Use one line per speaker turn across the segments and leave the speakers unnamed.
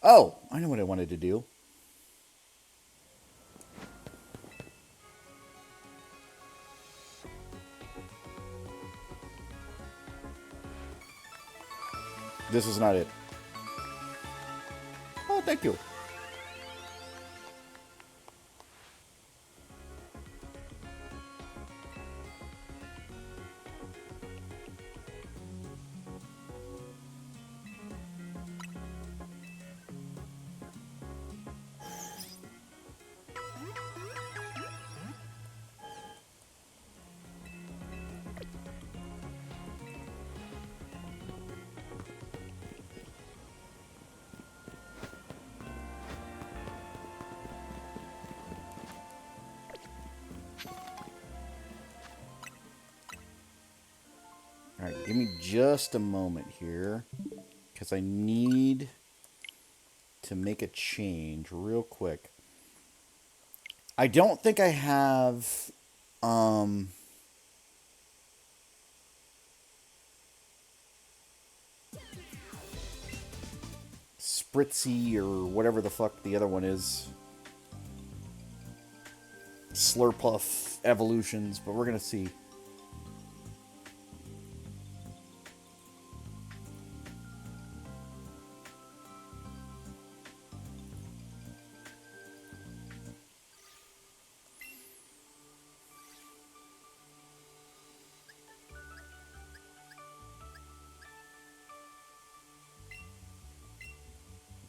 Oh, I know what I wanted to do. This is not it. Oh, thank you. Alright, give me just a moment here. Because I need to make a change real quick. I don't think I have... Spritzy or whatever the fuck the other one is. Slurpuff evolutions, but we're gonna see.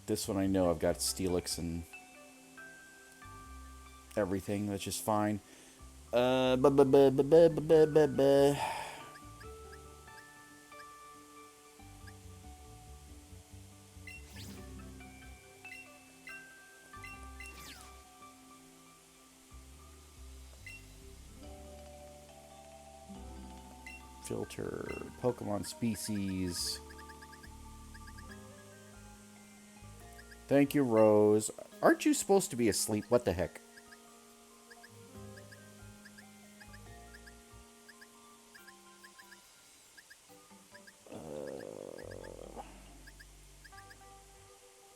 This one I know I've got Steelix and everything. That's just fine. Filter Pokemon species. Thank you, Rose. Aren't you supposed to be asleep? What the heck?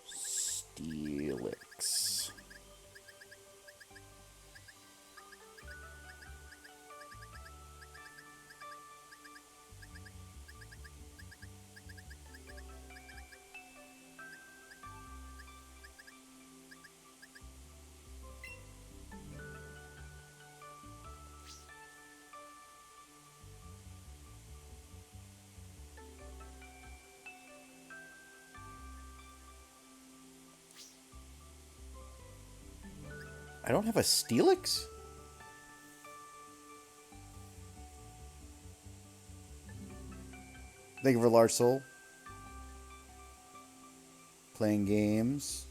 Steelix. I don't have a Steelix? Thank you for Large Soul. Playing games.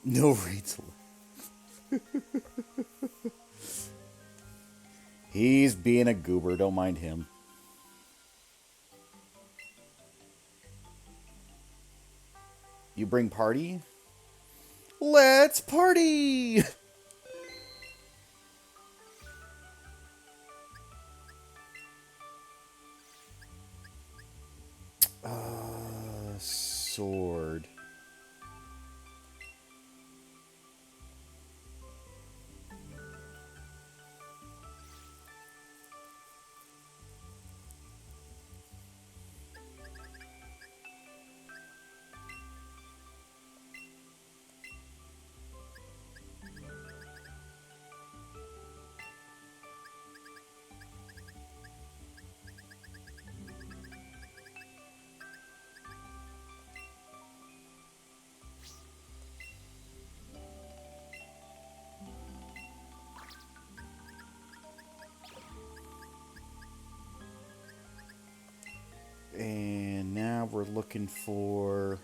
No rates. He's being a goober. Don't mind him. You bring party? Let's party! Sword. And now we're looking for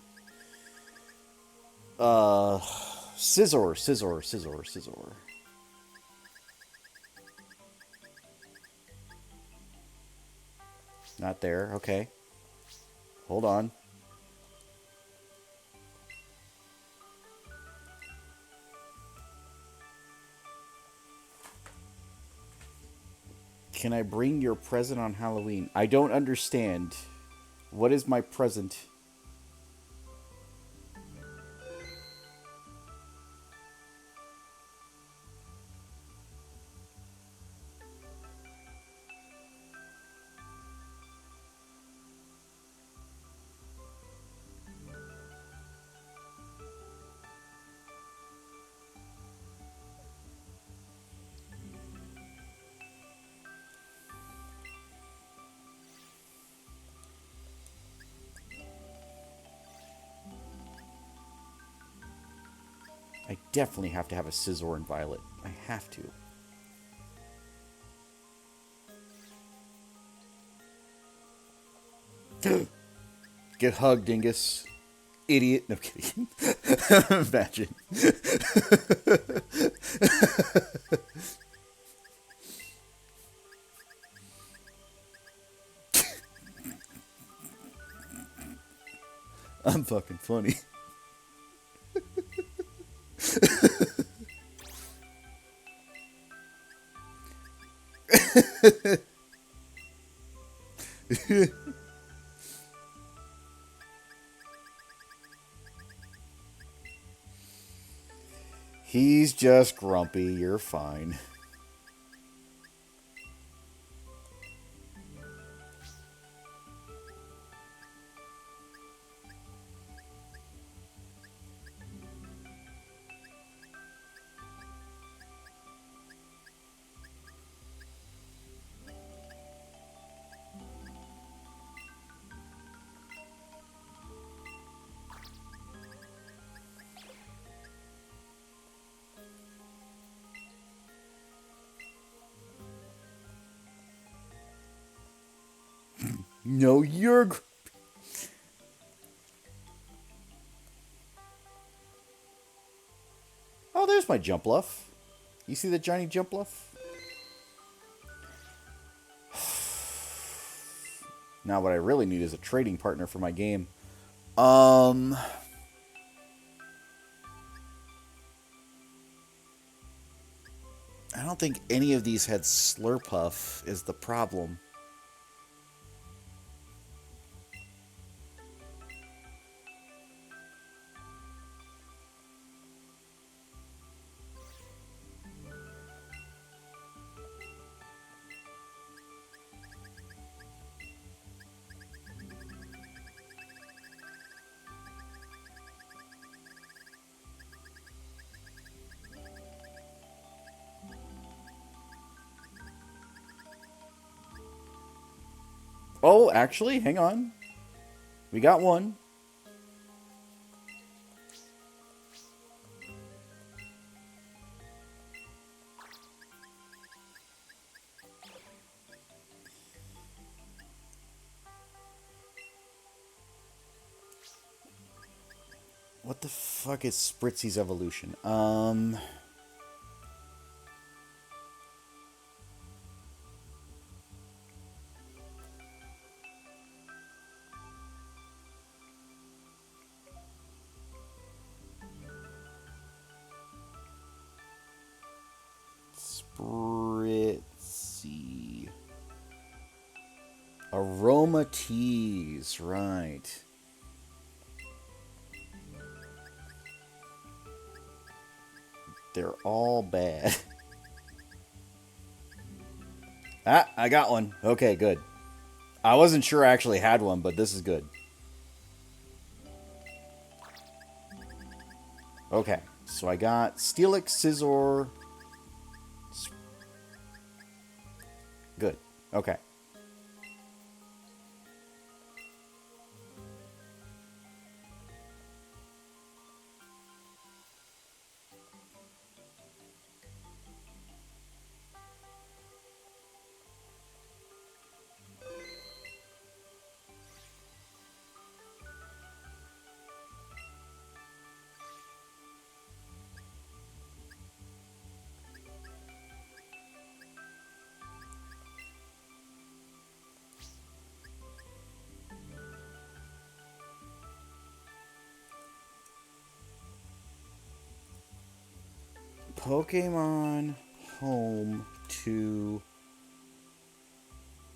scissor. Not there. Okay. Hold on. Can I bring your present on Halloween? I don't understand. What is my present? I definitely have to have a scissor and violet. I have to. Get hugged, dingus. Idiot. No, I'm kidding. Imagine. I'm fucking funny. He's just grumpy. You're fine. No, you're... Oh, there's my jump bluff. You see the Johnny jump bluff? Now what I really need is a trading partner for my game. I don't think any of these had Slurpuff is the problem. Oh, actually, hang on. We got one. What the fuck is Spritzy's evolution? aroma teas, right. They're all bad. Ah, I got one. Okay, good. I wasn't sure I actually had one, but this is good. Okay, so I got Steelix, Scizor. Good. Okay. Pokemon Home to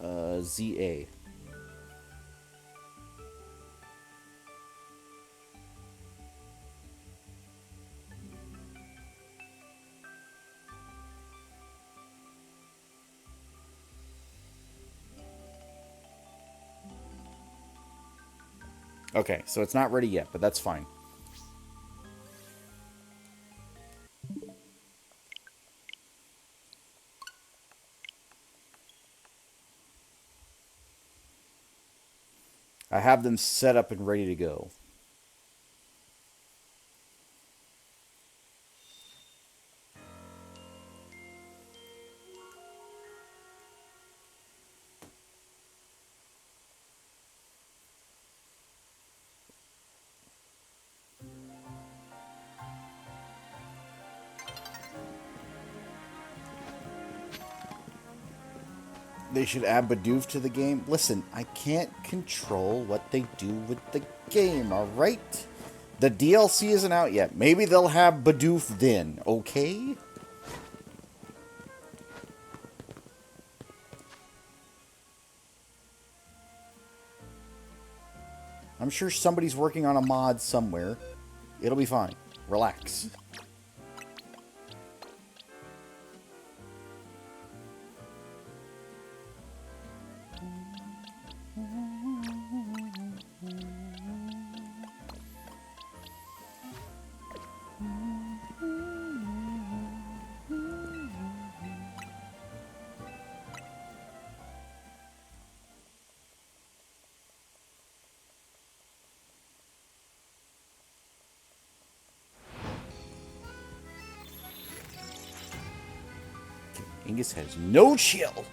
ZA. Okay, so it's not ready yet, but that's fine. I have them set up and ready to go. They should add Bidoof to the game. Listen, I can't control what they do with the game, alright? The DLC isn't out yet. Maybe they'll have Bidoof then, okay? I'm sure somebody's working on a mod somewhere. It'll be fine. Relax. Angus has no chill.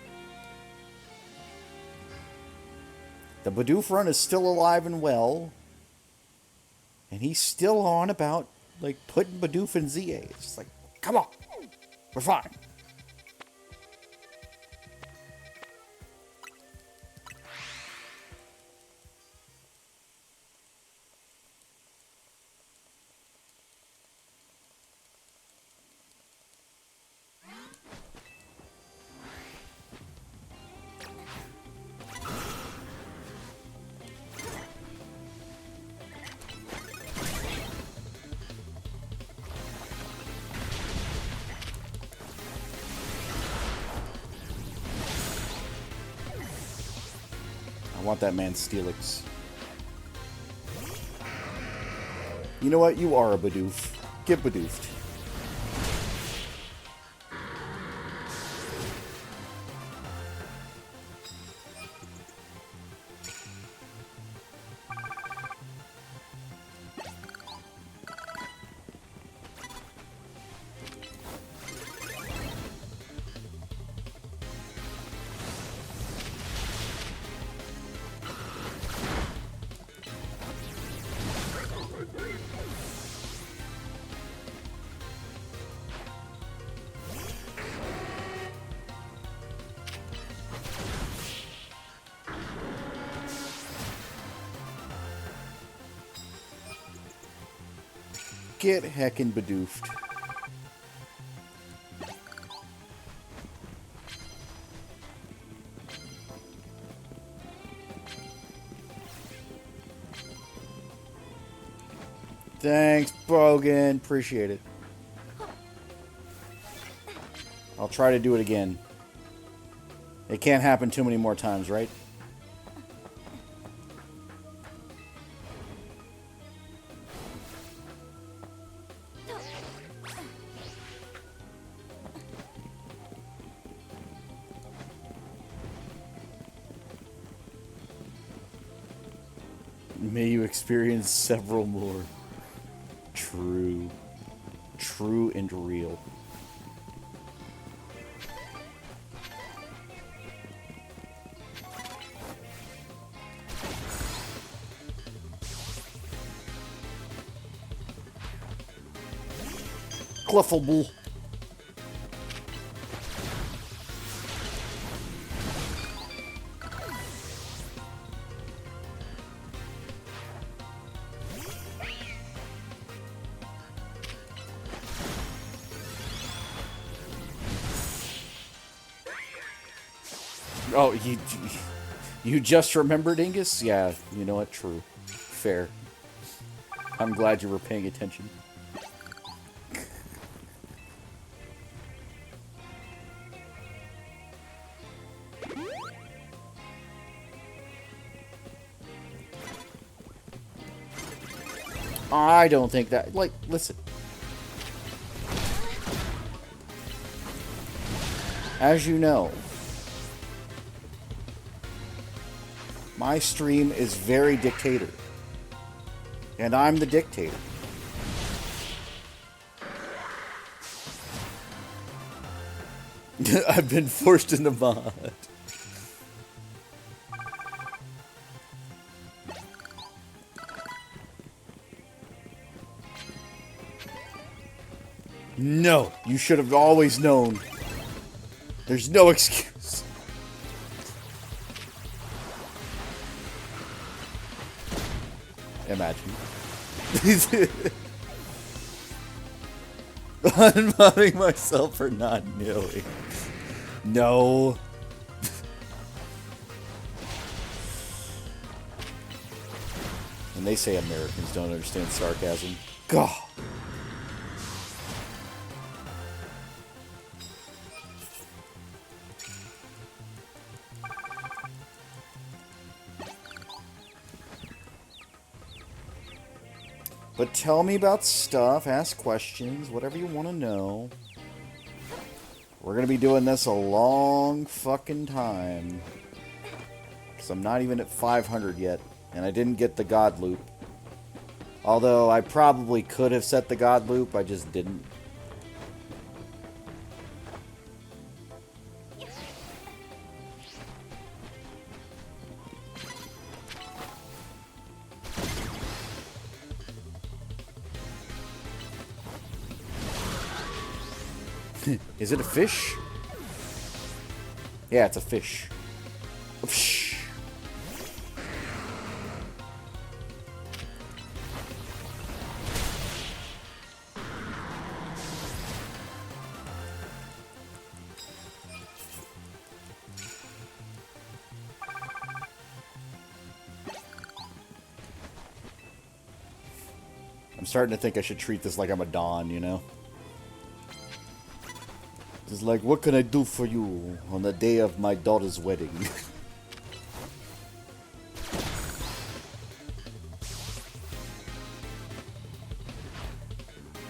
The Bidoof run is still alive and well. And he's still on about, like, putting Bidoof in ZA. It's just like, come on. We're fine. I want that man Steelix. You know what? You are a Bidoof. Get Bidoofed. Get heckin' Bidoofed. Thanks, Brogan. Appreciate it. I'll try to do it again. It can't happen too many more times, right? May you experience several more. True. True and real. Cleffable. Oh, you just remembered, Ingus? Yeah, you know what? True. Fair. I'm glad you were paying attention. I don't think that... Like, listen. As you know, my stream is very dictator. And I'm the dictator. I've been forced into mod. No, you should have always known. There's no excuse. Imagine. Unmodding myself for not knowing. No. And they say Americans don't understand sarcasm. God. But tell me about stuff, ask questions, whatever you want to know. We're going to be doing this a long fucking time. Because I'm not even at 500 yet. And I didn't get the God Loop. Although I probably could have set the God Loop, I just didn't. Is it a fish? Yeah, it's a fish. Fish. I'm starting to think I should treat this like I'm a Don, you know? It's like, what can I do for you on the day of my daughter's wedding?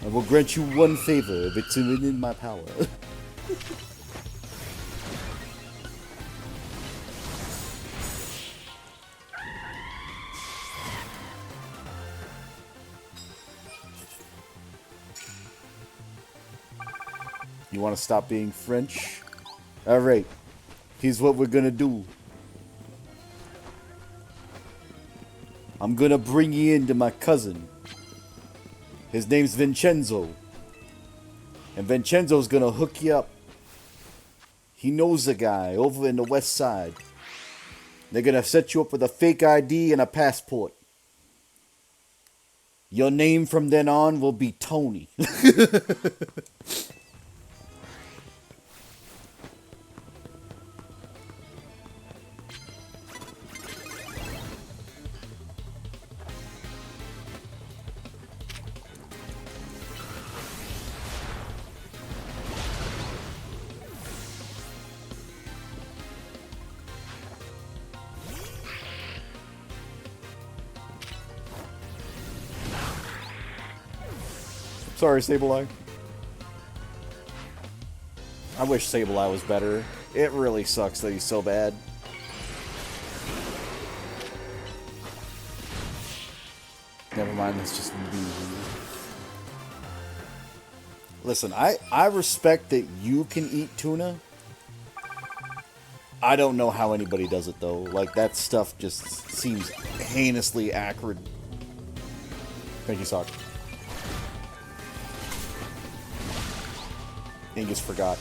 I will grant you one favor if it's within my power. You want to stop being French? Alright. Here's what we're gonna do. I'm gonna bring you in to my cousin. His name's Vincenzo. And Vincenzo's gonna hook you up. He knows a guy over in the west side. They're gonna set you up with a fake ID and a passport. Your name from then on will be Tony. Sorry, Sableye. I wish Sableye was better. It really sucks that he's so bad. Never mind, that's just me. Listen, I respect that you can eat tuna. I don't know how anybody does it, though. Like, that stuff just seems heinously acrid. Thank you, Sock. Angus forgot.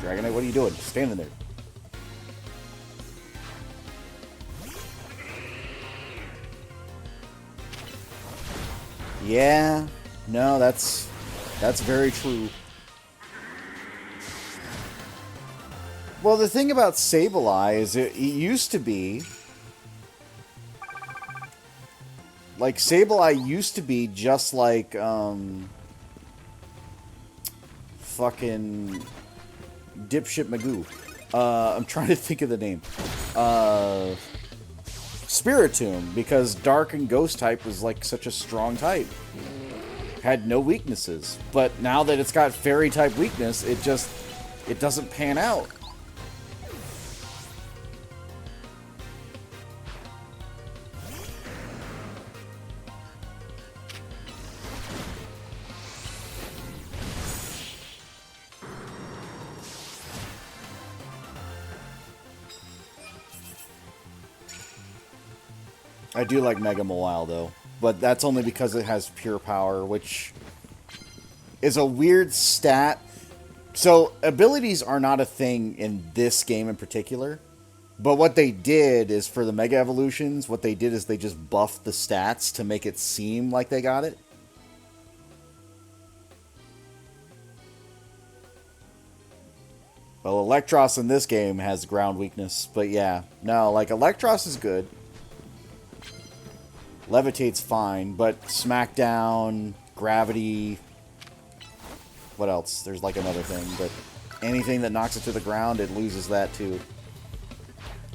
Dragonite, what are you doing? Just standing there. Yeah. No, that's very true. Well, the thing about Sableye is it used to be... Like, Sableye used to be just like, fucking... Dipshit Magoo. I'm trying to think of the name. Spiritomb, because Dark and Ghost type was like such a strong type. Had no weaknesses. But now that it's got Fairy type weakness, it doesn't pan out. I do like Mega Mawile, though. But that's only because it has pure power, which is a weird stat. So, abilities are not a thing in this game in particular. But what they did is, for the Mega Evolutions, what they did is they just buffed the stats to make it seem like they got it. Well, Electros in this game has ground weakness. But yeah, no, like, Electros is good. Levitate's fine, but Smackdown, Gravity... What else? There's like another thing, but anything that knocks it to the ground, it loses that too.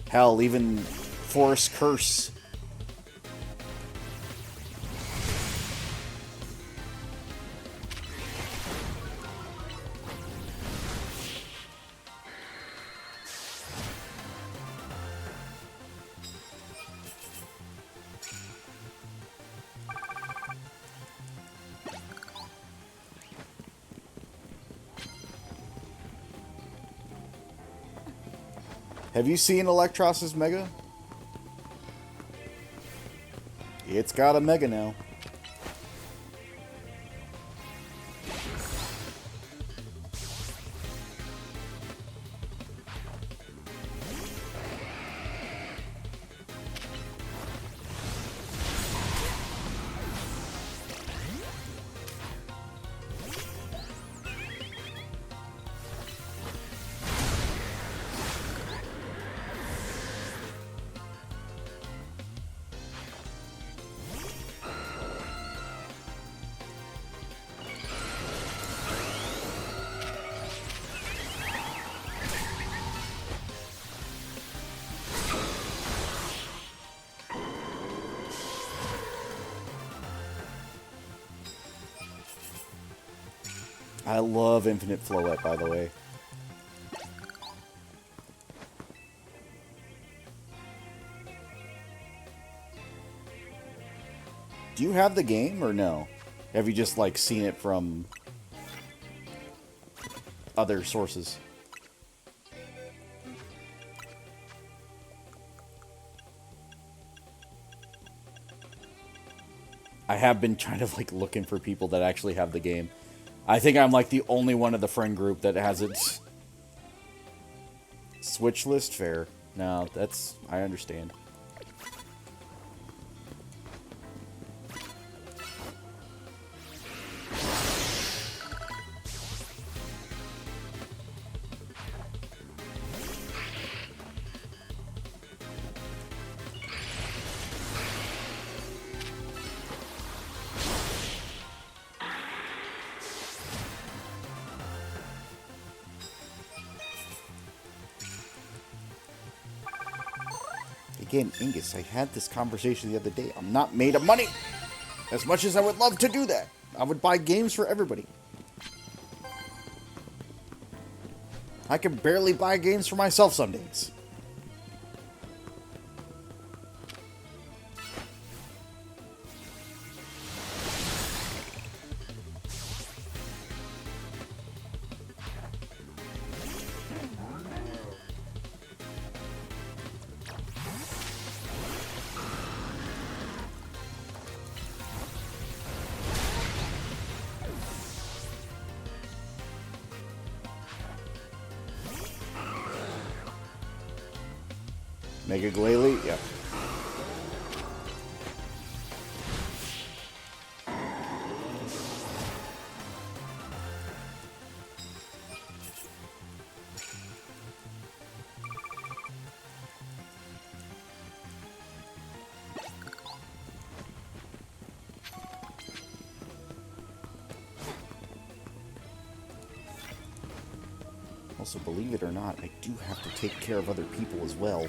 Hell, even Forest Curse. Have you seen Electros's Mega? It's got a Mega now. I love Infinite Floette, by the way. Do you have the game, or no? Have you just, like, seen it from other sources? I have been trying to, like, looking for people that actually have the game. I think I'm, like, the only one of the friend group that has it. Switch list, fair. No, that's... I understand. Again, Ingus, I had this conversation the other day. I'm not made of money. As much as I would love to do that, I would buy games for everybody. I can barely buy games for myself some days. Mega Glalie? Yep. Also, believe it or not, I do have to take care of other people as well.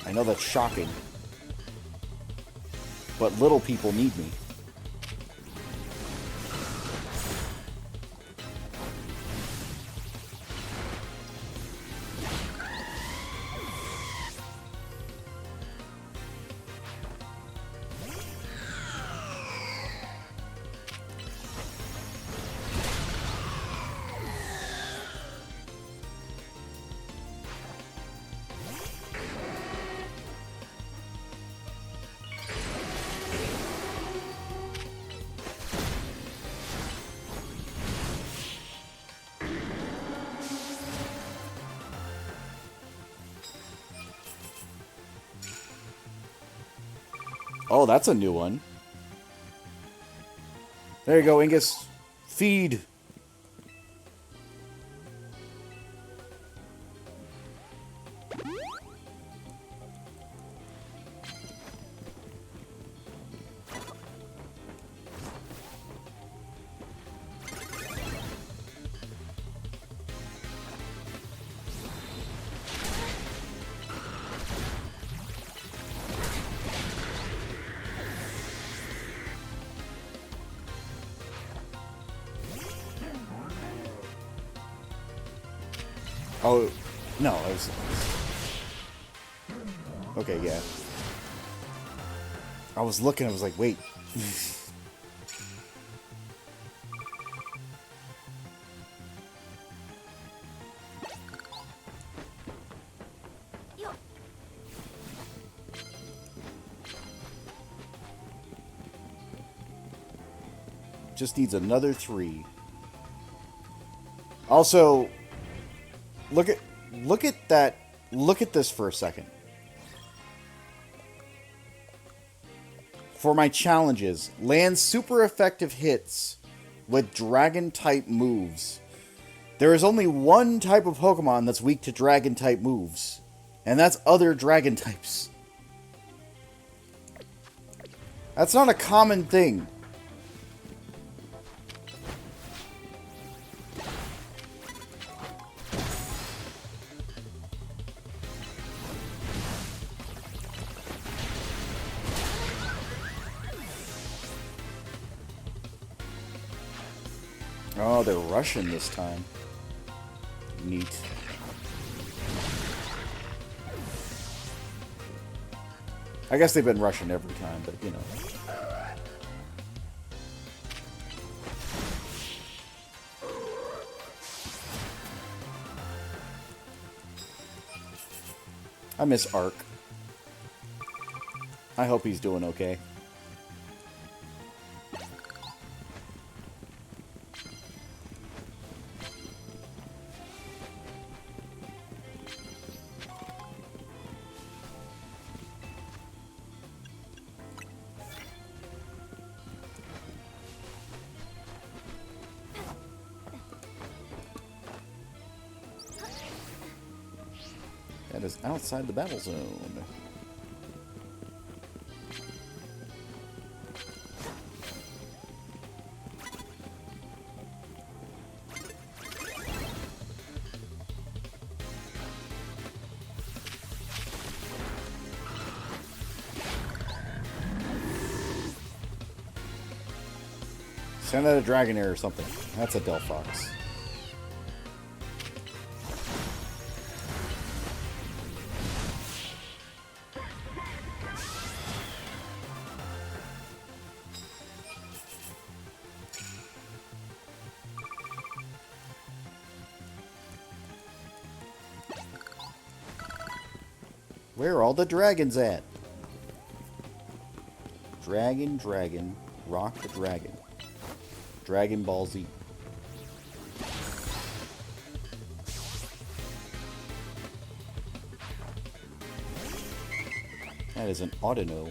I know that's shocking, but little people need me. Oh, that's a new one. There you go, Ingus. Feed. Oh, no, it was... Okay, yeah. I was looking, I was like, wait. Just needs another 3. Also... Look at that. Look at this for a second. For my challenges, land super effective hits with dragon type moves. There is only one type of Pokemon that's weak to dragon type moves, and that's other dragon types. That's not a common thing. Oh, they're Russian this time. Neat. I guess they've been Russian every time, but you know. I miss Ark. I hope he's doing okay. That is outside the battle zone. Send out a Dragonair or something. That's a Delphox. Where are all the dragons at? Dragon, dragon, rock the dragon. Dragon Ball Z. That is an Audino.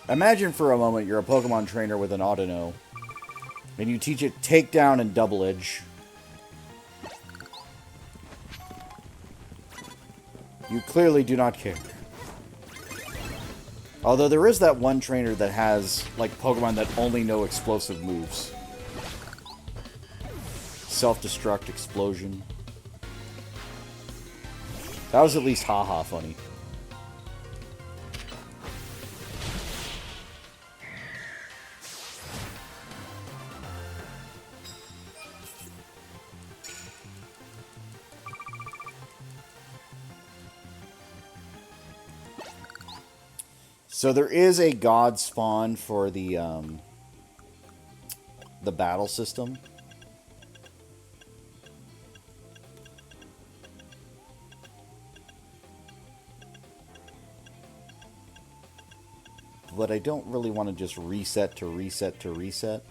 Imagine for a moment you're a Pokemon trainer with an Audino, and you teach it Takedown and Double Edge. You clearly do not care. Although there is that one trainer that has, like, Pokemon that only know explosive moves. Self-destruct, explosion. That was at least haha funny. So there is a god spawn for the battle system. But I don't really want to just reset to reset to reset.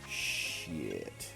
Shit.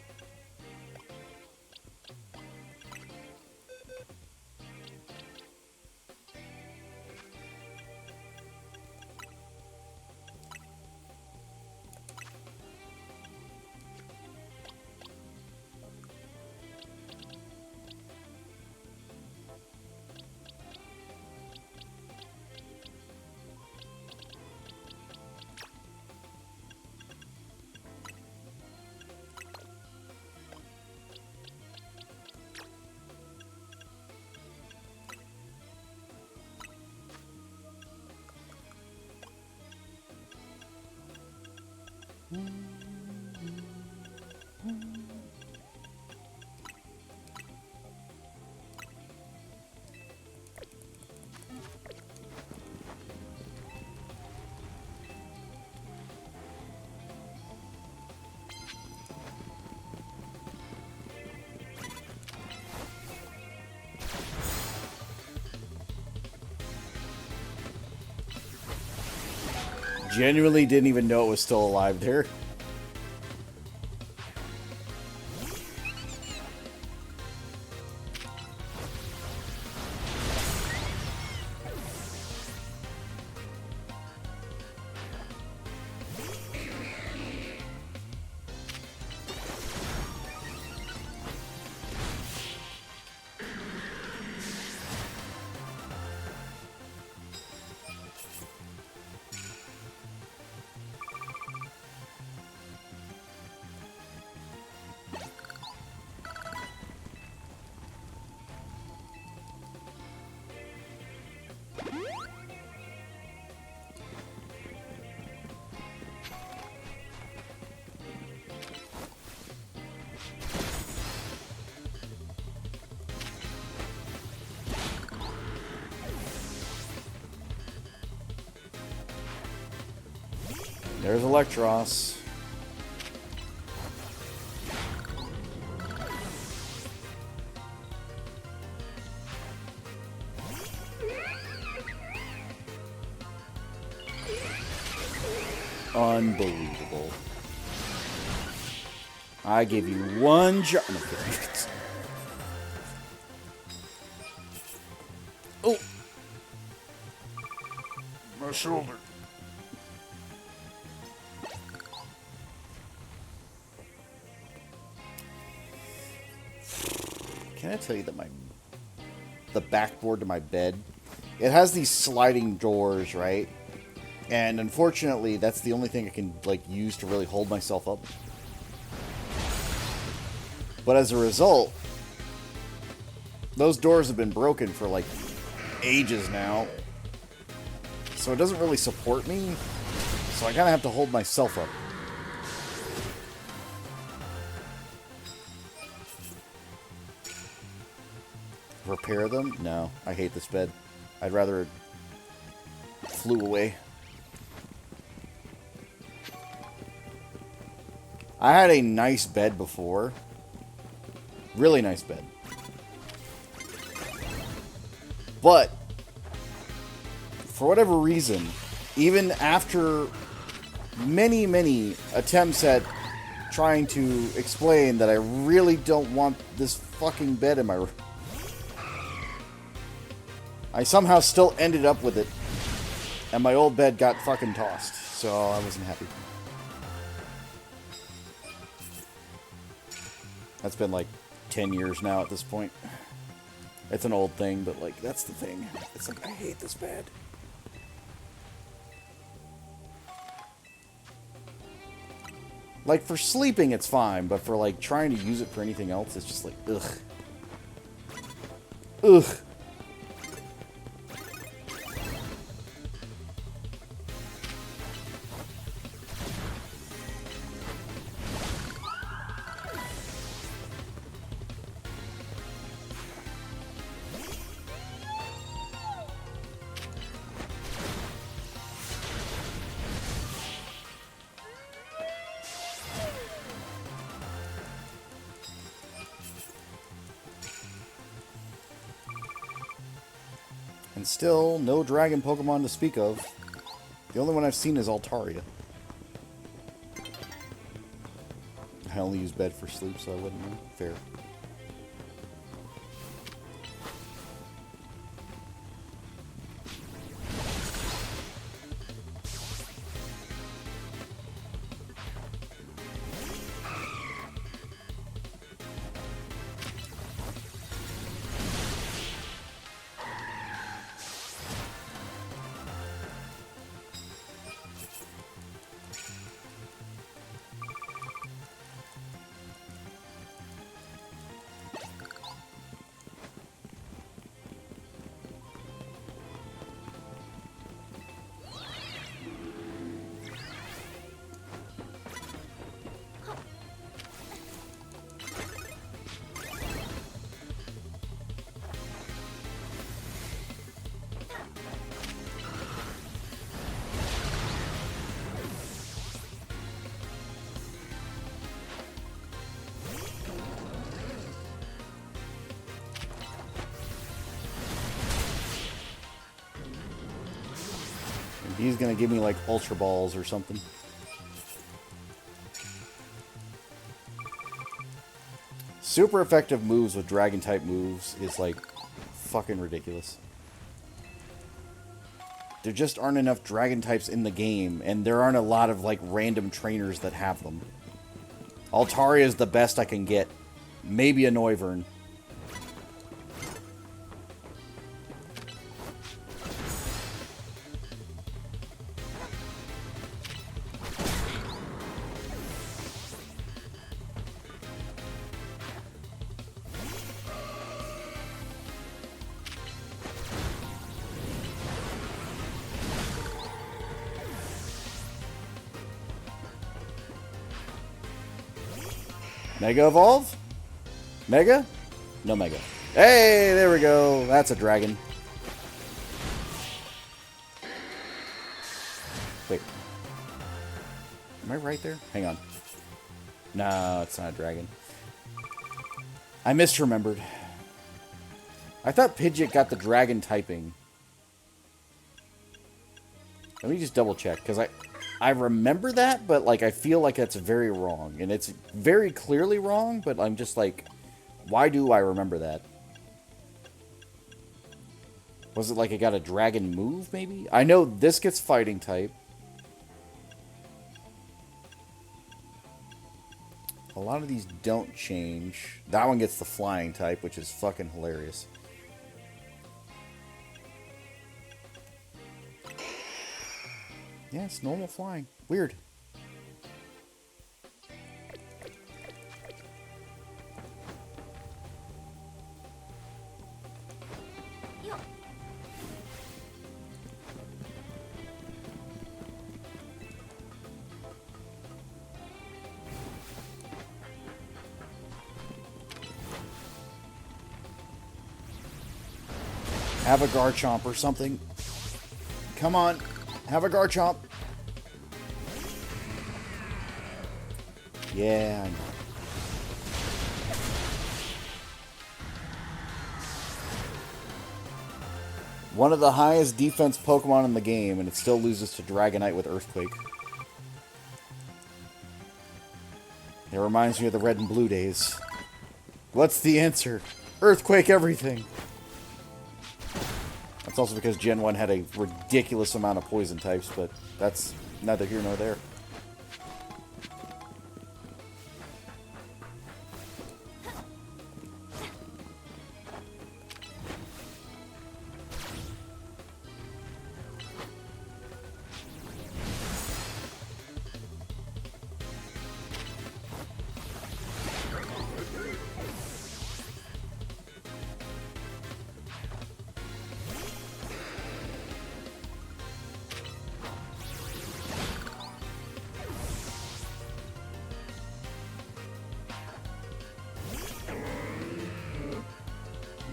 Genuinely didn't even know it was still alive there. There's Electros. Unbelievable. I give you one job. No,
shoulder.
Can I tell you that the backboard to my bed, it has these sliding doors, right? And unfortunately, that's the only thing I can like use to really hold myself up. But as a result, those doors have been broken for like ages now. So it doesn't really support me. So I kind of have to hold myself up. Repair them? No, I hate this bed. I'd rather it flew away. I had a nice bed before. Really nice bed. But, for whatever reason, even after many, many attempts at trying to explain that I really don't want this fucking bed in my room, I somehow still ended up with it. And my old bed got fucking tossed. So I wasn't happy. That's been like 10 years now at this point. It's an old thing, but like, that's the thing. It's like, I hate this bed. Like, for sleeping, it's fine, but for like, trying to use it for anything else, it's just like, ugh. Ugh. And still, no dragon Pokemon to speak of. The only one I've seen is Altaria. I only use bed for sleep, so I wouldn't know. Fair. He's gonna give me like Ultra Balls or something. Super effective moves with Dragon type moves is like fucking ridiculous. There just aren't enough Dragon types in the game, and there aren't a lot of like random trainers that have them. Altaria is the best I can get. Maybe a Noivern. Mega Evolve? Mega? No Mega. Hey, there we go. That's a dragon. Wait. Am I right there? Hang on. No, it's not a dragon. I misremembered. I thought Pidgeot got the dragon typing. Let me just double check, because I remember that, but like I feel like that's very wrong. And it's very clearly wrong, but I'm just like, why do I remember that? Was it like it got a dragon move, maybe? I know this gets fighting type. A lot of these don't change. That one gets the flying type, which is fucking hilarious. Yeah, it's normal flying. Weird. Have a Garchomp or something. Come on. Have a Garchomp. Yeah, I know. One of the highest defense Pokemon in the game, and it still loses to Dragonite with Earthquake. It reminds me of the Red and Blue days. What's the answer? Earthquake everything. That's also because Gen 1 had a ridiculous amount of poison types, but that's neither here nor there.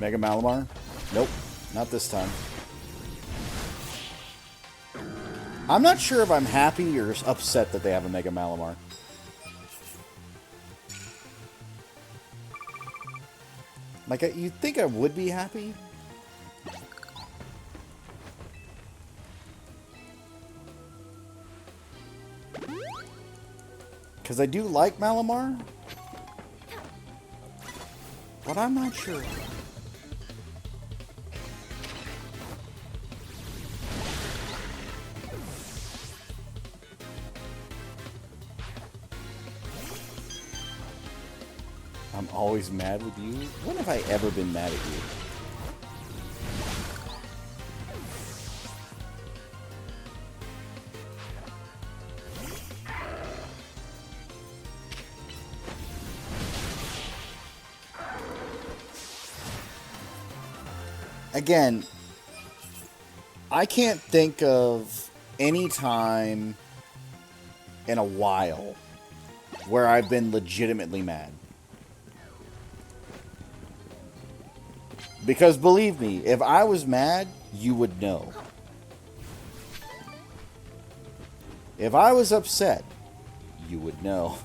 Mega Malamar? Nope, not this time. I'm not sure if I'm happy or upset that they have a Mega Malamar. Like, you'd think I would be happy. Because I do like Malamar. But I'm not sure. I'm always mad with you? When have I ever been mad at you? Again, I can't think of any time in a while where I've been legitimately mad. Because believe me, if I was mad, you would know. If I was upset, you would know.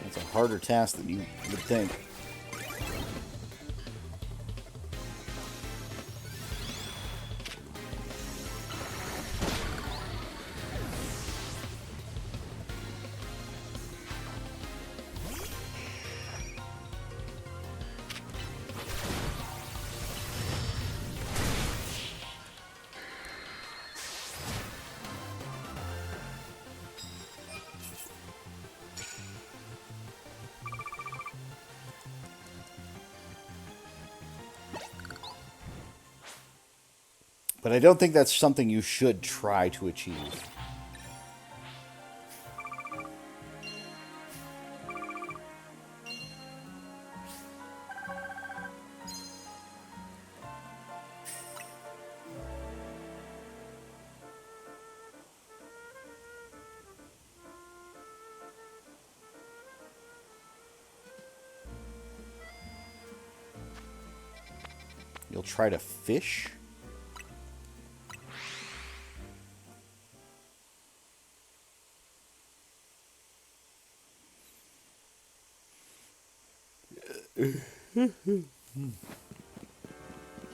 It's a harder task than you would think. But I don't think that's something you should try to achieve. You'll try to fish?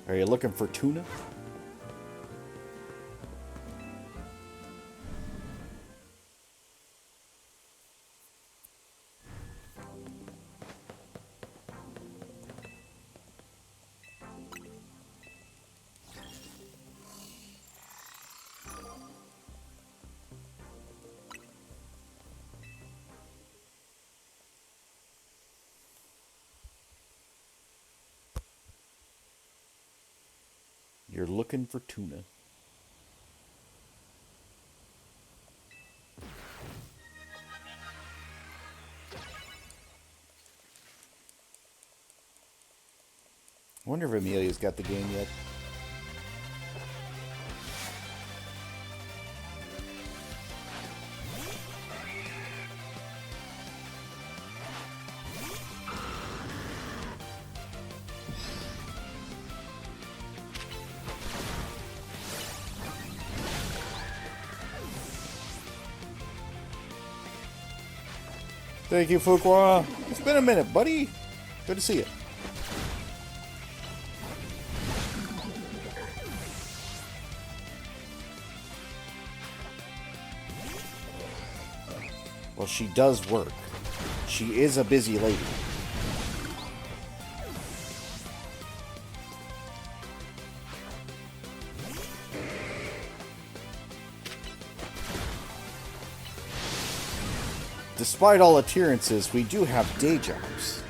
Are you looking for tuna? You're looking for tuna. I wonder if Amelia's got the game yet. Thank you, Fuqua. It's been a minute, buddy. Good to see you. Well, she does work. She is a busy lady. Despite all appearances, we do have day jobs.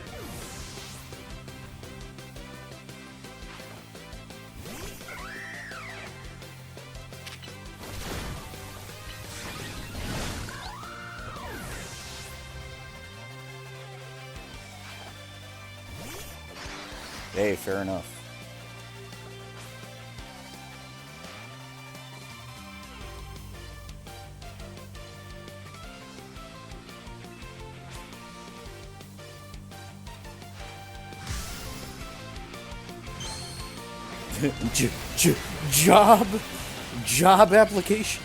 Hey, fair enough. Job application.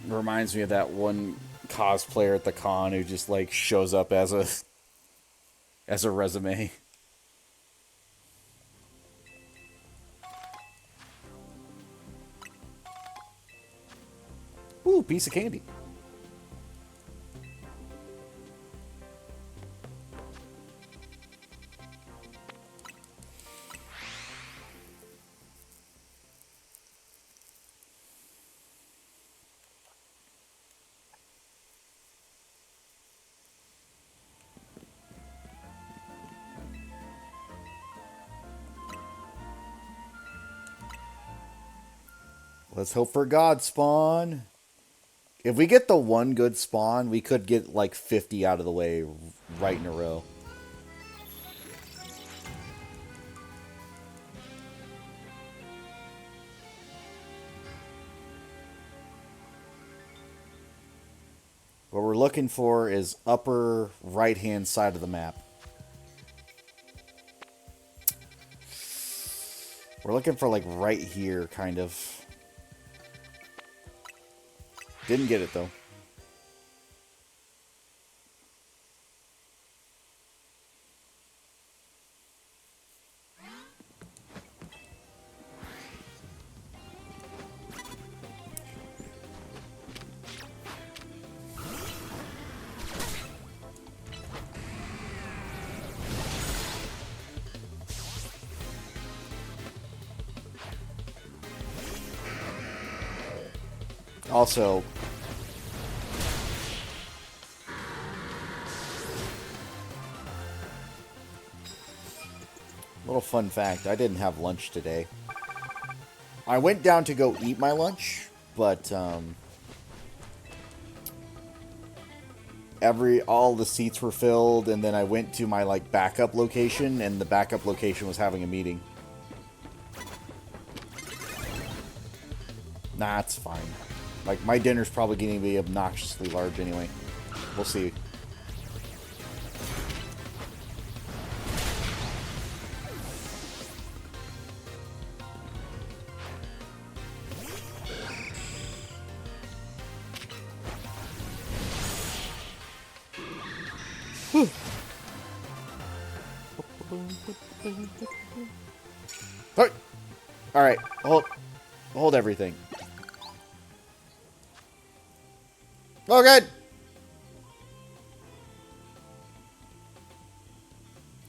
Reminds me of that one cosplayer at the con who just like shows up as a resume. Ooh, piece of candy. Let's hope for God spawn. If we get the one good spawn, we could get like 50 out of the way right in a row. What we're looking for is upper right-hand side of the map. We're looking for like right here, kind of. Didn't get it, though. Also, little fun fact, I didn't have lunch today. I went down to go eat my lunch, but all the seats were filled, and then I went to my like backup location, and the backup location was having a meeting. Nah, it's fine. Like, my dinner's probably going to be obnoxiously large anyway. We'll see. All right, hold everything. Oh, good.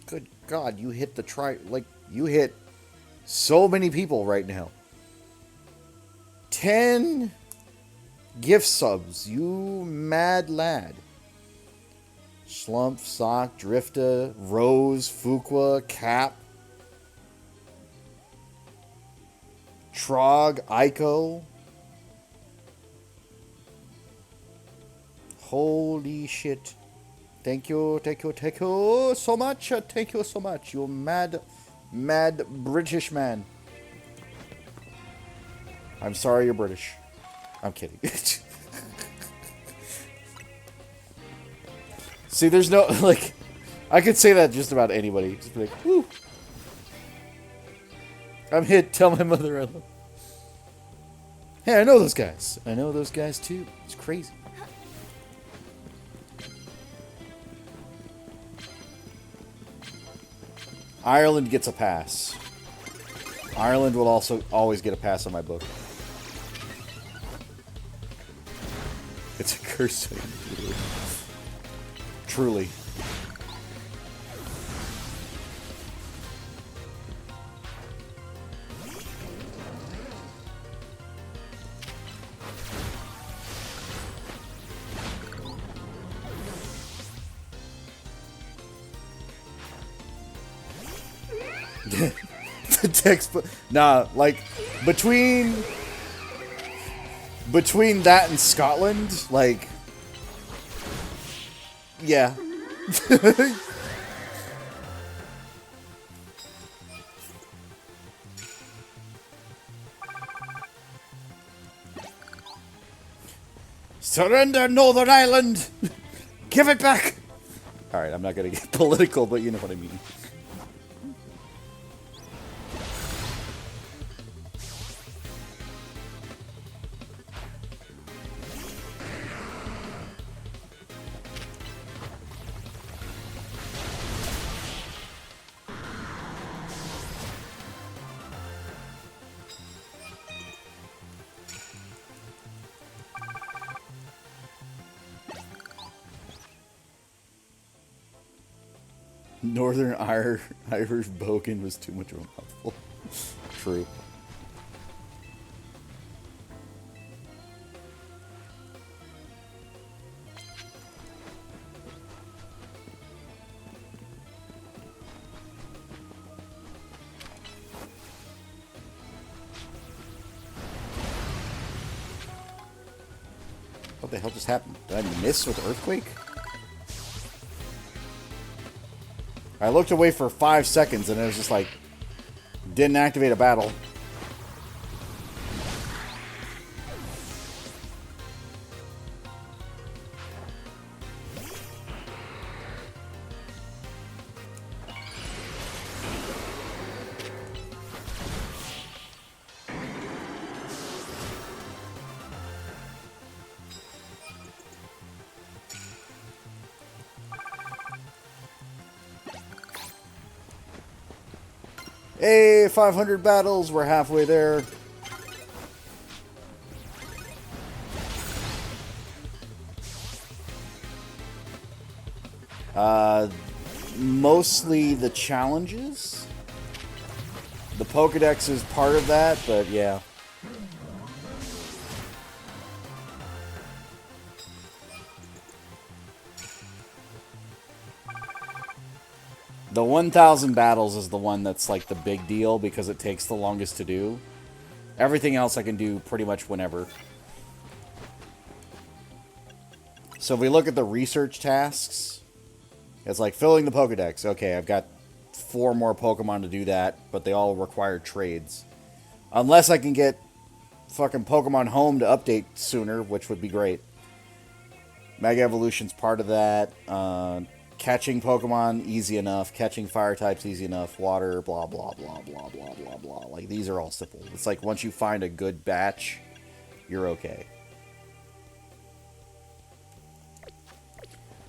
Good God, you hit you hit so many people right now. 10 gift subs, you mad lad. Slump, Sock, Drifta, Rose, Fuqua, Cap, Trog, Ico. Holy shit. Thank you so much. Thank you so much. You mad British man. I'm sorry you're British. I'm kidding. See, there's no, like, I could say that just about anybody. Just be like, woo. I'm hit. Tell my mother I love. Hey, I know those guys. I know those guys too. It's crazy. Ireland gets a pass. Ireland will also always get a pass on my book. It's a curse. Truly. The textbook. Nah, like between that and Scotland, like, yeah. Surrender, Northern Ireland! Give it back! Alright, I'm not gonna get political, but you know what I mean. Northern Irish bogan was too much of a mouthful. True. What the hell just happened? Did I miss with the earthquake? I looked away for 5 seconds and it was just like, didn't activate a battle. Hey, 500 battles, we're halfway there. Mostly the challenges. The Pokédex is part of that, but yeah. The 1,000 battles is the one that's like the big deal because it takes the longest to do. Everything else I can do pretty much whenever. So if we look at the research tasks, it's like filling the Pokédex. Okay, I've got 4 more Pokemon to do that, but they all require trades. Unless I can get fucking Pokemon Home to update sooner, which would be great. Mega Evolution's part of that. Catching Pokemon, easy enough. Catching fire types, easy enough. Water, blah, blah, blah, blah, blah, blah, blah. Like, these are all simple. It's like once you find a good batch, you're okay.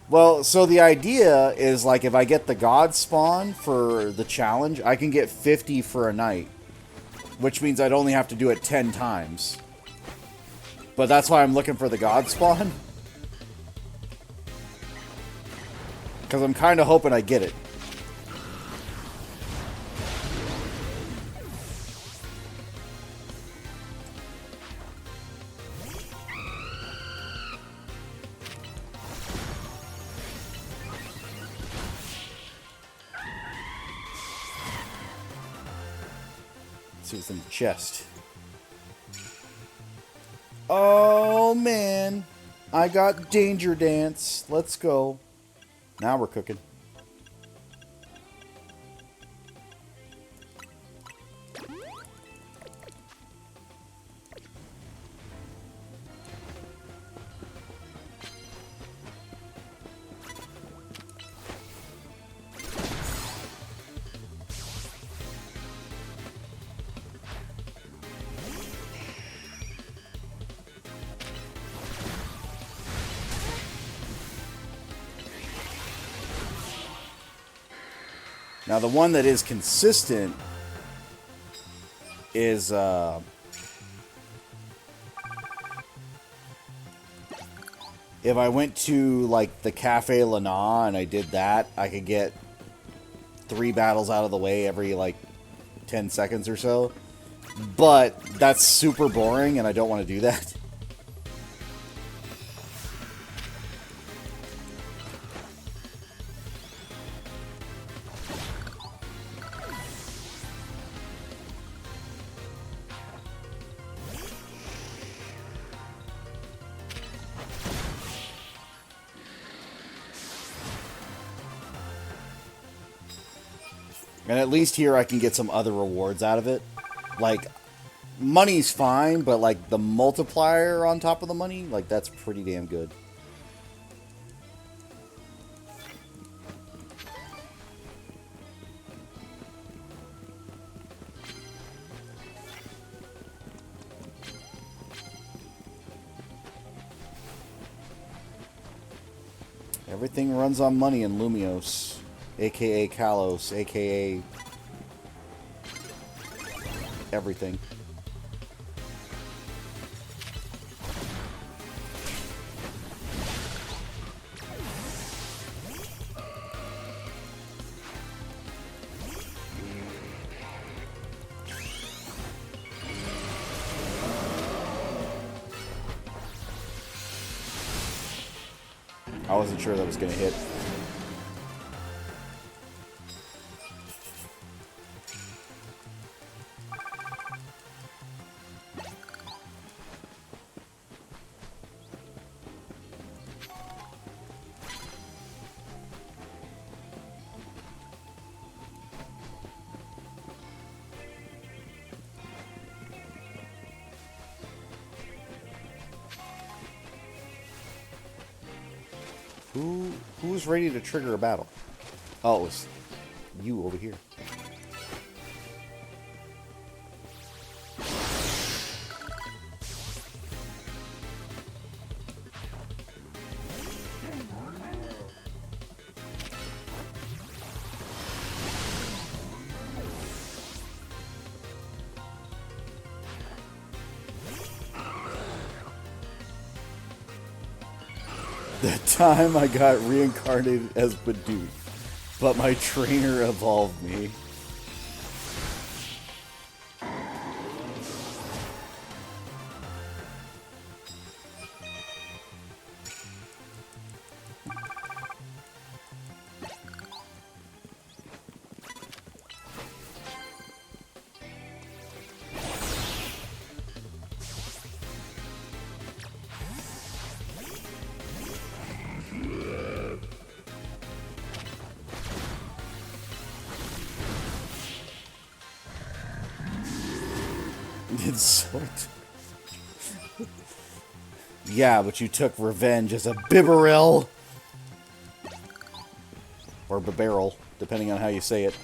Well, so the idea is like if I get the god spawn for the challenge, I can get 50 for a night, which means I'd only have to do it 10 times. But that's why I'm looking for the god spawn. Because I'm kind of hoping I get it. Let's see what's in the chest. Oh, man. I got Danger Dance. Let's go. Now we're cooking. Now, the one that is consistent is, if I went to, like, the Cafe Lana and I did that, I could get 3 battles out of the way every, like, 10 seconds or so. But that's super boring, and I don't want to do that. And at least here I can get some other rewards out of it. Like, money's fine, but like the multiplier on top of the money, like that's pretty damn good. Everything runs on money in Lumios, aka Kalos, aka everything. I wasn't sure that was going to hit. Who's ready to trigger a battle? Oh, it was you over here. That time I got reincarnated as Badoo, but my trainer evolved me. It's so... Yeah, but you took revenge as a Bibarel. Or Bibarel, depending on how you say it.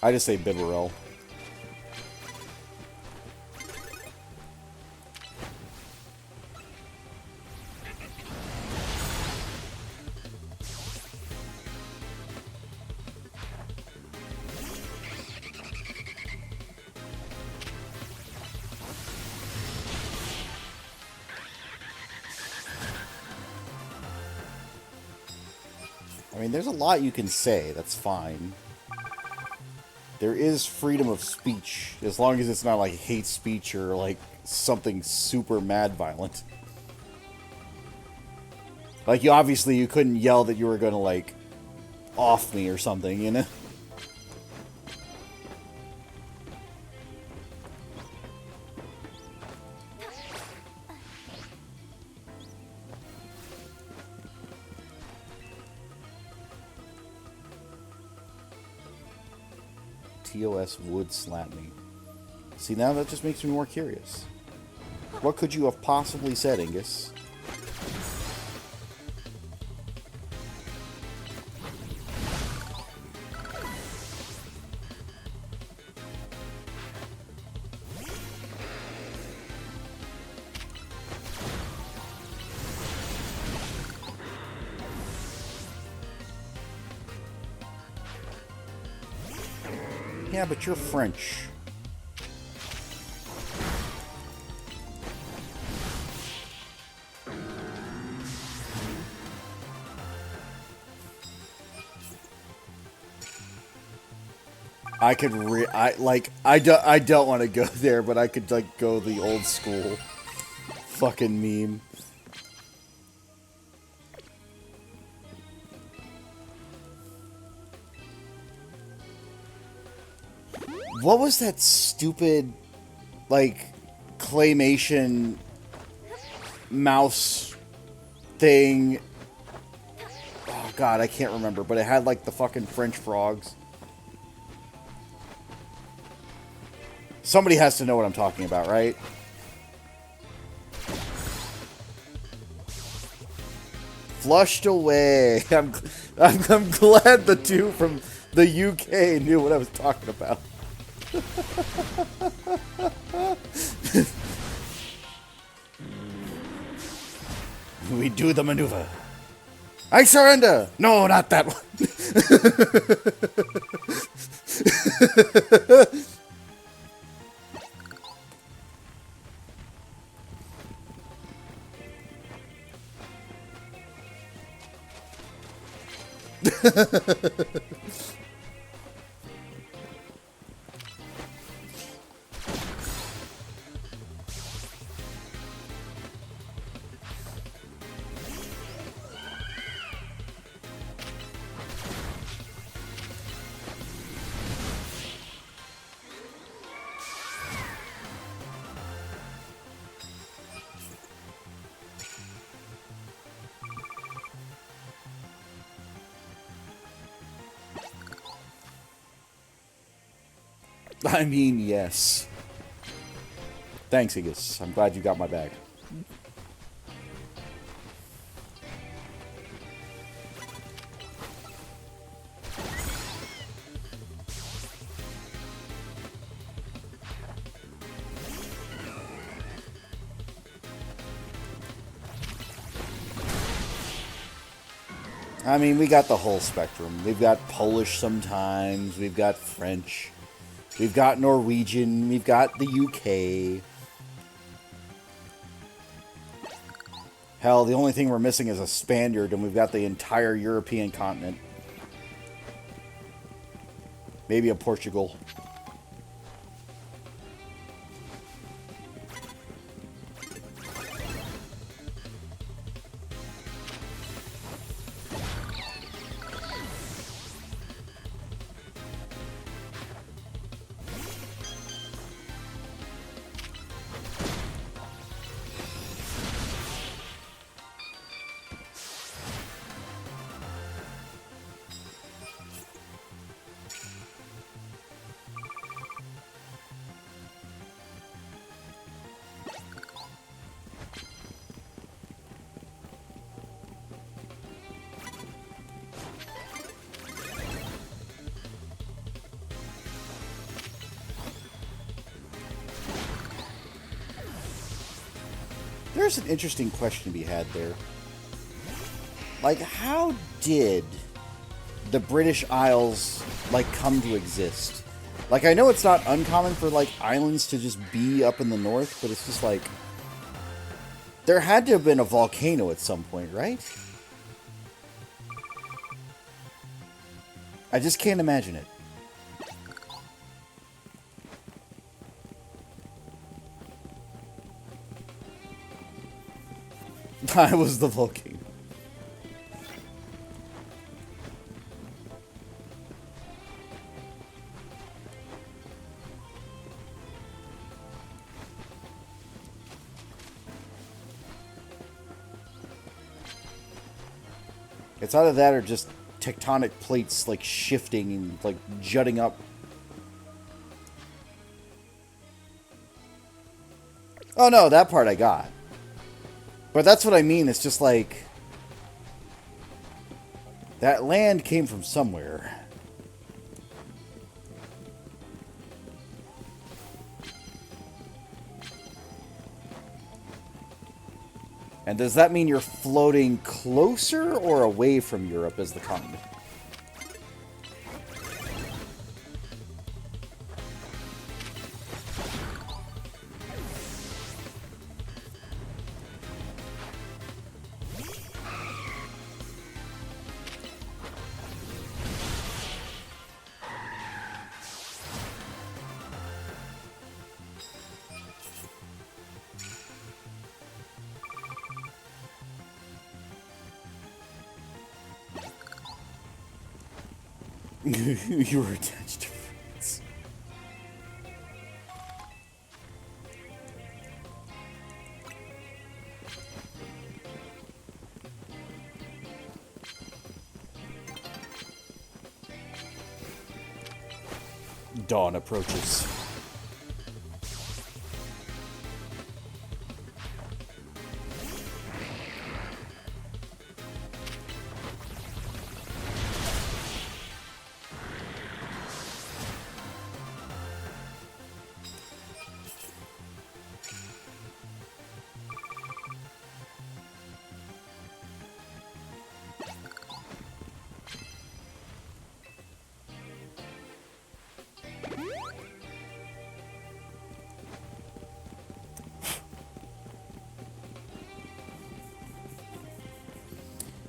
I just say Bibarel. I mean, there's a lot you can say. That's fine. There is freedom of speech, as long as it's not like hate speech or like something super mad violent. Like, you couldn't yell that you were gonna, like, off me or something, you know? TOS would slap me. See, now that just makes me more curious. What could you have possibly said, Ingus? Yeah, but you're French. I could I don't want to go there, but I could like go the old school fucking meme. What was that stupid like claymation mouse thing? Oh god, I can't remember, but it had like the fucking French frogs. Somebody has to know what I'm talking about, right? Flushed away. I'm glad the two from the UK knew what I was talking about. We do the maneuver. I surrender. No, not that one. I mean, yes. Thanks, Igus. I'm glad you got my bag. I mean, we got the whole spectrum. We've got Polish sometimes. We've got French. We've got Norwegian. We've got the UK. Hell, the only thing we're missing is a Spaniard, and we've got the entire European continent. Maybe a Portugal. There's an interesting question to be had there. Like, how did the British Isles, like, come to exist? Like, I know it's not uncommon for, like, islands to just be up in the north, but it's just like... There had to have been a volcano at some point, right? I just can't imagine it. I was the volcano. It's either that or just tectonic plates like shifting and like jutting up. Oh no, that part I got. But that's what I mean, it's just like that land came from somewhere. And does that mean you're floating closer or away from Europe as the continent? You were attached to France. Dawn approaches.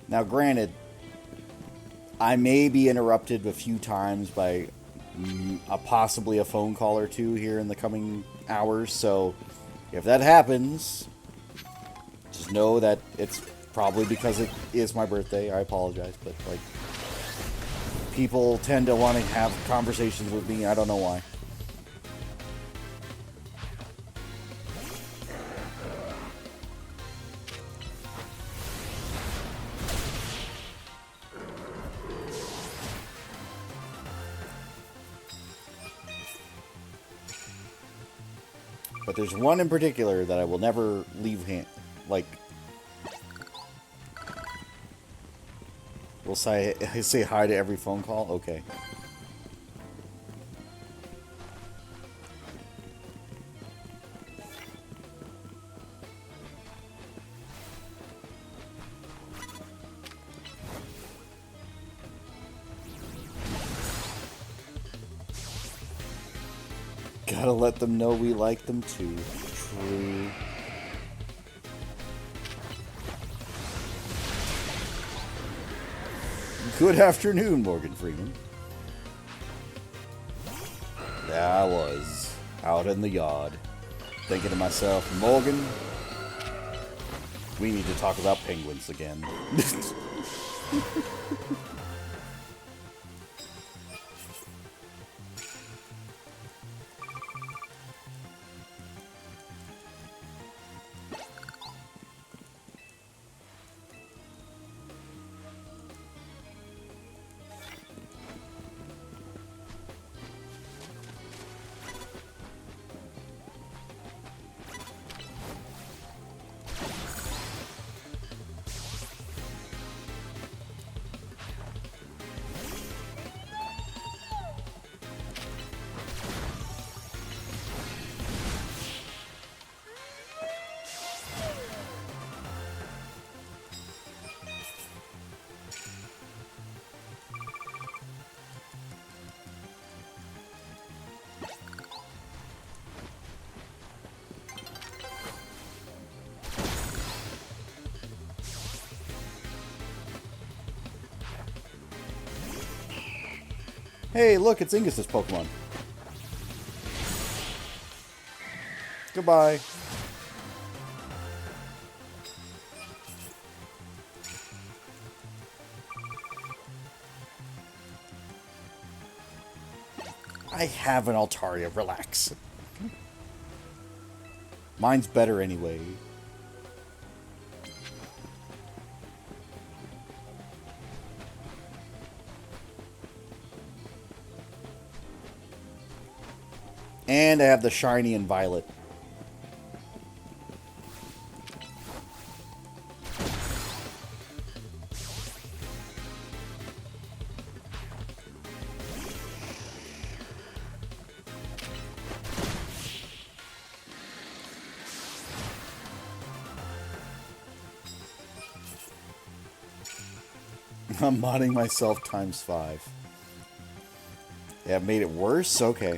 Now, granted, I may be interrupted a few times by possibly a phone call or two here in the coming hours, so if that happens, just know that it's probably because it is my birthday. I apologize, but like, people tend to want to have conversations with me. I don't know why. But there's one in particular that I will never leave like, will say hi to every phone call? Okay. Gotta let them know we like them too. True. Good afternoon, Morgan Freeman. There I was, out in the yard, thinking to myself, Morgan, we need to talk about penguins again. Hey, look, it's Ingus's Pokemon. Goodbye. I have an Altaria, relax. Mine's better anyway. And I have the shiny and violet. I'm modding myself ×5. Yeah, I've made it worse? Okay.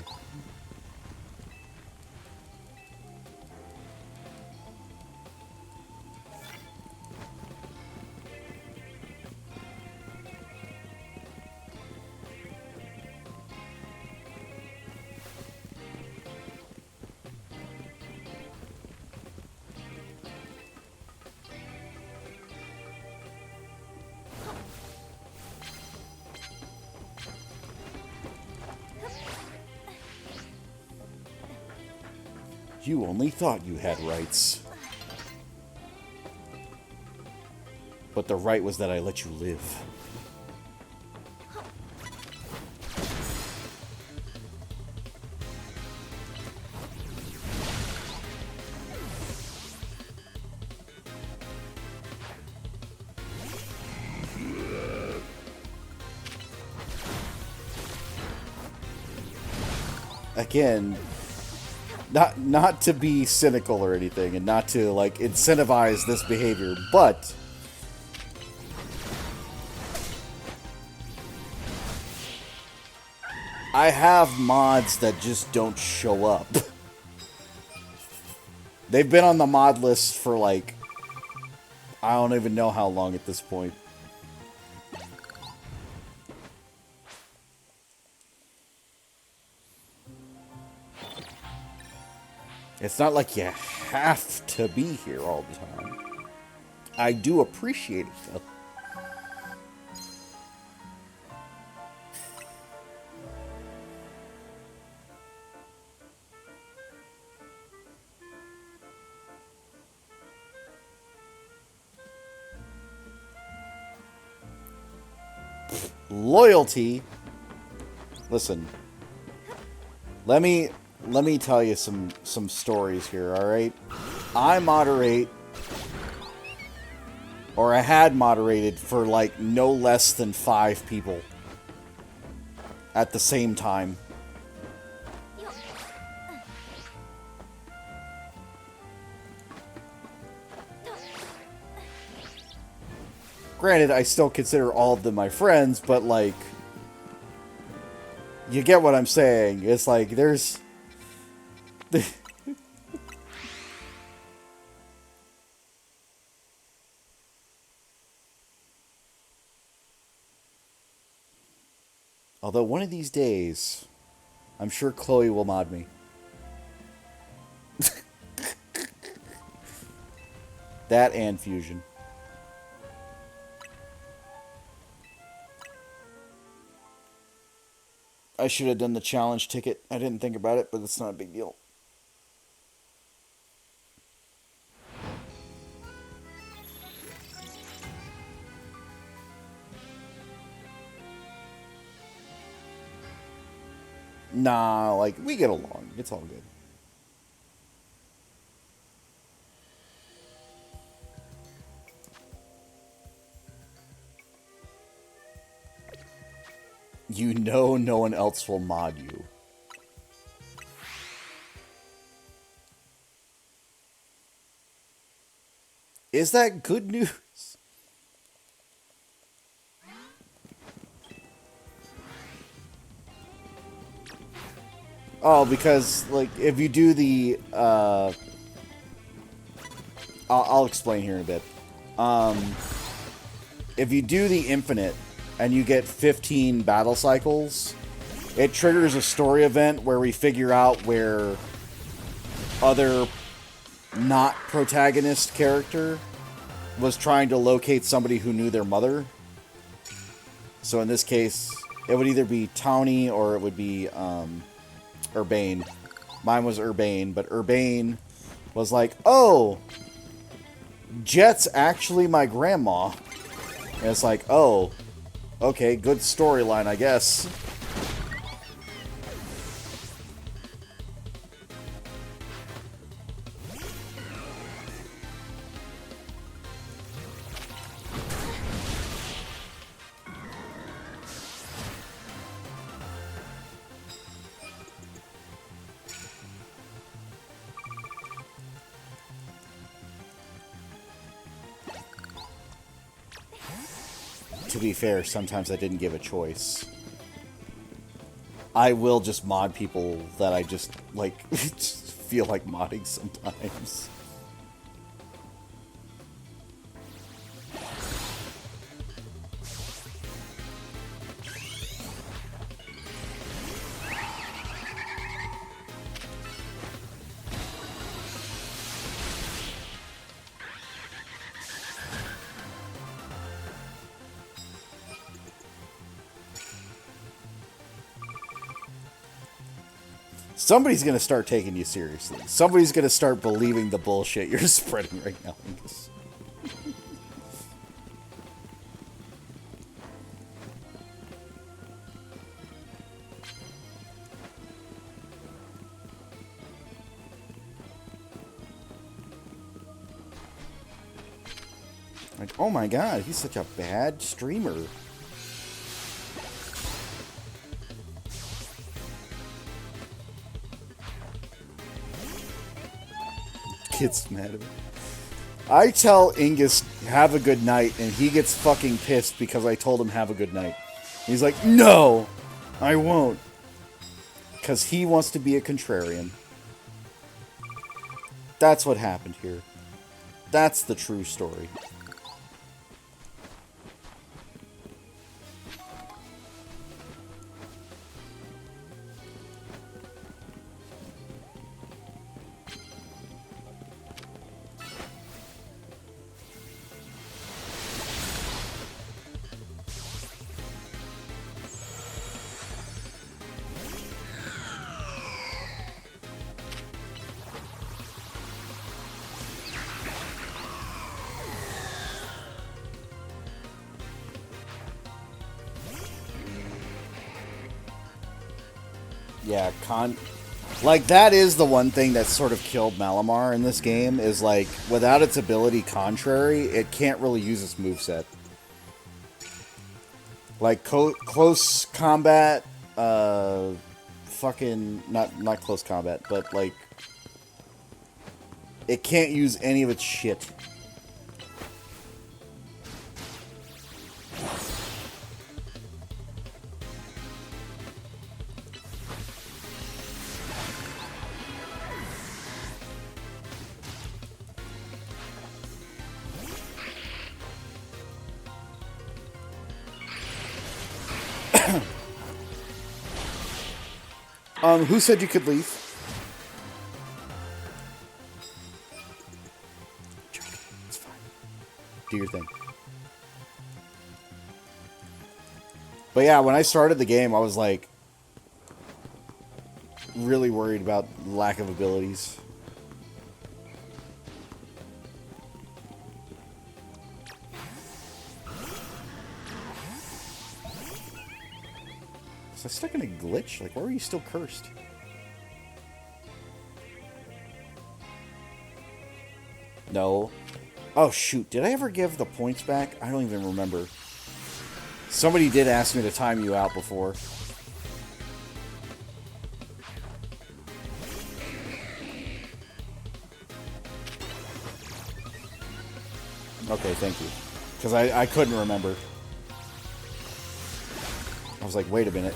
You only thought you had rights. But the right was that I let you live. Again, not to be cynical or anything, and not to like incentivize this behavior, but I have mods that just don't show up. They've been on the mod list for like I don't even know how long at this point. It's not like you have to be here all the time. I do appreciate it, though. Loyalty. Listen. Let me tell you some stories here, all right? I moderate, or I had moderated for like no less than 5 people at the same time. Granted, I still consider all of them my friends, but like, you get what I'm saying. It's like there's although one of these days, I'm sure Chloe will mod me. That and Fusion. I should have done the challenge ticket. I didn't think about it, but it's not a big deal. Nah, like, we get along. It's all good. You know no one else will mod you. Is that good news? Oh, because, like, if you do the, I'll explain here in a bit. If you do the infinite, and you get 15 battle cycles, It triggers a story event where we figure out where other not protagonist character was trying to locate somebody who knew their mother. So in this case, it would either be Tawny or it would be Urbane. Mine was Urbane, but Urbane was like, oh, Jet's actually my grandma. And it's like, oh, okay, good storyline, I guess. To be fair, sometimes I didn't give a choice. I will just mod people that I just, like, just feel like modding sometimes. Somebody's going to start taking you seriously. Somebody's going to start believing the bullshit you're spreading right now. Like, oh my god, he's such a bad streamer. Gets mad at me. I tell Ingus, have a good night, and he gets fucking pissed because I told him have a good night. He's like, no, I won't. Because he wants to be a contrarian. That's what happened here. That's the true story. Yeah, like, that is the one thing that sort of killed Malamar in this game, is, like, without its ability Contrary, it can't really use its moveset. Like, close combat, fucking, not close combat, but, like, it can't use any of its shit. Who said you could leave? It's fine. Do your thing. But yeah, when I started the game, I was like really worried about lack of abilities. Was I stuck in a glitch? Like, why were you still cursed? No. Oh, shoot. Did I ever give the points back? I don't even remember. Somebody did ask me to time you out before. Okay, thank you. Because I couldn't remember. I was like, wait a minute.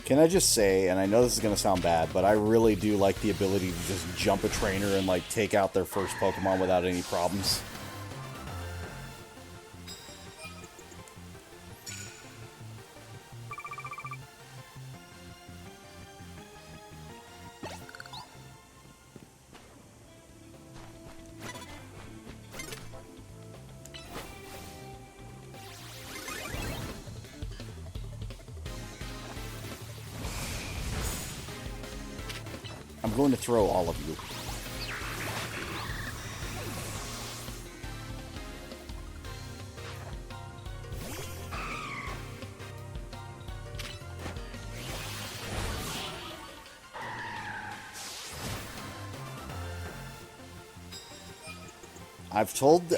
Can I just say, and I know this is going to sound bad, but I really do like the ability to just jump a trainer and, like, take out their first Pokemon without any problems. I'm going to throw all of you.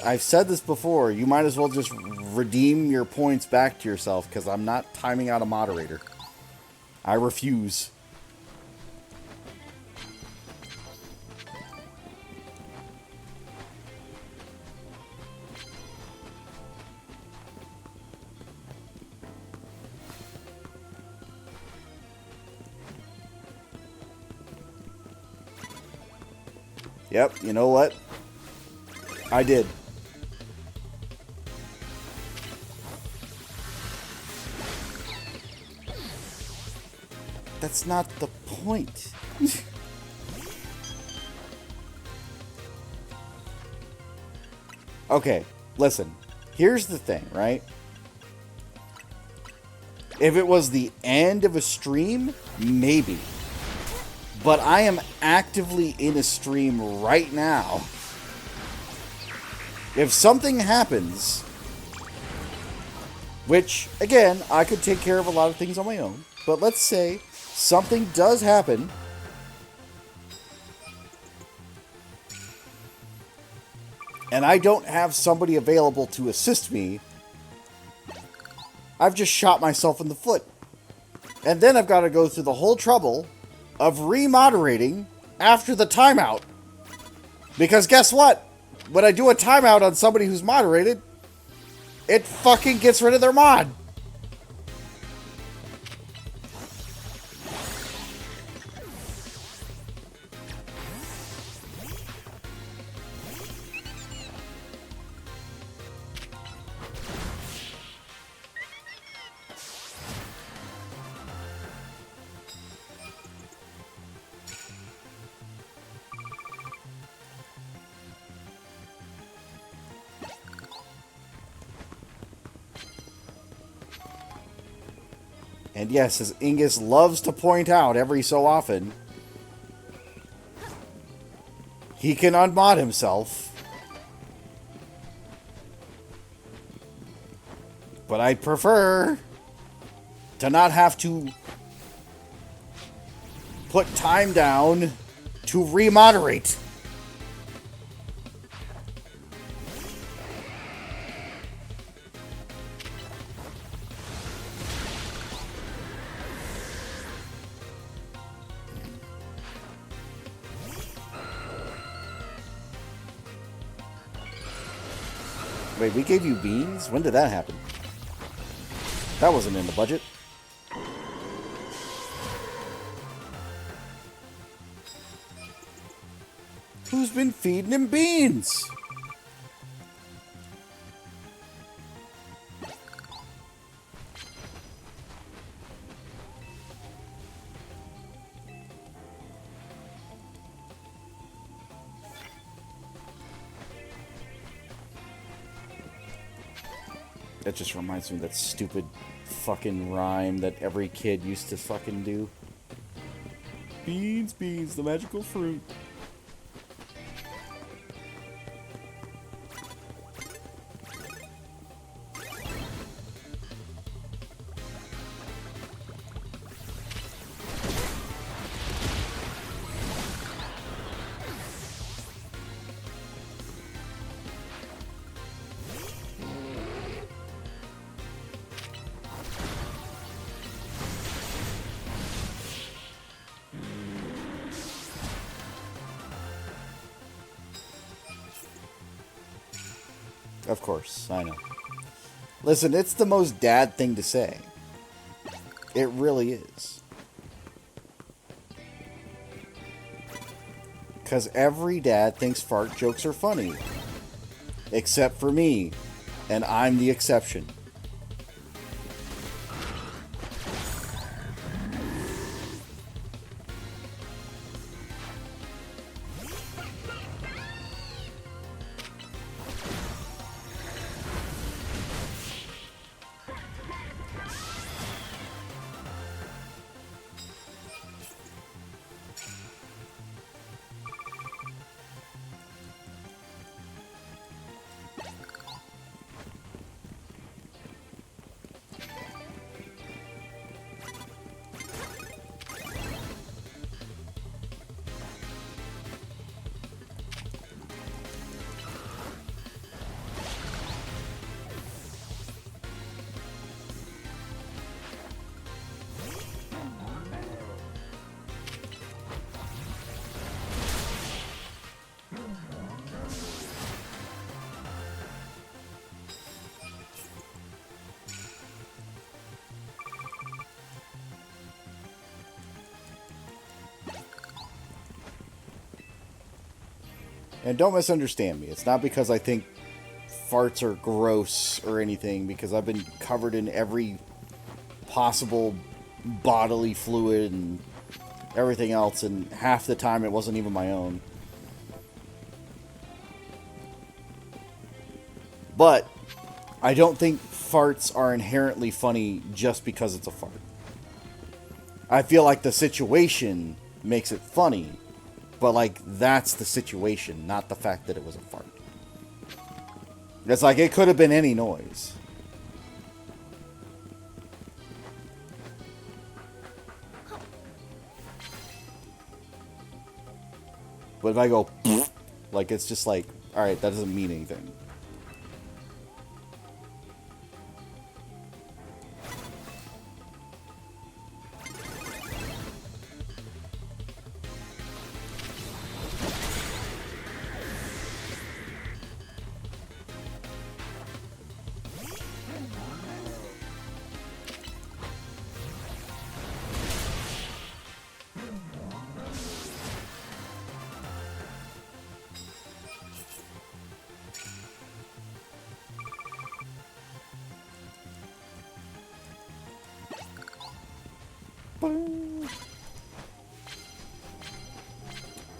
I've said this before, you might as well just redeem your points back to yourself, because I'm not timing out a moderator. I refuse. Yep, you know what? I did. That's not the point. Okay, listen. Here's the thing, right? If it was the end of a stream, maybe. But I am actively in a stream right now. If something happens, which, again, I could take care of a lot of things on my own, but let's say something does happen, and I don't have somebody available to assist me, I've just shot myself in the foot. And then I've got to go through the whole trouble of remoderating after the timeout. Because guess what? When I do a timeout on somebody who's moderated, it fucking gets rid of their mod. And yes, as Ingus loves to point out every so often, he can unmod himself. But I'd prefer to not have to put time down to remoderate. Wait, we gave you beans? When did that happen? That wasn't in the budget. Who's been feeding him beans? That just reminds me of that stupid fucking rhyme that every kid used to fucking do. Beans, beans, the magical fruit. Of course, I know. Listen, it's the most dad thing to say. It really is. Because every dad thinks fart jokes are funny. Except for me. And I'm the exception. And don't misunderstand me. It's not because I think farts are gross or anything, because I've been covered in every possible bodily fluid and everything else, and half the time it wasn't even my own. But I don't think farts are inherently funny just because it's a fart. I feel like the situation makes it funny, but like that's the situation, not the fact that it was a fart. It's like it could have been any noise. But if I go, like, it's just like, alright, that doesn't mean anything.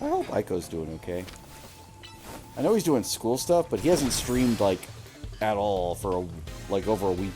I hope Aiko's doing okay. I know he's doing school stuff, but he hasn't streamed, like, at all for, like, over a week.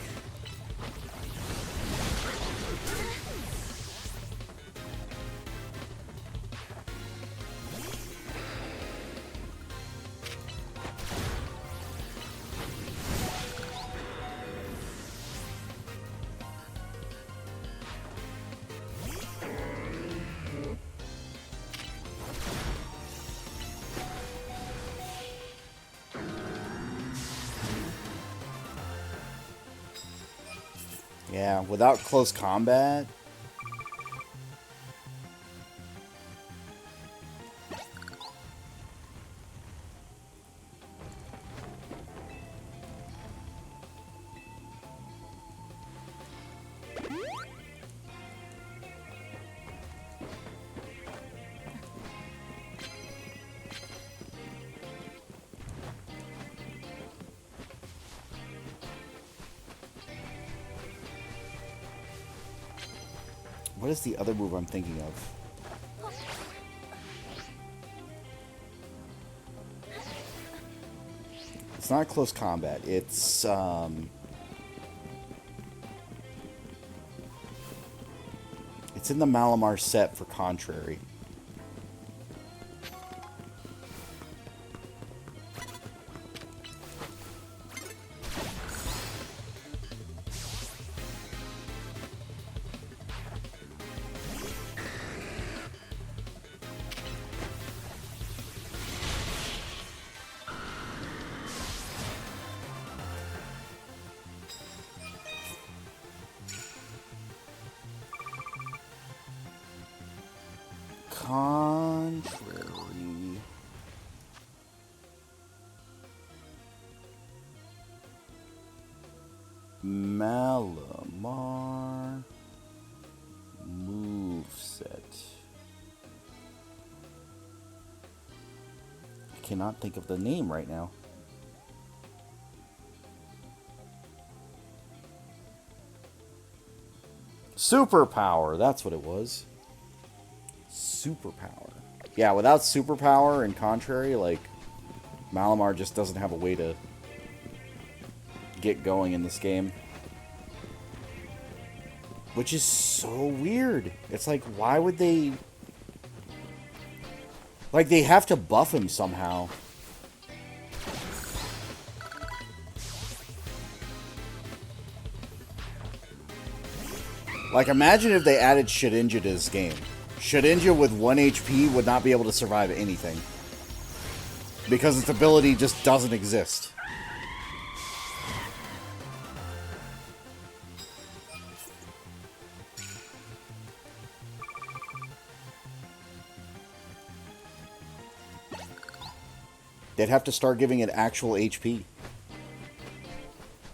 Yeah, without close combat. What is the other move I'm thinking of? It's not close combat. It's in the Malamar set for Contrary. Contrary. Malamar moveset. cannot think of the name right now. Superpower, that's what it was. Superpower. Yeah, without superpower and contrary, like, Malamar just doesn't have a way to get going in this game. Which is so weird. It's like, why would they... Like, they have to buff him somehow. Like, imagine if they added Shedinja to this game. Shedinja with 1 HP would not be able to survive anything. Because its ability just doesn't exist. They'd have to start giving it actual HP.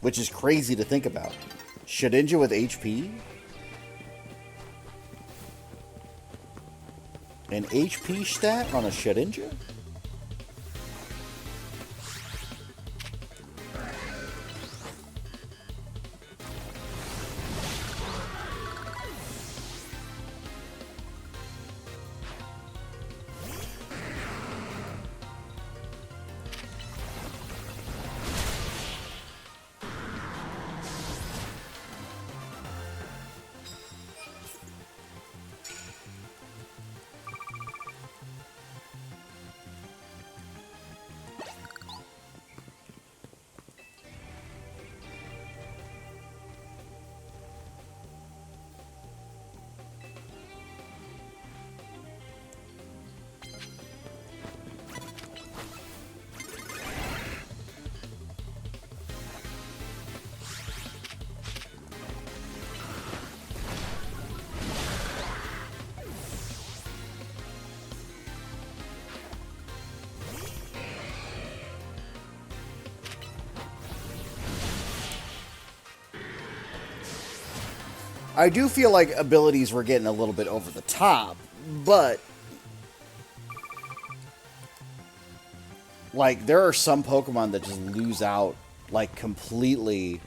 Which is crazy to think about. Shedinja with HP? An HP stat on a Shedinja? I do feel like abilities were getting a little bit over the top, but like there are some Pokemon that just lose out like completely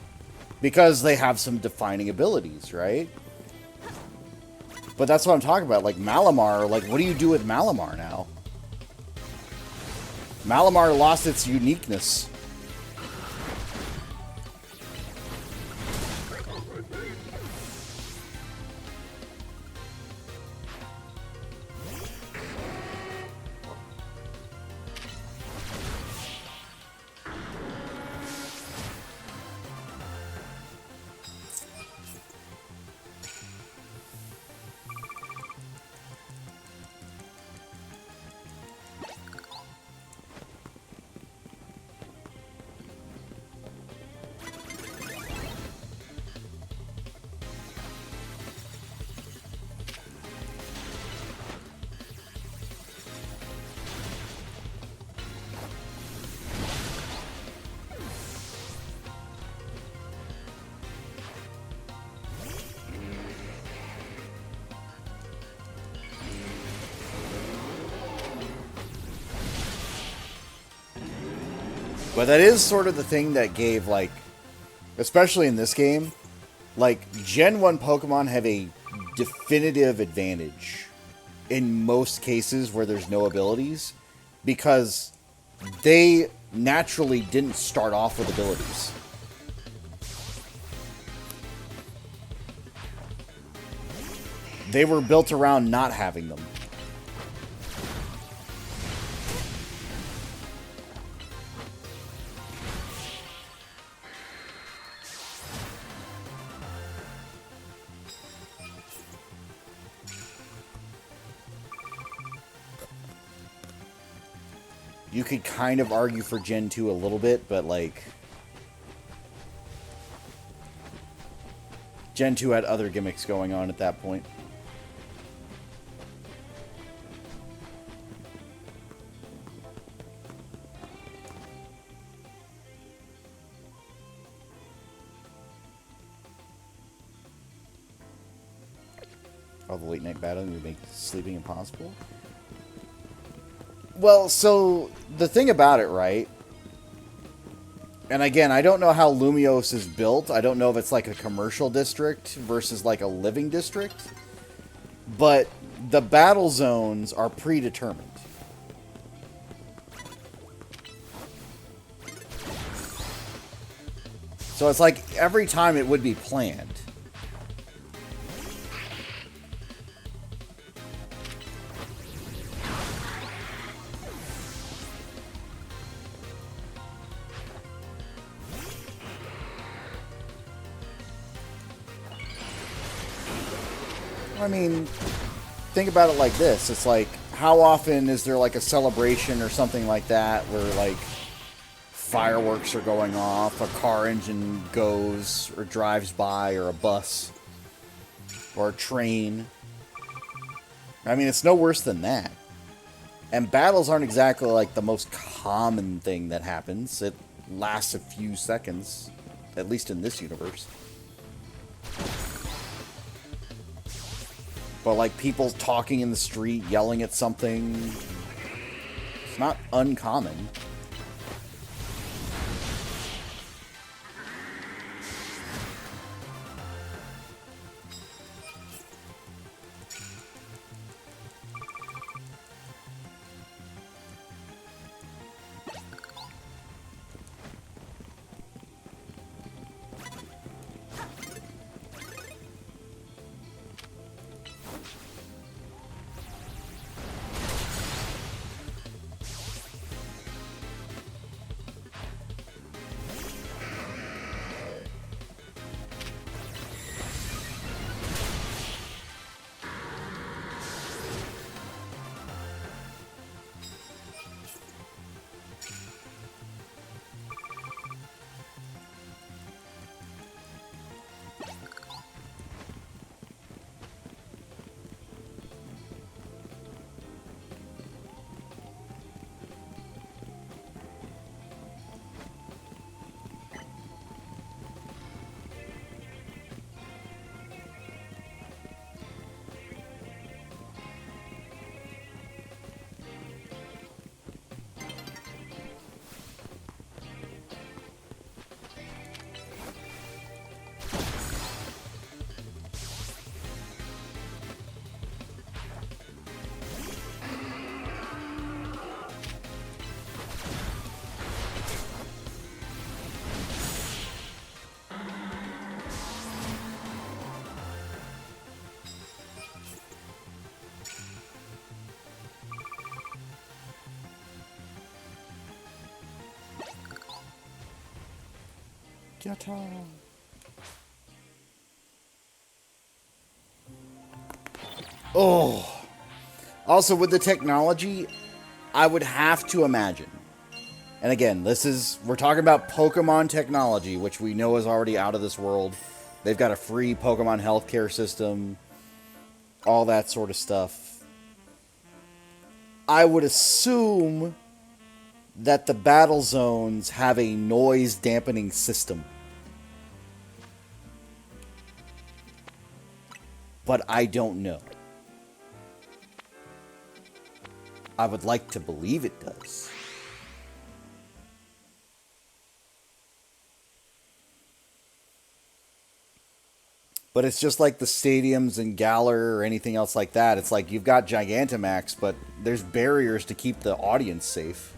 because they have some defining abilities, right? But that's what I'm talking about. Like Malamar, like what do you do with Malamar now? Malamar lost its uniqueness. But that is sort of the thing that gave, like, especially in this game, like, Gen 1 Pokemon have a definitive advantage in most cases where there's no abilities, because they naturally didn't start off with abilities. They were built around not having them. You could kind of argue for Gen 2 a little bit, but, like, Gen 2 had other gimmicks going on at that point. Oh, the late night battling would make sleeping impossible? Well, so the thing about it, right? And again, I don't know how Lumios is built. I don't know if it's like a commercial district versus like a living district. But the battle zones are predetermined. So it's like every time it would be planned. I mean, think about it like this. It's like, how often is there like a celebration or something like that where like fireworks are going off, a car engine goes or drives by, or a bus or a train? I mean, it's no worse than that. And battles aren't exactly like the most common thing that happens. It lasts a few seconds, at least in this universe. But like people talking in the street, yelling at something, it's not uncommon. Yata. Oh. Also, with the technology, I would have to imagine. And again, we're talking about Pokemon technology, which we know is already out of this world. They've got a free Pokemon healthcare system, all that sort of stuff. I would assume that the battle zones have a noise dampening system. But I don't know. I would like to believe it does. But it's just like the stadiums in Galar or anything else like that. It's like you've got Gigantamax, but there's barriers to keep the audience safe.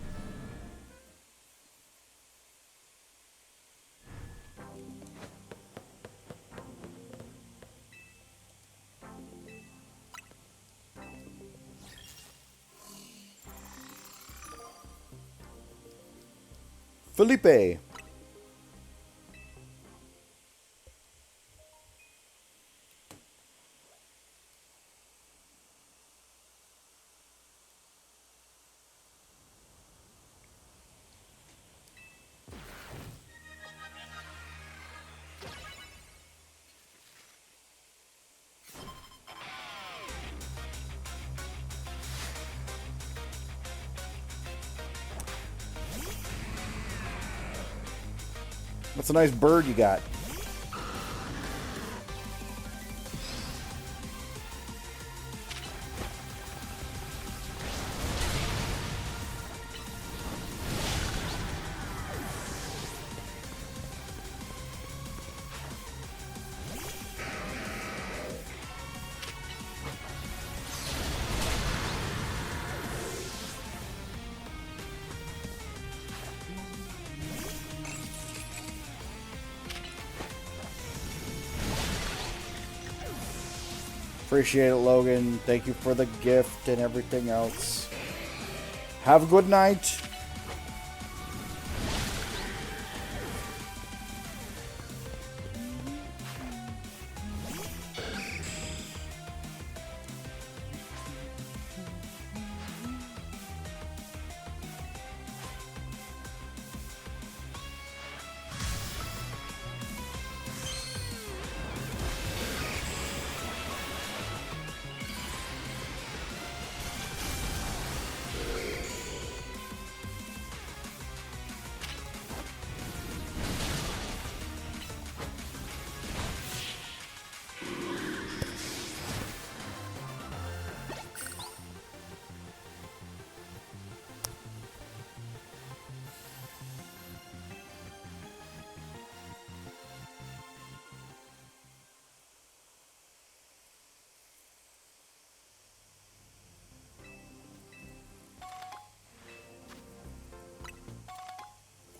Felipe. That's a nice bird you got. Appreciate it, Logan. Thank you for the gift and everything else. Have a good night.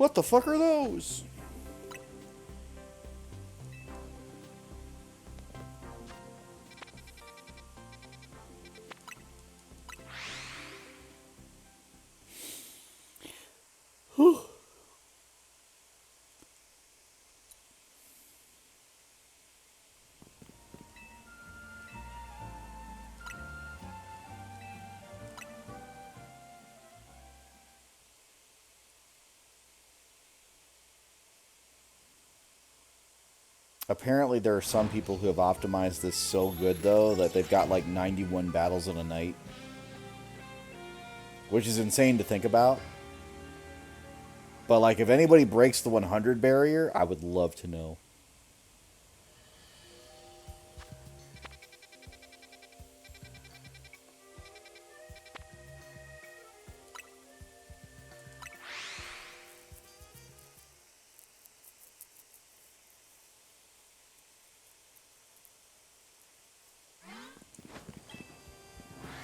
What the fuck are those? Apparently there are some people who have optimized this so good, though, that they've got like 91 battles in a night. Which is insane to think about. But like, if anybody breaks the 100 barrier, I would love to know.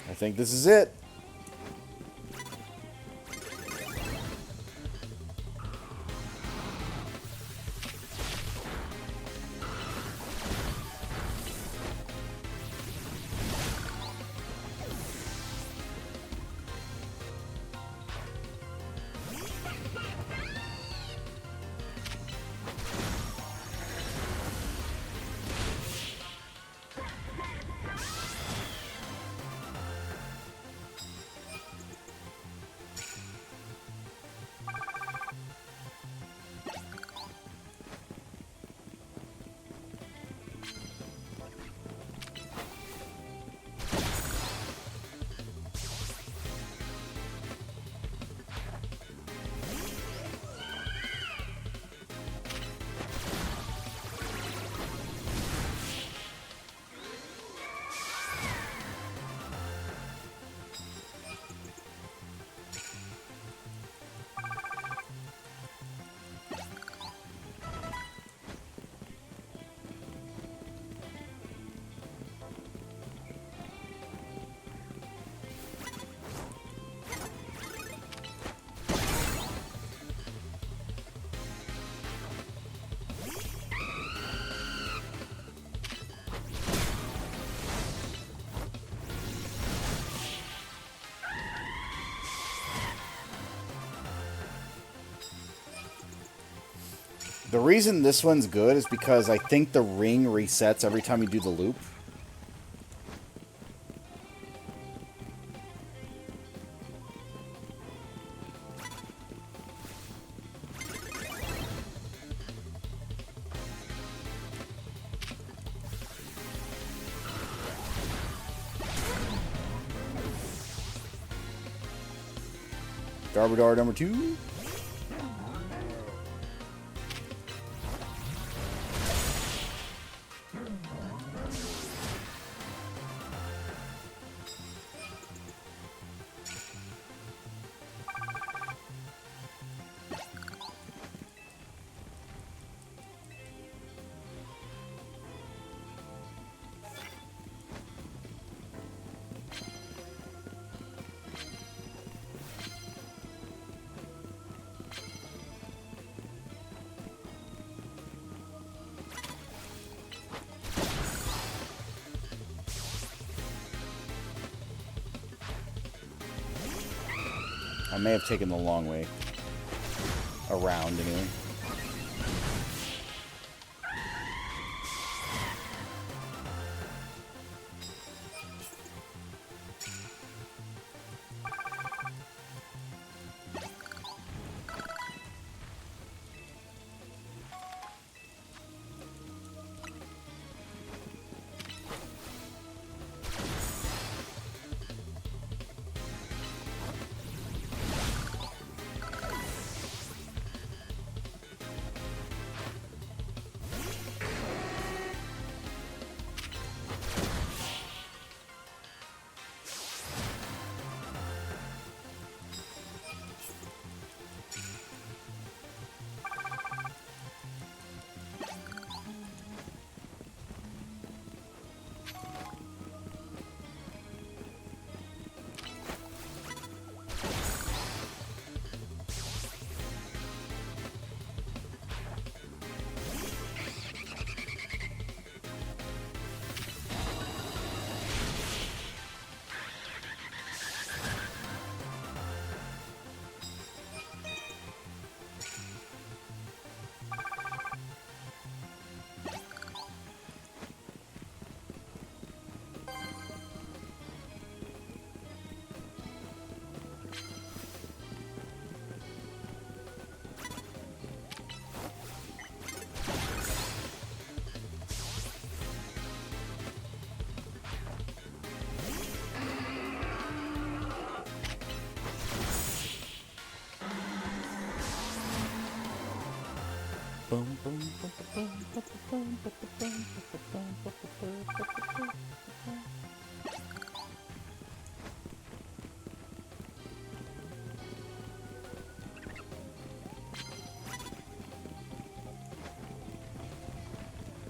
I think this is it. The reason this one's good is because I think the ring resets every time you do the loop. Garbodor number 2. I may have taken the long way around anyway.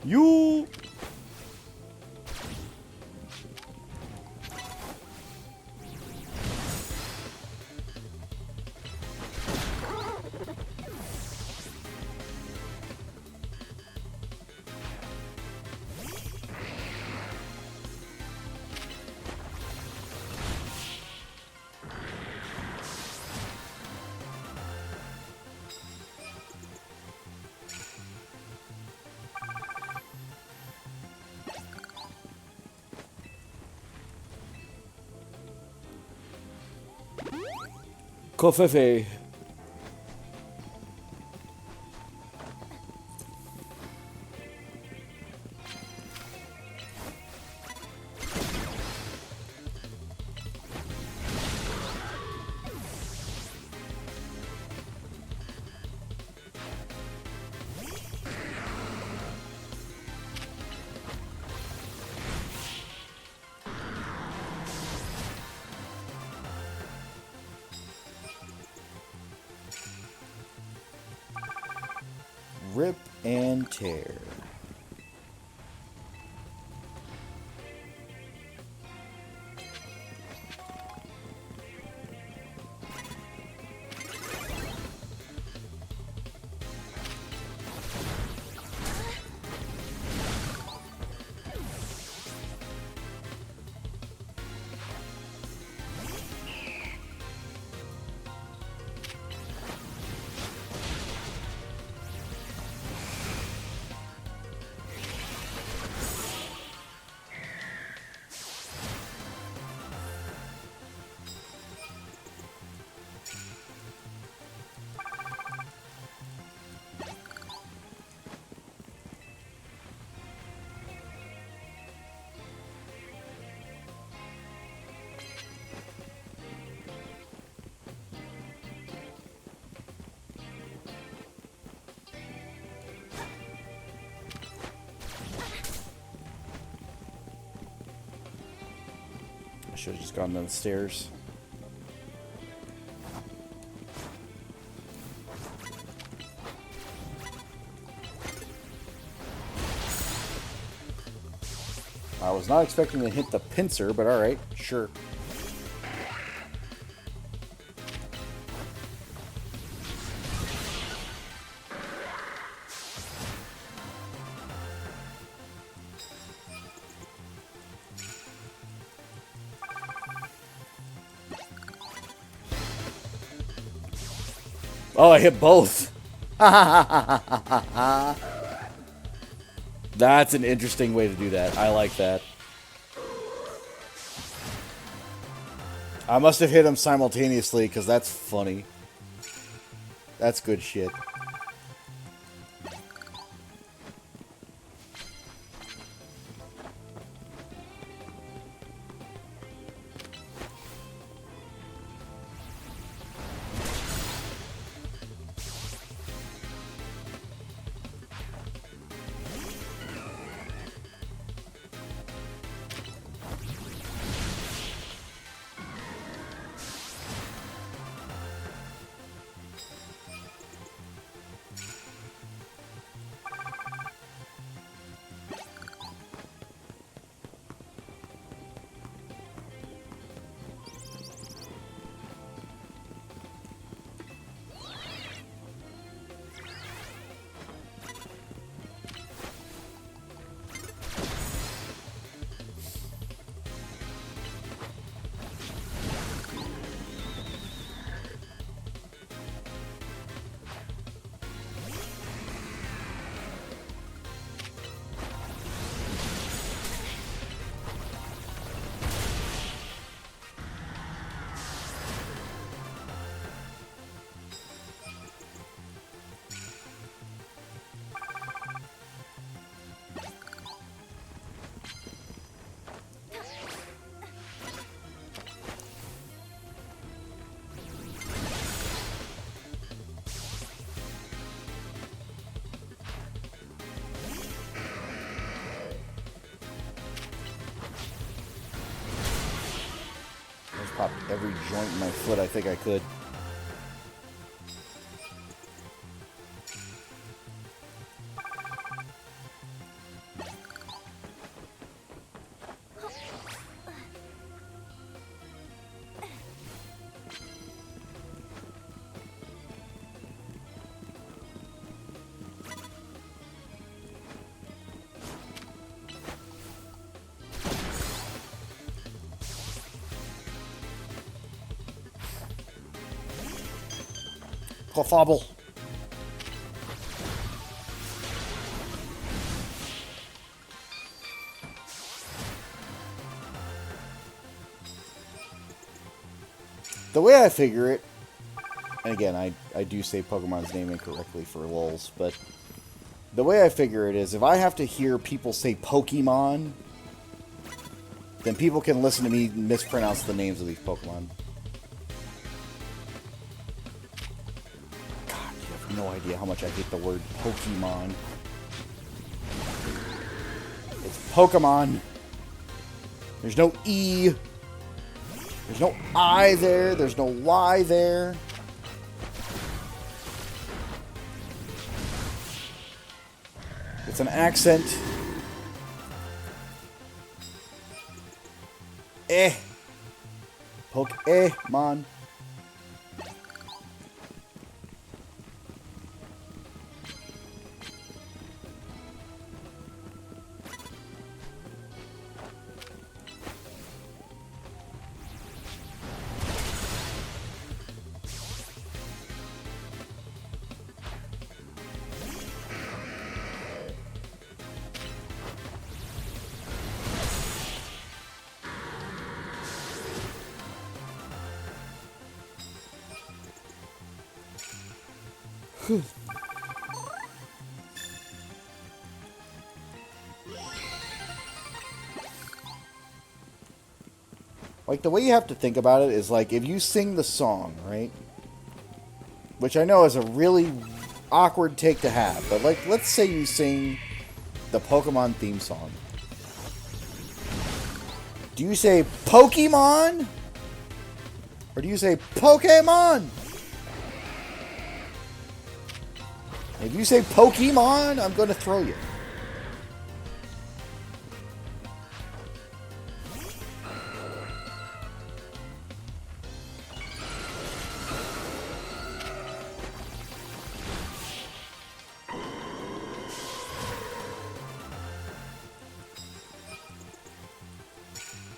You. Kofefe. Rip and tear. I should have just gone down the stairs. I was not expecting to hit the pincer, but alright, sure. Oh, I hit both. That's an interesting way to do that. I like that. I must have hit them simultaneously because that's funny. That's good shit. I just popped every joint in my foot I think I could. Clawfobble. The way I figure it, and again, I do say Pokemon's name incorrectly for lulz, but the way I figure it is, if I have to hear people say Pokemon, then people can listen to me mispronounce the names of these Pokemon. God, you have no idea how much I hate the word Pokemon. It's Pokemon. There's no E. There's no I there. There's no Y there. It's an accent. Pokemon. Like, the way you have to think about it is, like, if you sing the song, right? Which I know is a really awkward take to have, but, like, let's say you sing the Pokemon theme song. Do you say Pokemon? Or do you say Pokemon? If you say Pokemon, I'm going to throw you.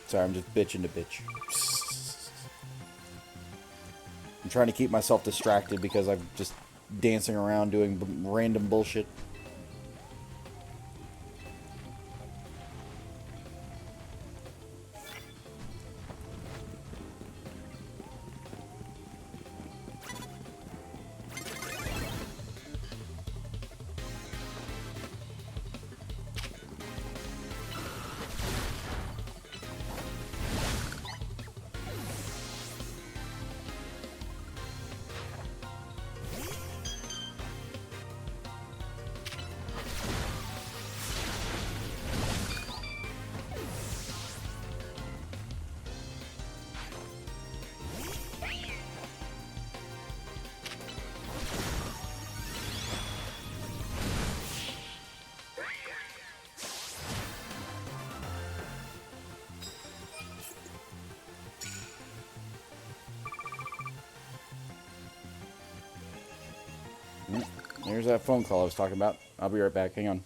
Sorry, I'm just bitching to bitch. I'm trying to keep myself distracted because I'm just dancing around doing random bullshit. There's that phone call I was talking about. I'll be right back. Hang on.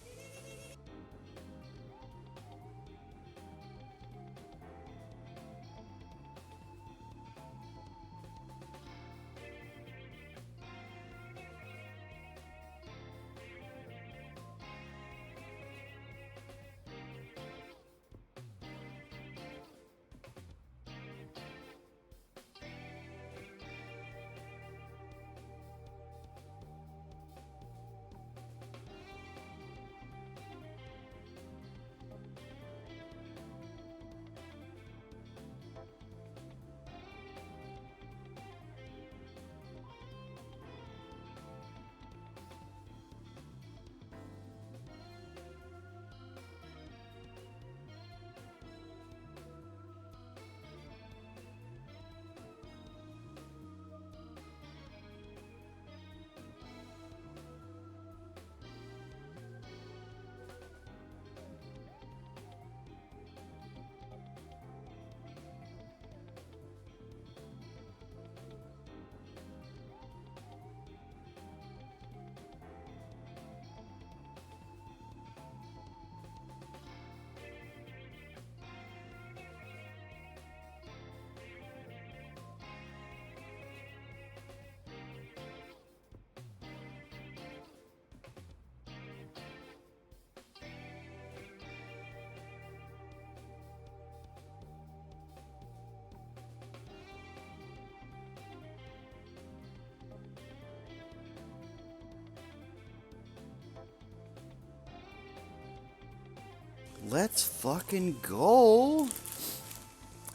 Let's fucking go.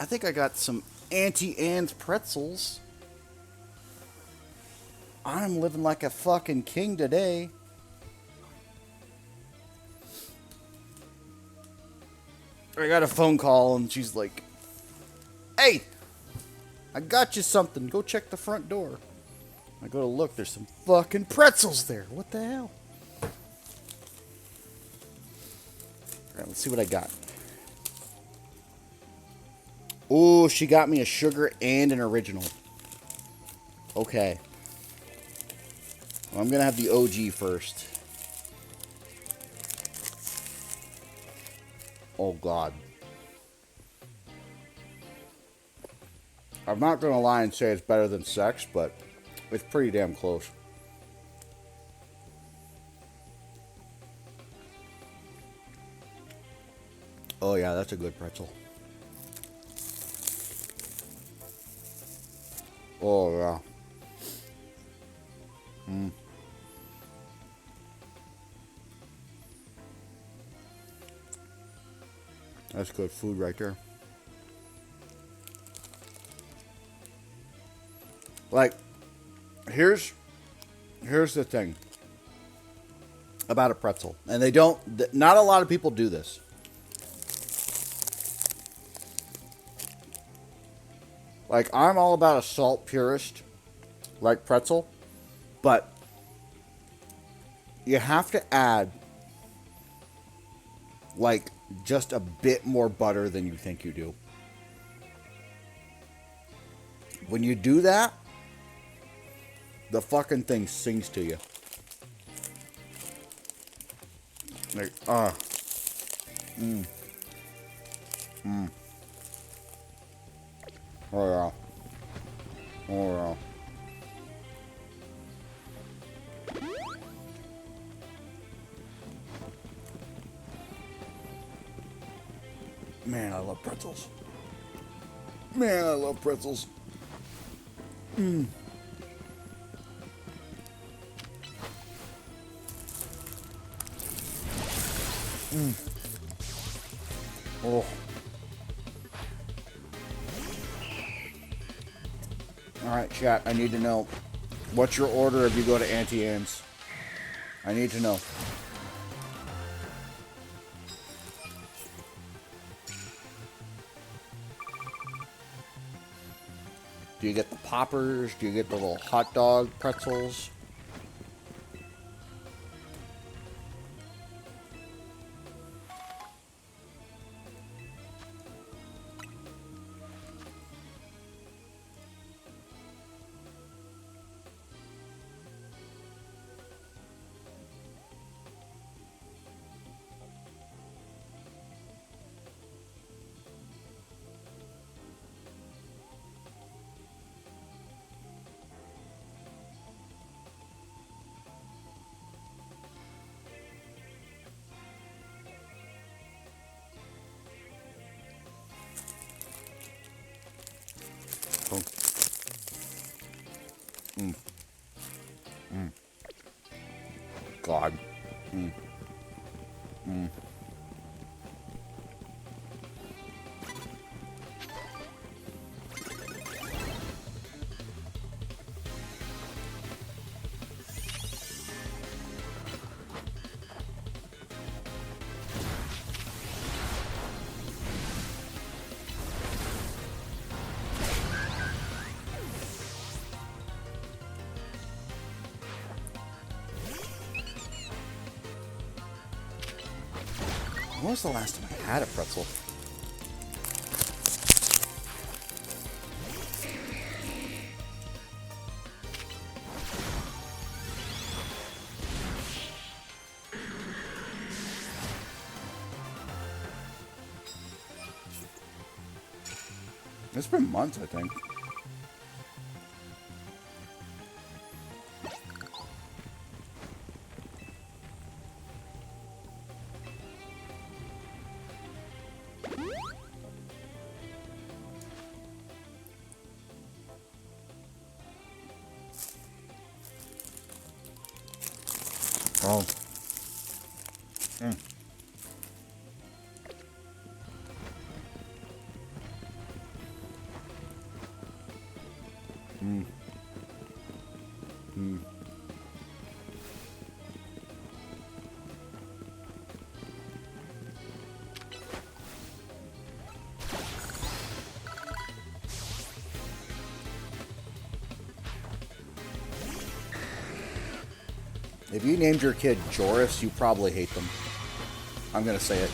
I think I got some Auntie Anne's pretzels. I'm living like a fucking king today. I got a phone call and she's like, "Hey, I got you something. Go check the front door." I go to look, there's some fucking pretzels there. What the hell? Alright, let's see what I got. Oh, she got me a sugar and an original. Okay. Well, I'm gonna have the OG first. Oh god. I'm not gonna lie and say it's better than sex, but it's pretty damn close. Oh yeah, that's a good pretzel. Oh yeah. That's good food right there. Like, here's the thing about a pretzel. And not a lot of people do this. Like, I'm all about a salt purist, like pretzel. But you have to add, like, just a bit more butter than you think you do. When you do that, the fucking thing sings to you. Like, Oh yeah. Oh yeah. Man, I love pretzels. Man, I love pretzels. Oh. Alright, chat, I need to know. What's your order if you go to Auntie Anne's? I need to know. Do you get the poppers? Do you get the little hot dog pretzels? Oh. God. When was the last time I had a pretzel? It's been months, I think. Oh. If you named your kid Joris, you probably hate them. I'm gonna say it.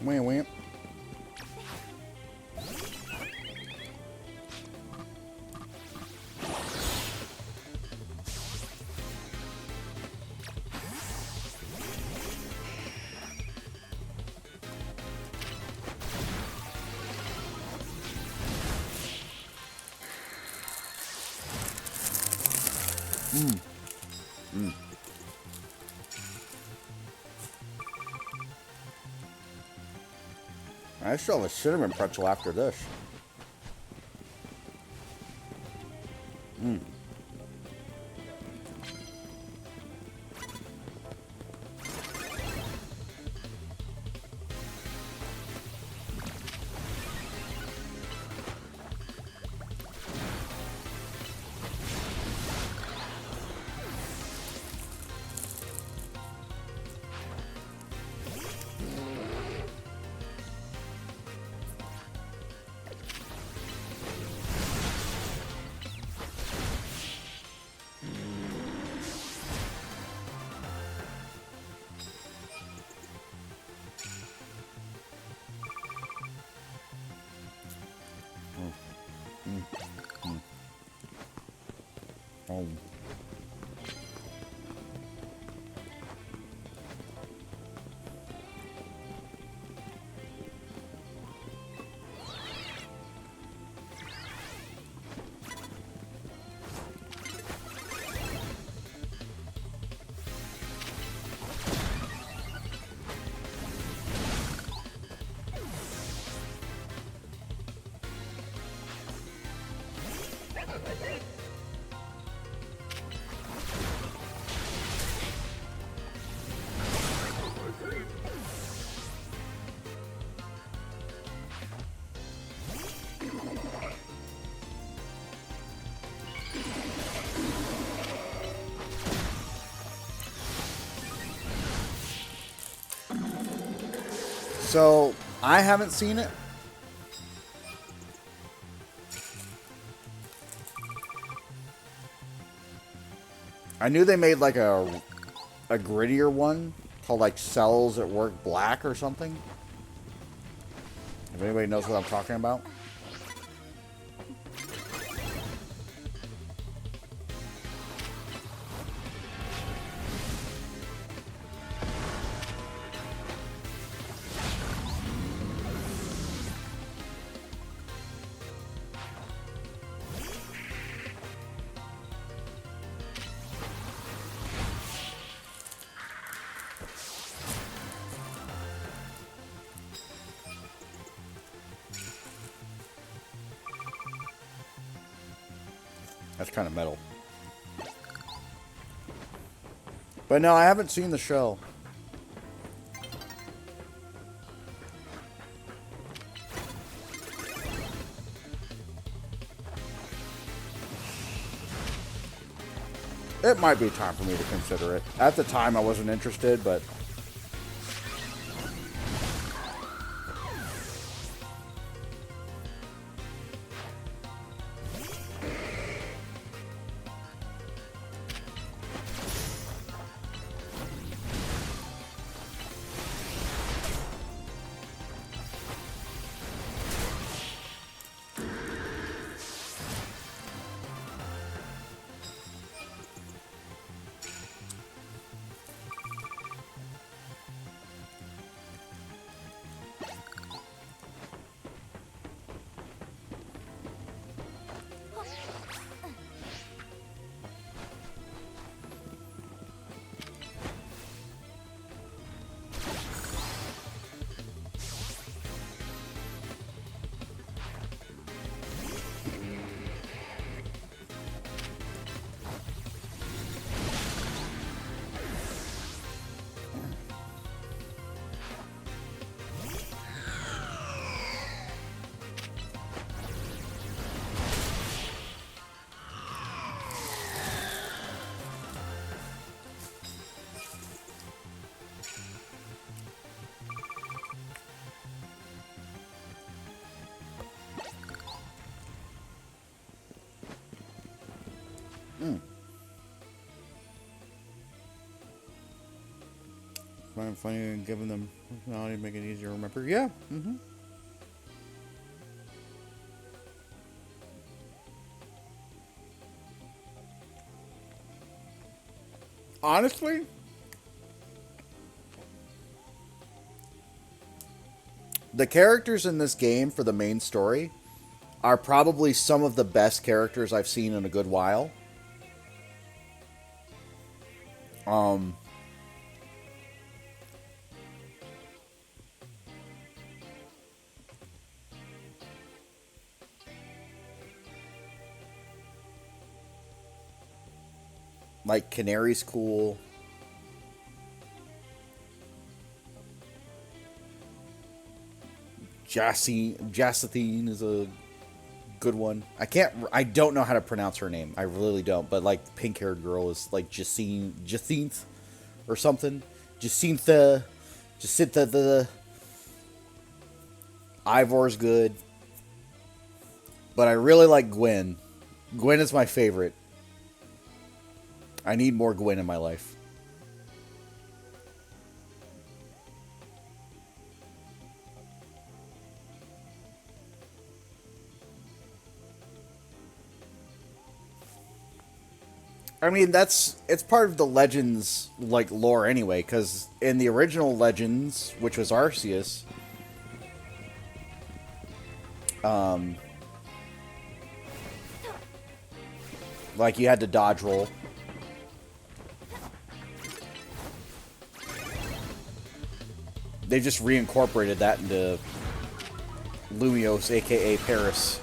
Wham wham. I still have a cinnamon pretzel after this. Oh. So, I haven't seen it. I knew they made like a grittier one called like Cells at Work Black or something. If anybody knows what I'm talking about. That's kind of metal. But no, I haven't seen the show. It might be time for me to consider it. At the time, I wasn't interested, but... Find it funny and giving them personality, make it easier to remember. Yeah. Honestly, the characters in this game for the main story are probably some of the best characters I've seen in a good while. Um, like Canary's cool. Jacythine is a good one. I don't know how to pronounce her name. I really don't. But like pink haired girl is like Jacinthe or something. Jacintha the Ivor's good. But I really like Gwen. Gwen is my favorite. I need more Gwen in my life. I mean, it's part of the Legends, like, lore anyway, because in the original Legends, which was Arceus, like, you had to dodge roll. They just reincorporated that into Lumiose, aka Paris.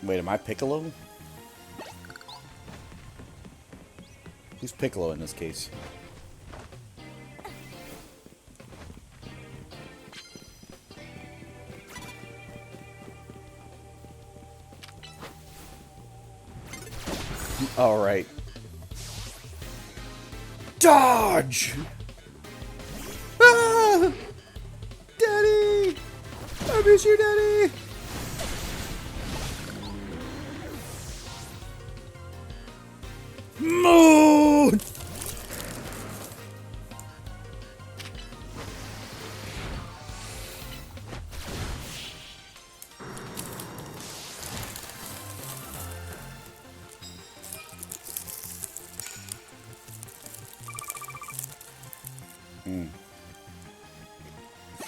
Wait, am I Piccolo? Who's Piccolo in this case? All right. Dodge! Ah! Daddy! I miss you, Daddy! Moon!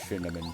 Cinnamon.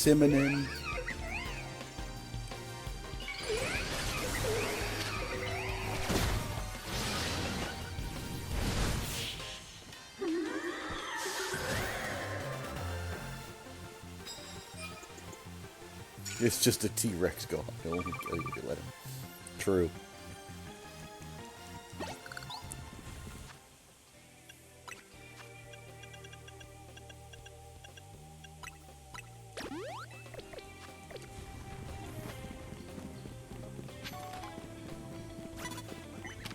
Cinnamon. It's just a T-Rex go. He'll only kill you if you let him. True.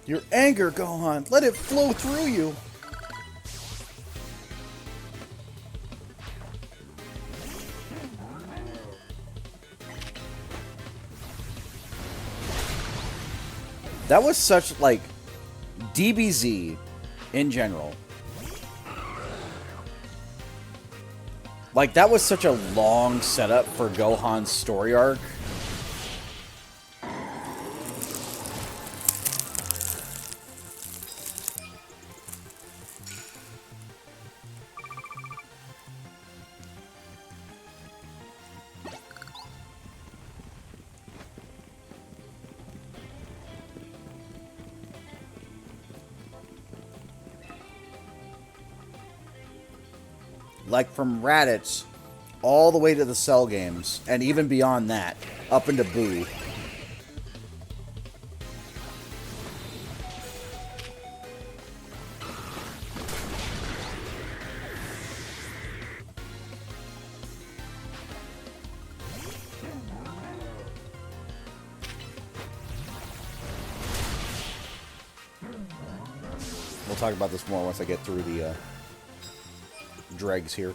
Your anger, Gohan. Let it flow through you. That was such, like, DBZ in general. Like, that was such a long setup for Gohan's story arc. like from Raditz all the way to the Cell games, and even beyond that, up into Boo. We'll talk about this more once I get through the dregs here.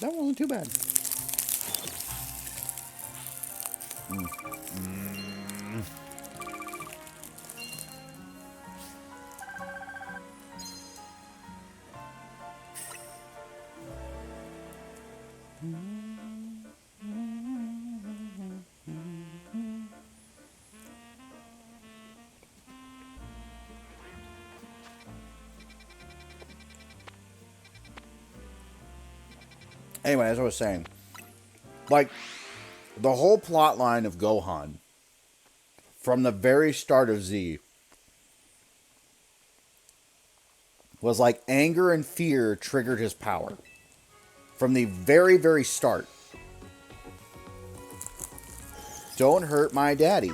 That wasn't too bad. Anyway, as I was saying, like, the whole plot line of Gohan, from the very start of Z, was like anger and fear triggered his power. From the very, very start. Don't hurt my daddy.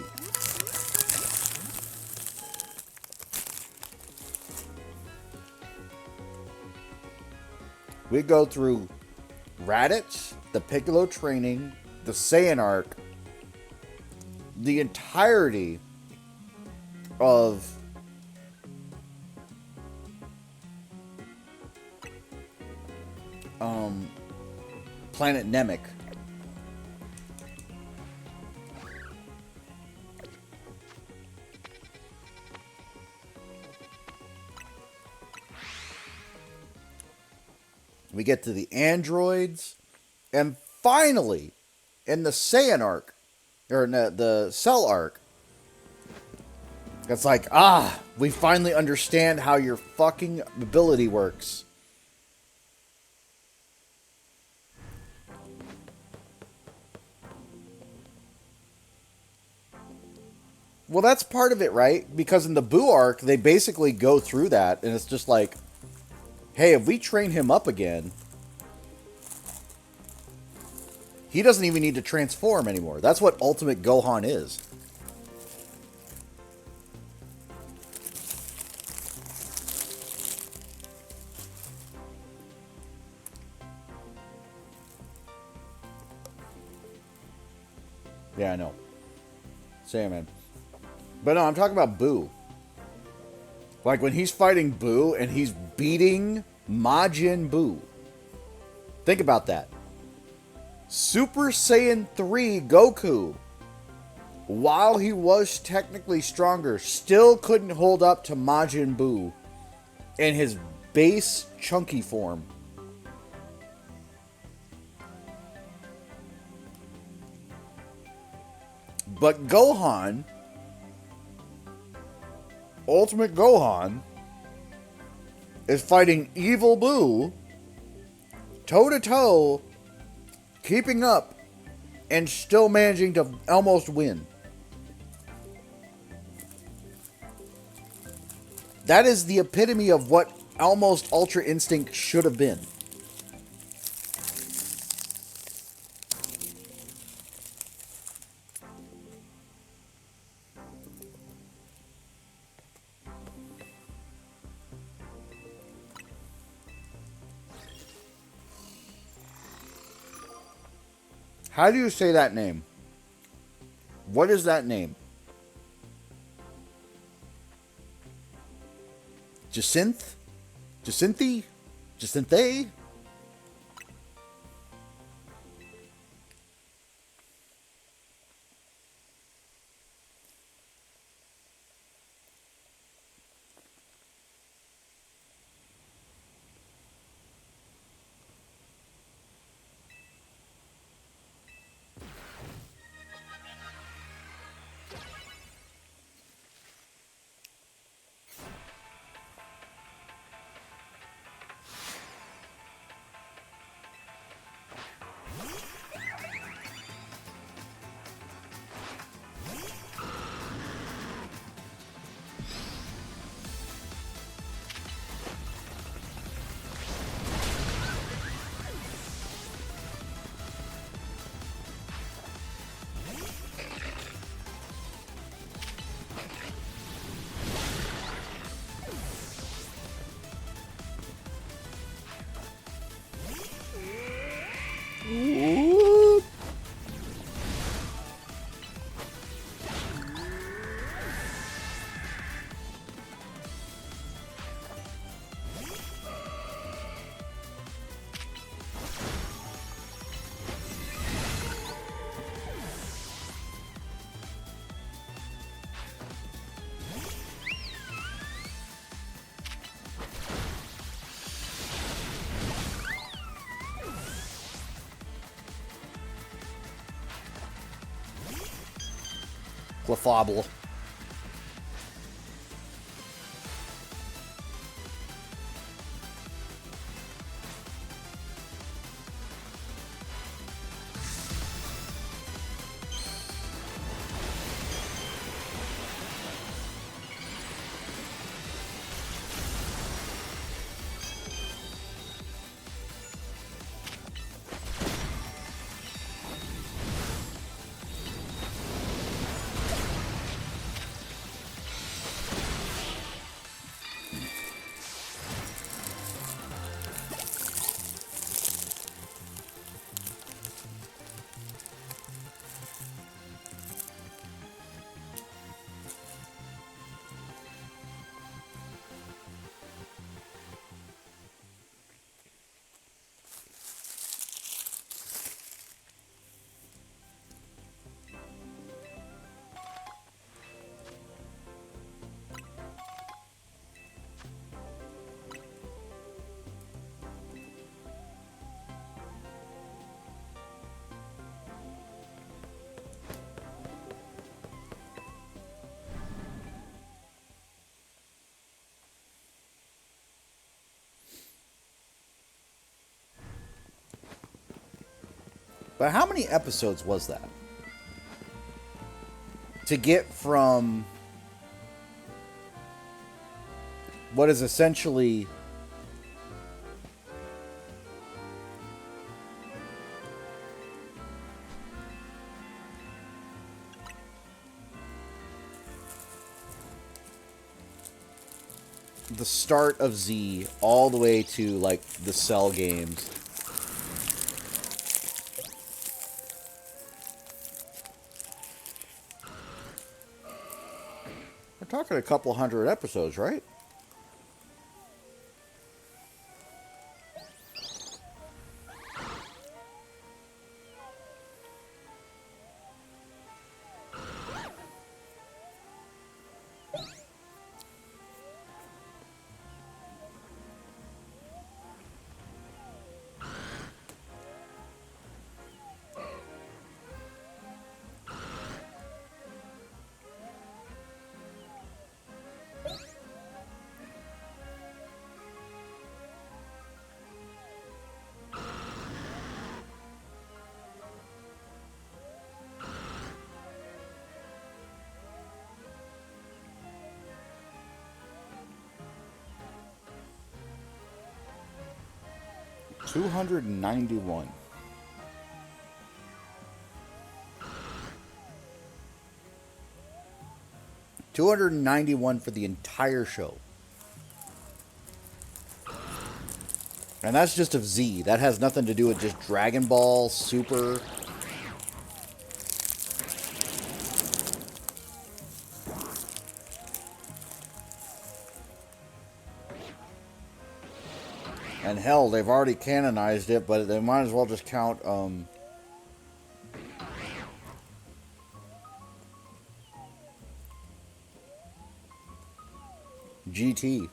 We go through Raditz, the Piccolo training, the Saiyan arc, the entirety of Planet Namek. We get to the androids, and finally, in the Saiyan arc, or in the Cell arc, it's like, we finally understand how your fucking ability works. Well, that's part of it, right? Because in the Boo arc, they basically go through that, and it's just like, hey, if we train him up again, he doesn't even need to transform anymore. That's what Ultimate Gohan is. Yeah, I know. Same, man. But no, I'm talking about Boo. Like when he's fighting Boo and he's beating Majin Buu. Think about that. Super Saiyan 3 Goku, while he was technically stronger, still couldn't hold up to Majin Buu in his base chunky form. But Gohan, Ultimate Gohan, is fighting Evil Boo toe to toe, keeping up, and still managing to almost win. That is the epitome of what almost Ultra Instinct should have been. How do you say that name? What is that name? Jacinth? Jacinthe? Jacinthe? Ooh. Clefable. But how many episodes was that? To get from what is essentially the start of Z all the way to like the Cell games. We're talking a couple hundred episodes, right? 291. $291 for the entire show. And that's just of Z. That has nothing to do with just Dragon Ball, Super. And hell, they've already canonized it, but they might as well just count GT.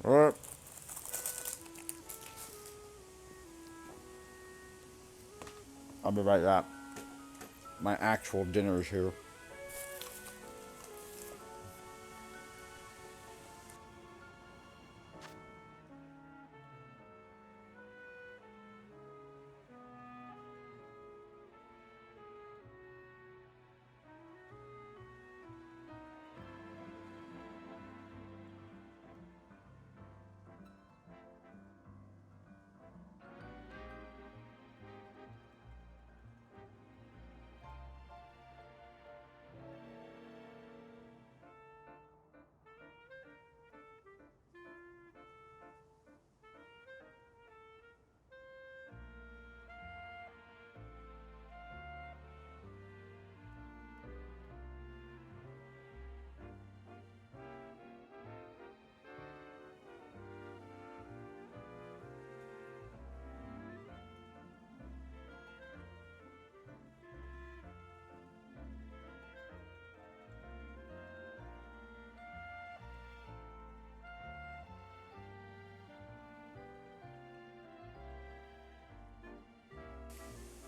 Alright. I'll be right back. My actual dinner is here.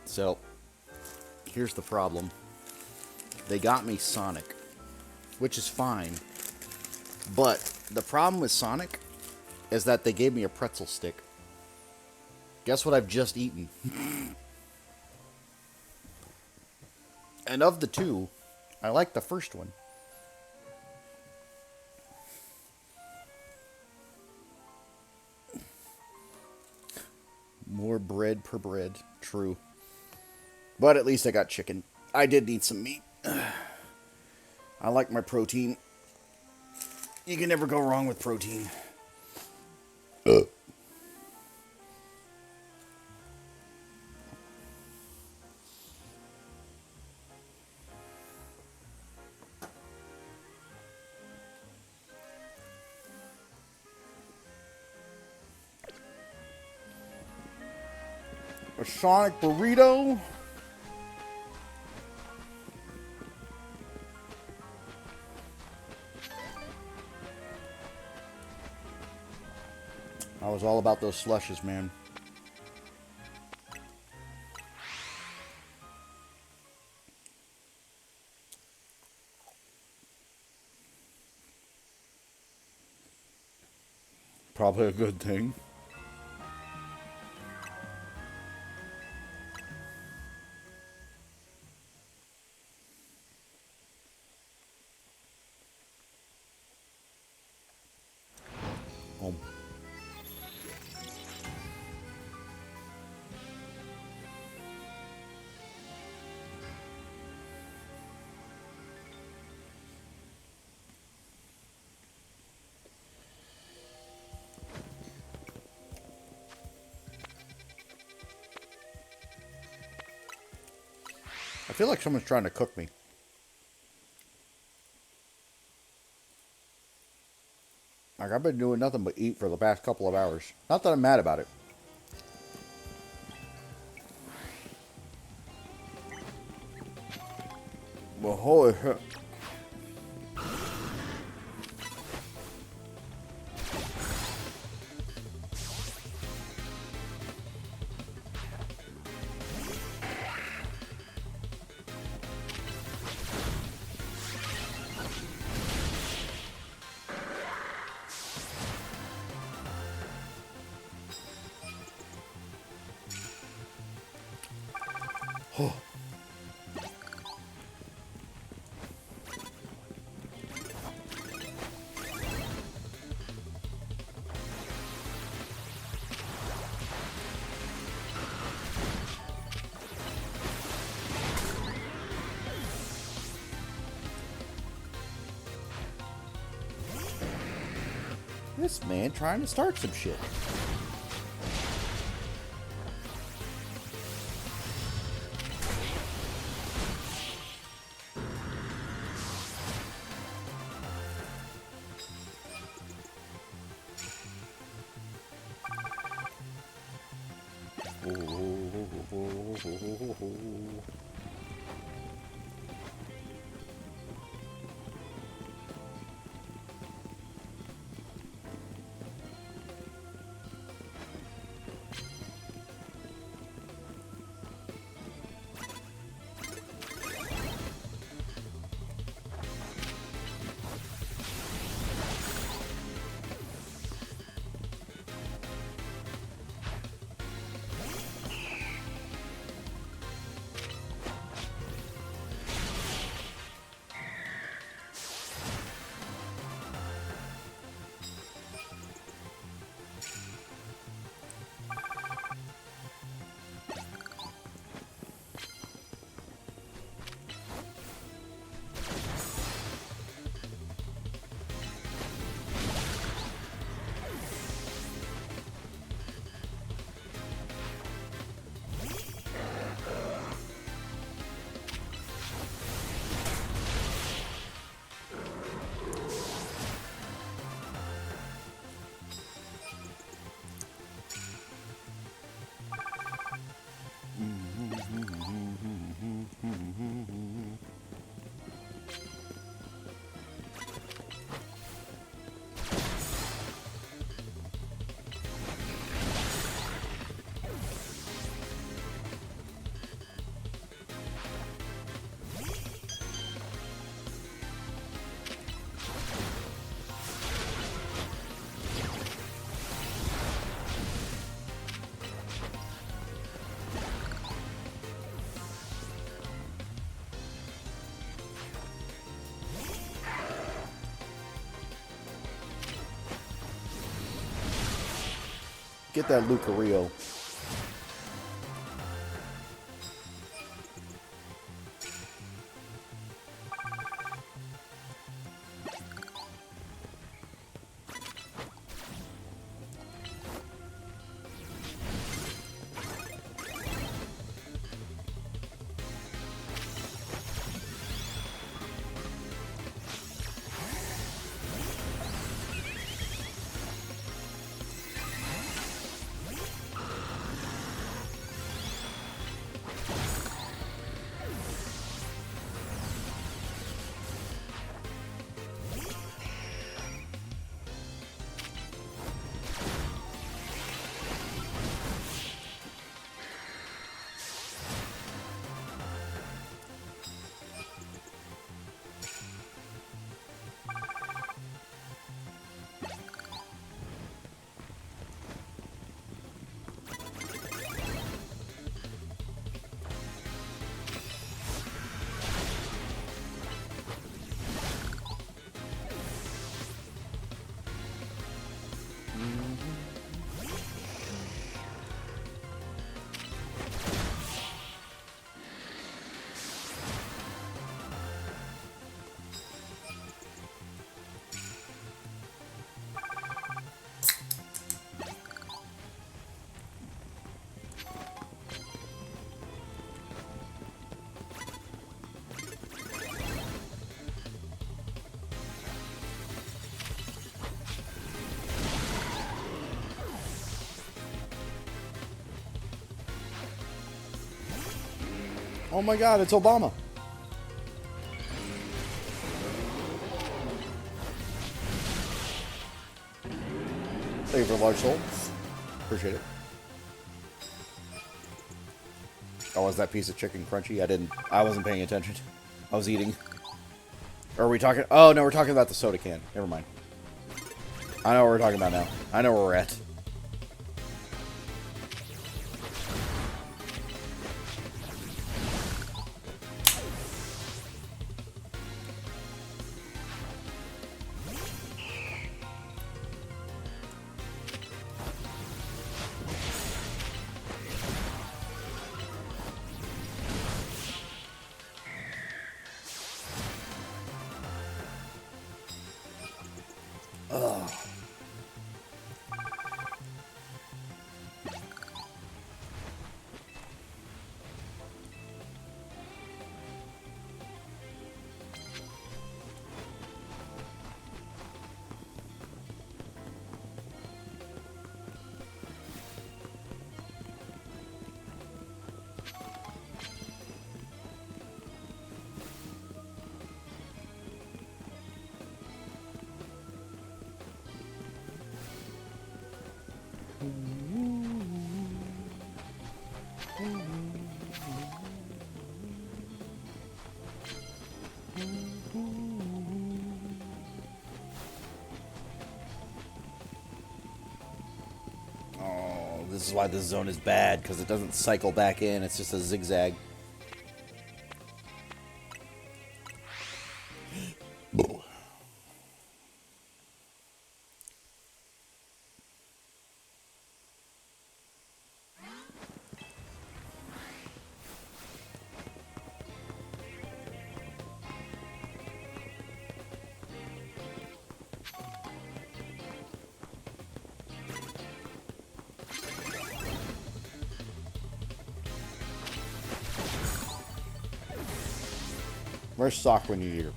So, here's the problem. They got me Sonic, which is fine. But the problem with Sonic is that they gave me a pretzel stick. Guess what I've just eaten? And of the two, I like the first one. More bread per bread. True. But at least I got chicken. I did need some meat. I like my protein. You can never go wrong with protein. A Sonic burrito. I was all about those slushes, man. Probably a good thing. Oh. I feel like someone's trying to cook me. Like, I've been doing nothing but eat for the past couple of hours. Not that I'm mad about it. Well, holy heck. Oh. This man trying to start some shit. Get that Lucario. Oh my god, it's Obama. Thank you for the large soul. Appreciate it. Oh, was that piece of chicken crunchy? I wasn't paying attention. I was eating. Or are we talking? Oh, no, we're talking about the soda can. Never mind. I know what we're talking about now. I know where we're at. Oh, this is why this zone is bad, because it doesn't cycle back in. It's just a zigzag. Where's Sock when you need her?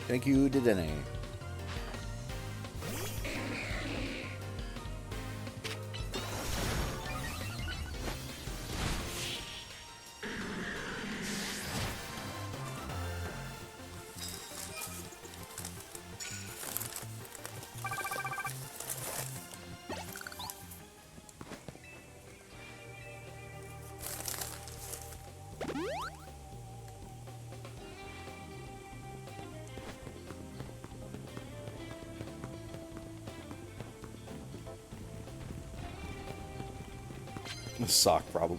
Thank you, Didene. A sock, probably.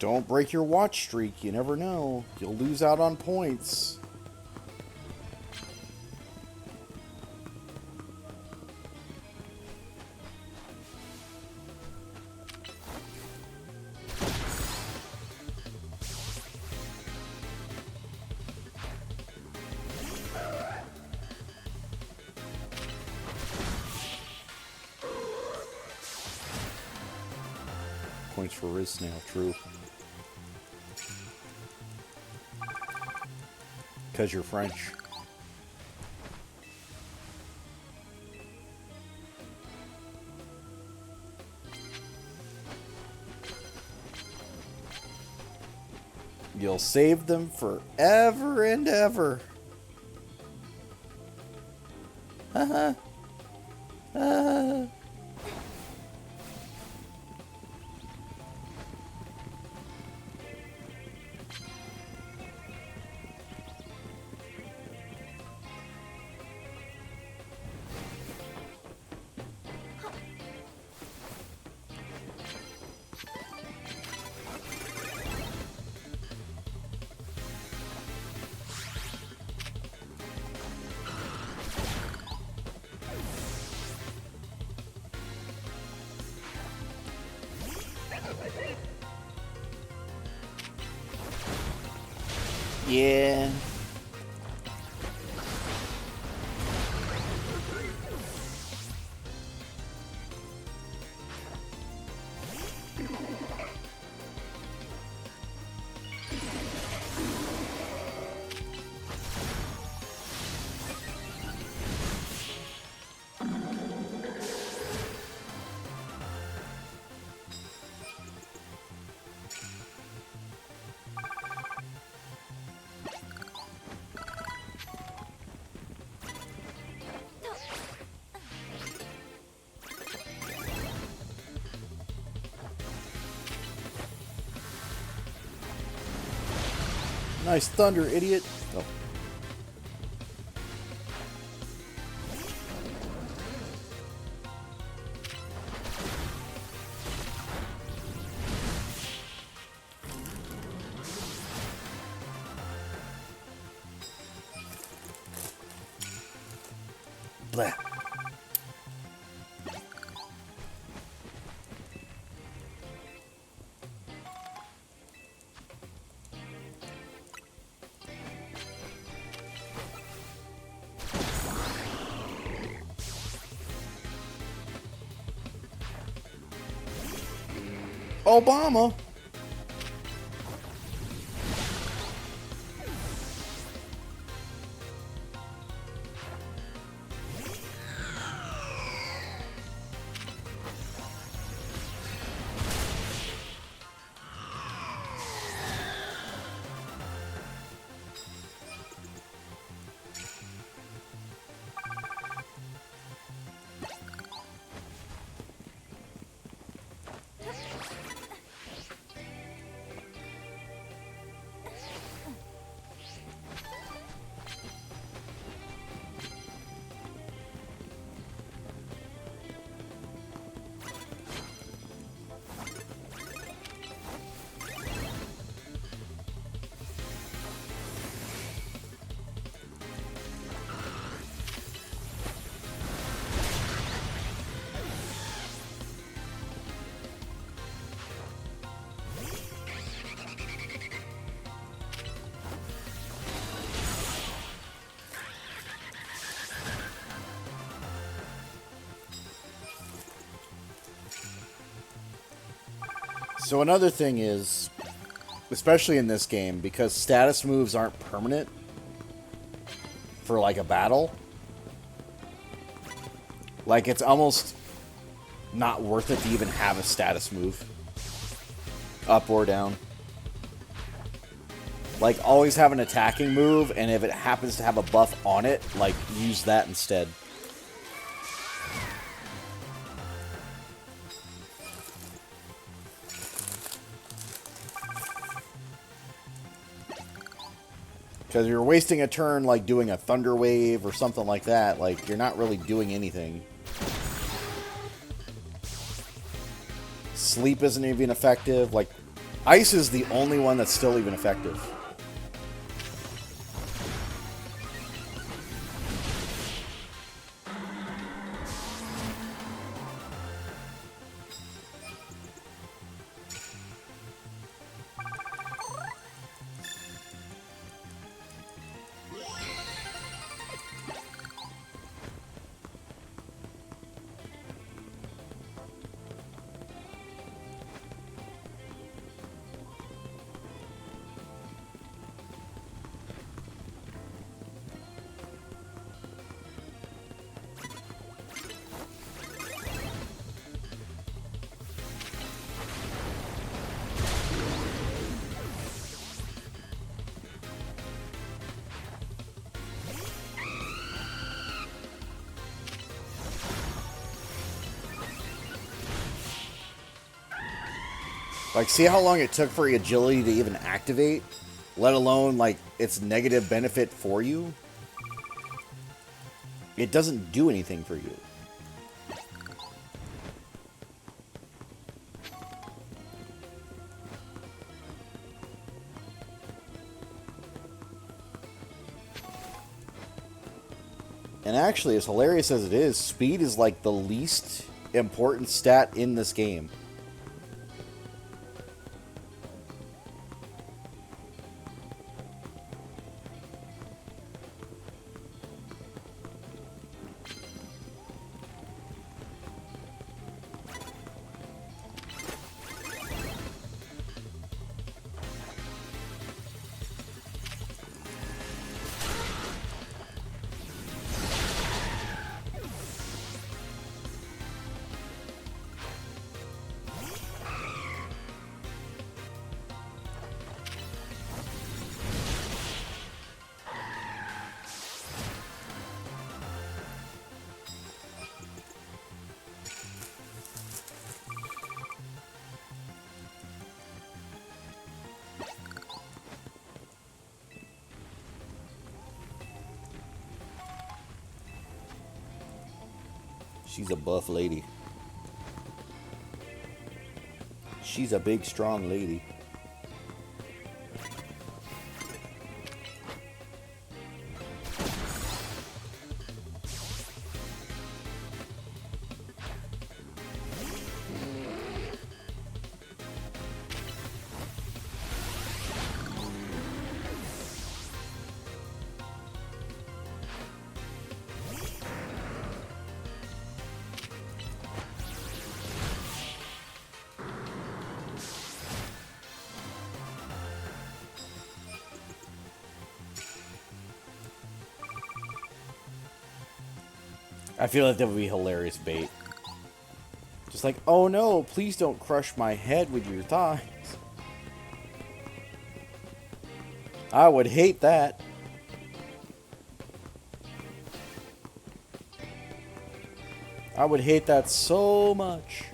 Don't break your watch streak. You never know. You'll lose out on points. Points for Riz Snail, true. Because you're French. You'll save them forever and ever. Haha. Yeah. Nice thunder, idiot. Oh. Blah. Obama. So another thing is, especially in this game, because status moves aren't permanent for like a battle, like it's almost not worth it to even have a status move, up or down. Like always have an attacking move, and if it happens to have a buff on it, like use that instead. Because you're wasting a turn, like, doing a Thunder Wave or something like that. Like, you're not really doing anything. Sleep isn't even effective. Like, Ice is the only one that's still even effective. Like, see how long it took for agility to even activate? Let alone, like, its negative benefit for you? It doesn't do anything for you. And actually, as hilarious as it is, speed is like the least important stat in this game. She's a buff lady. She's a big, strong lady. I feel like that would be hilarious bait. Just like, oh no, please don't crush my head with your thighs. I would hate that. I would hate that so much.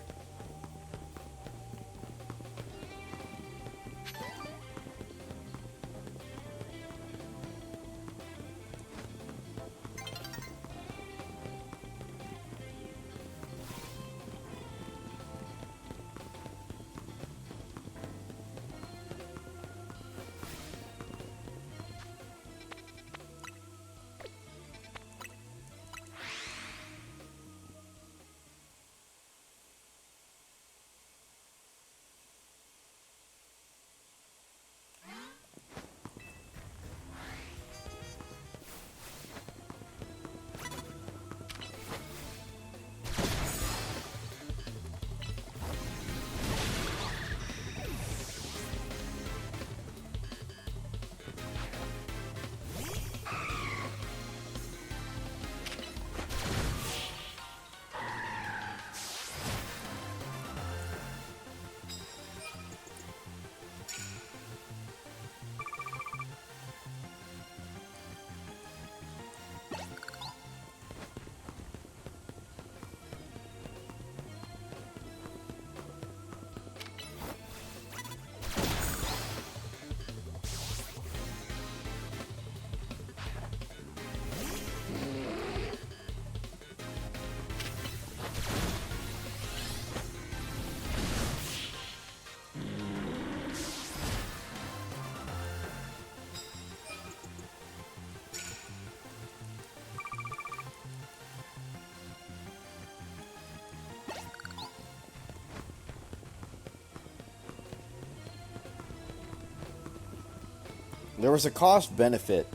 There was a cost benefit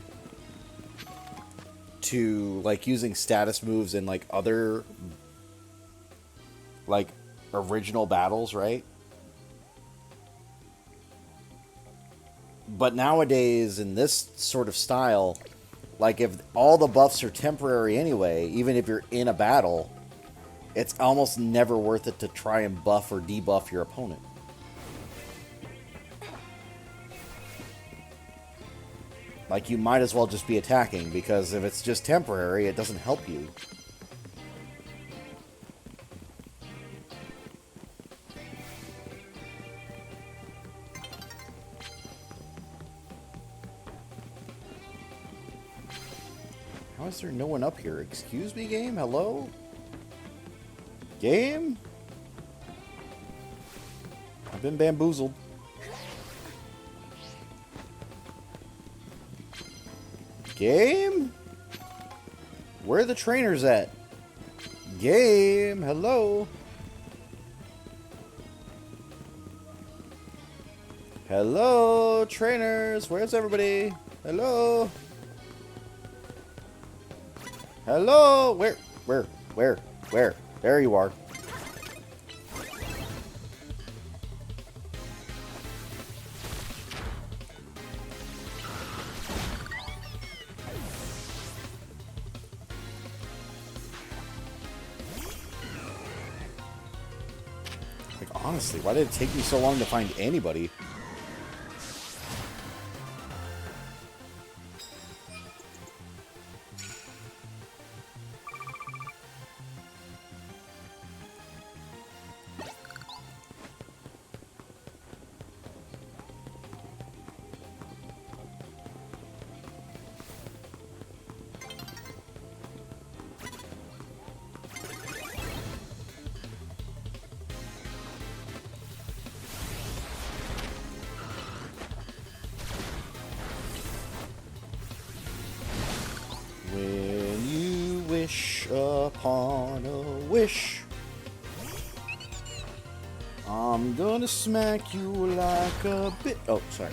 to like using status moves in like other like original battles, right? But nowadays in this sort of style, like if all the buffs are temporary anyway, even if you're in a battle, it's almost never worth it to try and buff or debuff your opponent. Like, you might as well just be attacking, because if it's just temporary, it doesn't help you. How is there no one up here? Excuse me, game? Hello? Game? I've been bamboozled. Game? Where are the trainers at? Game? Hello? Hello, trainers? Where's everybody? Hello? Hello? Where? There you are. Like, honestly, why did it take me so long to find anybody? When you wish upon a wish, I'm gonna smack you like a bit. Oh, sorry.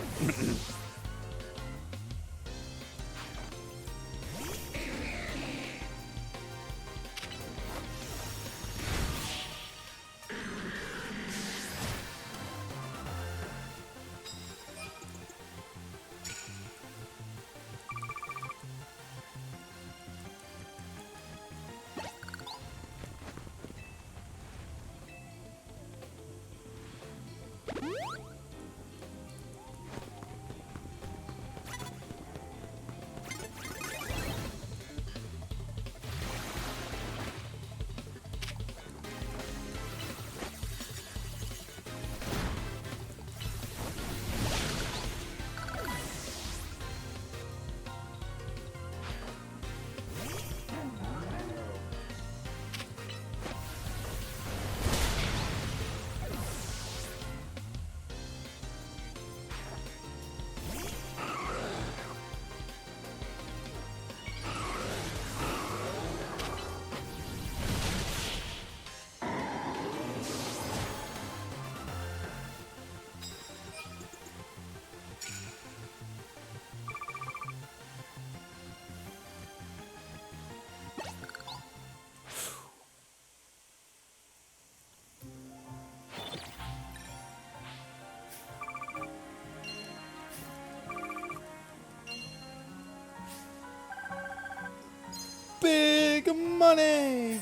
Big money!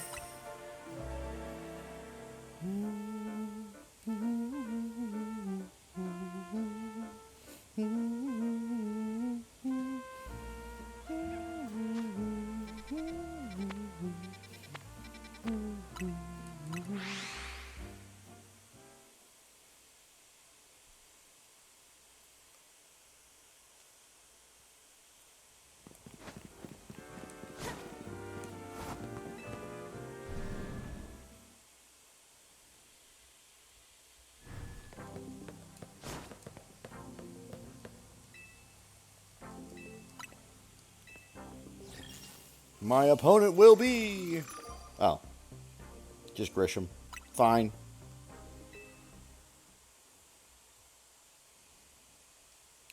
My opponent will be... Oh. Just Grisham. Fine.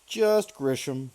Just Grisham.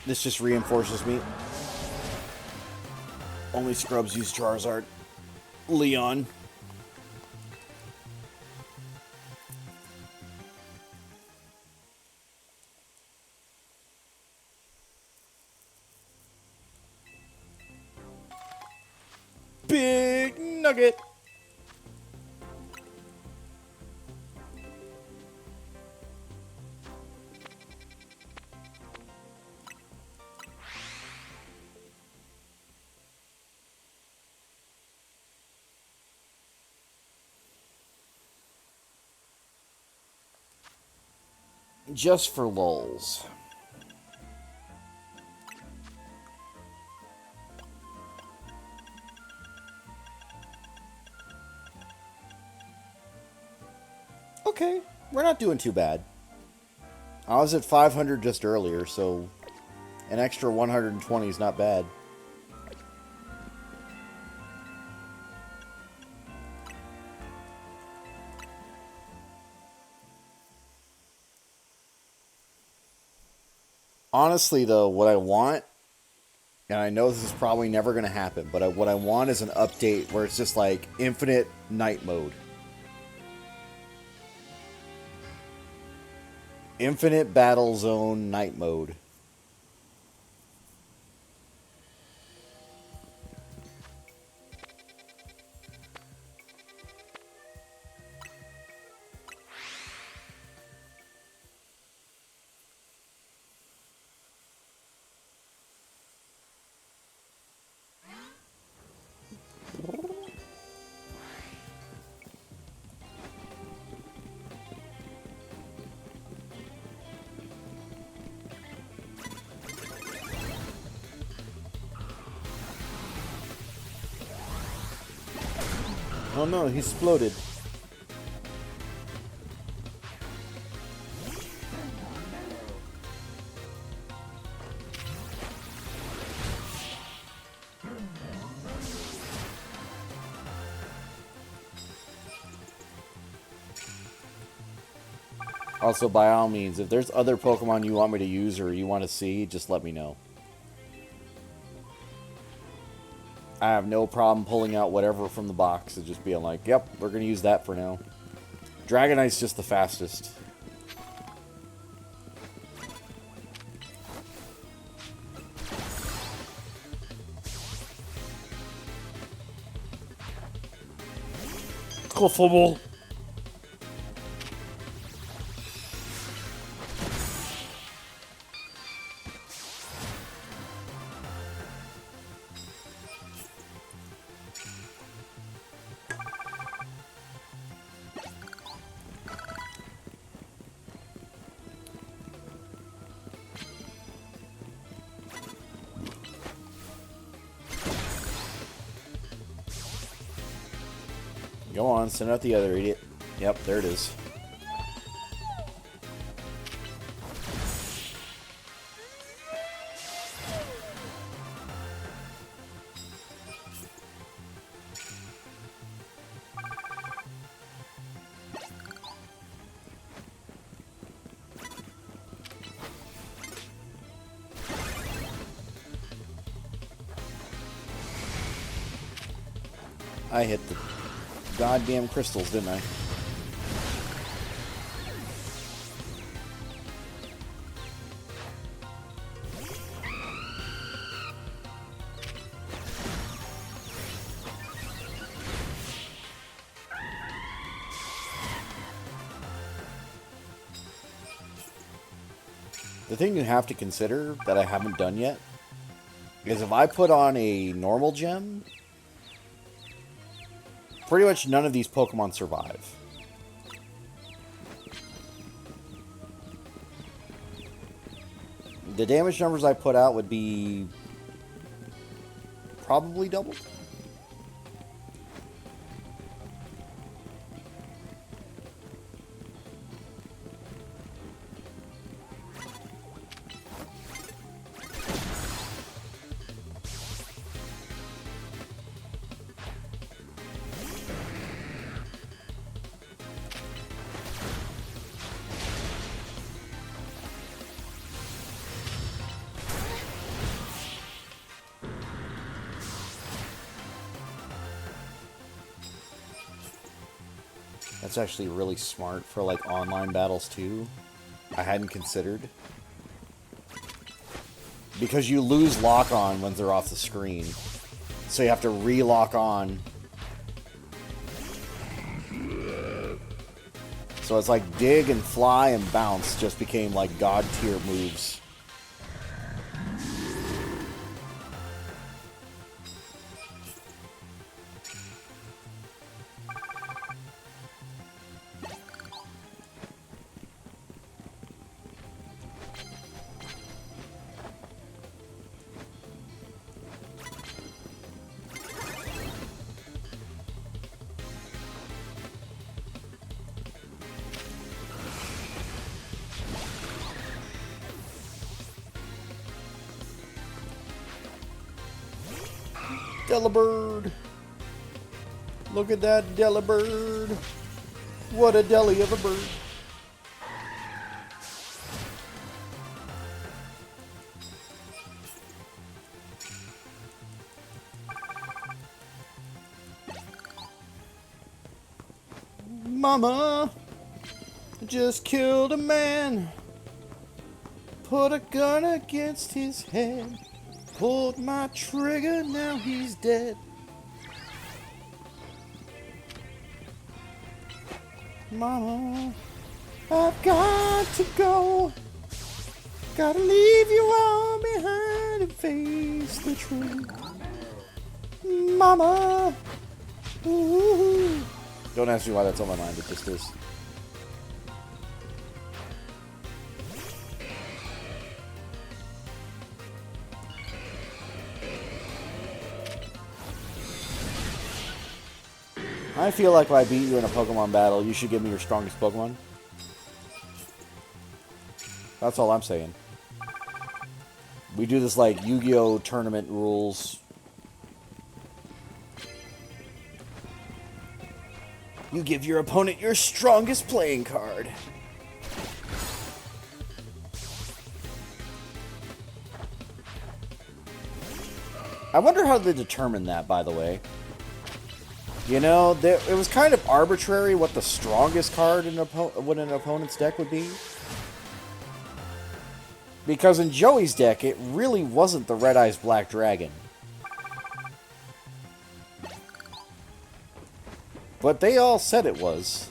This just reinforces me. Only scrubs use Charizard. Leon. Big nugget. Just for lulz. Okay, we're not doing too bad. I was at 500 just earlier, so an extra 120 is not bad. Honestly, though, what I want, and I know this is probably never going to happen, but what I want is an update where it's just like infinite night mode. Infinite battle zone night mode. Oh no, he exploded. Also, by all means, if there's other Pokemon you want me to use or you want to see, just let me know. I have no problem pulling out whatever from the box and just being like, yep, we're going to use that for now. Dragonite's just the fastest. Football. Go on, send out the other idiot. Yep, there it is. I hit the goddamn crystals, didn't I? The thing you have to consider that I haven't done yet is if I put on a normal gem, pretty much none of these Pokemon survive. The damage numbers I put out would be probably doubled. That's actually really smart for like online battles too. I hadn't considered. Because you lose lock on when they're off the screen. So you have to re-lock on. So it's like dig and fly and bounce just became like god tier moves. Delibird. Look at that Delibird. What a deli of a bird. Mama just killed a man. Put a gun against his head. Pulled my trigger, now he's dead. Mama, I've got to go. Gotta leave you all behind and face the truth. Mama. Ooh. Don't ask me why that's on my mind, it just is. I feel like if I beat you in a Pokemon battle, you should give me your strongest Pokemon. That's all I'm saying. We do this like Yu-Gi-Oh! Tournament rules. You give your opponent your strongest playing card. I wonder how they determine that, by the way. You know, it was kind of arbitrary what the strongest card in an opponent's deck would be. Because in Joey's deck, it really wasn't the Red Eyes Black Dragon. But they all said it was.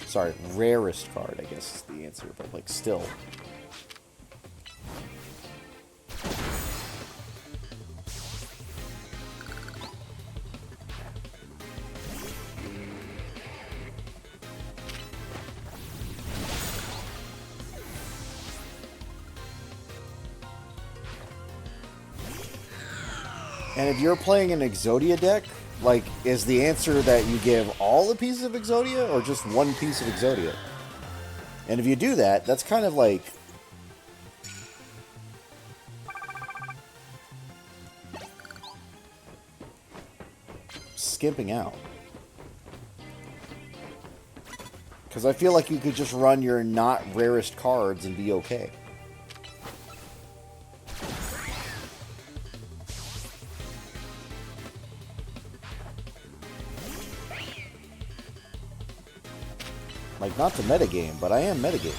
Sorry, rarest card, I guess is the answer, but like still. And if you're playing an Exodia deck, like, is the answer that you give all the pieces of Exodia or just one piece of Exodia? And if you do that, that's kind of like... skimping out. Because I feel like you could just run your not rarest cards and be okay. Like, not to metagame, but I am metagaming.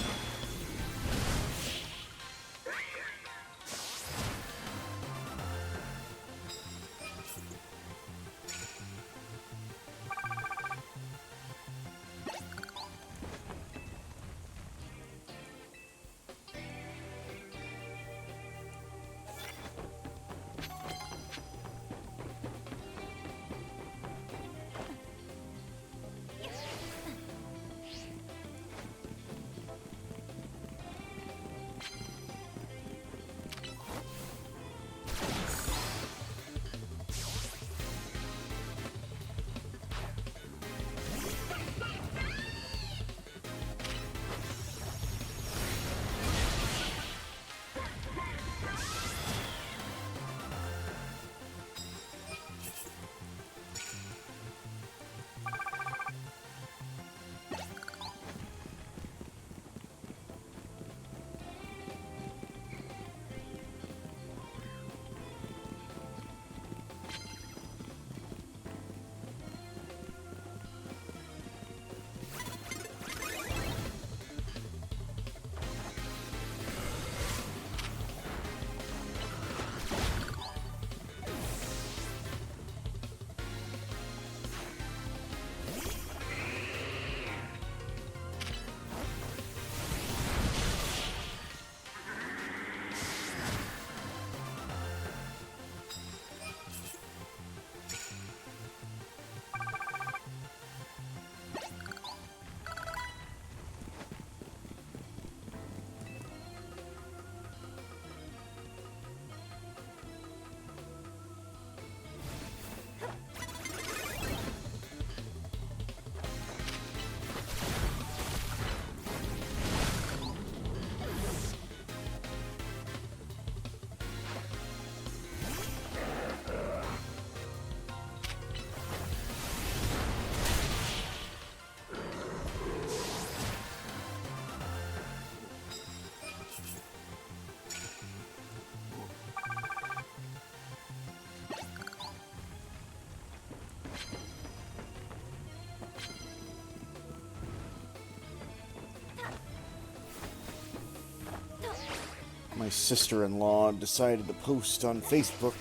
My sister-in-law decided to post on Facebook.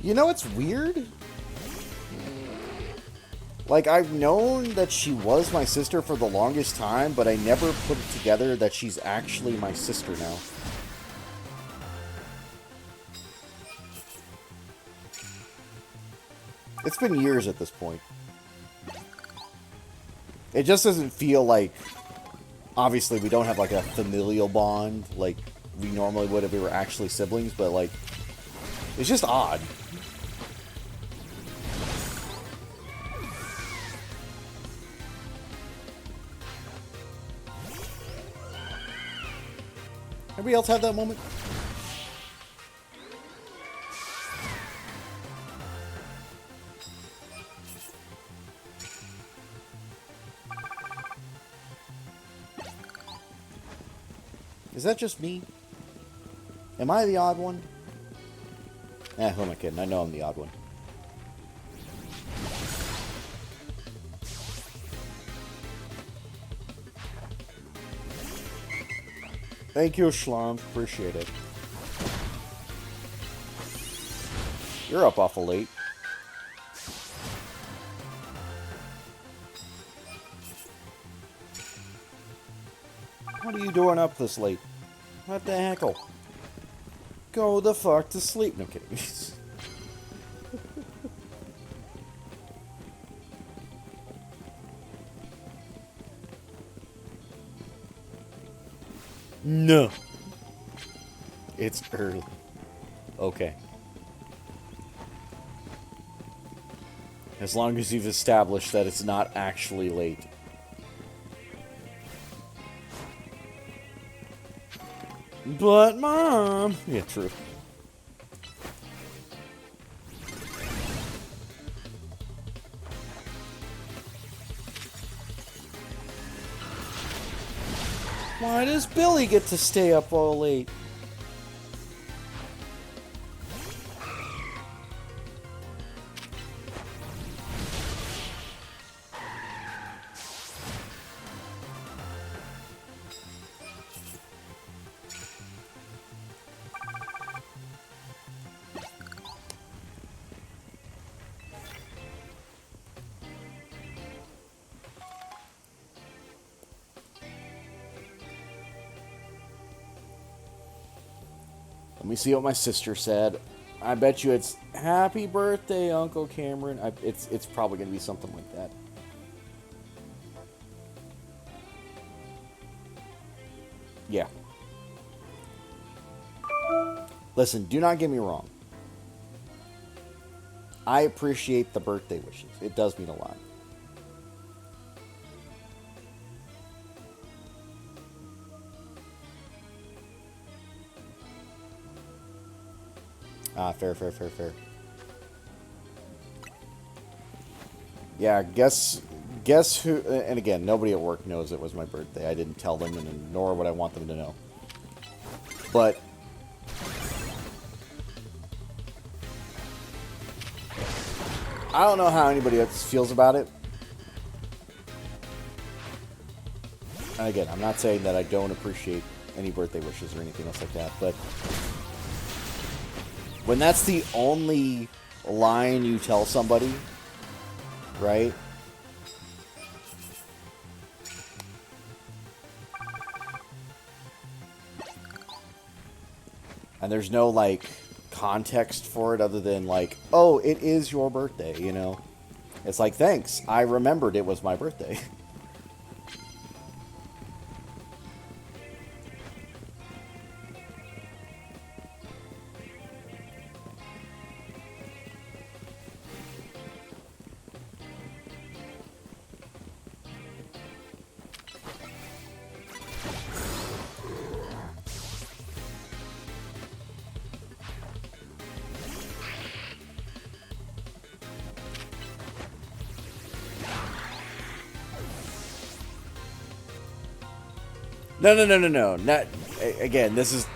You know, it's weird. Like, I've known that she was my sister for the longest time, but I never put it together that she's actually my sister now. It's been years at this point. It just doesn't feel like... Obviously, we don't have, like, a familial bond like we normally would if we were actually siblings, but, like... It's just odd. Anybody else have that moment? Is that just me? Am I the odd one? Eh, who am I kidding? I know I'm the odd one. Thank you, Schlump. Appreciate it. You're up awful late. What are you doing up this late? What the heckle? Go the fuck to sleep. No kidding. No. It's early. Okay. As long as you've established that it's not actually late. But, Mom... Yeah, true. Why does Billy get to stay up all late? Let me see what my sister said. I bet you it's happy birthday, Uncle Cameron. It's probably going to be something like that. Yeah. Listen, do not get me wrong. I appreciate the birthday wishes. It does mean a lot. Ah, fair. Yeah, guess who... And again, nobody at work knows it was my birthday. I didn't tell them, and nor would I want them to know. But... I don't know how anybody else feels about it. And again, I'm not saying that I don't appreciate any birthday wishes or anything else like that, but... when that's the only line you tell somebody, right? And there's no, like, context for it other than, like, oh, it is your birthday, you know? It's like, thanks, I remembered it was my birthday. No. Not again. This is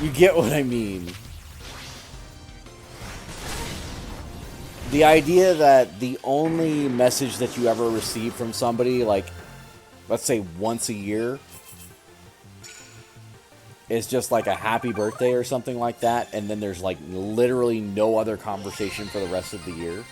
You get what I mean. The idea that the only message that you ever receive from somebody, like, let's say once a year, is just like a happy birthday or something like that, and then there's like literally no other conversation for the rest of the year.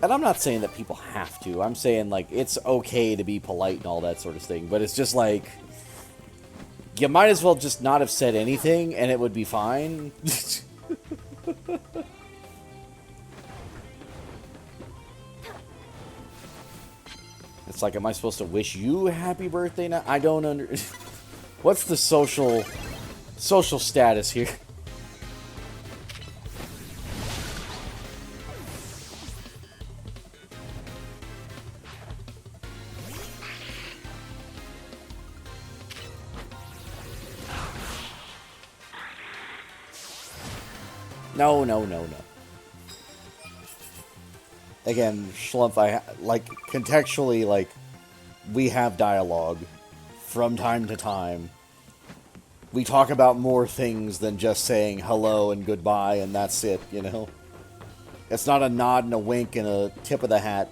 And I'm not saying that people have to. I'm saying, like, it's okay to be polite and all that sort of thing. But it's just like, you might as well just not have said anything and it would be fine. It's like, am I supposed to wish you a happy birthday now? I don't under... What's the social status here? No, no, no, no. Again, Schlumpf, like, contextually, like, we have dialogue from time to time. We talk about more things than just saying hello and goodbye and that's it, you know? It's not a nod and a wink and a tip of the hat.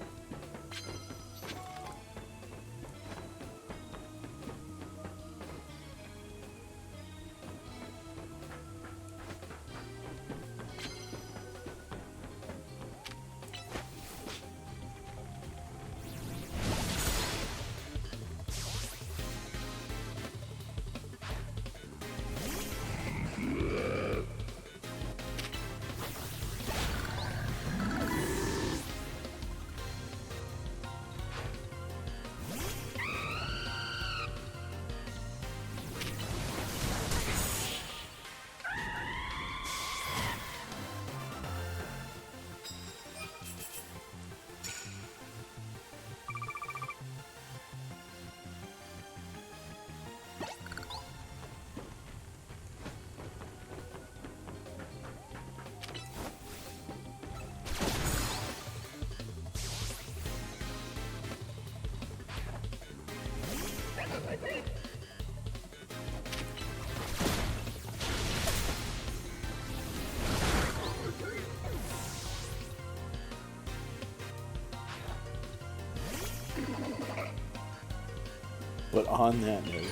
But on that note...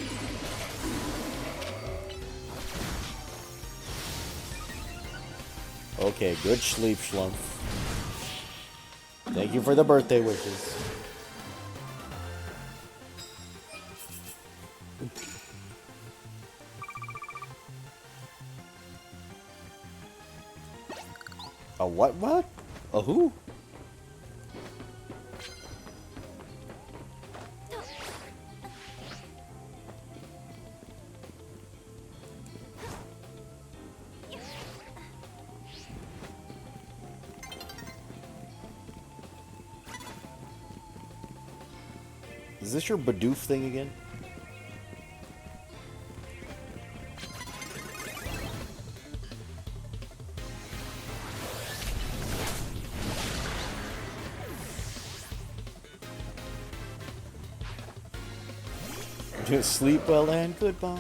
Okay, good sleep, Schlumpf. Thank you for the birthday wishes. A what? A who? Is this your Bidoof thing again? Just sleep well and goodbye.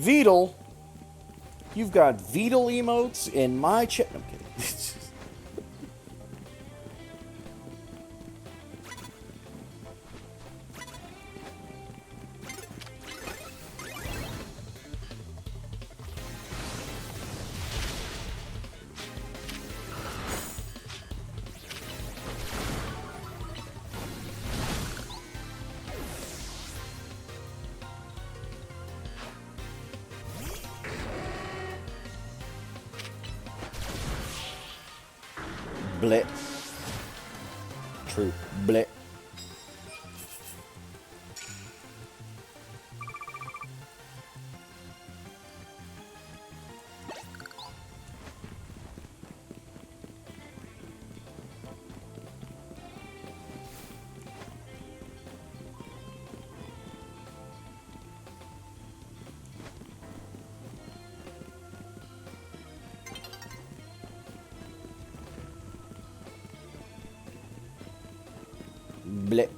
Beetle, you've got Beetle emotes in my chat. I'm kidding. Bleh. True. Bleh. Bleh.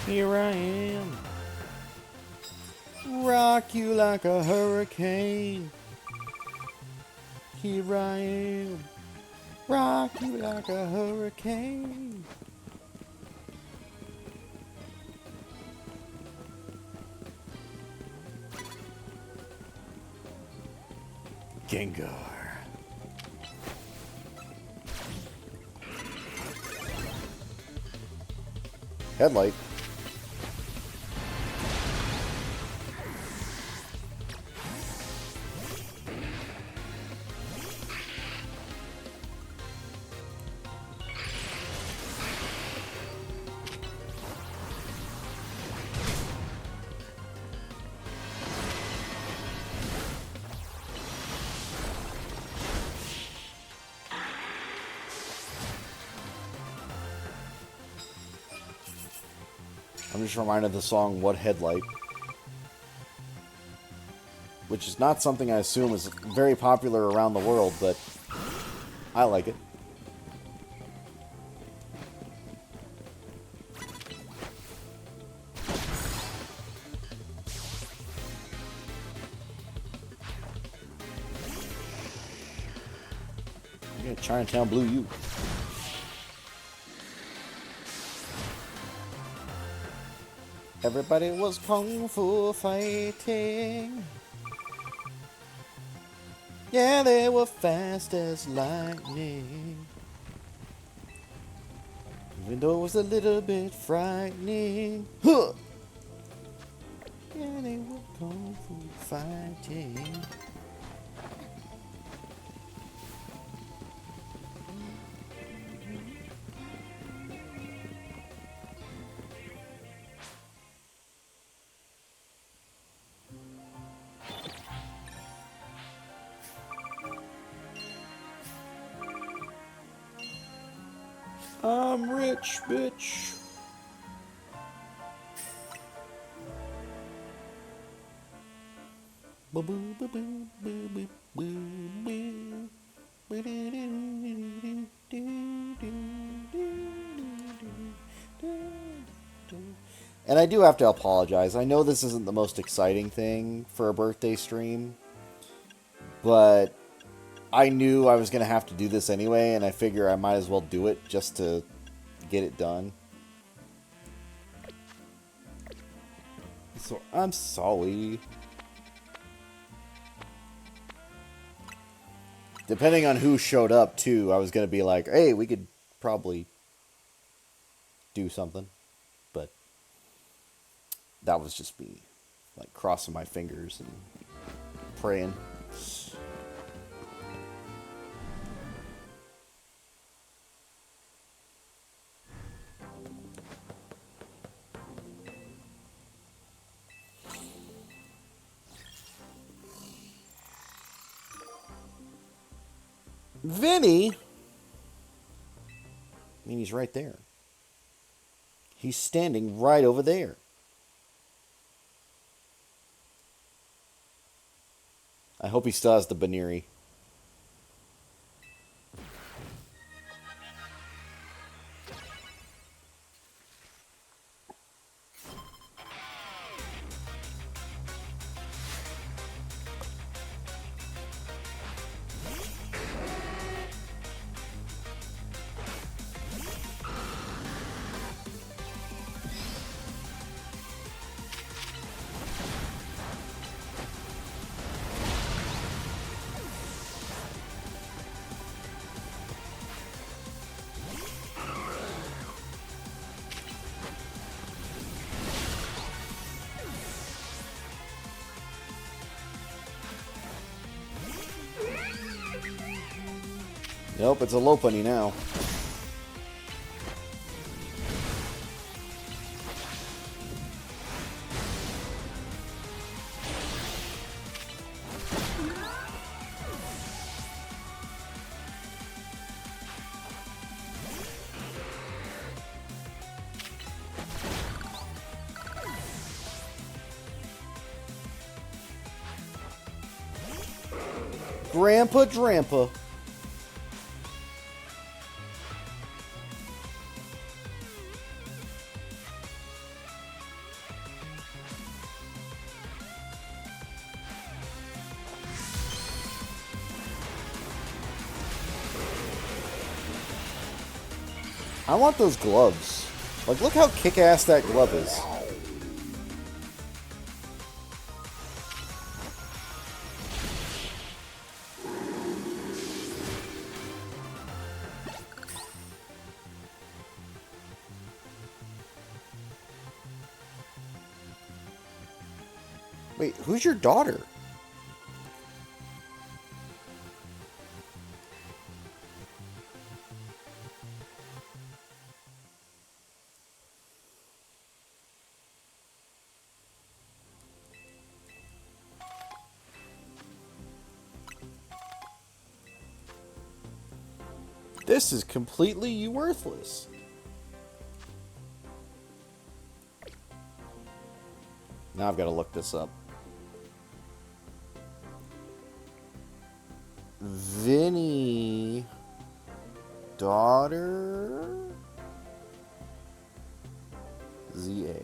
Here I am. Rock you like a hurricane. Here I am. Rock you like a hurricane. Gengar. Headlight. I'm just reminded of the song What Headlight, which is not something I assume is very popular around the world, but I like it. Yeah, Chinatown Blue U. Everybody was kung fu fighting. Yeah, they were fast as lightning. Even though it was a little bit frightening. Huh! Yeah, they were kung fu fighting. I'm rich, bitch. And I do have to apologize. I know this isn't the most exciting thing for a birthday stream, but I knew I was going to have to do this anyway, and I figure I might as well do it just to get it done. So I'm sorry. Depending on who showed up, too, I was going to be like, hey, we could probably do something. But that was just me, like, crossing my fingers and praying. Vinny? I mean, he's right there. He's standing right over there. I hope he still has the Baneri. Nope, it's a Lopunny now. Grandpa Drampa. I want those gloves. Like, look how kick-ass that glove is. Wait, who's your daughter? This is completely worthless. Now I've got to look this up. Vinny... daughter... ZA.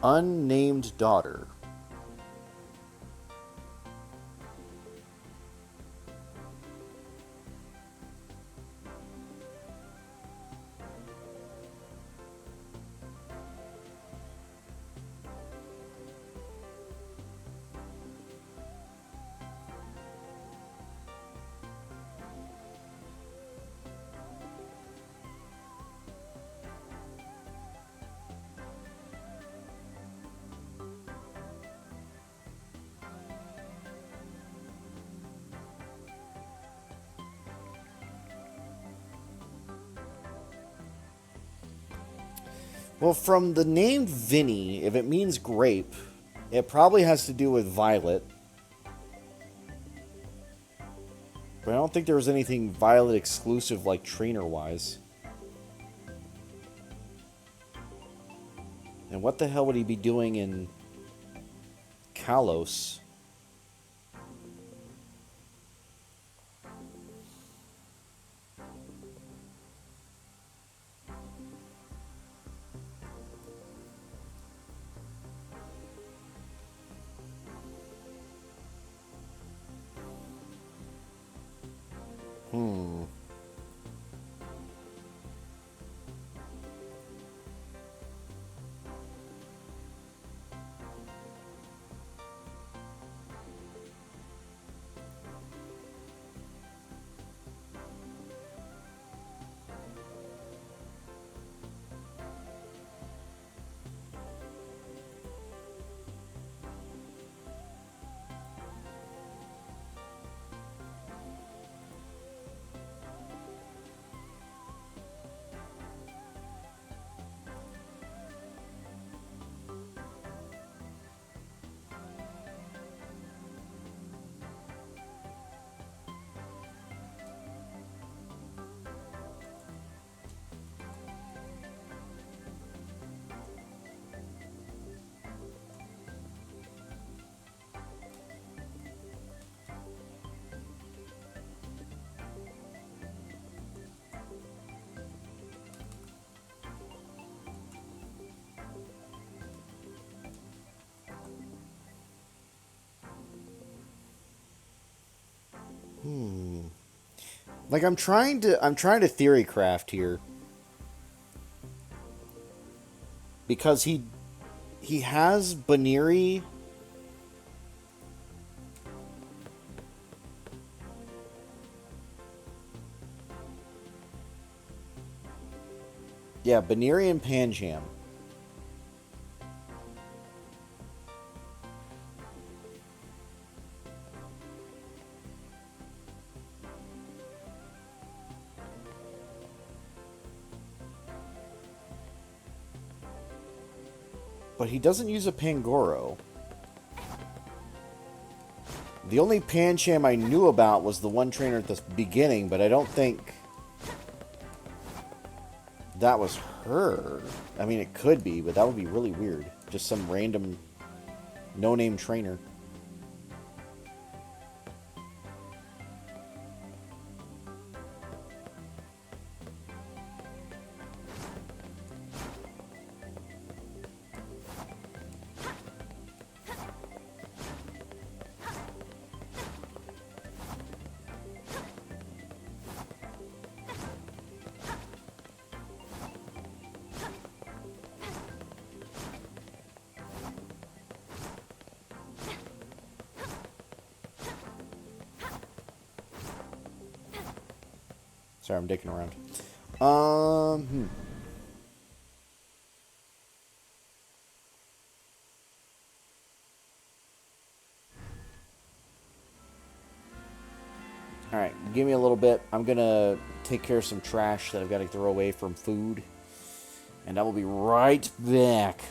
Unnamed daughter. Well, from the name Vinny, if it means grape, it probably has to do with violet. But I don't think there was anything violet exclusive like trainer-wise. And what the hell would he be doing in Kalos? Hmm. Like I'm trying to theory craft here because he has Baniri. Yeah, Baniri and Panjam. But he doesn't use a Pangoro. The only Pancham I knew about was the one trainer at the beginning, but I don't think that was her. I mean, it could be, but that would be really weird. Just some random no-name trainer. Sorry, I'm dicking around. Hmm. Alright, give me a little bit. I'm gonna take care of some trash that I've got to throw away from food. And I will be right back.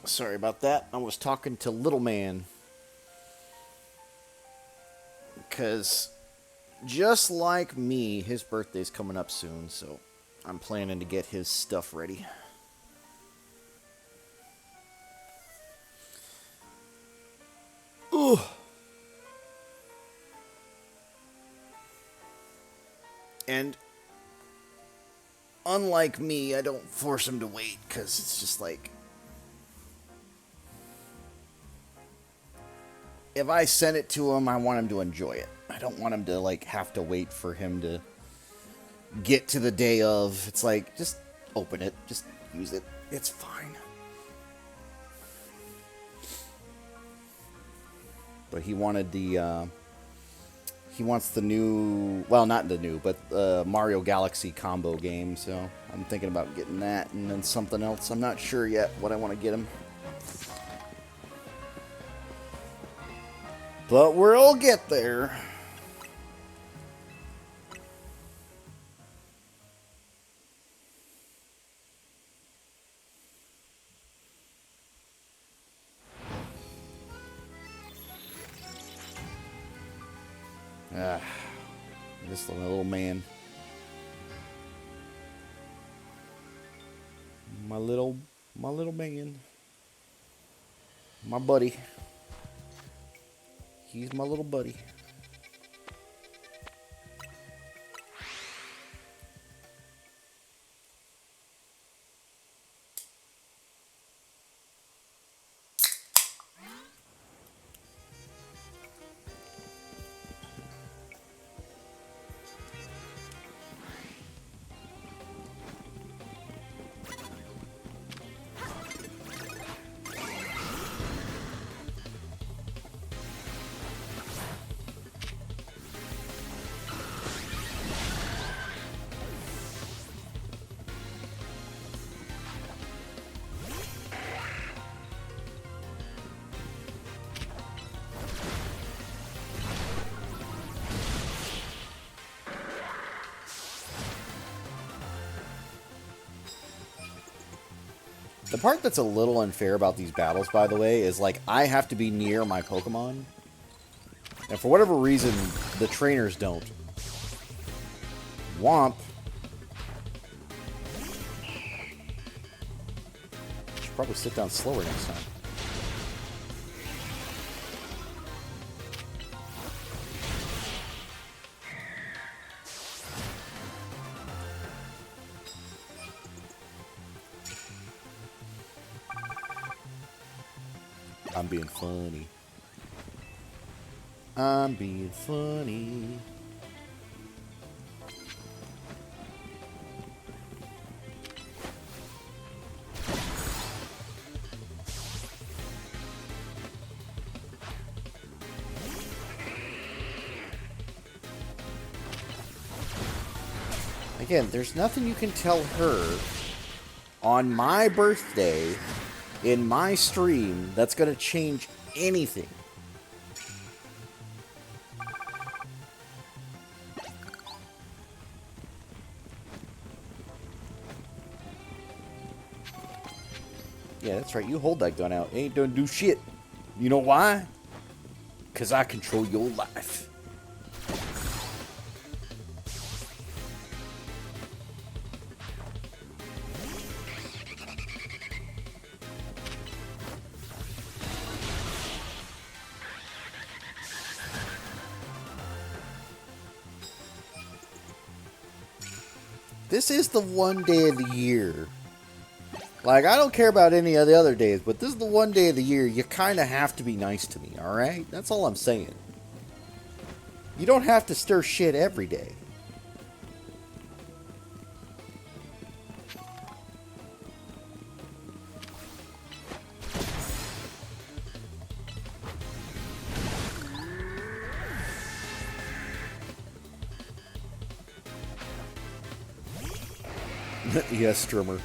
Sorry about that. I was talking to Little Man. Because just like me, his birthday's coming up soon, so I'm planning to get his stuff ready. Ooh. And unlike me, I don't force him to wait, because it's just like, if I send it to him, I want him to enjoy it. I don't want him to, like, have to wait for him to get to the day of. It's like, just open it. Just use it. It's fine. But he wanted the, he wants the new, well, not the new, but Mario Galaxy combo game, so I'm thinking about getting that and then something else. I'm not sure yet what I want to get him. But we'll get there. Ah, this little man. My little man. My buddy. He's my little buddy. The part that's a little unfair about these battles, by the way, is like I have to be near my Pokemon. And for whatever reason, the trainers don't. Womp. Should probably sit down slower next time. I'm being funny. I'm being funny. Again, there's nothing you can tell her on my birthday in my stream that's going to change anything. Yeah, that's right. You hold that gun out. It ain't gonna do shit. You know why? Because I control your life. This is the one day of the year. Like, I don't care about any of the other days, but this is the one day of the year you kind of have to be nice to me, alright? That's all I'm saying. You don't have to stir shit every day. Yes, Strimmer.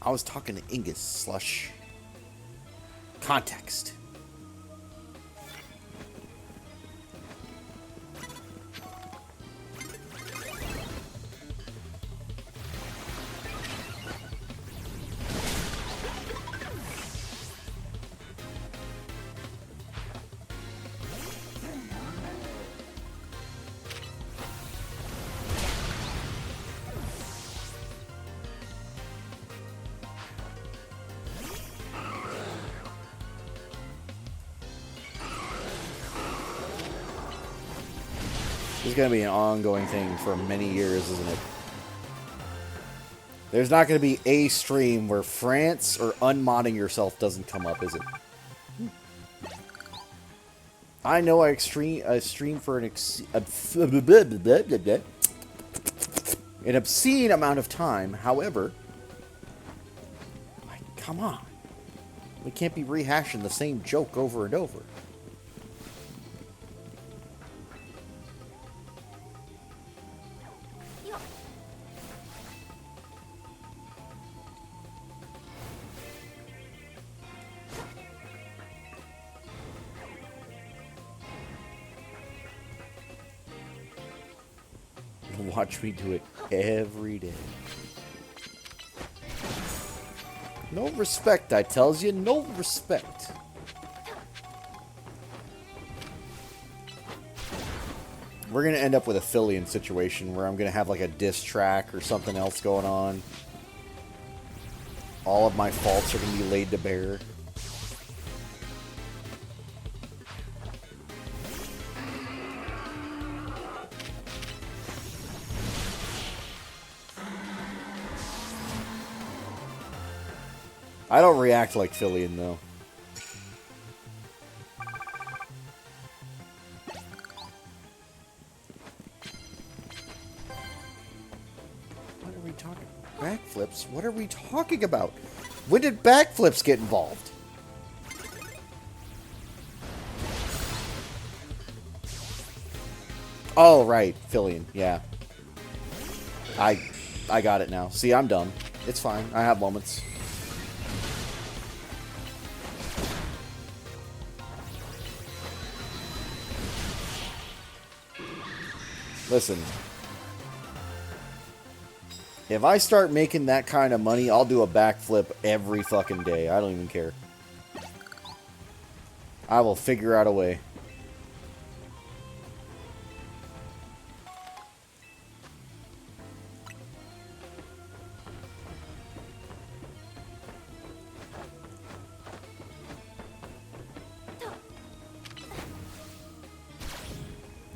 I was talking to Ingus, Slush. Context. This is going to be an ongoing thing for many years, isn't it? There's not going to be a stream where France or unmodding yourself doesn't come up, is it? I know I stream for an obscene amount of time. However, like, come on. We can't be rehashing the same joke over and over. Watch me do it every day. No respect, I tells you. No respect. We're going to end up with a Fillion situation where I'm going to have like a diss track or something else going on. All of my faults are going to be laid to bear. I don't react like Fillion, though. What are we talking about? Backflips? What are we talking about? When did backflips get involved? Oh, right. Fillion. Yeah. I got it now. See, I'm dumb. It's fine. I have moments. Listen, if I start making that kind of money, I'll do a backflip every fucking day. I don't even care. I will figure out a way.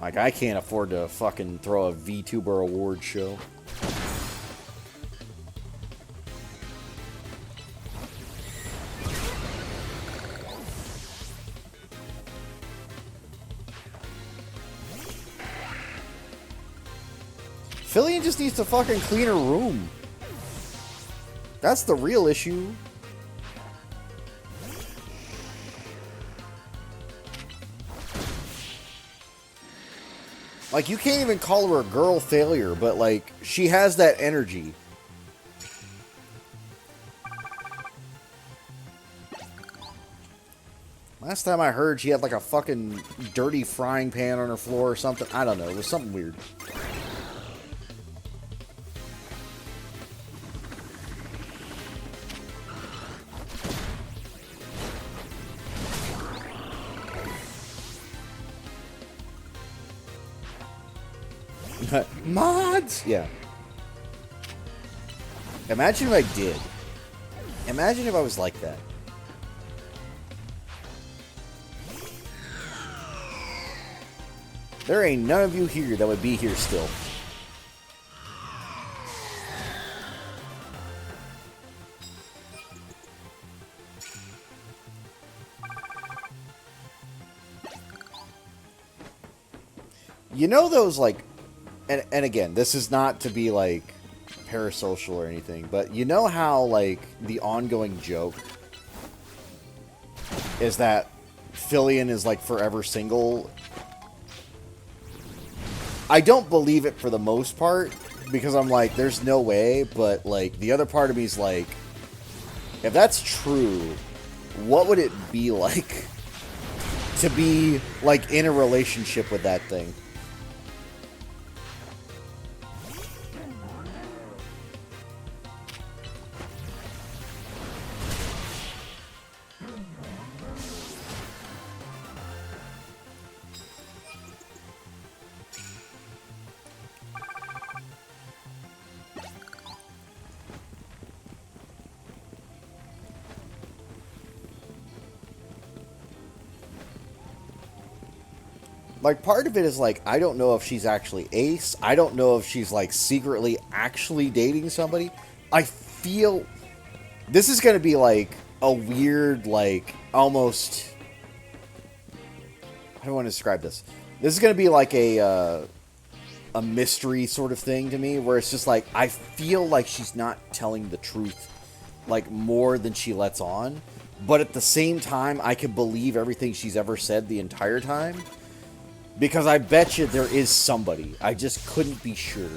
Like, I can't afford to fucking throw a VTuber award show. Fillion just needs to fucking clean her room. That's the real issue. Like, you can't even call her a girl failure, but, like, she has that energy. Last time I heard, she had, like, a fucking dirty frying pan on her floor or something. I don't know. It was something weird. Mods! Yeah. Imagine if I did. Imagine if I was like that. There ain't none of you here that would be here still. You know those, like... And again, this is not to be, like, parasocial or anything, but you know how, like, the ongoing joke is that Fillion is, like, forever single? I don't believe it for the most part, because I'm like, there's no way, but, like, the other part of me is like, If that's true, what would it be like to be, like, in a relationship with that thing? Like, part of it is, like, I don't know if she's actually ace. I don't know if she's, like, secretly actually dating somebody. I feel... This is going to be, like, a weird, like, almost... How do I want to describe this? This is going to be, like, a mystery sort of thing to me, where it's just, like, I feel like she's not telling the truth, like, more than she lets on. But at the same time, I can believe everything she's ever said the entire time. Because I bet you there is somebody. I just couldn't be sure.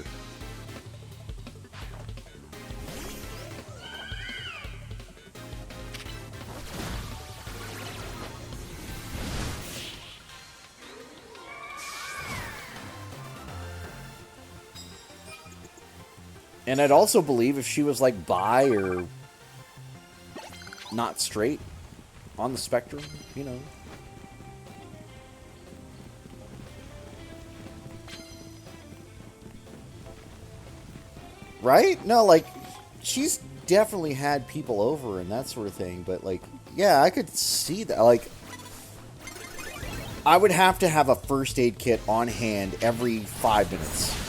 And I'd also believe if she was like bi or not straight on the spectrum, you know. Right? No, like, she's definitely had people over and that sort of thing, but, like, yeah, I could see that. Like, I would have to have a first aid kit on hand every 5 minutes.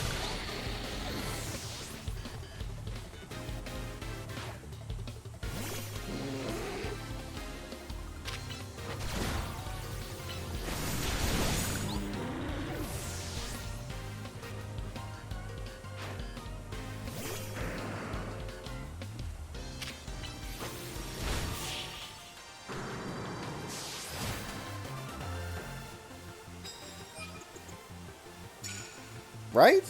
Right?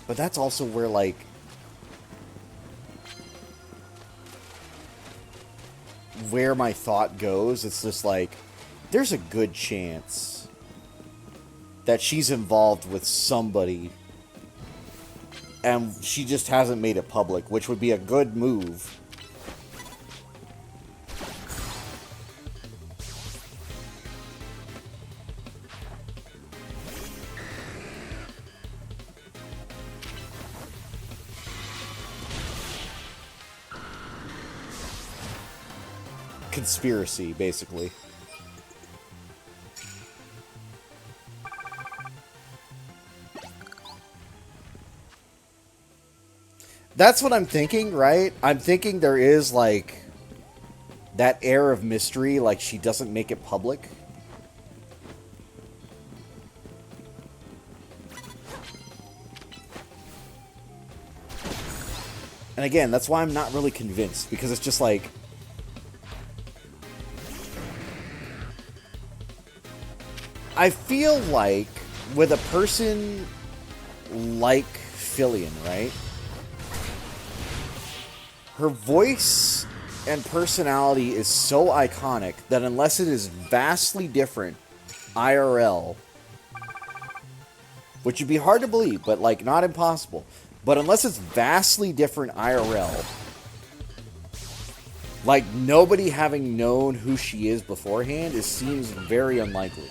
But that's also where, like, where my thought goes. It's just like, there's a good chance that she's involved with somebody and she just hasn't made it public, which would be a good move. Conspiracy, basically. That's what I'm thinking, right? I'm thinking there is, like, that air of mystery, like she doesn't make it public. And again, that's why I'm not really convinced, because it's just like, I feel like with a person like Fillion, right? Her voice and personality is so iconic that unless it is vastly different IRL, which would be hard to believe, but like not impossible, but unless it's vastly different IRL, like nobody having known who she is beforehand, it seems very unlikely.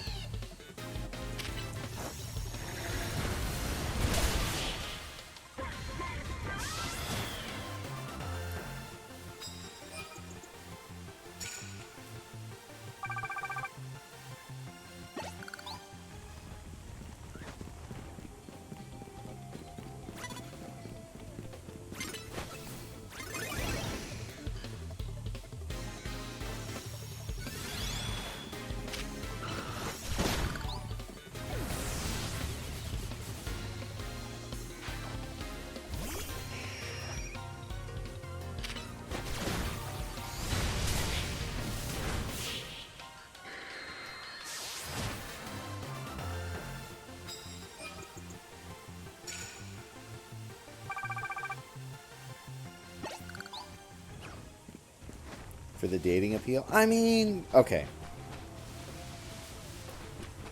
for the dating appeal. I mean, okay.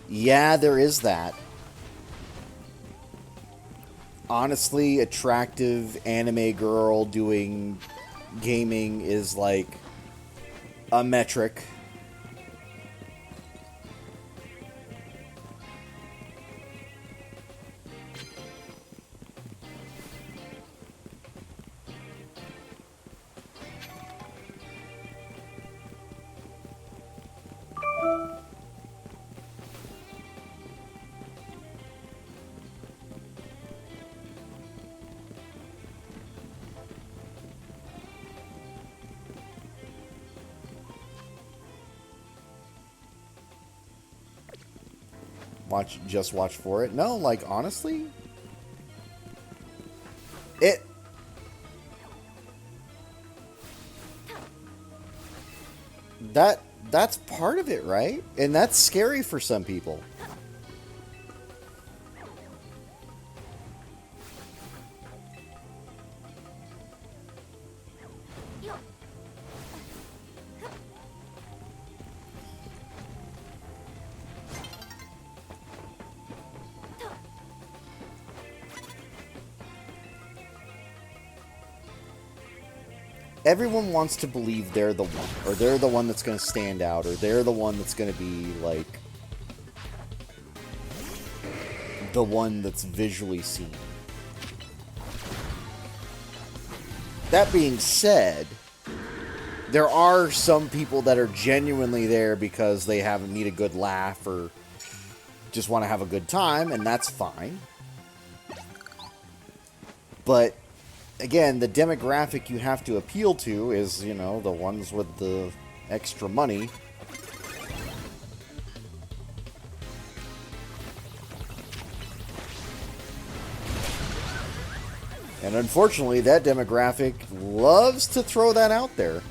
Yeah, there is that. Honestly, attractive anime girl doing gaming is like a metric. Just watch for it. No, like honestly, it that's part of it, right? And that's scary for some people. Everyone wants to believe they're the one, or they're the one that's going to stand out, or they're the one that's going to be, like, the one that's visually seen. That being said, there are some people that are genuinely there because they need a good laugh or just want to have a good time, and that's fine. But again, the demographic you have to appeal to is, you know, the ones with the extra money. And unfortunately, that demographic loves to throw that out there.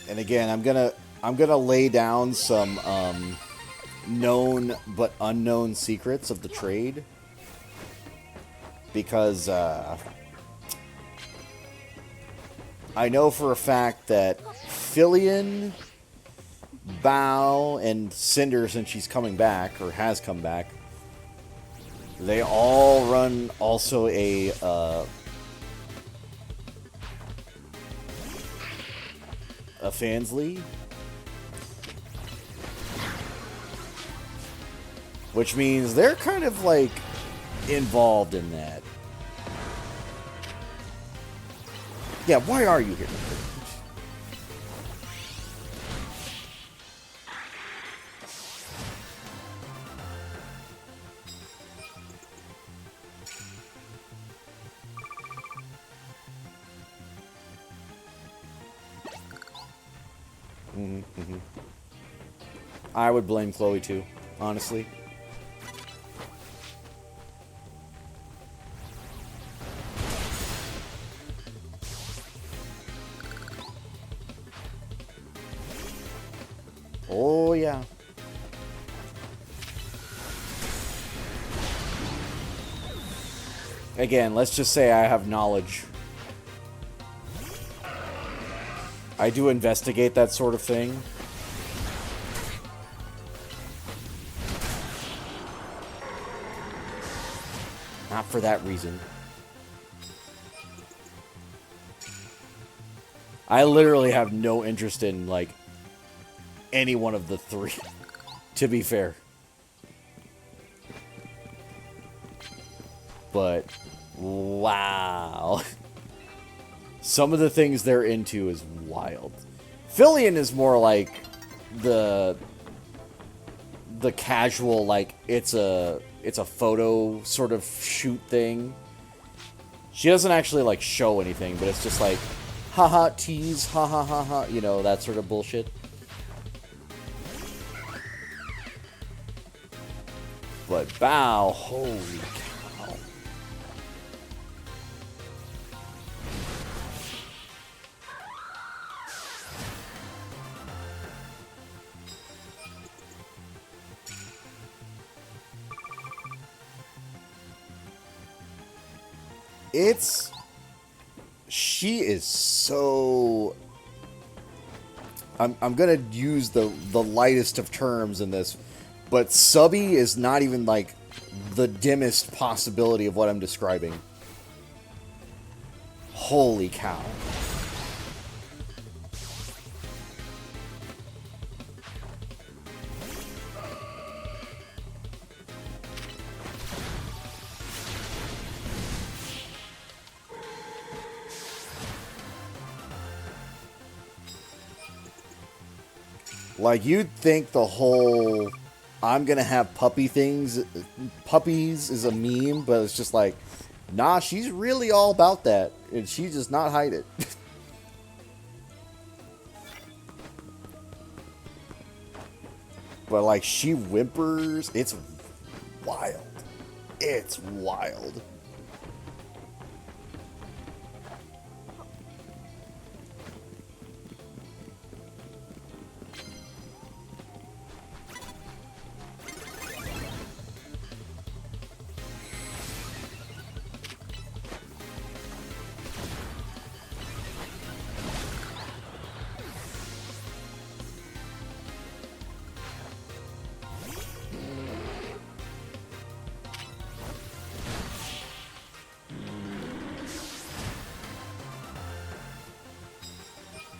And again, I'm gonna lay down some known but unknown secrets of the trade, because I know for a fact that Fillion, Bao, and Cinder, since she's coming back or has come back, they all run also a fans league, which means they're kind of like involved in that. Yeah, why are you here? I would blame Chloe too, honestly. Oh, yeah. Again, let's just say I have knowledge. I do investigate that sort of thing. Not for that reason. I literally have no interest in, like, any one of the three, to be fair. But, wow. Some of the things they're into is wild. Fillion is more like the casual, like, it's a photo sort of shoot thing. She doesn't actually, like, show anything, but it's just like, haha, tease, ha ha ha ha, you know, that sort of bullshit. But bow, holy cow. She is so... I'm gonna use the lightest of terms in this, but subby is not even like the dimmest possibility of what I'm describing. Holy cow. Like, you'd think the whole I'm gonna have puppies is a meme, but it's just like, nah, she's really all about that, and she does not hide it. But, like, she whimpers. It's wild. It's wild.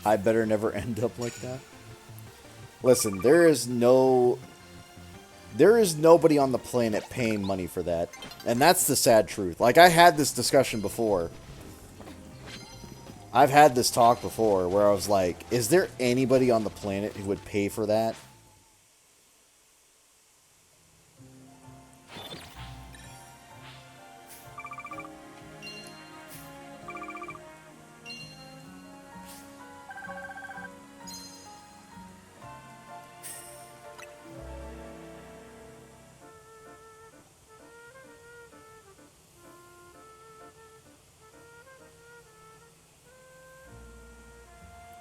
I better never end up like that. Listen, there is nobody on the planet paying money for that. And that's the sad truth. Like, I had this discussion before. I've had this talk before where I was like, is there anybody on the planet who would pay for that?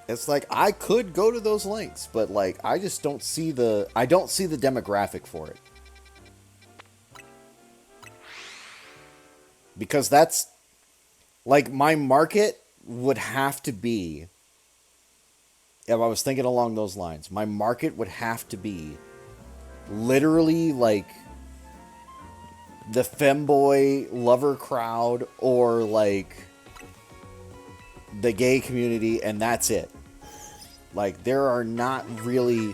It's like, I could go to those links, but like, I just don't see the demographic for it. Because that's like, my market would have to be, if I was thinking along those lines, my market would have to be literally like the femboy lover crowd, or like the gay community, and that's it. Like, there are not really,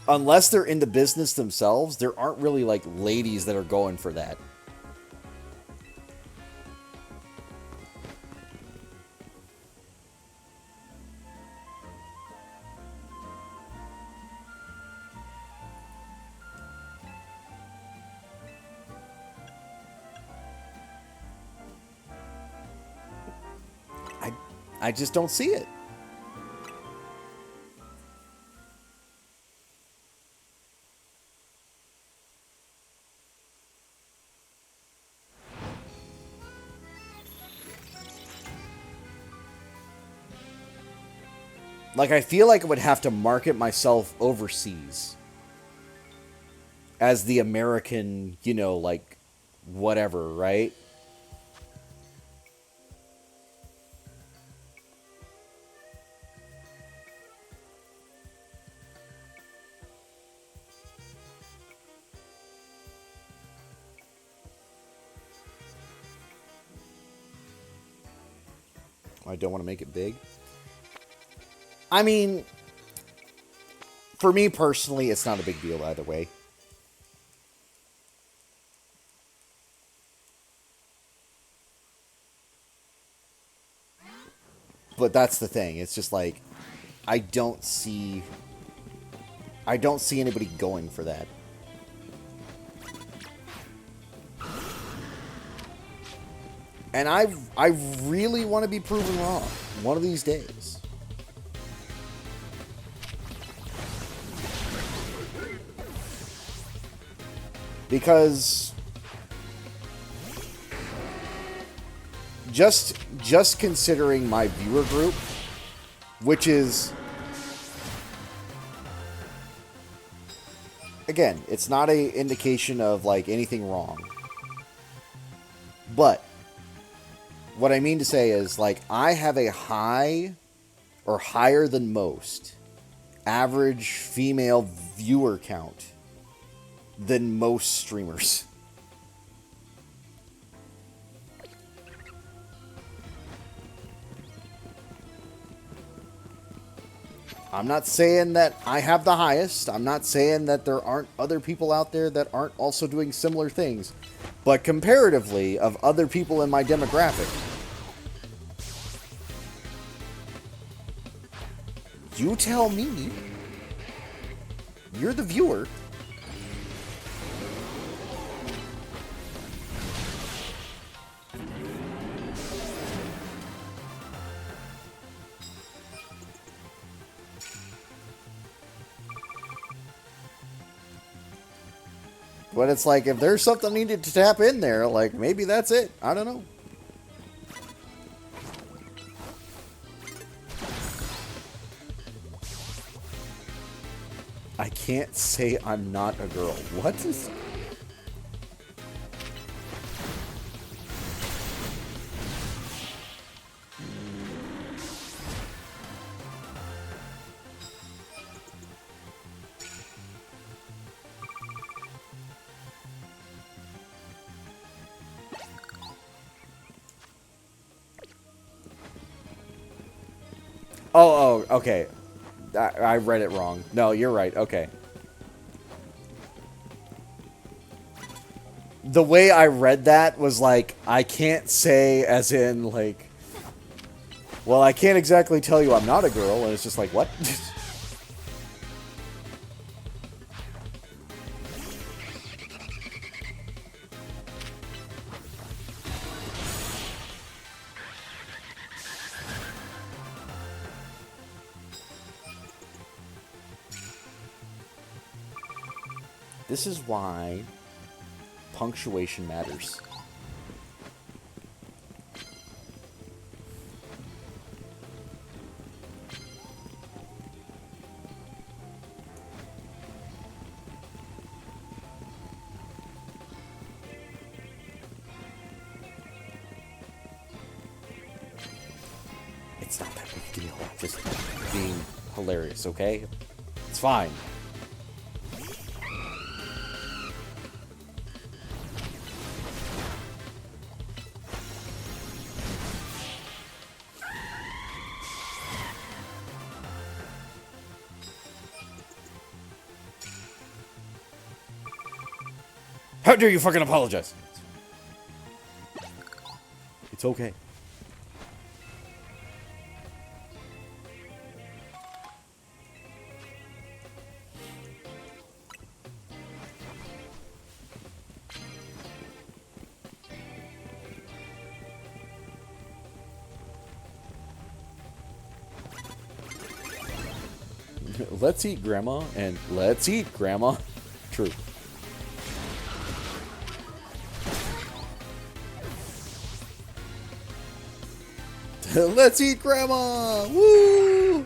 unless they're in the business themselves, there aren't really like ladies that are going for that. I just don't see it. Like, I feel like I would have to market myself overseas as the American, you know, like, whatever, right? I don't want to make it big. I mean, for me personally, it's not a big deal either way. But that's the thing. It's just like, I don't see anybody going for that. And I really want to be proven wrong one of these days. Because just considering my viewer group, which is, again, it's not a indication of like anything wrong. But what I mean to say is, like, I have a high or higher than most average female viewer count than most streamers. I'm not saying that I have the highest. I'm not saying that there aren't other people out there that aren't also doing similar things. But comparatively, of other people in my demographic, you tell me. You're the viewer. But it's like, if there's something needed to tap in there, like, maybe that's it. I don't know. I can't say I'm not a girl. What is... Oh, okay. I read it wrong. No, you're right. Okay. The way I read that was like, I can't say as in, like... Well, I can't exactly tell you I'm not a girl, and it's just like, what? This is why punctuation matters. It's not that big a deal. Just being hilarious, okay? It's fine. How dare you fucking apologize? It's okay. Let's eat, Grandma, and let's eat, Grandma. True. Let's eat, Grandma! Woo!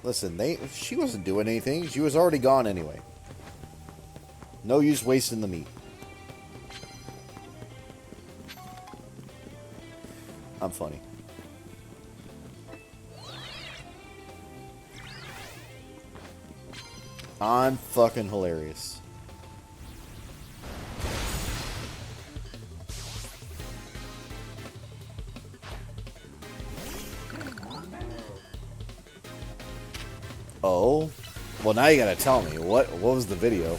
Listen, she wasn't doing anything. She was already gone anyway. No use wasting the meat. I'm funny. I'm fucking hilarious. Oh? Well, now you gotta tell me. What was the video?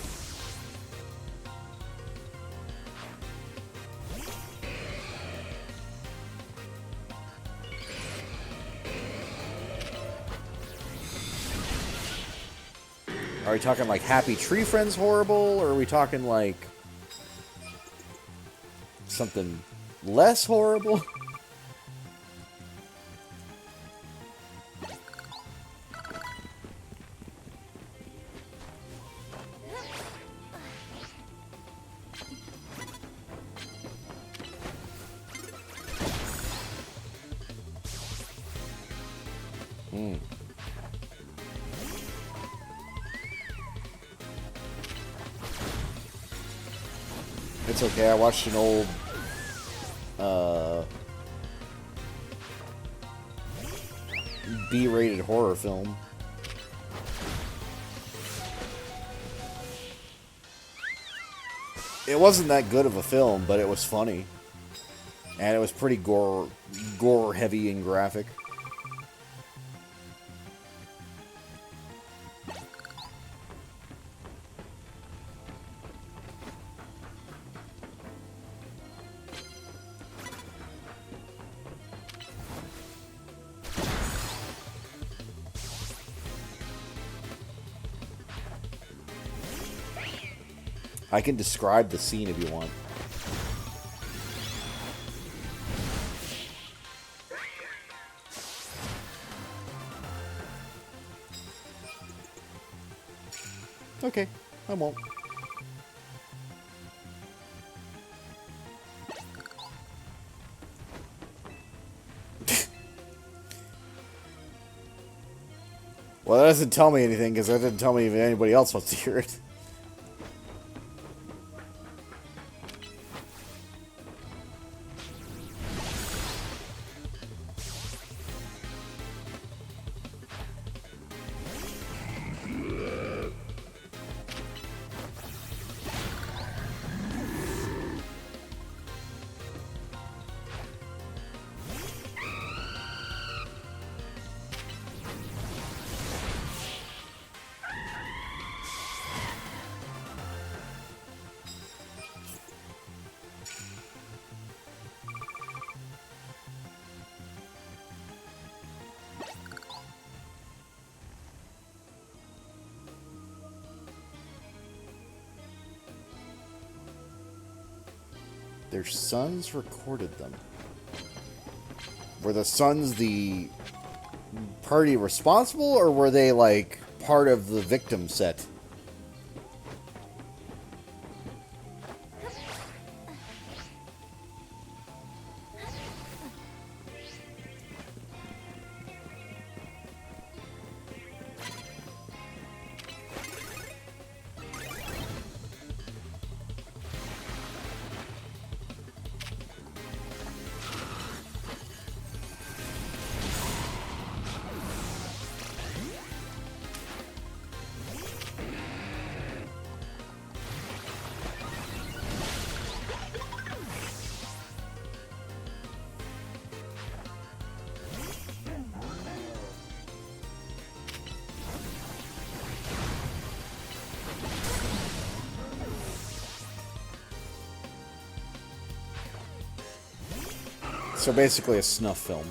Are we talking like Happy Tree Friends horrible, or are we talking like something less horrible? It's okay. I watched an old B-rated horror film. It wasn't that good of a film, but it was funny. And it was pretty gore heavy and graphic. I can describe the scene if you want. Okay, I won't. Well, that doesn't tell me anything, because that didn't tell me if anybody else wants to hear it. Their sons recorded them. Were the sons the party responsible, or were they, like, part of the victim set? So basically a snuff film.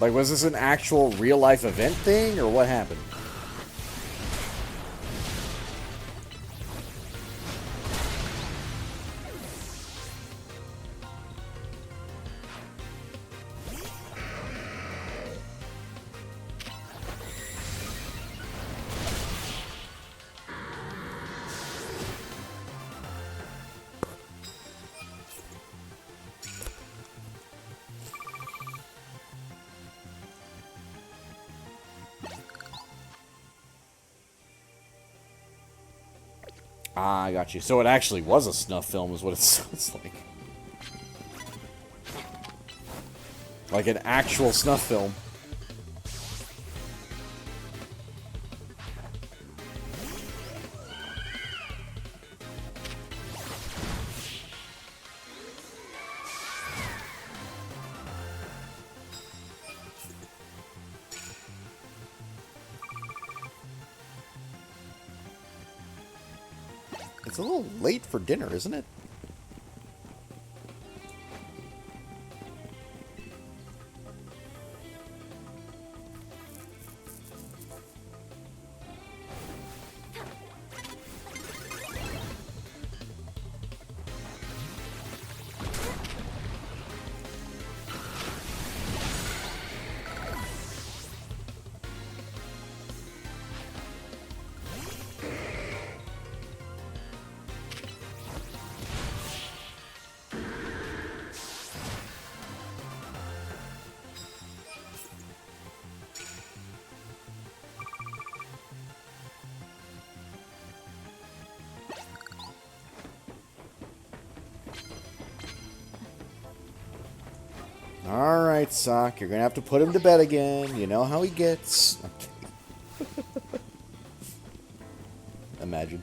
Like, was this an actual real-life event thing, or what happened? Ah, I got you. So it actually was a snuff film is what it sounds like. Like an actual snuff film. It's a little late for dinner, isn't it? Alright, Sock, you're gonna have to put him to bed again. You know how he gets. Imagine.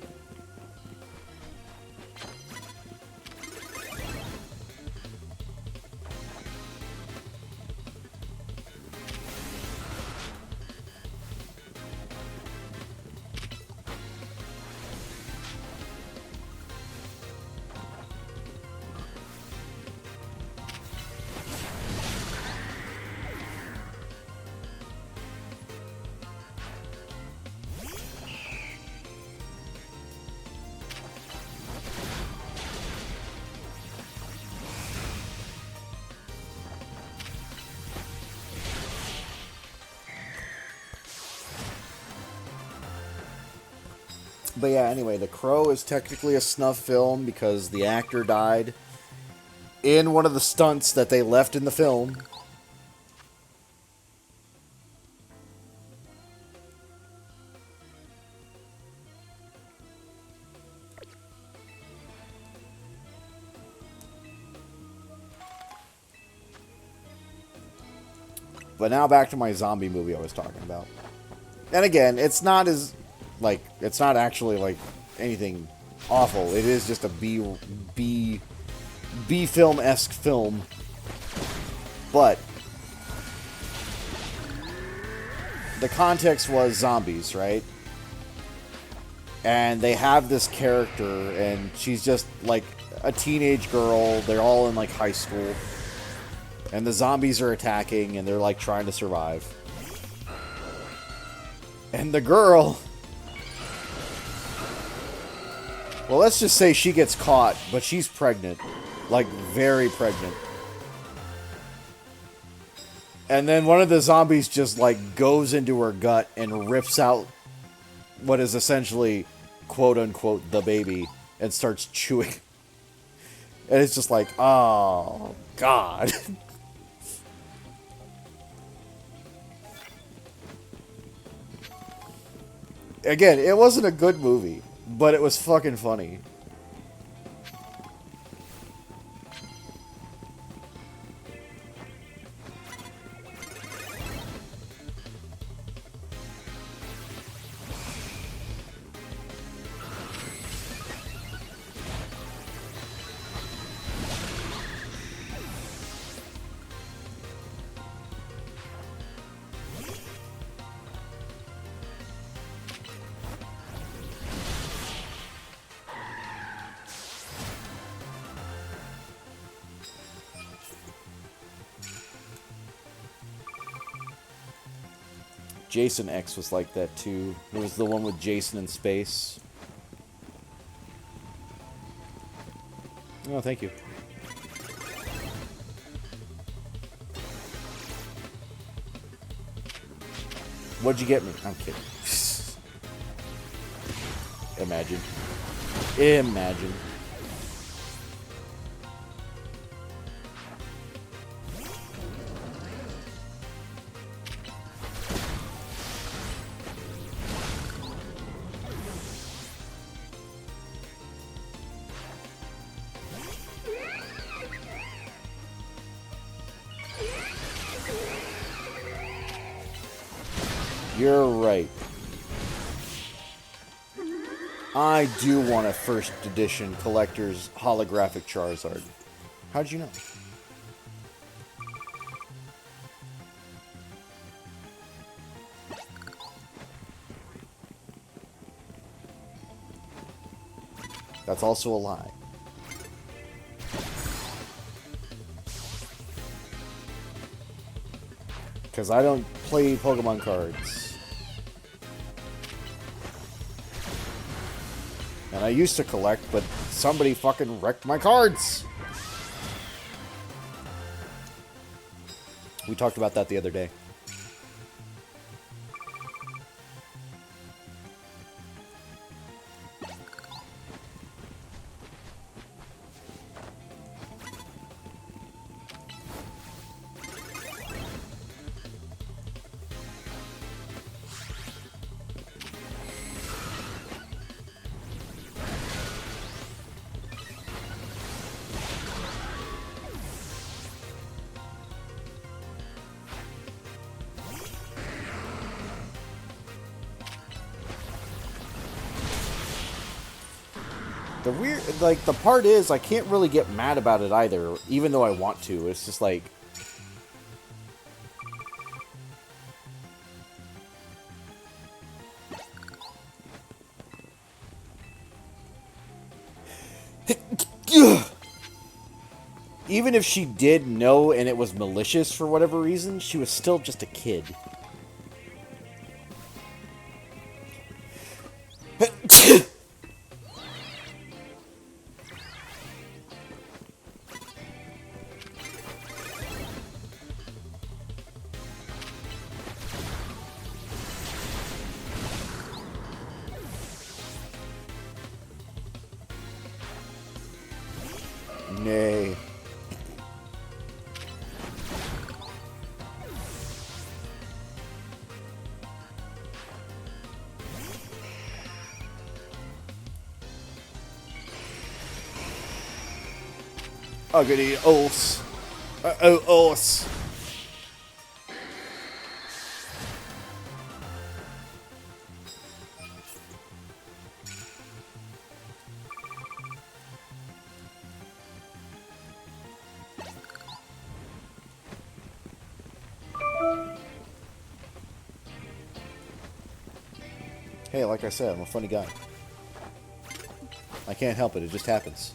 But yeah, anyway, The Crow is technically a snuff film because the actor died in one of the stunts that they left in the film. But now back to my zombie movie I was talking about. And again, it's not as, like, it's not actually, like, anything awful. It is just a B film-esque film. But the context was zombies, right? And they have this character, and she's just, like, a teenage girl. They're all in, like, high school. And the zombies are attacking, and they're, like, trying to survive. And the girl... Well, let's just say she gets caught, but she's pregnant. Like, very pregnant. And then one of the zombies just, like, goes into her gut and rips out what is essentially, quote-unquote, the baby, and starts chewing. And it's just like, oh, God. Again, it wasn't a good movie, but it was fucking funny. Jason X was like that too. It was the one with Jason in space. Oh, thank you. What'd you get me? I'm kidding. Imagine. Imagine. You're right. I do want a first edition collector's holographic Charizard. How'd you know? That's also a lie. Because I don't play Pokemon cards. And I used to collect, but somebody fucking wrecked my cards. We talked about that the other day. The weird, like, the part is, I can't really get mad about it either, even though I want to. It's just like... Even if she did know and it was malicious for whatever reason, she was still just a kid. Nay. Uggity os. Os. Hey, like I said, I'm a funny guy. I can't help it, it just happens.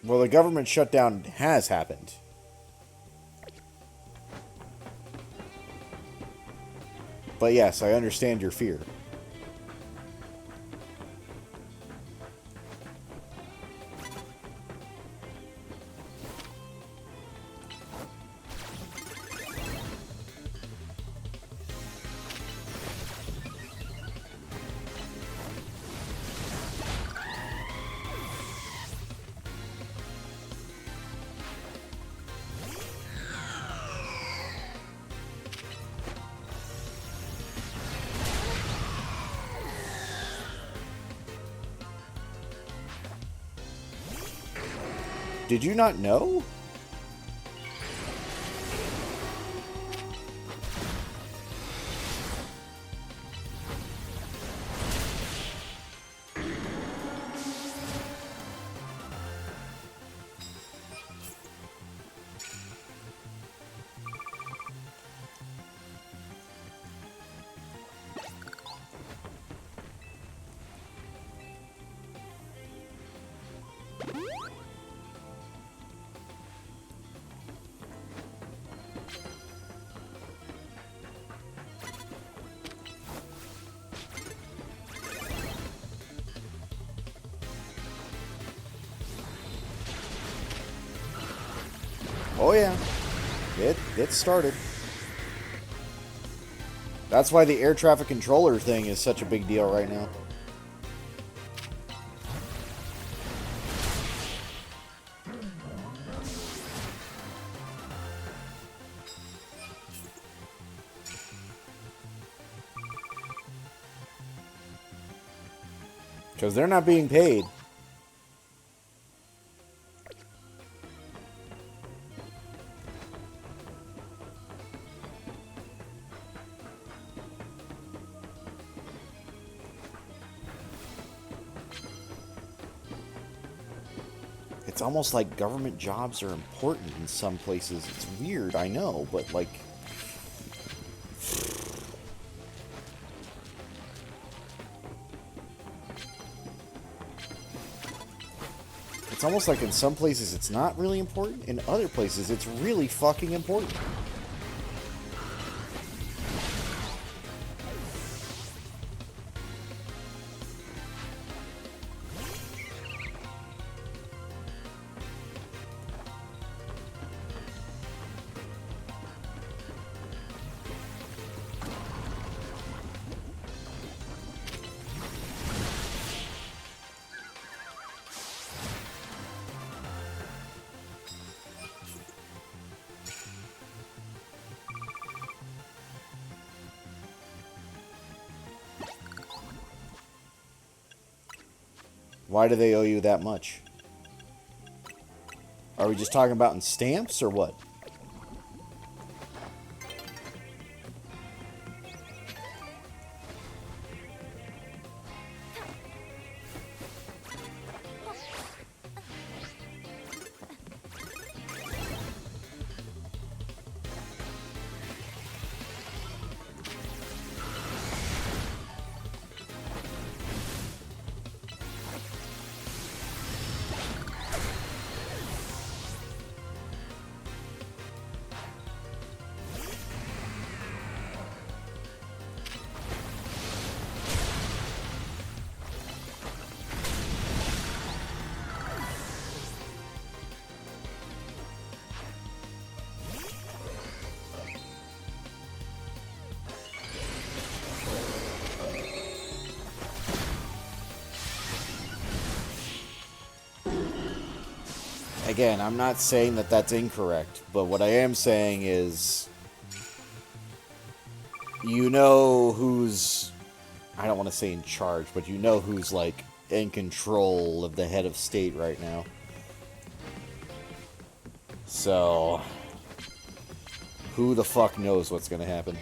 Well, the government shutdown has happened. But yes, I understand your fear. Did you not know? Oh yeah, it started. That's why the air traffic controller thing is such a big deal right now. Because they're not being paid. It's almost like government jobs are important in some places. It's weird, I know, but like... It's almost like in some places it's not really important. In other places it's really fucking important. Why do they owe you that much? Are we just talking about in stamps or what? Again, I'm not saying that that's incorrect, but what I am saying is, you know who's, I don't want to say in charge, but you know who's, like, in control of the head of state right now. So, who the fuck knows what's going to happen?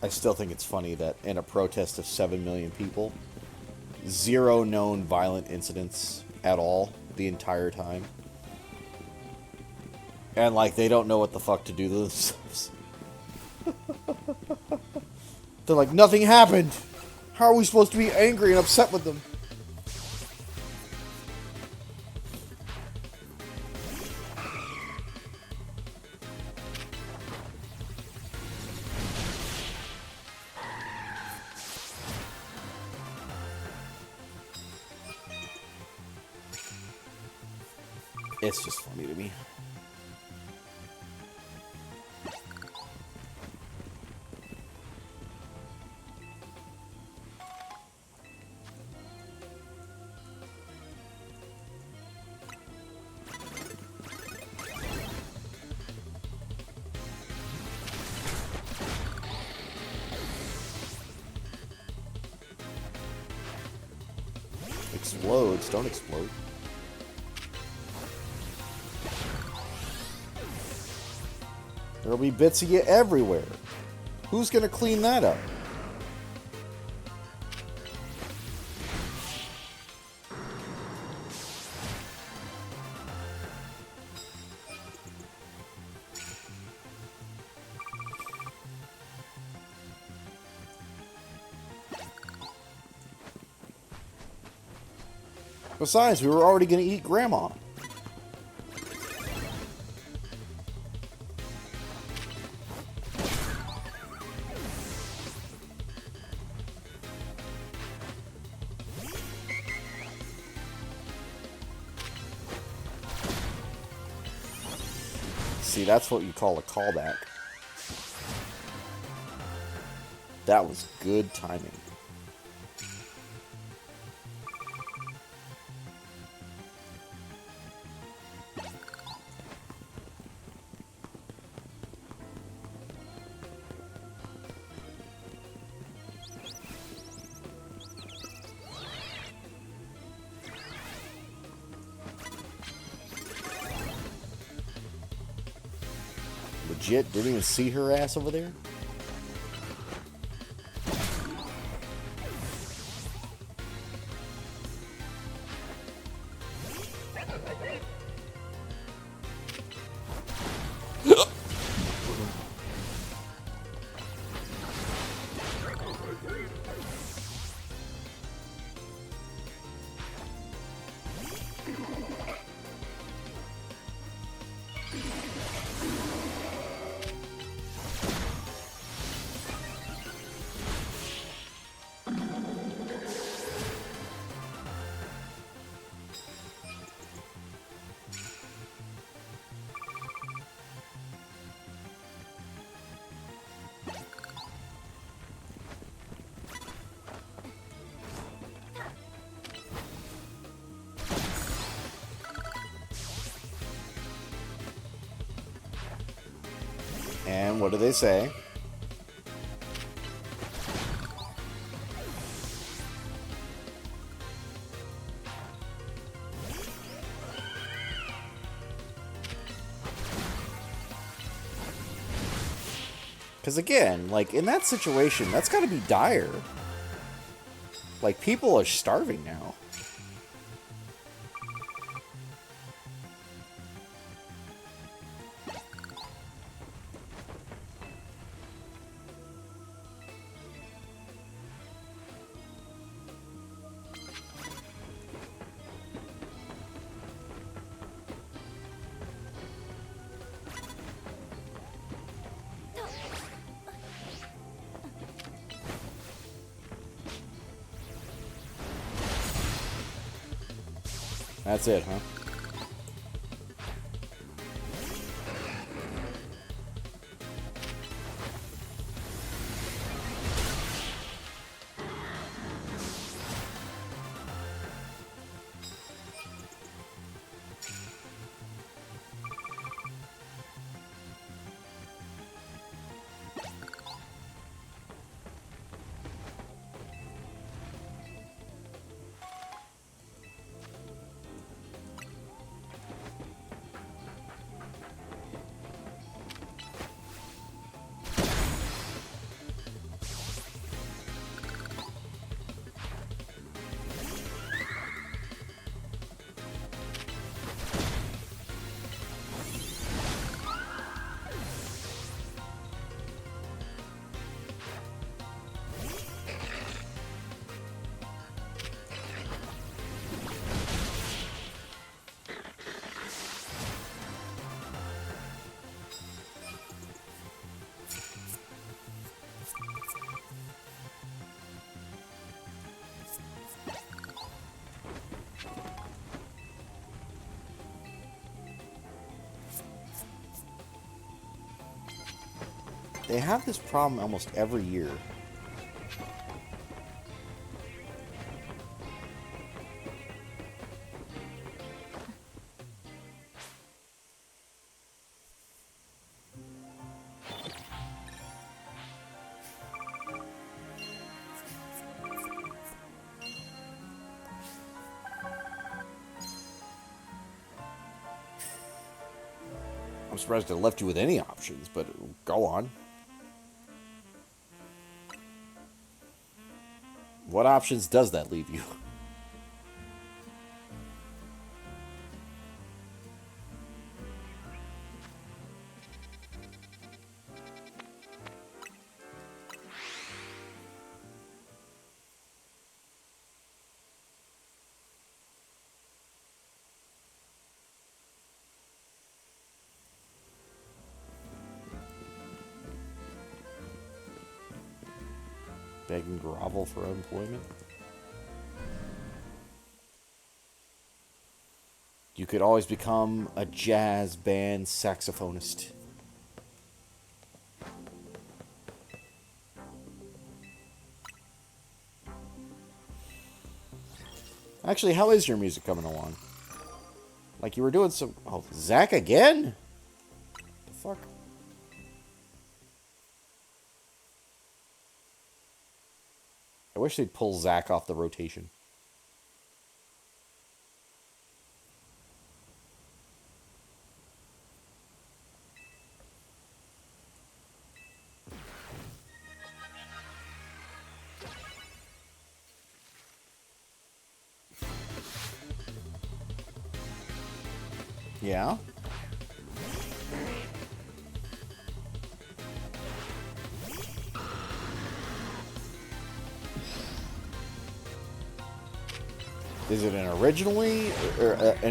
I still think it's funny that in a protest of 7 million people, 0 known violent incidents at all the entire time. And, like, they don't know what the fuck to do to themselves. They're like, nothing happened! How are we supposed to be angry and upset with them? It's just funny to me. Explodes, don't explode. There'll be bits of you everywhere. Who's gonna clean that up? Besides, we were already gonna eat Grandma. See, that's what you call a callback. That was good timing. Legit, didn't even see her ass over there? And what do they say? Because again, like, in that situation, that's got to be dire. Like, people are starving now. That's it, huh? They have this problem almost every year. I'm surprised I left you with any options, but go on. What options does that leave you? Beg and grovel for employment? You could always become a jazz band saxophonist. Actually, how is your music coming along? Like you were doing some... Oh, Zach again? The fuck? I wish they'd pull Zach off the rotation. Yeah? Is it an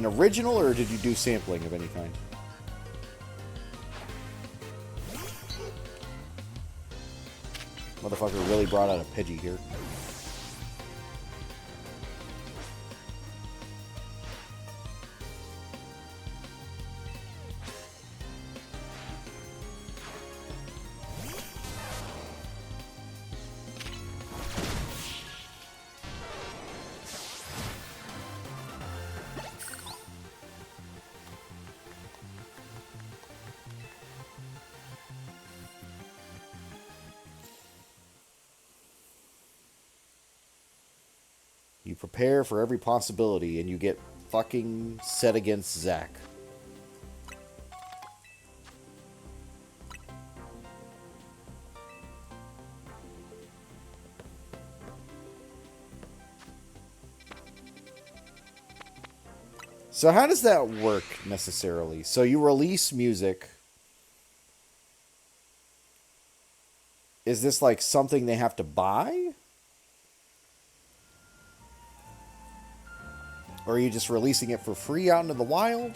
original, or did you do sampling of any kind? Motherfucker really brought out a Pidgey here. You prepare for every possibility, and you get fucking set against Zack. So how does that work, necessarily? So you release music. Is this like something they have to buy? Or are you just releasing it for free out into the wild?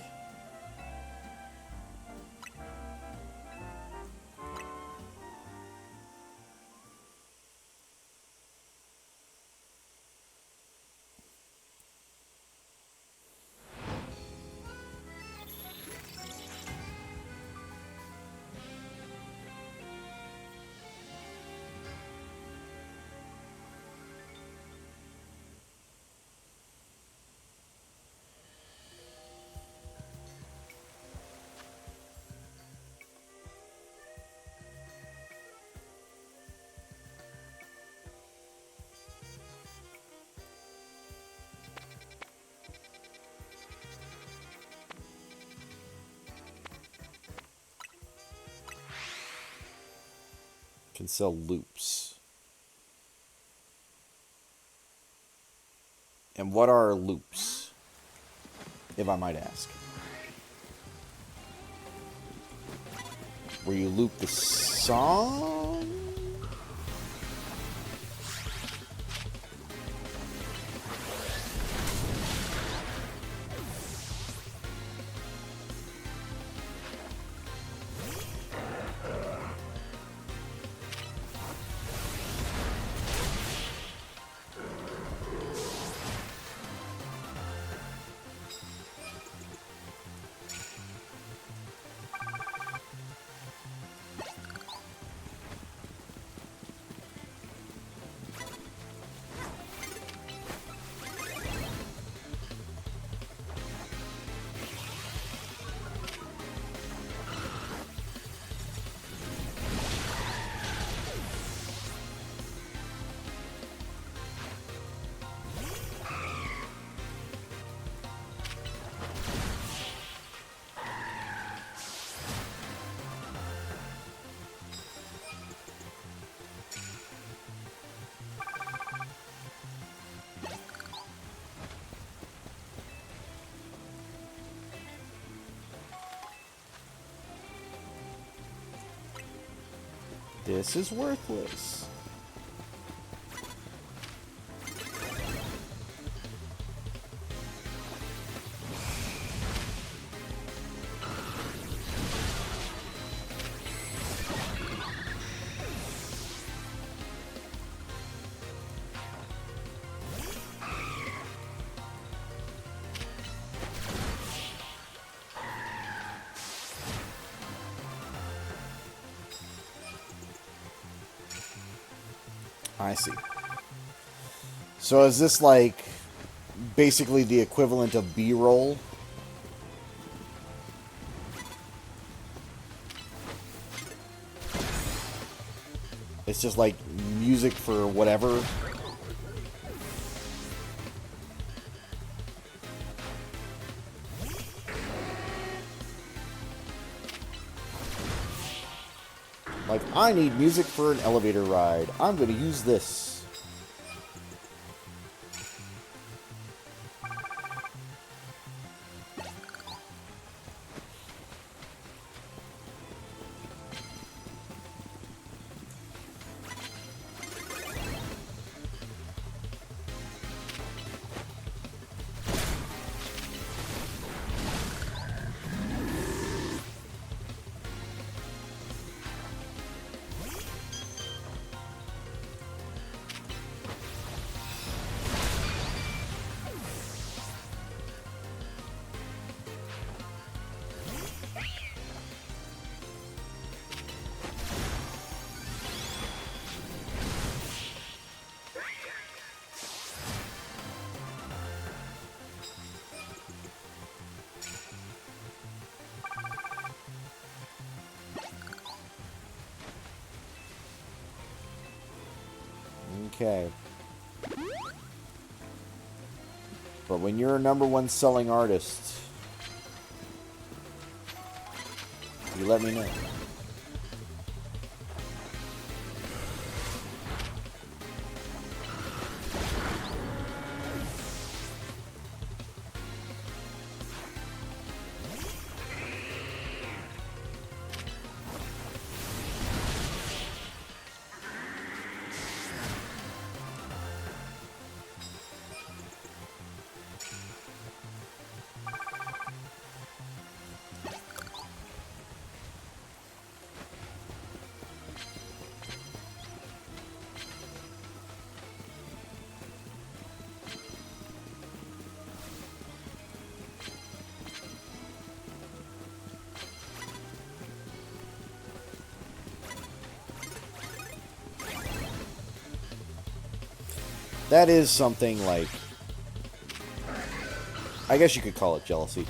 Can sell loops. And what are loops, if I might ask? Where you loop the song? This is worthless. I see. So is this like basically the equivalent of B-roll? It's just like music for whatever. Like, I need music for an elevator ride. I'm going to use this. Okay. But when you're a #1 selling artist, you let me know. That is something like, I guess you could call it jealousy.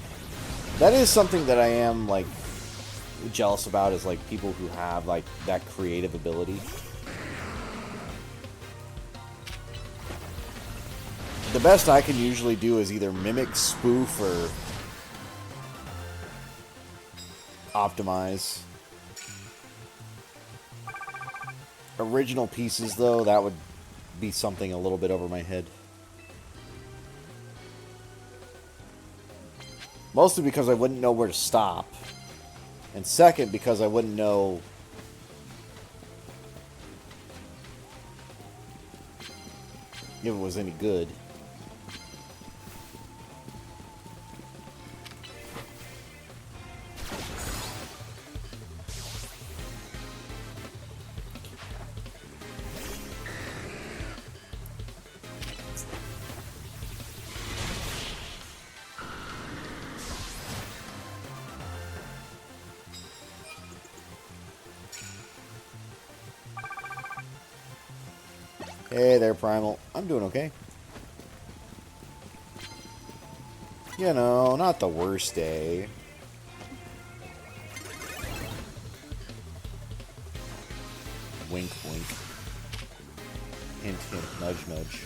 That is something that I am like jealous about, is like people who have like that creative ability. The best I can usually do is either mimic, spoof, or optimize. Original pieces, though, that would be something a little bit over my head. Mostly because I wouldn't know where to stop. And second, because I wouldn't know if it was any good. Hey there, Primal. I'm doing okay. You know, not the worst day. Wink, wink. Hint, hint, nudge, nudge.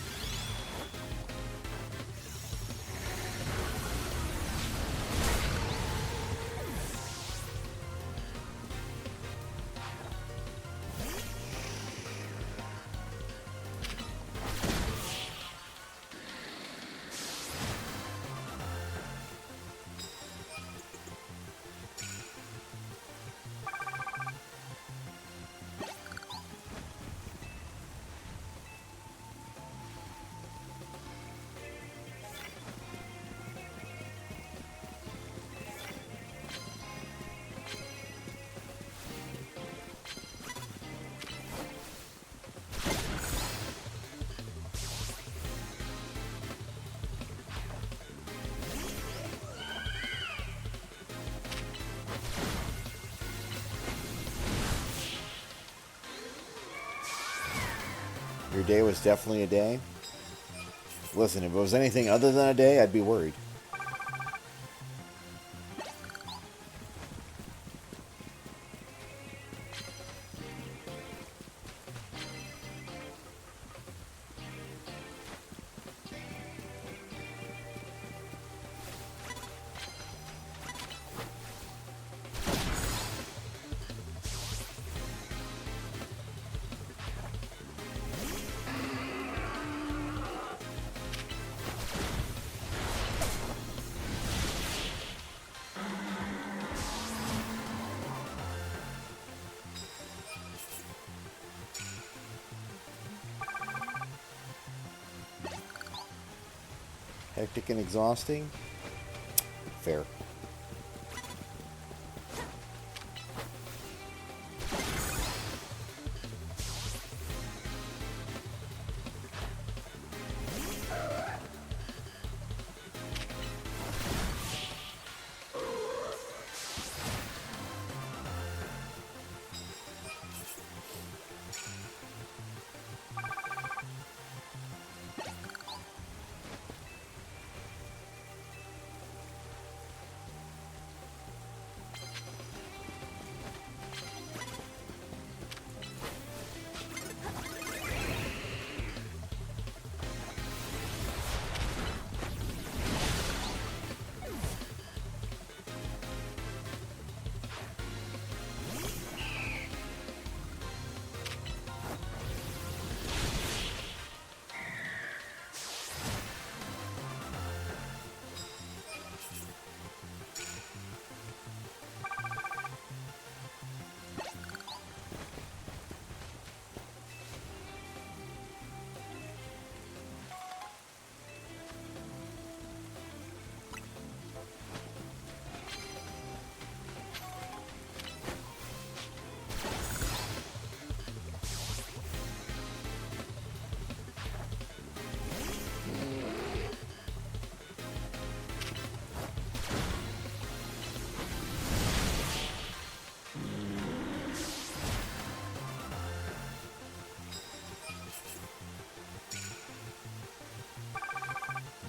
Your day was definitely a day. Listen, if it was anything other than a day, I'd be worried. Hectic and exhausting? Fair.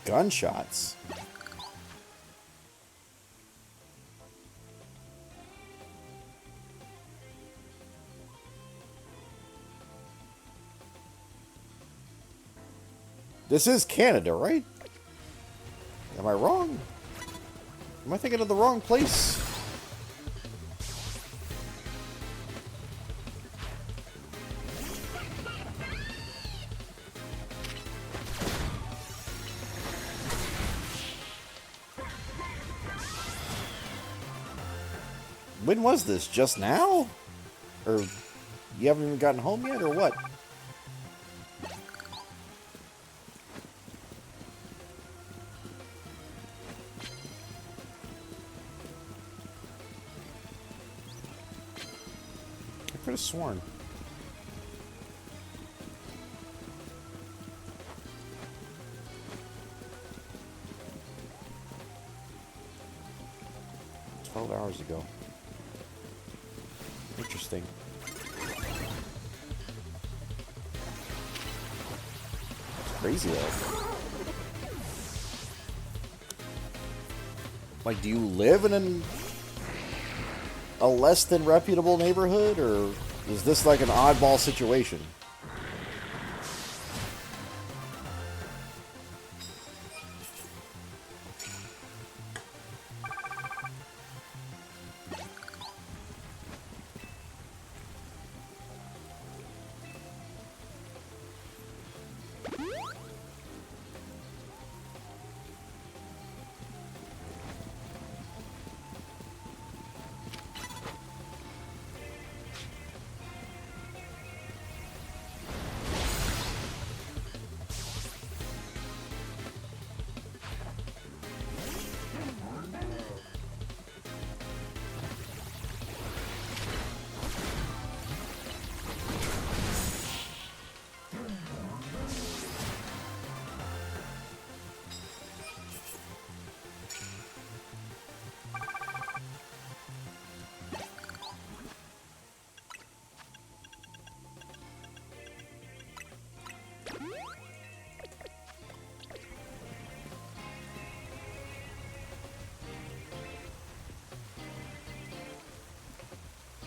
Gunshots. This is Canada, right? Am I wrong? Am I thinking of the wrong place? When was this? Just now? Or you haven't even gotten home yet, or what? I could have sworn. Hours ago. Interesting. It's crazy though. Like, do you live in a less than reputable neighborhood, or is this like an oddball situation?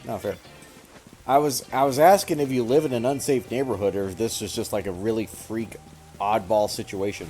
No, fair. I was asking if you live in an unsafe neighborhood or if this is just like a really freak oddball situation.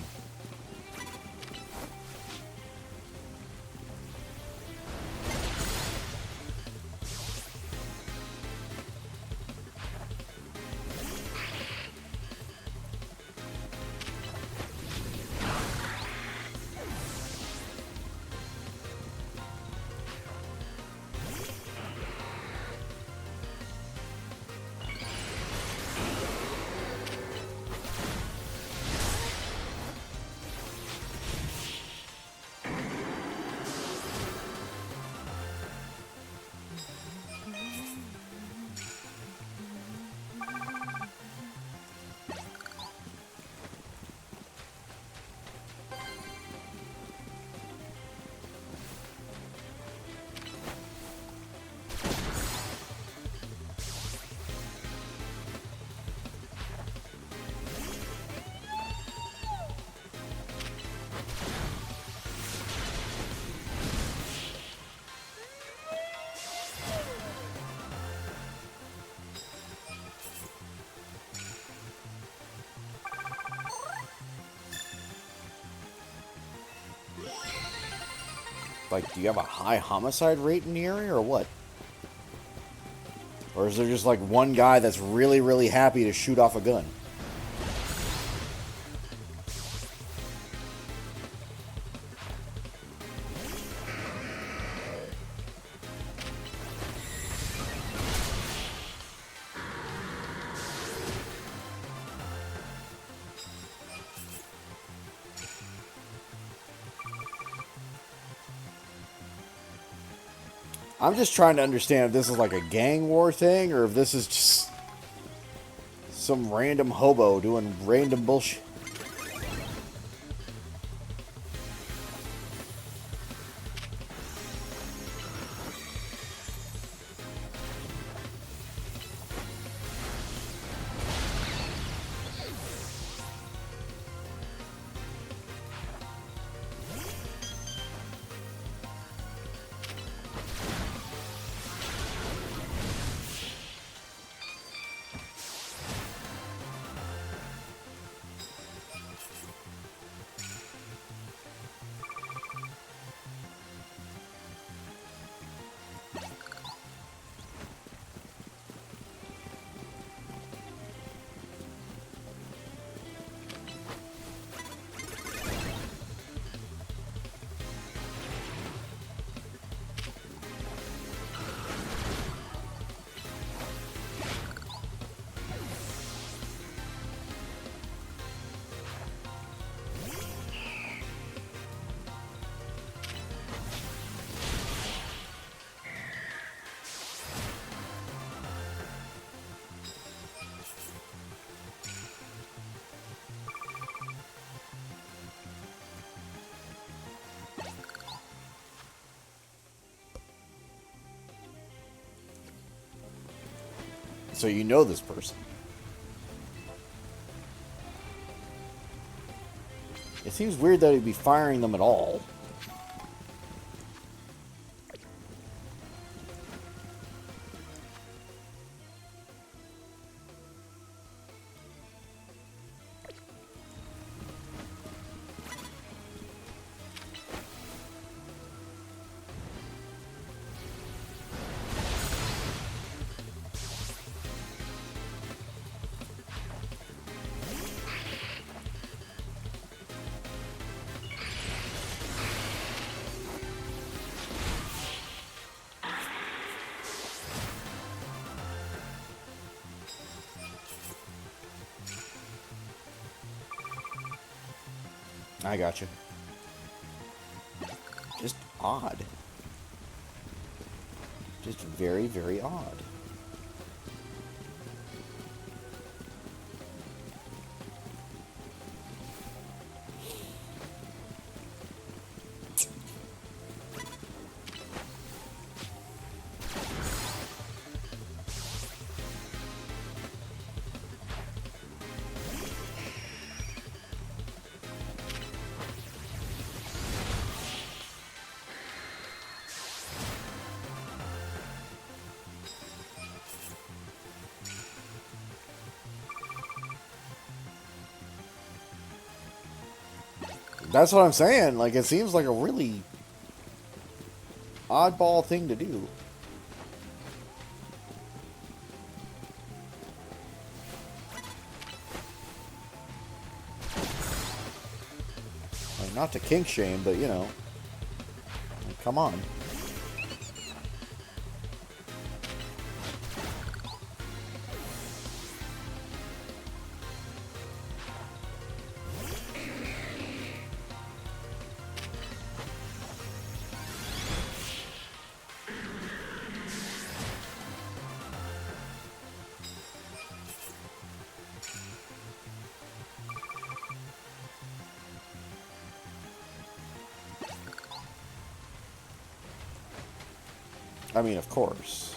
Like, do you have a high homicide rate in the area or what? Or is there just like one guy that's really, really happy to shoot off a gun? I'm just trying to understand if this is like a gang war thing or if this is just some random hobo doing random bullshit. So you know this person. It seems weird that he'd be firing them at all. I got you. Just odd. Just very, very odd. That's what I'm saying. Like, it seems like a really oddball thing to do. Like, not to kink shame, but you know, like, come on. I mean, of course.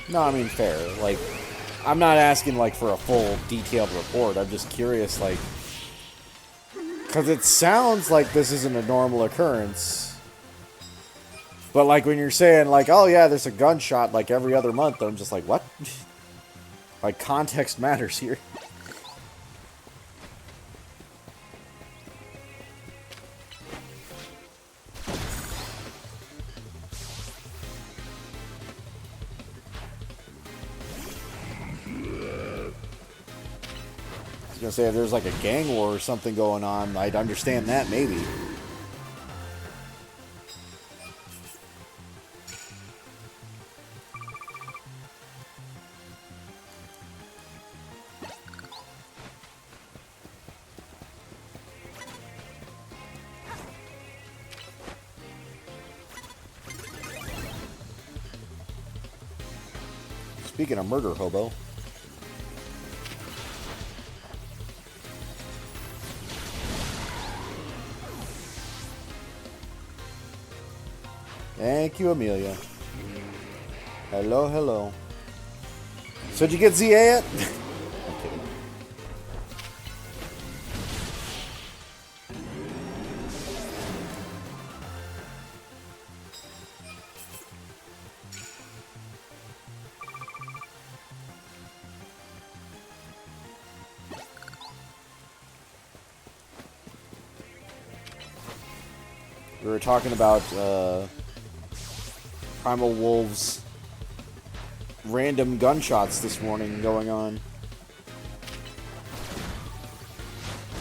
No, I mean, fair. Like, I'm not asking, like, for a full, detailed report. I'm just curious, like... Because it sounds like this isn't a normal occurrence. But, like, when you're saying, like, oh, yeah, there's a gunshot, like, every other month, I'm just like, what? Like, context matters here. I was gonna say, if there's like a gang war or something going on, I'd understand that, maybe. Speaking of murder hobo. Thank you, Amelia. Hello, hello. So did you get ZA yet? I'm kidding. We were talking about Primal Wolves random gunshots this morning going on. It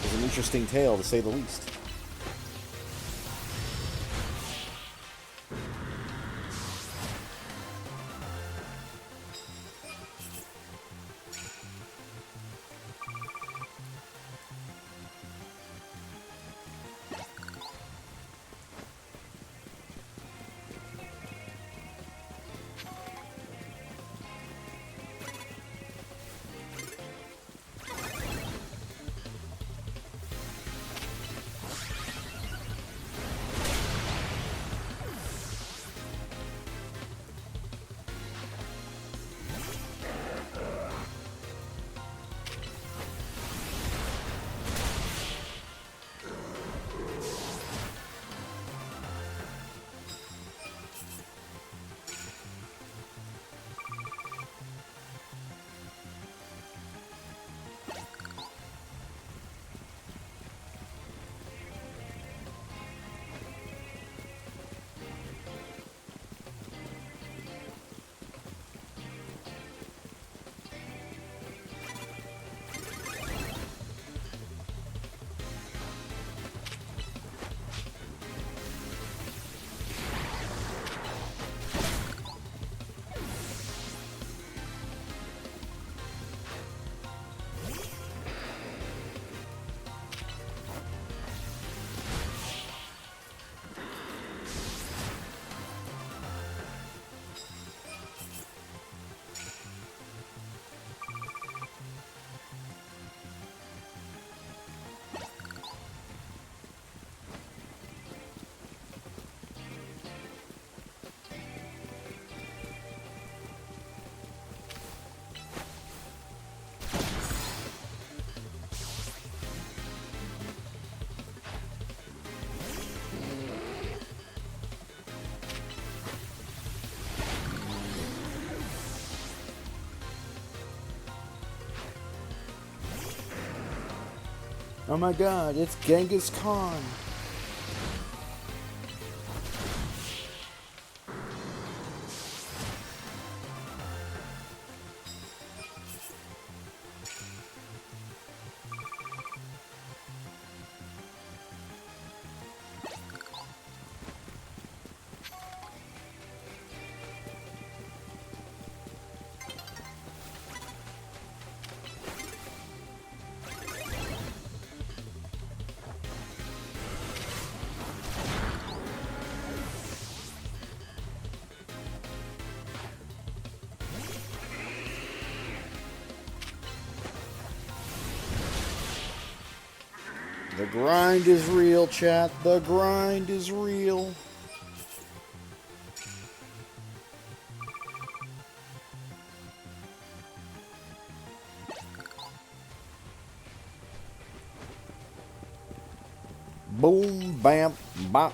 was an interesting tale, to say the least. Oh my god, it's Genghis Khan. The grind is real, chat. The grind is real. Boom, bam, bop.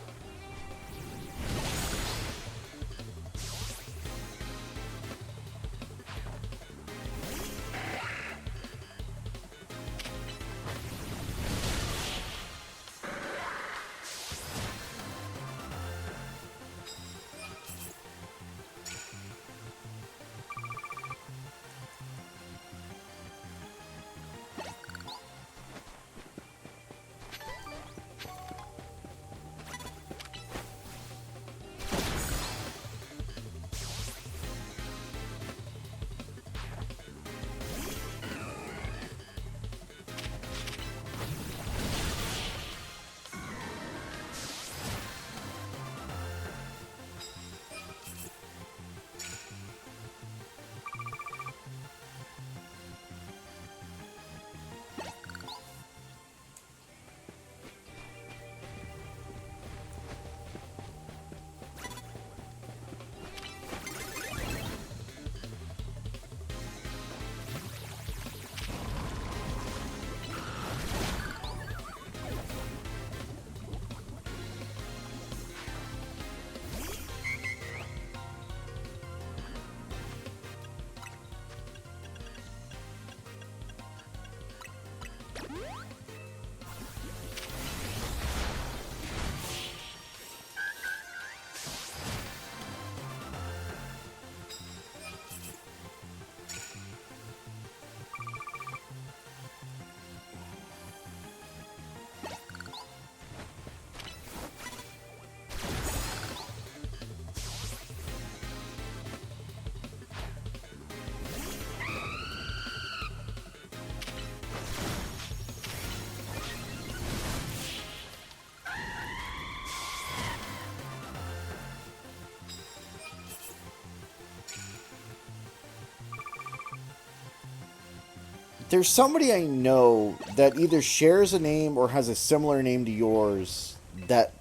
There's somebody I know that either shares a name or has a similar name to yours that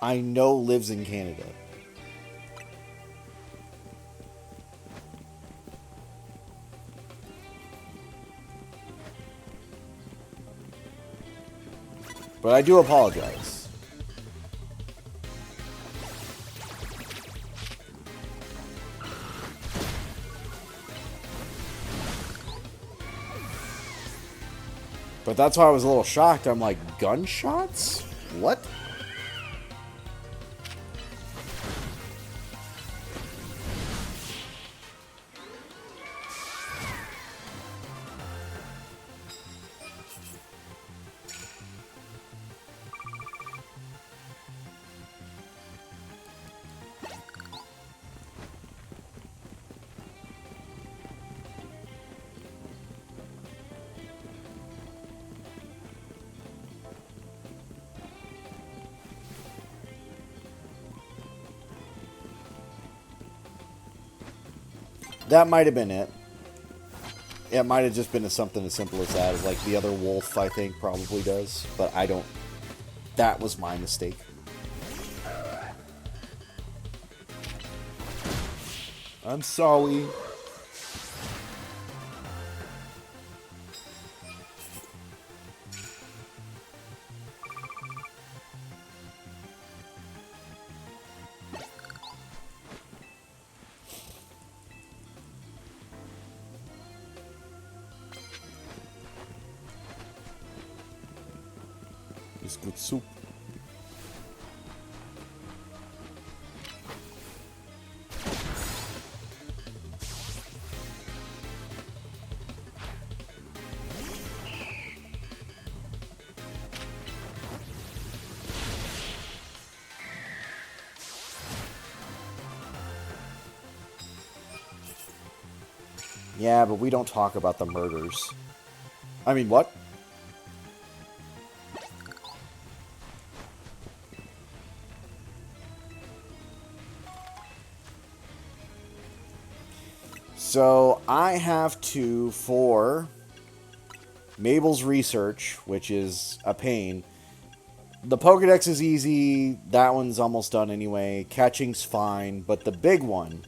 I know lives in Canada. But I do apologize. But that's why I was a little shocked. I'm like, gunshots? What? That might have been it. It might have just been something as simple as that, like the other wolf, I think, probably does. But I don't... That was my mistake. I'm sorry.
It's good soup.
Yeah, but we don't talk about the murders. I mean, what? So, I have to, for Mabel's research, which is a pain. The Pokedex is easy. That one's almost done anyway. Catching's fine. But the big one...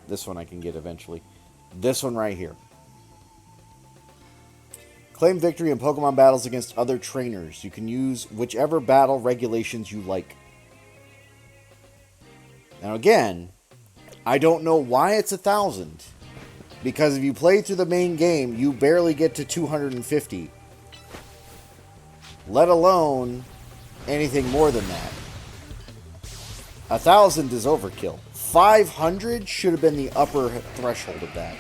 This one I can get eventually. This one right here. Claim victory in Pokemon battles against other trainers. You can use whichever battle regulations you like. Now again, I don't know why it's 1,000. Because if you play through the main game, you barely get to 250. Let alone anything more than that. 1,000 is overkill. 500 should have been the upper threshold of that.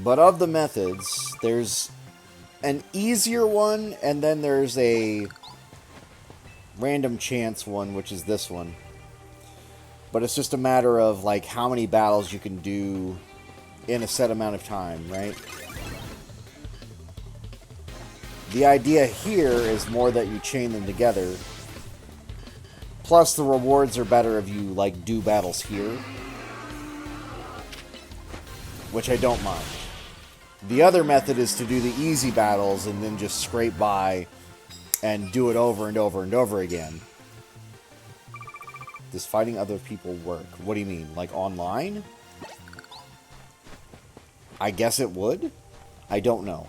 But of the methods, there's an easier one, and then there's a random chance one, which is this one. But it's just a matter of, like, how many battles you can do in a set amount of time, right? The idea here is more that you chain them together. Plus, the rewards are better if you, like, do battles here. Which I don't mind. The other method is to do the easy battles and then just scrape by and do it over and over and over again. Does fighting other people work? What do you mean? Like online? I guess it would. I don't know.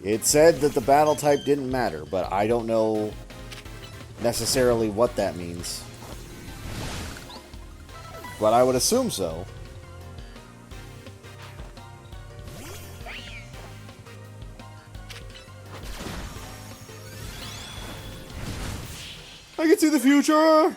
It said that the battle type didn't matter, but I don't know necessarily what that means. But I would assume so. I can see the future!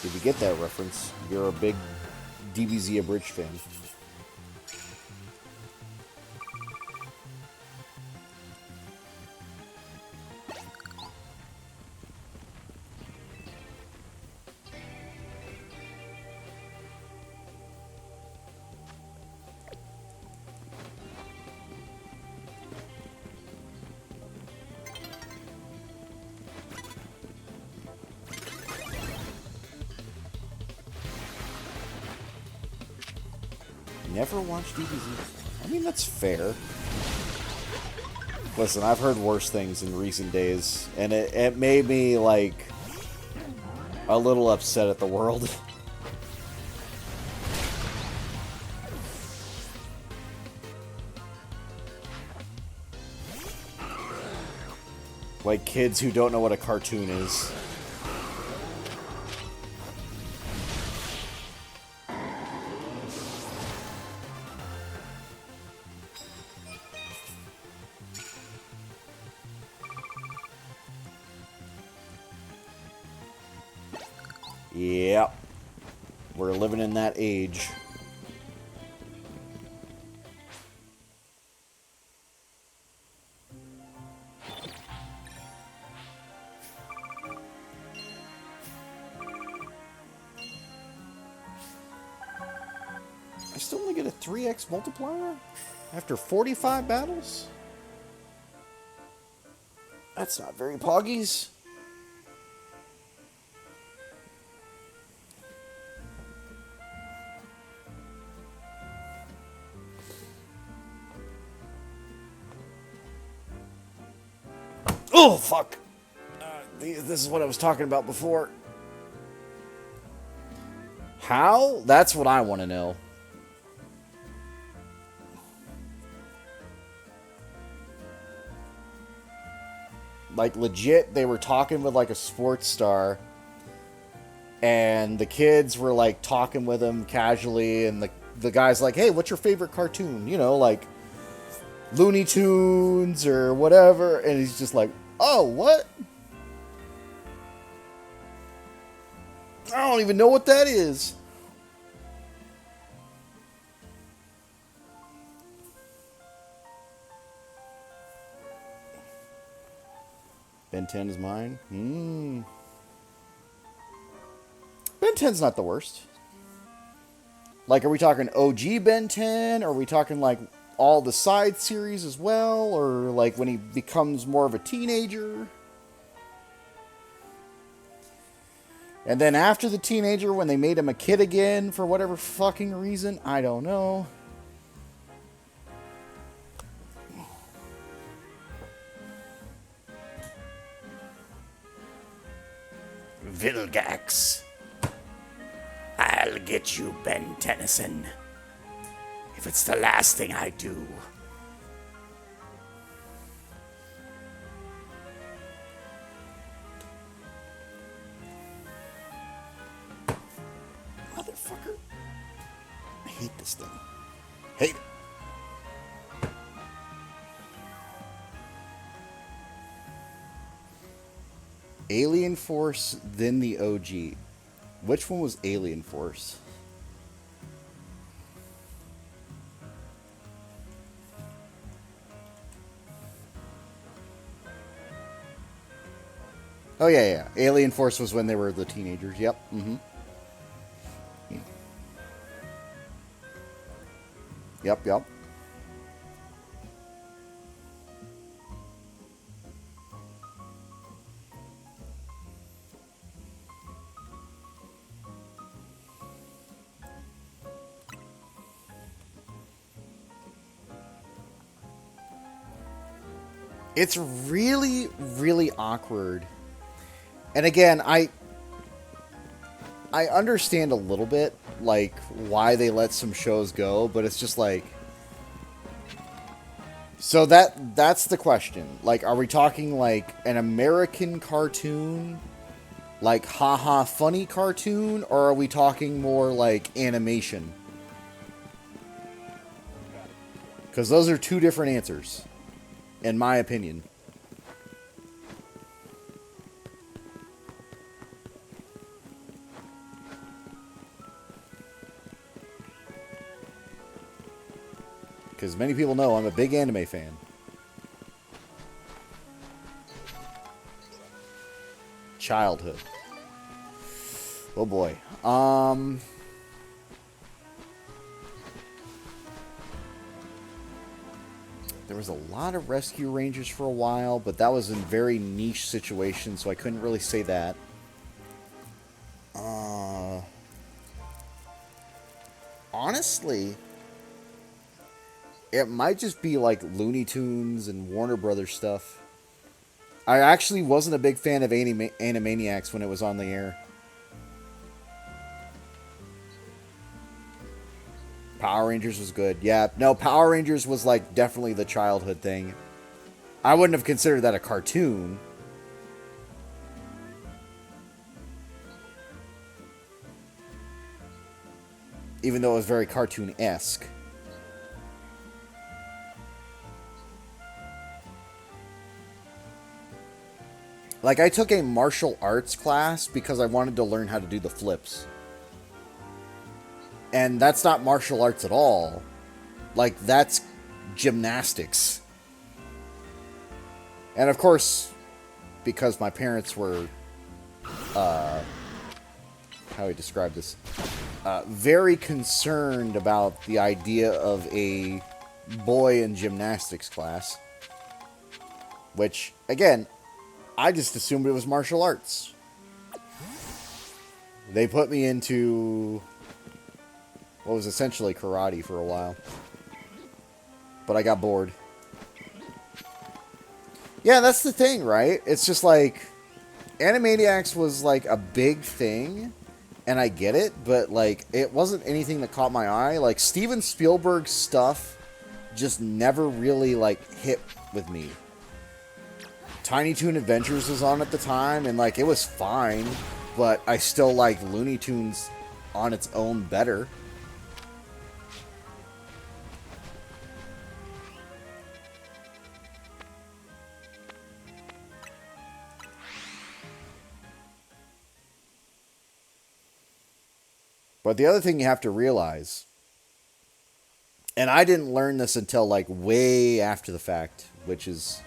Did you get that reference? You're a big DBZ Abridged fan. Never watched DBZ. I mean, that's fair. Listen, I've heard worse things in recent days, and it made me, like, a little upset at the world. Like kids who don't know what a cartoon is. Yep. We're living in that age. to only get a 3x multiplier after 45 battles? That's not very poggies. Oh, fuck. This is what I was talking about before. How? That's what I want to know. Like, legit, they were talking with, like, a sports star. And the kids were, like, talking with him casually. And the guy's like, hey, what's your favorite cartoon? You know, like, Looney Tunes or whatever. And he's just like, oh, what? I don't even know what that is. Ben 10 is mine. Ben 10's not the worst. Like, are we talking OG Ben 10? Are we talking, like, all the side series as well? Or, like, when he becomes more of a teenager? And then after the teenager, when they made him a kid again for whatever fucking reason, I don't know. Vilgax. I'll get you, Ben Tennyson. If it's the last thing I do. Motherfucker. I hate this thing. Hate it. Alien Force, then the OG. Which one was Alien Force? Oh, yeah. Alien Force was when they were the teenagers. Yep. Mm-hmm. Yep. It's really, really awkward. And again, I understand a little bit, like, why they let some shows go, but it's just like... So that's the question. Like, are we talking, like, an American cartoon? Like, haha funny cartoon? Or are we talking more, like, animation? Because those are two different answers, in my opinion. Because many people know I'm a big anime fan. Childhood. Oh boy. There was a lot of Rescue Rangers for a while, but that was in very niche situations, so I couldn't really say that. Honestly, it might just be like Looney Tunes and Warner Brothers stuff. I actually wasn't a big fan of Animaniacs when it was on the air. Power Rangers was good. Yeah, no, Power Rangers was like definitely the childhood thing. I wouldn't have considered that a cartoon. Even though it was very cartoon-esque. Like, I took a martial arts class because I wanted to learn how to do the flips. And that's not martial arts at all. Like, that's gymnastics. And of course, because my parents were how I describe this. Very concerned about the idea of a boy in gymnastics class. Which, again, I just assumed it was martial arts. They put me into what was essentially karate for a while. But I got bored. Yeah, that's the thing, right? It's just like, Animaniacs was like a big thing, and I get it, but like, it wasn't anything that caught my eye. Like, Steven Spielberg's stuff just never really like hit with me. Tiny Toon Adventures was on at the time, and like, it was fine, but I still like Looney Tunes on its own better. But the other thing you have to realize, and I didn't learn this until like way after the fact, which is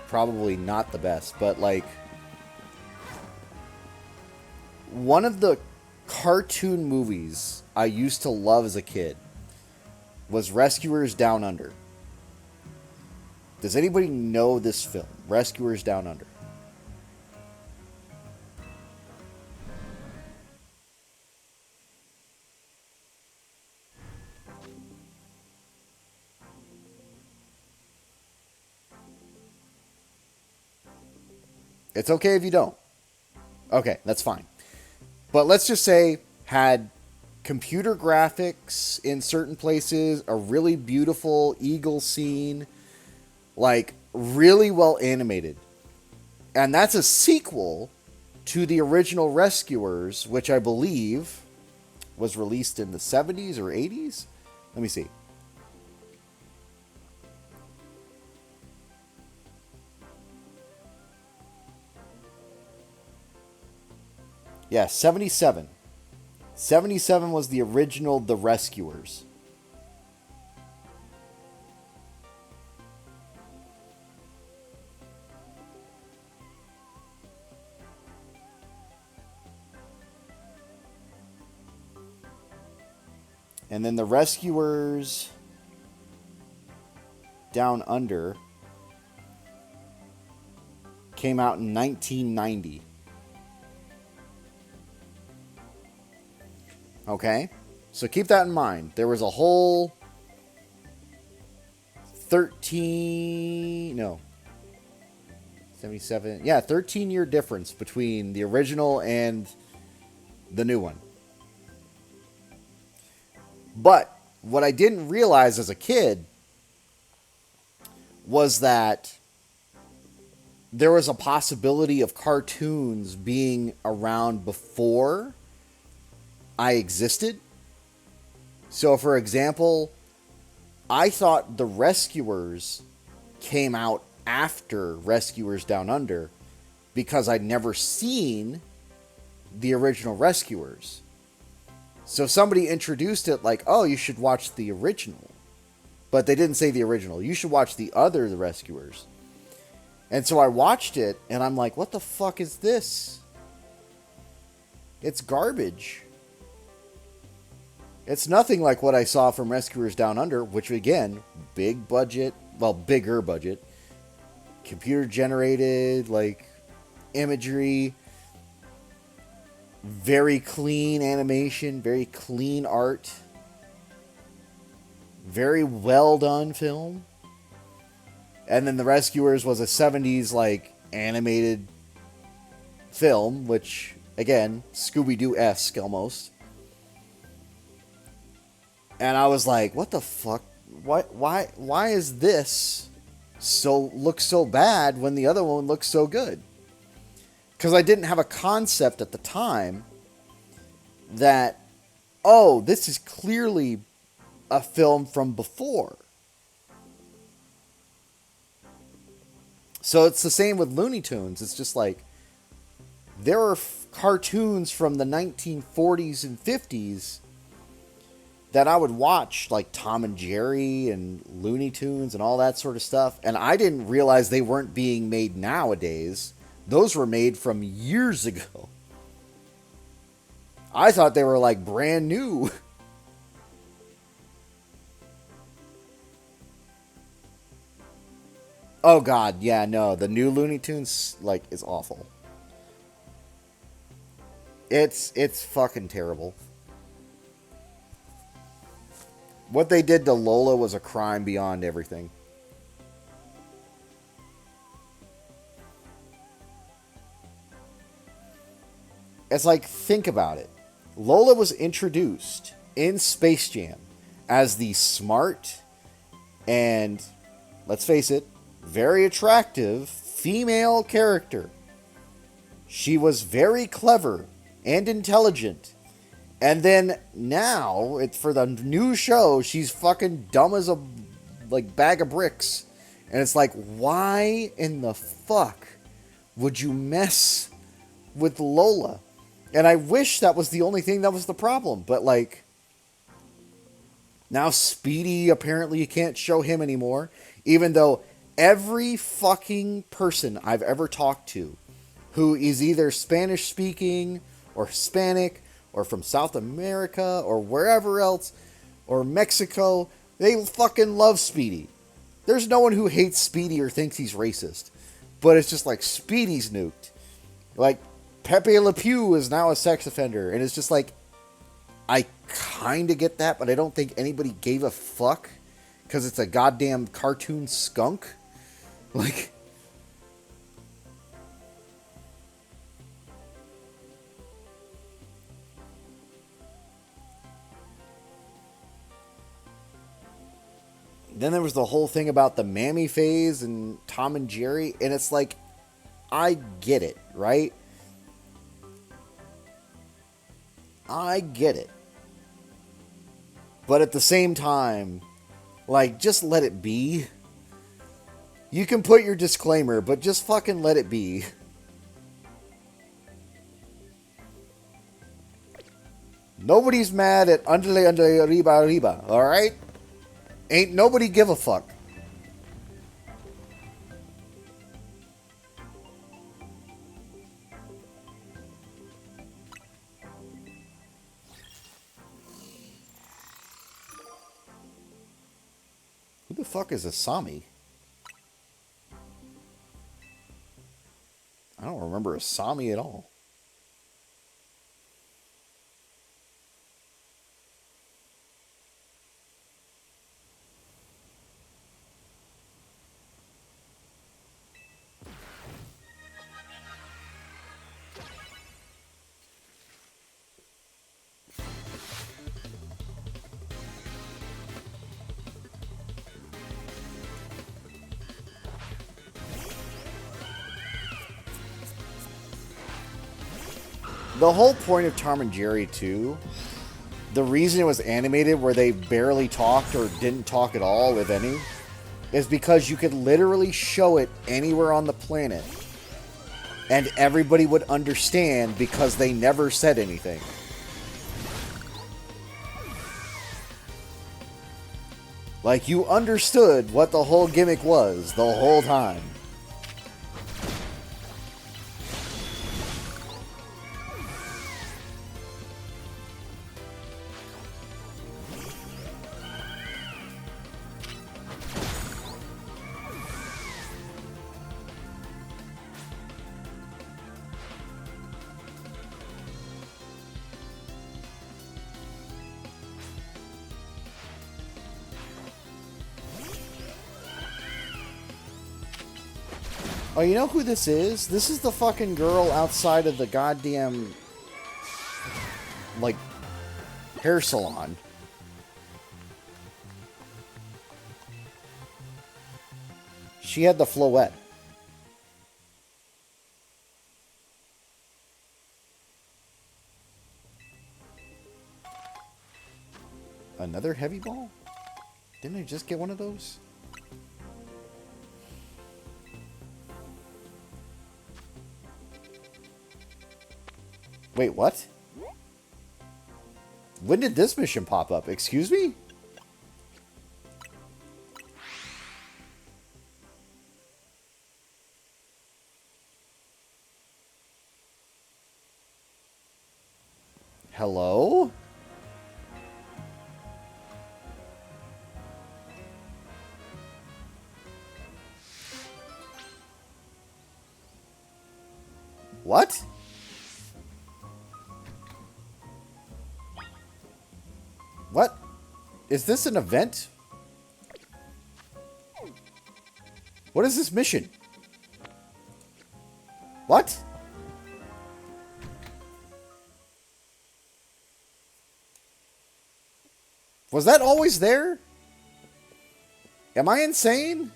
probably not the best, but like, one of the cartoon movies I used to love as a kid was Rescuers Down Under. Does anybody know this film, Rescuers Down Under? It's okay if you don't. Okay, that's fine. But let's just say had computer graphics in certain places, a really beautiful eagle scene, like really well animated. And that's a sequel to the original Rescuers, which I believe was released in the 70s or 80s. Let me see. Yeah, 77. 77 was the original The Rescuers. And then The Rescuers Down Under came out in 1990. Okay? So keep that in mind. There was a whole 13-year difference between the original and the new one. But what I didn't realize as a kid was that there was a possibility of cartoons being around before I existed. So, for example, I thought The Rescuers came out after Rescuers Down Under because I'd never seen the original Rescuers. So somebody introduced it like, oh, you should watch the original. But they didn't say the original. You should watch the Rescuers. And so I watched it, and I'm like, what the fuck is this? It's garbage. It's nothing like what I saw from Rescuers Down Under, which again, big budget, well, bigger budget, computer generated, like, imagery, very clean animation, very clean art, very well done film. And then The Rescuers was a 70s, like, animated film, which, again, Scooby-Doo-esque almost. And I was like, what the fuck? Why is this looks so bad when the other one looks so good? Because I didn't have a concept at the time that, oh, this is clearly a film from before. So it's the same with Looney Tunes. It's just like, there are cartoons from the 1940s and 50s that I would watch, like Tom and Jerry and Looney Tunes and all that sort of stuff. And I didn't realize they weren't being made nowadays. Those were made from years ago. I thought they were like brand new. Oh god, yeah, no, the new Looney Tunes like is awful. It's fucking terrible. What they did to Lola was a crime beyond everything. It's like, think about it. Lola was introduced in Space Jam as the smart and, let's face it, very attractive female character. She was very clever and intelligent. And then now, for the new show, she's fucking dumb as a like bag of bricks. And it's like, why in the fuck would you mess with Lola? And I wish that was the only thing that was the problem. But like, now Speedy, apparently you can't show him anymore. Even though every fucking person I've ever talked to who is either Spanish speaking or Hispanic or from South America or wherever else or Mexico, they fucking love Speedy. There's no one who hates Speedy or thinks he's racist. But it's just like, Speedy's nuked. Like, Pepe Le Pew is now a sex offender. And it's just like, I kind of get that, but I don't think anybody gave a fuck. Because it's a goddamn cartoon skunk. Like, then there was the whole thing about the Mammy phase and Tom and Jerry. And it's like, I get it, right? I get it. But at the same time, like, just let it be. You can put your disclaimer, but just fucking let it be. Nobody's mad at Underlay Underlay Arriba Arriba, alright? Ain't nobody give a fuck. Who the fuck is Asami? I don't remember Asami at all. The whole point of Tom and Jerry 2, the reason it was animated where they barely talked or didn't talk at all, if any, is because you could literally show it anywhere on the planet and everybody would understand because they never said anything. Like, you understood what the whole gimmick was the whole time. Oh, you know who this is? This is the fucking girl outside of the goddamn, like, hair salon. She had the floette. Another heavy ball? Didn't I just get one of those? Wait, what? When did this mission pop up? Excuse me? Hello? What? What? Is this an event? What is this mission? What? Was that always there? Am I insane?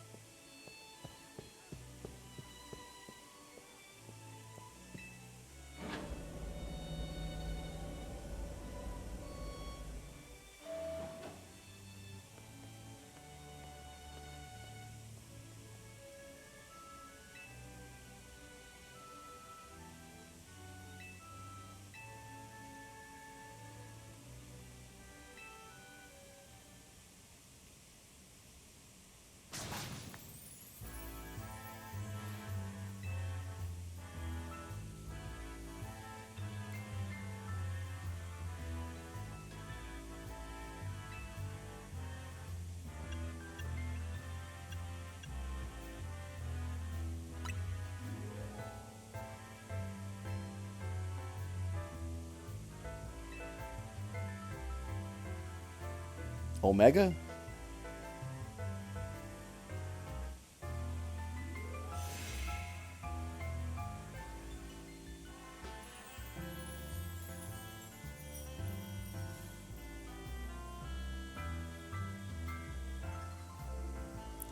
Omega?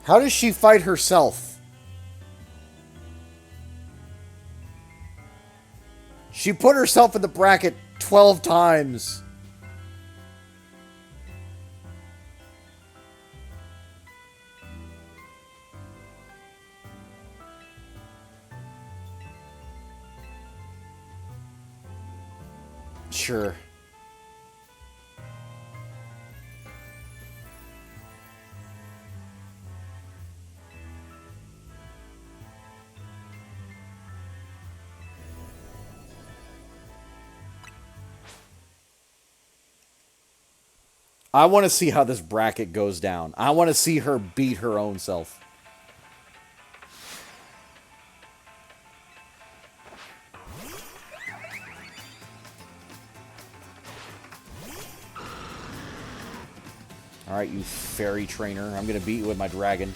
How does she fight herself? She put herself in the bracket 12 times. Sure. I want to see how this bracket goes down. I want to see her beat her own self. Alright, you fairy trainer. I'm going to beat you with my dragon.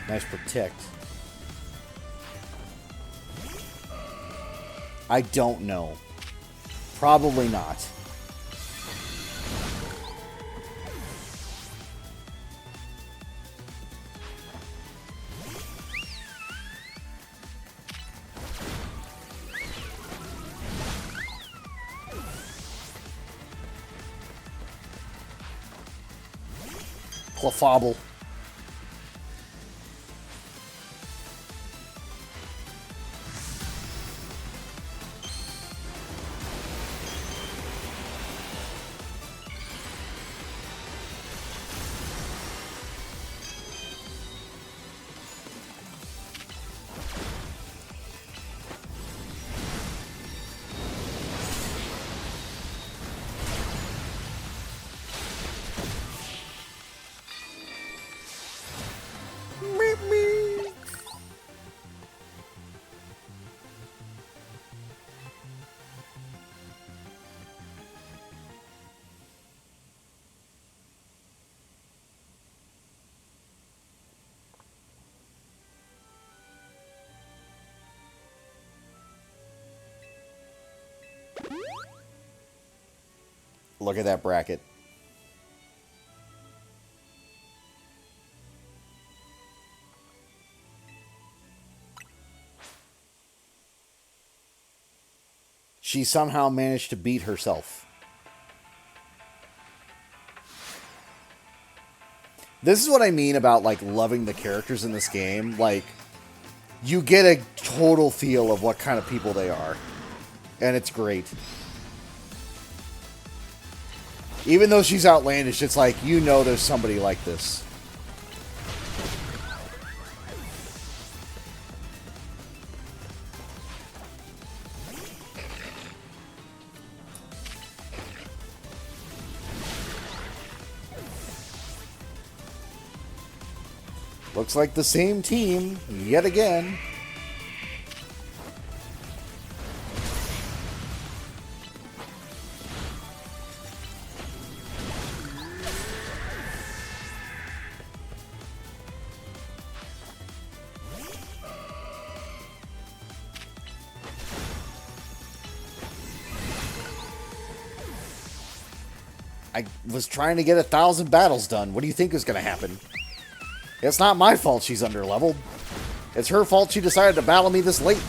Nice protect. I don't know. Probably not. Clefable. Look at that bracket. She somehow managed to beat herself. This is what I mean about, like, loving the characters in this game. Like, you get a total feel of what kind of people they are. And it's great. Even though she's outlandish, it's like, you know there's somebody like this. Looks like the same team, yet again. I was trying to get 1,000 battles done. What do you think is going to happen? It's not my fault she's underleveled. It's her fault she decided to battle me this late.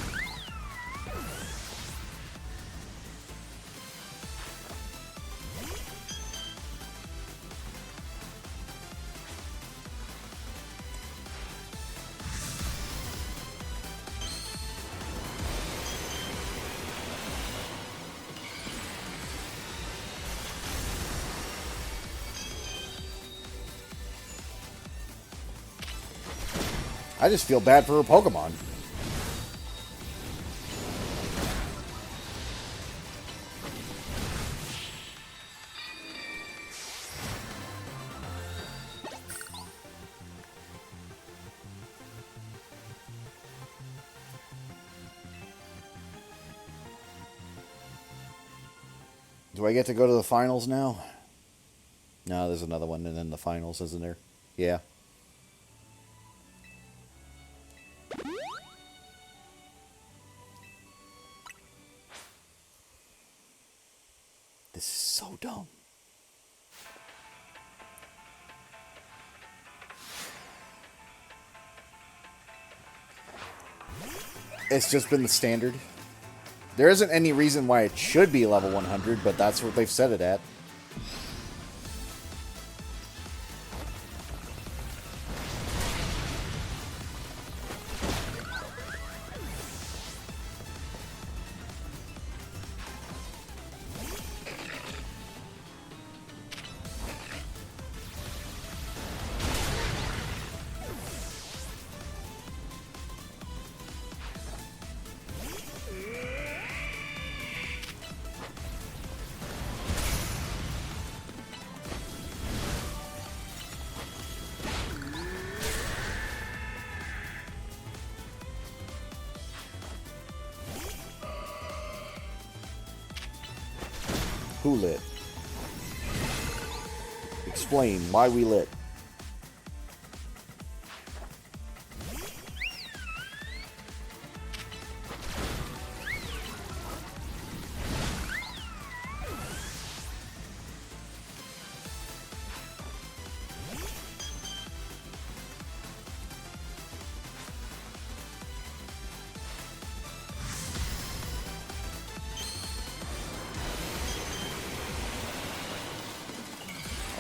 I just feel bad for her Pokemon. Do I get to go to the finals now? No, there's another one and then the finals, isn't there? Yeah. This is so dumb. It's just been the standard. There isn't any reason why it should be level 100, but that's what they've set it at. Who lit? Explain why we lit.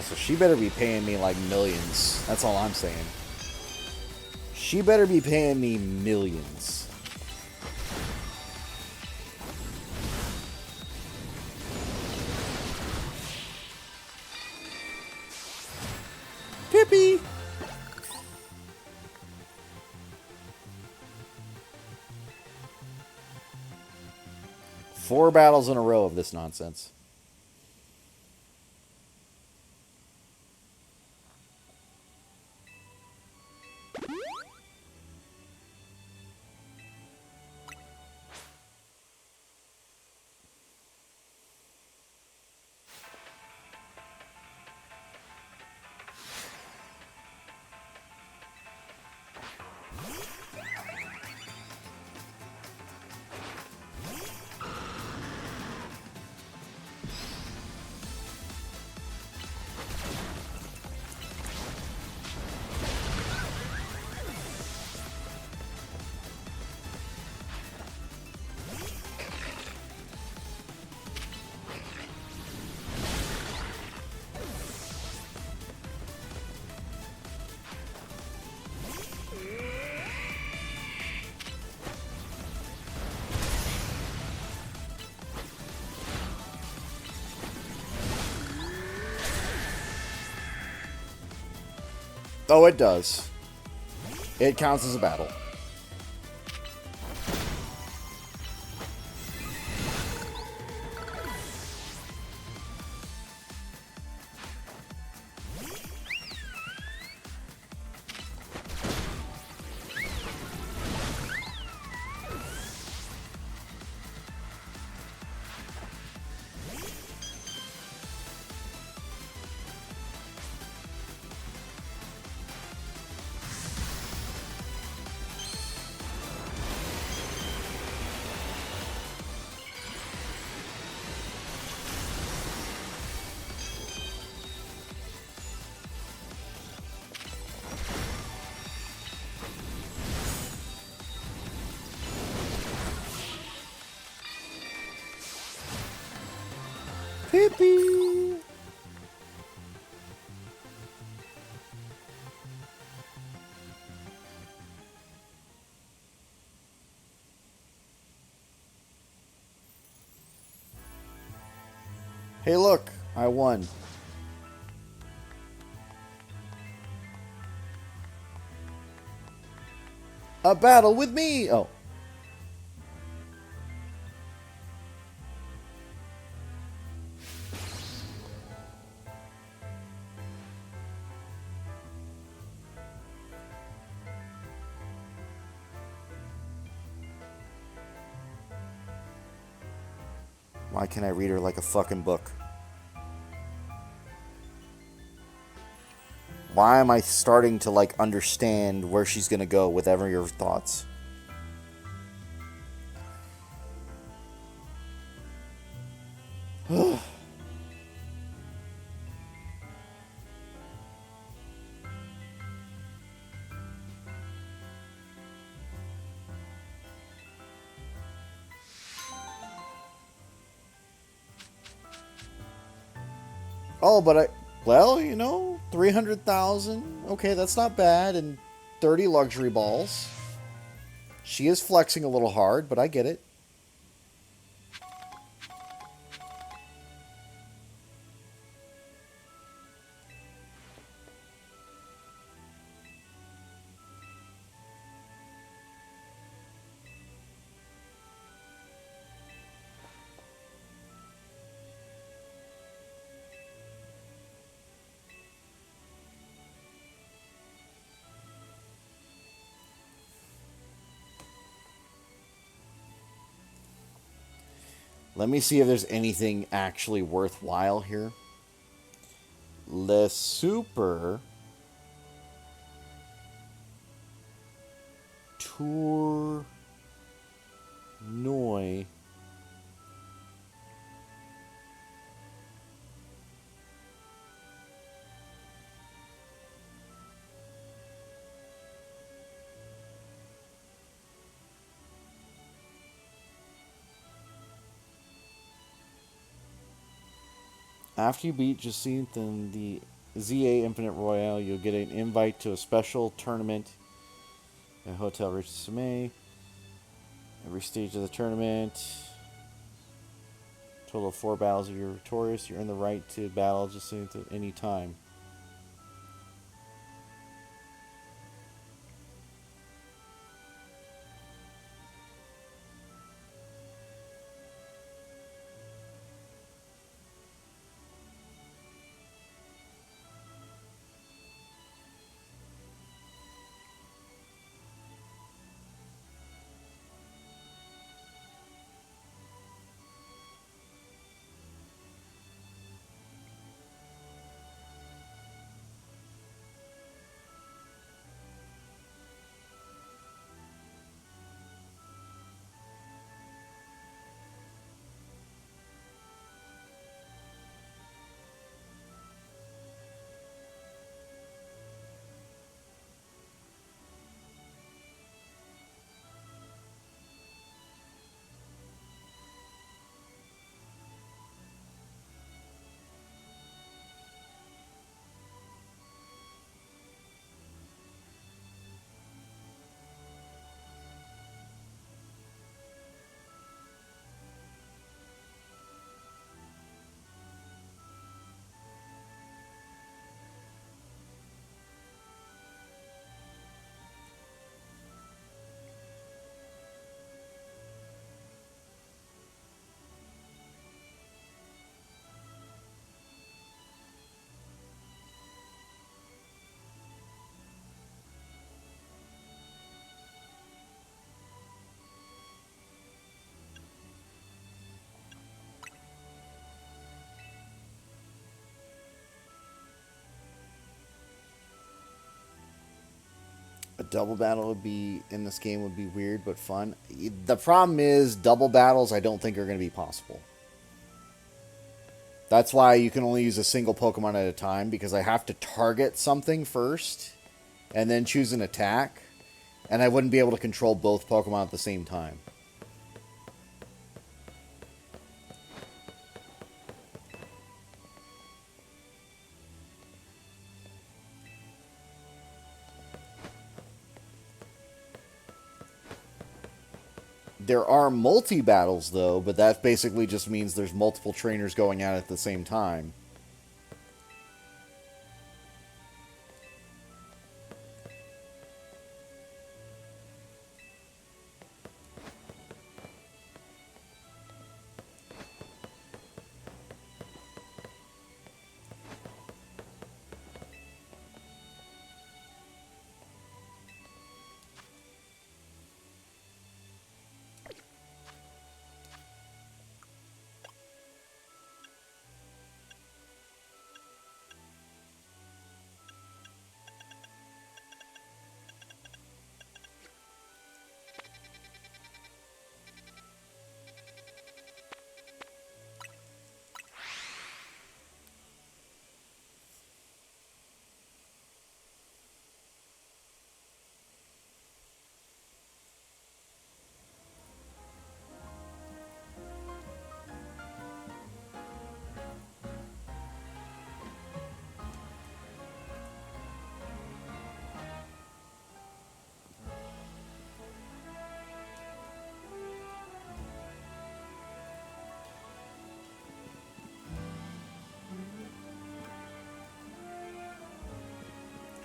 So she better be paying me like millions. That's all I'm saying. She better be paying me millions. Pippi! 4 battles in a row of this nonsense. Oh, it does. It counts as a battle. Pippi! Hey, look! I won. A battle with me! Oh. Why can't I read her like a fucking book? Why am I starting to, like, understand where she's gonna go with every of her thoughts? Oh, but well, 300,000. Okay, that's not bad. And 30 luxury balls. She is flexing a little hard, but I get it. Let me see if there's anything actually worthwhile here. Le Super Tournoi. After you beat Jacinth in the ZA Infinite Royale, you'll get an invite to a special tournament at Hotel Rich Samay. Every stage of the tournament, total of 4 battles. If you're victorious, you earn the right to battle Jacinth at any time. double battle would be in this game would be weird but fun. The problem is double battles I don't think are going to be possible. That's why you can only use a single Pokemon at a time, because I have to target something first and then choose an attack, and I wouldn't be able to control both Pokemon at the same time. There are multi-battles, though, but that basically just means there's multiple trainers going at it at the same time.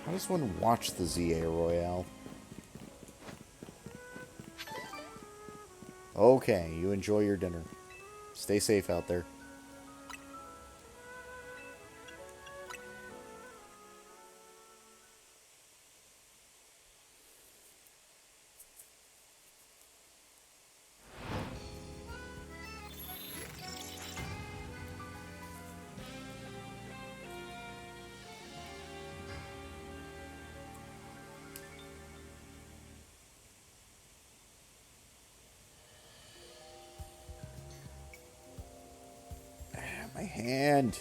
How does one watch the ZA Royale? Okay, you enjoy your dinner. Stay safe out there. My hand.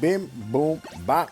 Bim, boom, bop.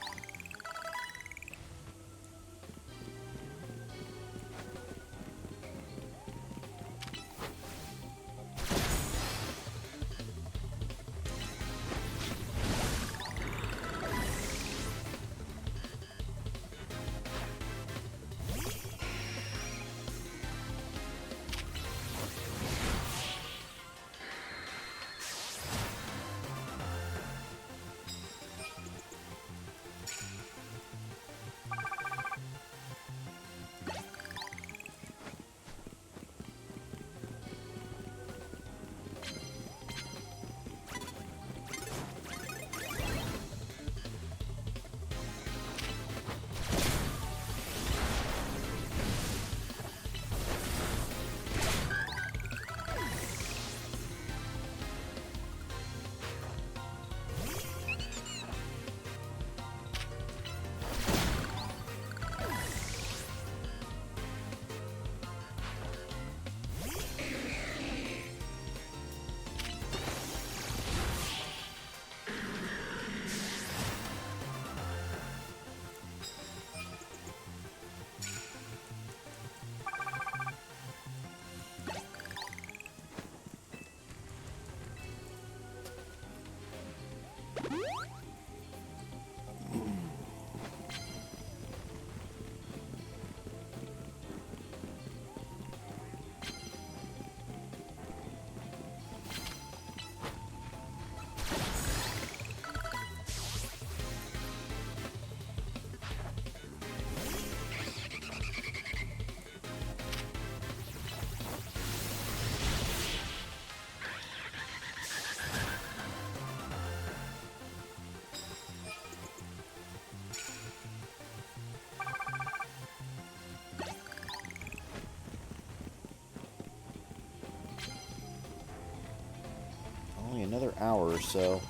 or so.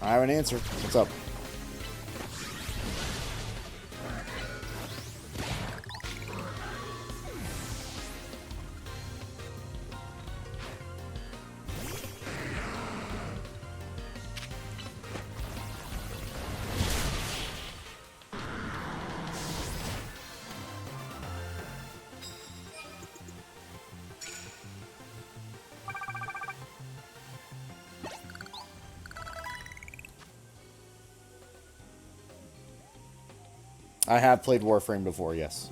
I have an answer. What's up? I have played Warframe before, yes.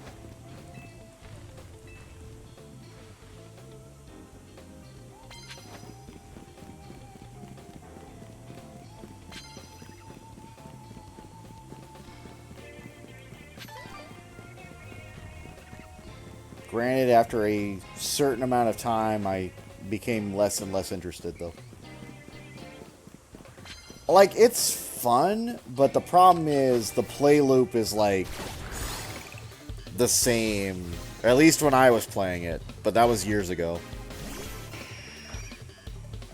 Granted, after a certain amount of time, I became less and less interested, though. Like, it's fun, but the problem is the play loop is, like, the same. Or at least when I was playing it, but that was years ago.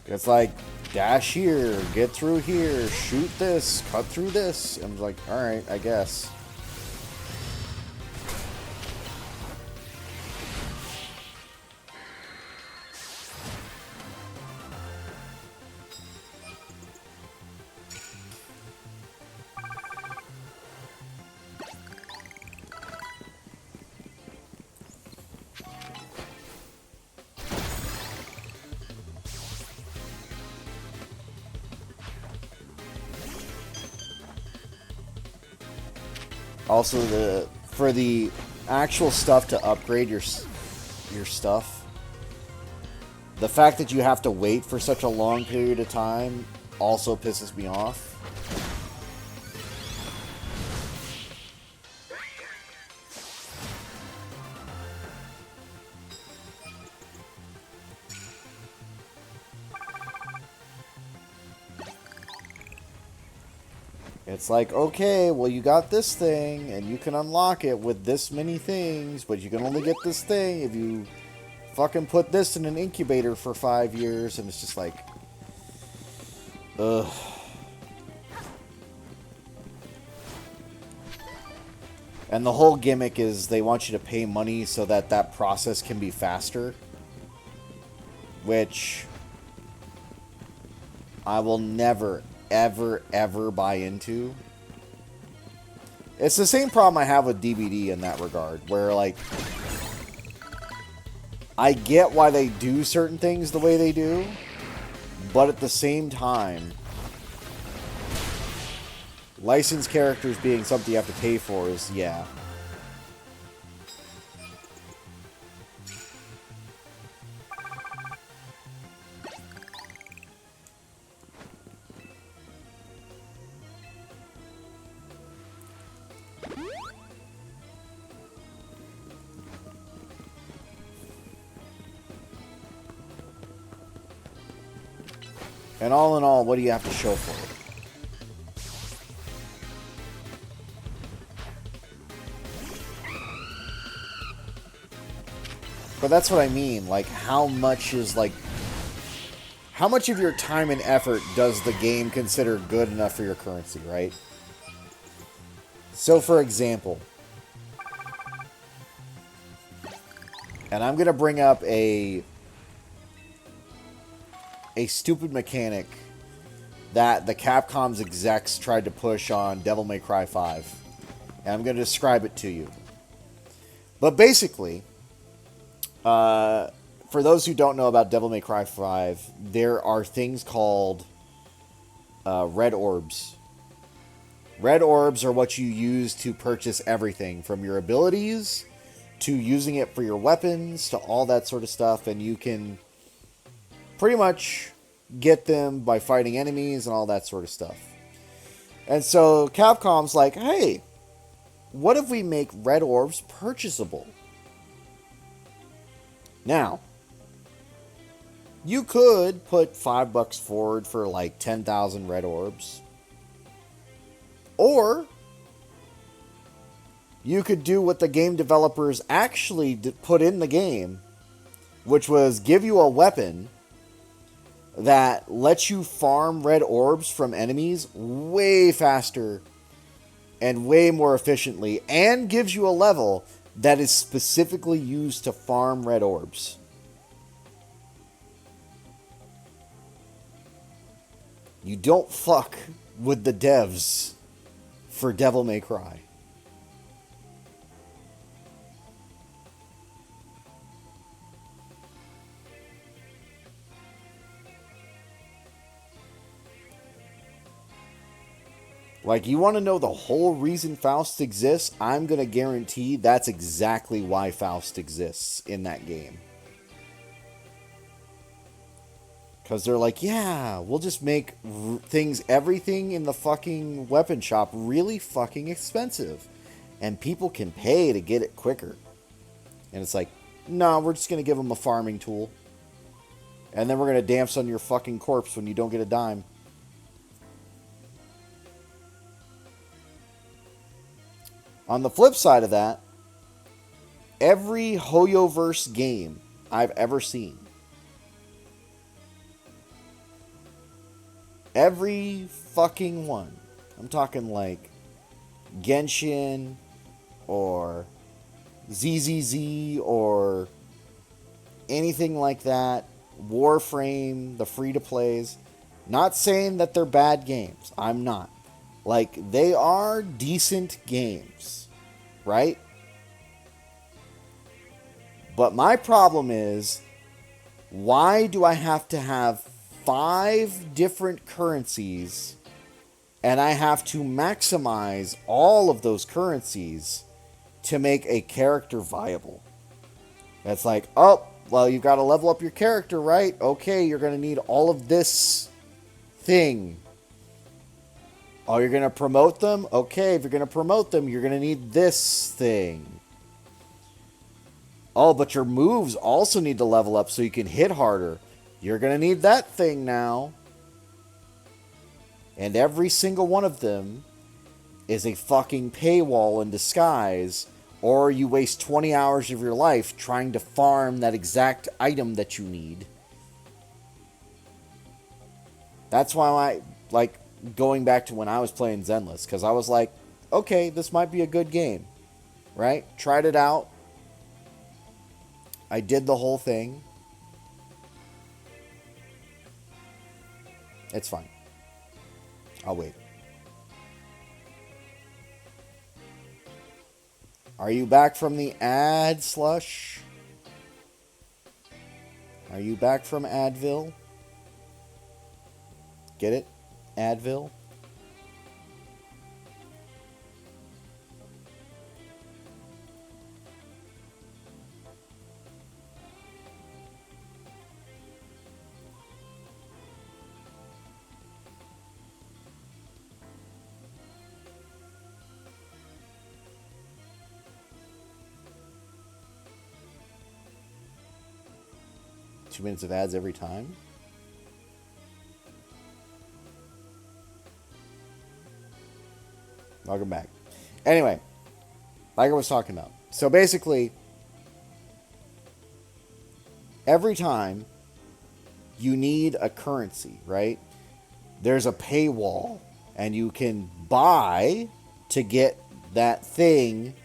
It's like, dash here, get through here, shoot this, cut through this. I'm like, alright, I guess. Also, for the actual stuff to upgrade your stuff, the fact that you have to wait for such a long period of time also pisses me off. It's like, okay, well, you got this thing, and you can unlock it with this many things, but you can only get this thing if you fucking put this in an incubator for 5 years, and it's just like, ugh. And the whole gimmick is they want you to pay money so that that process can be faster, which I will never, ever, ever buy into. It's the same problem I have with DVD in that regard, where, like, I get why they do certain things the way they do, but at the same time, licensed characters being something you have to pay for is, yeah. And all in all, what do you have to show for it? But that's what I mean. Like, how much is, like... How much of your time and effort does the game consider good enough for your currency, right? So, for example... And I'm going to bring up a stupid mechanic that the Capcom's execs tried to push on Devil May Cry 5. And I'm going to describe it to you. But basically, for those who don't know about Devil May Cry 5, there are things called red orbs. Red orbs are what you use to purchase everything, from your abilities to using it for your weapons to all that sort of stuff. And you can pretty much get them by fighting enemies and all that sort of stuff. And so Capcom's like, hey, what if we make red orbs purchasable? Now, you could put $5 forward for like 10,000 red orbs. Or you could do what the game developers actually put in the game, which was give you a weapon that lets you farm red orbs from enemies way faster and way more efficiently, and gives you a level that is specifically used to farm red orbs. You don't fuck with the devs for Devil May Cry. Like, you want to know the whole reason Faust exists? I'm going to guarantee that's exactly why Faust exists in that game. Because they're like, yeah, we'll just make everything in the fucking weapon shop really fucking expensive. And people can pay to get it quicker. And it's like, no, we're just going to give them a farming tool. And then we're going to dance on your fucking corpse when you don't get a dime. On the flip side of that, every Hoyoverse game I've ever seen, every fucking one, I'm talking like Genshin or ZZZ or anything like that, Warframe, the free-to-plays, not saying that they're bad games. I'm not. Like, they are decent games, right? But my problem is, why do I have to have 5 different currencies and I have to maximize all of those currencies to make a character viable? That's like, oh, well, you got to level up your character, right? Okay, you're going to need all of this thing. Oh, you're going to promote them? Okay, if you're going to promote them, you're going to need this thing. Oh, but your moves also need to level up so you can hit harder. You're going to need that thing now. And every single one of them is a fucking paywall in disguise, or you waste 20 hours of your life trying to farm that exact item that you need. That's why I like going back to when I was playing Zenless, because I was like, okay, this might be a good game, right? Tried it out. I did the whole thing. It's fine. I'll wait. Are you back from the ad, Slush? Are you back from Advil? Get it? Advil? 2 minutes of ads every time? Welcome back. Anyway, like I was talking about. So basically, every time you need a currency, right? There's a paywall, and you can buy to get that thing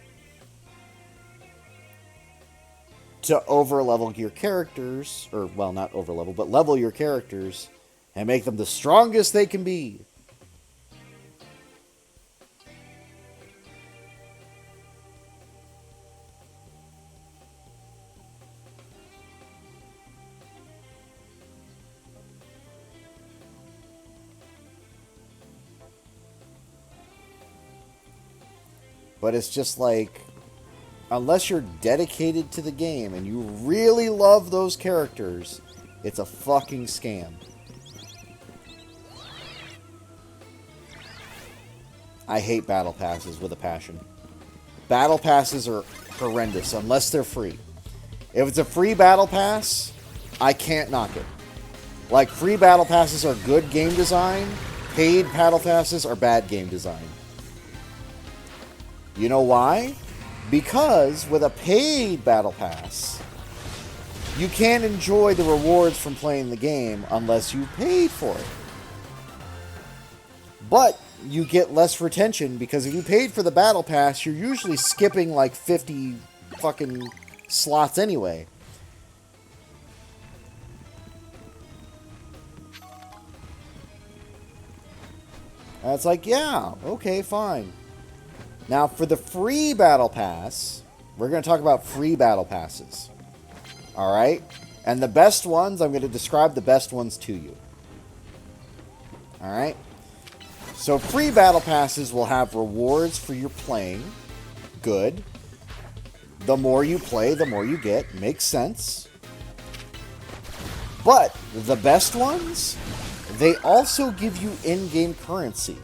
to overlevel your characters, or, well, not overlevel, but level your characters and make them the strongest they can be. But it's just like, unless you're dedicated to the game and you really love those characters, it's a fucking scam. I hate battle passes with a passion. Battle passes are horrendous unless they're free. If it's a free battle pass, I can't knock it. Like, free battle passes are good game design, paid battle passes are bad game design. You know why? Because with a paid battle pass, you can't enjoy the rewards from playing the game unless you paid for it. But you get less retention because if you paid for the battle pass, you're usually skipping like 50 fucking slots anyway. And it's like, yeah, okay, fine. Now, for the free battle pass, we're going to talk about free battle passes. Alright? And the best ones, I'm going to describe the best ones to you. Alright? So free battle passes will have rewards for your playing. Good. The more you play, the more you get. Makes sense. But the best ones, they also give you in-game currency.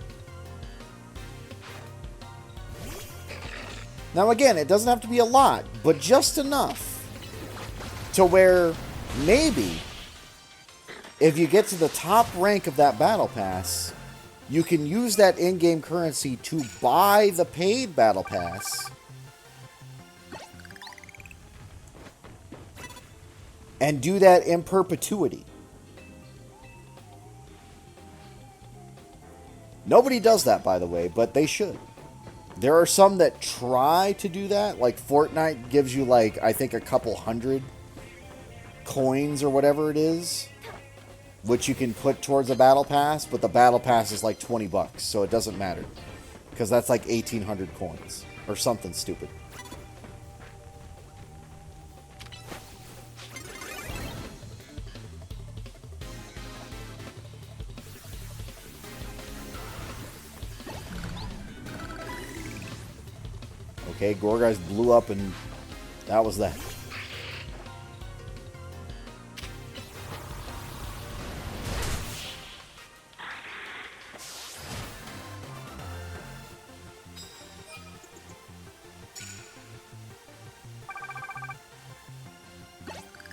Now again, it doesn't have to be a lot, but just enough to where maybe if you get to the top rank of that battle pass, you can use that in-game currency to buy the paid battle pass and do that in perpetuity. Nobody does that, by the way, but they should. There are some that try to do that. Like Fortnite gives you, like, I think a couple hundred coins or whatever it is, which you can put towards a battle pass, but the battle pass is like 20 bucks, so it doesn't matter. Because that's like 1,800 coins or something stupid. Okay, Gorguys blew up and that was that.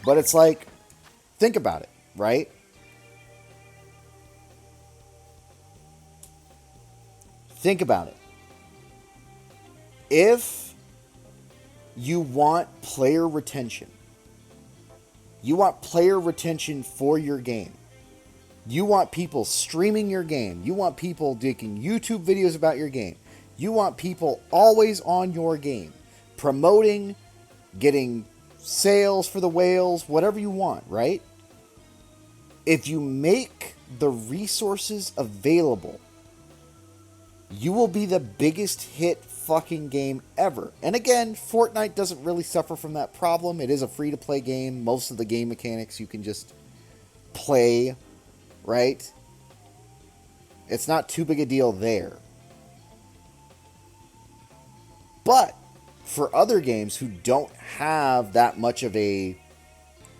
But it's like, think about it, right? Think about it. If you want player retention, you want player retention for your game, you want people streaming your game, you want people making YouTube videos about your game, you want people always on your game, promoting, getting sales for the whales, whatever you want, right? If you make the resources available, you will be the biggest hit fucking game ever. And again, Fortnite doesn't really suffer from that problem. It is a free-to-play game. Most of the game mechanics you can just play, right? It's not too big a deal there. But for other games who don't have that much of a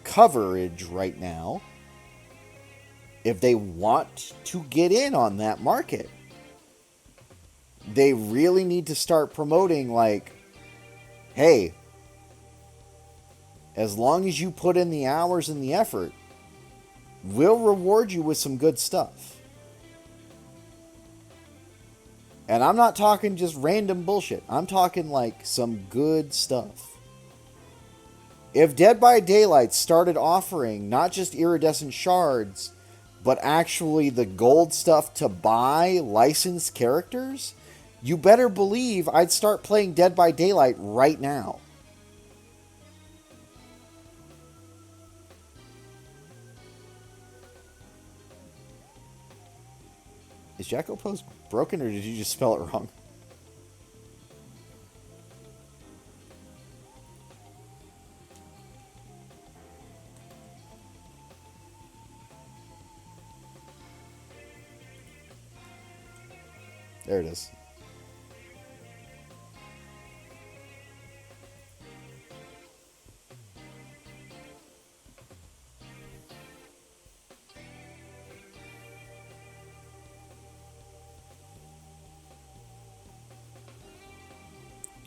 coverage right now, if they want to get in on that market, they really need to start promoting, like, hey, as long as you put in the hours and the effort, we'll reward you with some good stuff. And I'm not talking just random bullshit. I'm talking like some good stuff. If Dead by Daylight started offering not just iridescent shards, but actually the gold stuff to buy licensed characters, you better believe I'd start playing Dead by Daylight right now. Is Jacko Post broken, or did you just spell it wrong? There it is.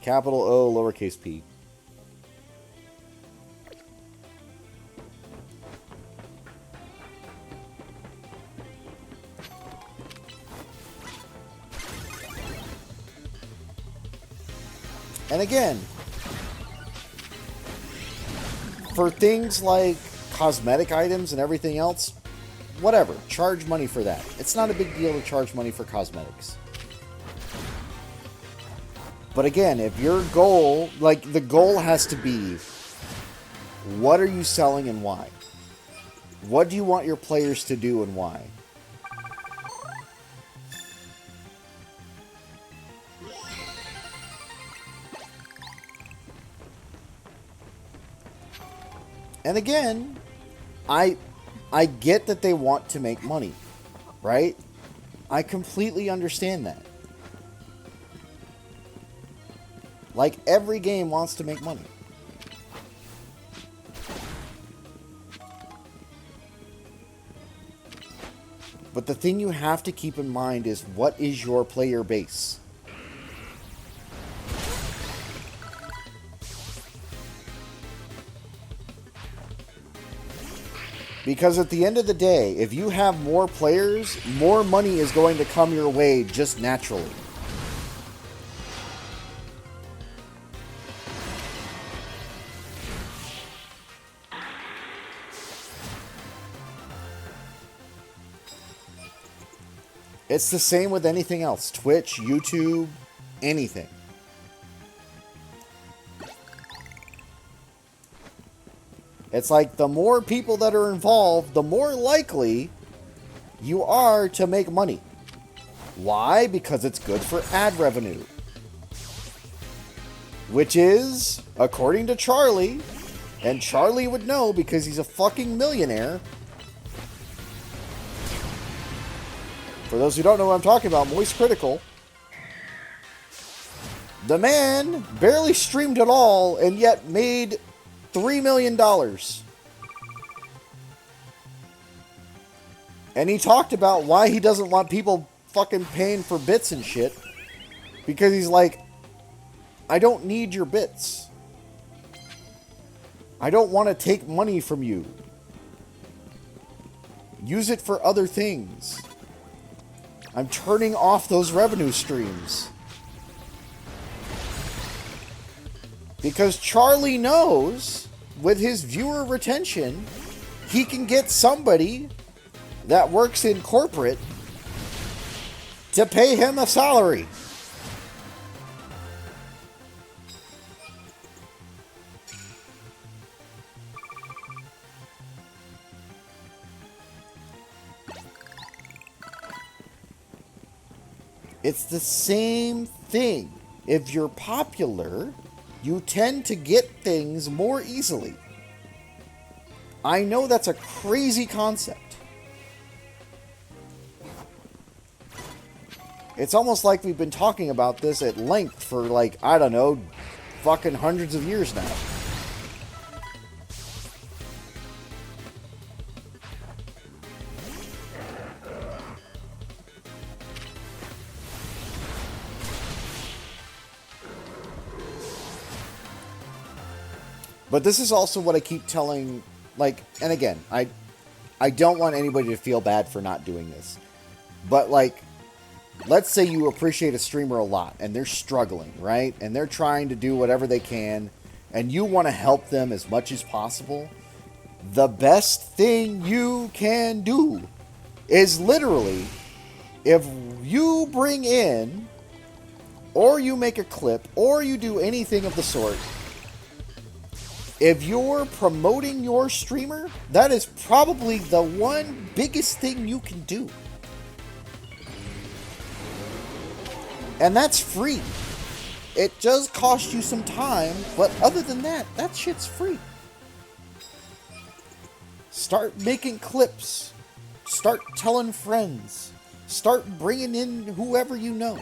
Capital O, lowercase p. And again, for things like cosmetic items and everything else, whatever, charge money for that. It's not a big deal to charge money for cosmetics. But again, if your goal, like the goal has to be, what are you selling and why? What do you want your players to do and why? And again, I get that they want to make money, right? I completely understand that. Like, every game wants to make money. But the thing you have to keep in mind is, what is your player base? Because at the end of the day, if you have more players, more money is going to come your way just naturally. It's the same with anything else. Twitch, YouTube, anything. It's like the more people that are involved, the more likely you are to make money. Why? Because it's good for ad revenue. Which is, according to Charlie, and Charlie would know because he's a fucking millionaire. For those who don't know what I'm talking about, Moist Critical. The man barely streamed at all and yet made $3 million. And he talked about why he doesn't want people fucking paying for bits and shit. Because he's like, I don't need your bits. I don't want to take money from you. Use it for other things. I'm turning off those revenue streams. Because Charlie knows, with his viewer retention, he can get somebody that works in corporate to pay him a salary. It's the same thing. If you're popular, you tend to get things more easily. I know that's a crazy concept. It's almost like we've been talking about this at length for, like, I don't know, fucking hundreds of years now. But this is also what I keep telling, like, and again, I don't want anybody to feel bad for not doing this. But, like, let's say you appreciate a streamer a lot, and they're struggling, right? And they're trying to do whatever they can, and you want to help them as much as possible. The best thing you can do is literally, if you bring in, or you make a clip, or you do anything of the sort, if you're promoting your streamer, that is probably the one biggest thing you can do. And that's free. It does cost you some time, but other than that, that shit's free. Start making clips. Start telling friends. Start bringing in whoever you know.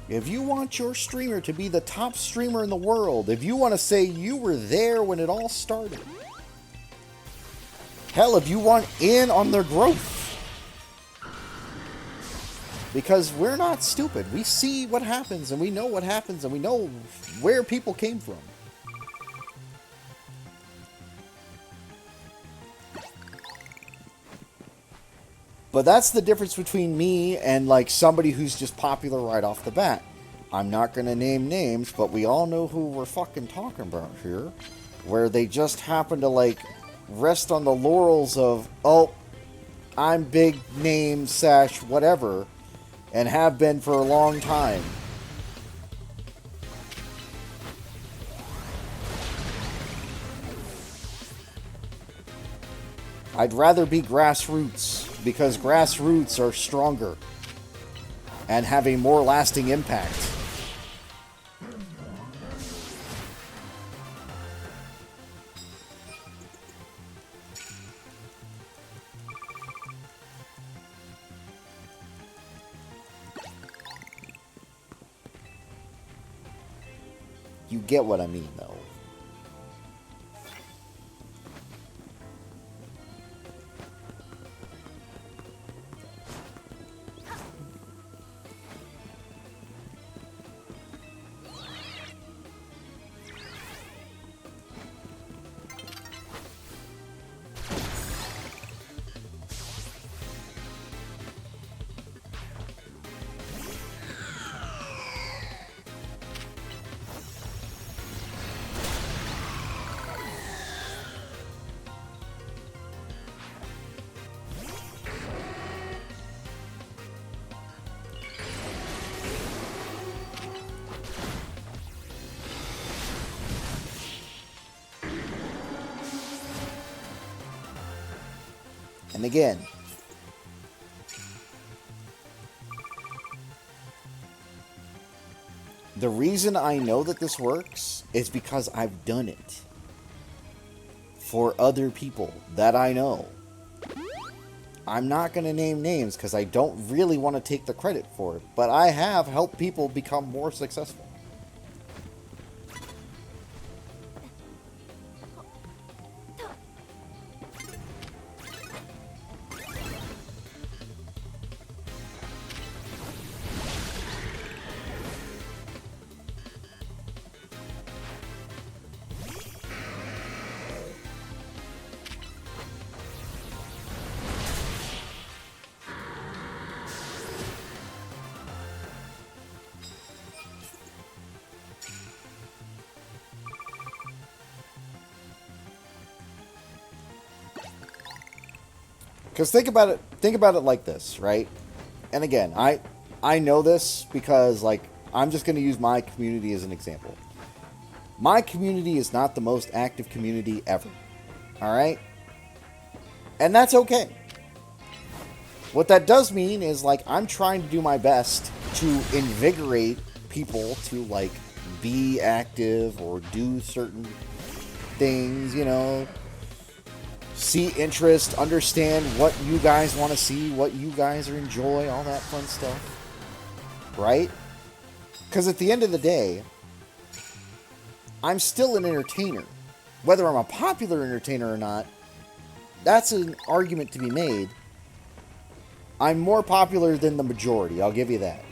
If you want your streamer to be the top streamer in the world, if you want to say you were there when it all started, hell, if you want in on their growth, because we're not stupid. We see what happens, and we know what happens, and we know where people came from. But that's the difference between me and, like, somebody who's just popular right off the bat. I'm not going to name names, but we all know who we're fucking talking about here. Where they just happen to, like, rest on the laurels of, oh, I'm big name, sash, whatever, and have been for a long time. I'd rather be grassroots because grassroots are stronger and have a more lasting impact. You get what I mean, though. And again, the reason I know that this works is because I've done it for other people that I know. I'm not going to name names because I don't really want to take the credit for it, but I have helped people become more successful. Because think about it like this, right? And again, I know this because, like, I'm just going to use my community as an example. My community is not the most active community ever. All right? And that's okay. What that does mean is, like, I'm trying to do my best to invigorate people to, like, be active or do certain things, you know, see interest, understand what you guys want to see, what you guys enjoy, all that fun stuff. Right? Because at the end of the day, I'm still an entertainer. Whether I'm a popular entertainer or not, that's an argument to be made. I'm more popular than the majority, I'll give you that.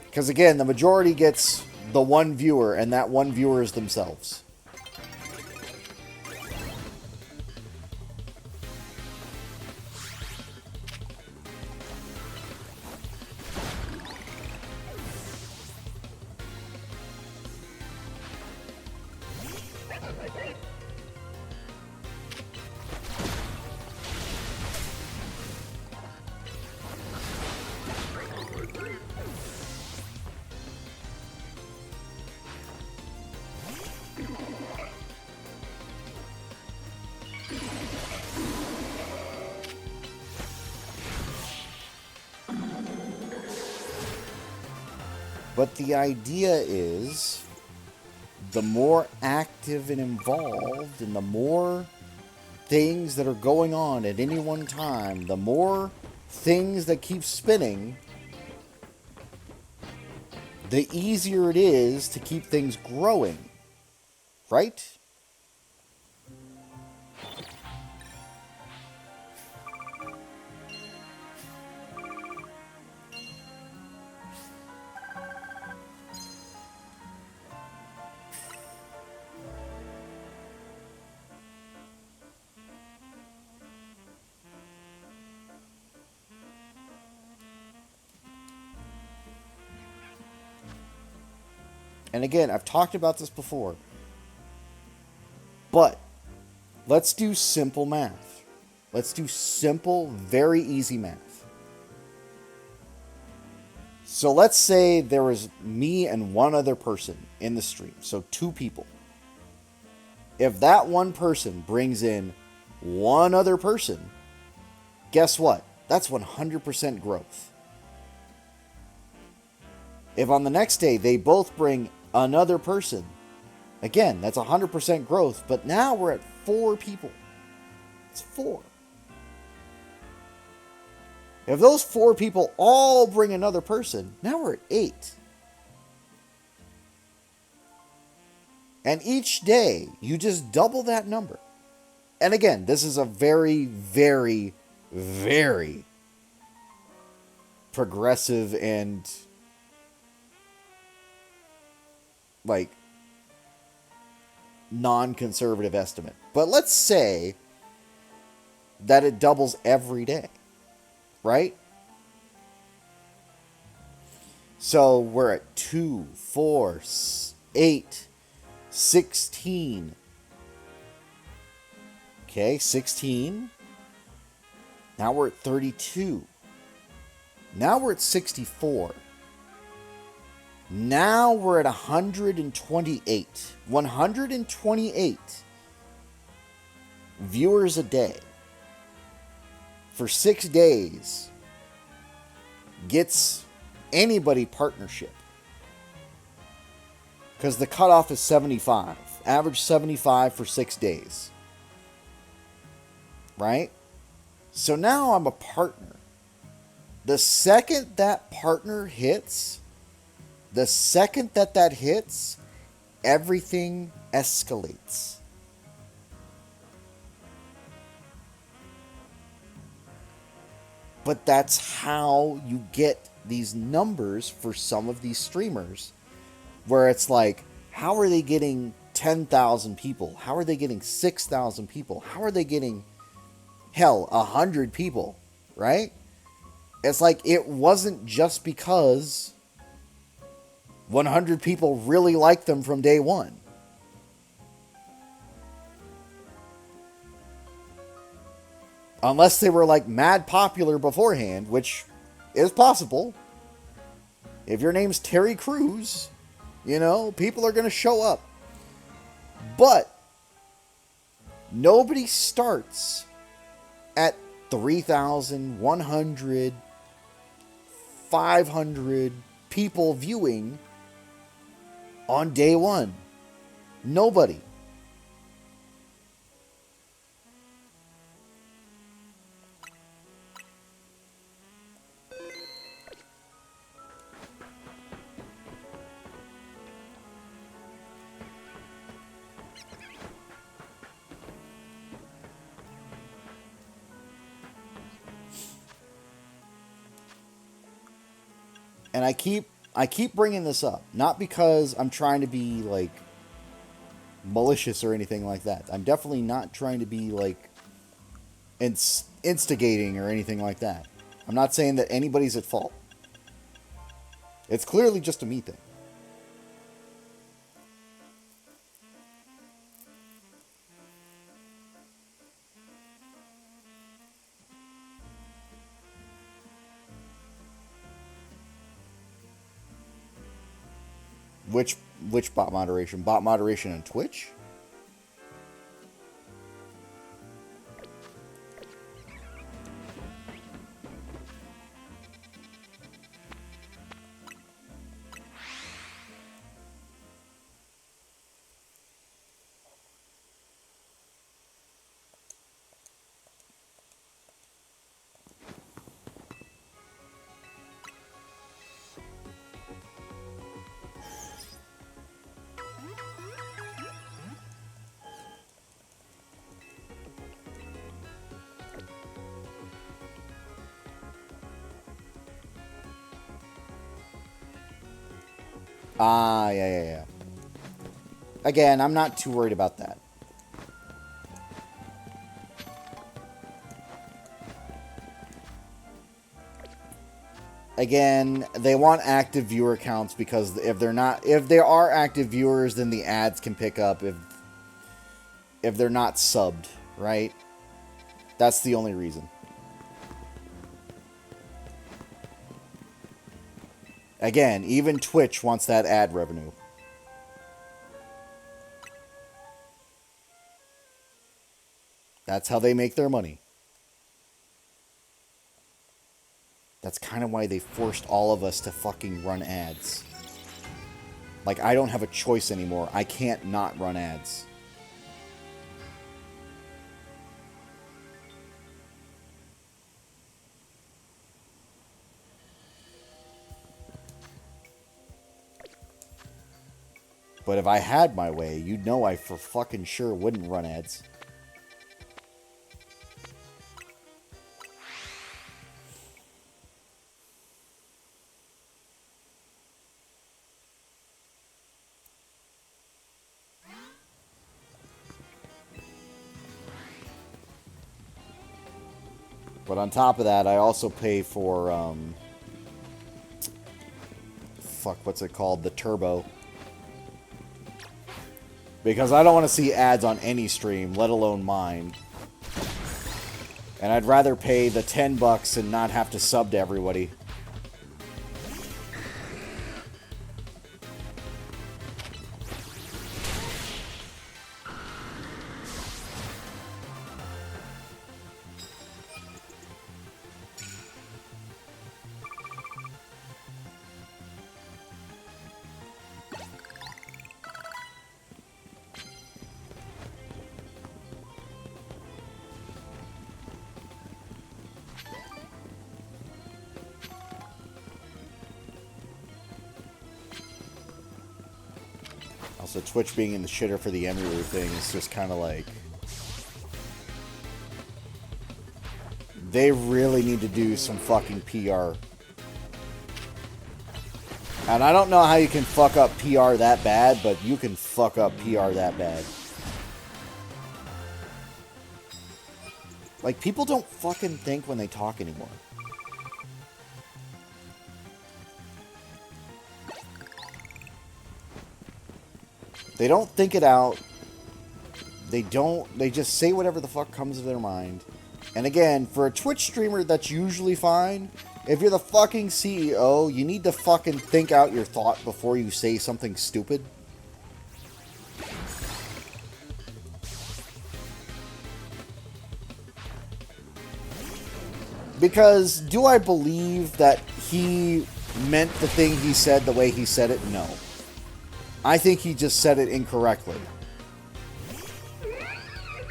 Because again, the majority gets the one viewer, and that one viewer is themselves. But the idea is, the more active and involved and the more things that are going on at any one time, the more things that keep spinning, the easier it is to keep things growing. Right? And again, I've talked about this before, but let's do simple math. Let's do simple, very easy math. So let's say there was me and one other person in the stream, so 2 people. If that one person brings in one other person, guess what? That's 100% growth. If on the next day they both bring another person, again, that's 100% growth, but now we're at 4 people. It's 4. If those 4 people all bring another person, now we're at 8. And each day, you just double that number. And again, this is a very, very, very progressive and like non-conservative estimate. But let's say that it doubles every day, right? So we're at 2, 4, 8, 16. Okay, 16. Now we're at 32. Now we're at 64. Now we're at 128. 128 viewers a day for 6 days gets anybody partnership. Because the cutoff is 75. Average 75 for 6 days. Right? So now I'm a partner. The second that partner hits, everything escalates. But that's how you get these numbers for some of these streamers. Where it's like, how are they getting 10,000 people? How are they getting 6,000 people? How are they getting, hell, 100 people? Right? It's like, it wasn't just because 100 people really liked them from day one. Unless they were like mad popular beforehand, which is possible. If your name's Terry Crews, you know, people are going to show up. But nobody starts at 3,100, 500 people viewing on day one. Nobody. And I keep bringing this up, not because I'm trying to be like malicious or anything like that. I'm definitely not trying to be like instigating or anything like that. I'm not saying that anybody's at fault. It's clearly just a me thing. Which bot moderation? Bot moderation on Twitch? Yeah. Again, I'm not too worried about that. Again, they want active viewer counts because if there are active viewers, then the ads can pick up if they're not subbed, right? That's the only reason. Again, even Twitch wants that ad revenue. That's how they make their money. That's kind of why they forced all of us to fucking run ads. Like, I don't have a choice anymore. I can't not run ads. But if I had my way, you'd know I for fucking sure wouldn't run ads. But on top of that, I also pay for, fuck, what's it called? The Turbo. Because I don't want to see ads on any stream, let alone mine. And I'd rather pay the $10 and not have to sub to everybody. Also, Twitch being in the shitter for the Emiru thing is just kind of like... They really need to do some fucking PR. And I don't know how you can fuck up PR that bad, but you can fuck up PR that bad. Like, people don't fucking think when they talk anymore. They don't think it out. They just say whatever the fuck comes to their mind. And again, for a Twitch streamer, that's usually fine. If you're the fucking CEO, you need to fucking think out your thought before you say something stupid. Because do I believe that he meant the thing he said the way he said it? No. I think he just said it incorrectly.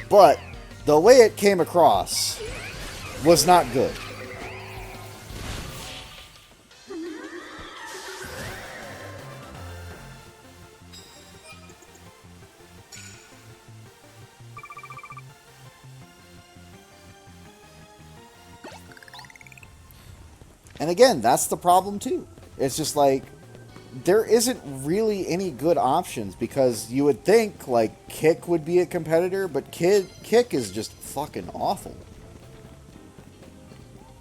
But the way it came across was not good. And again, that's the problem too. It's just like, there isn't really any good options because you would think, like, Kick would be a competitor, but Kick is just fucking awful.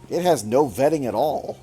It has no vetting at all.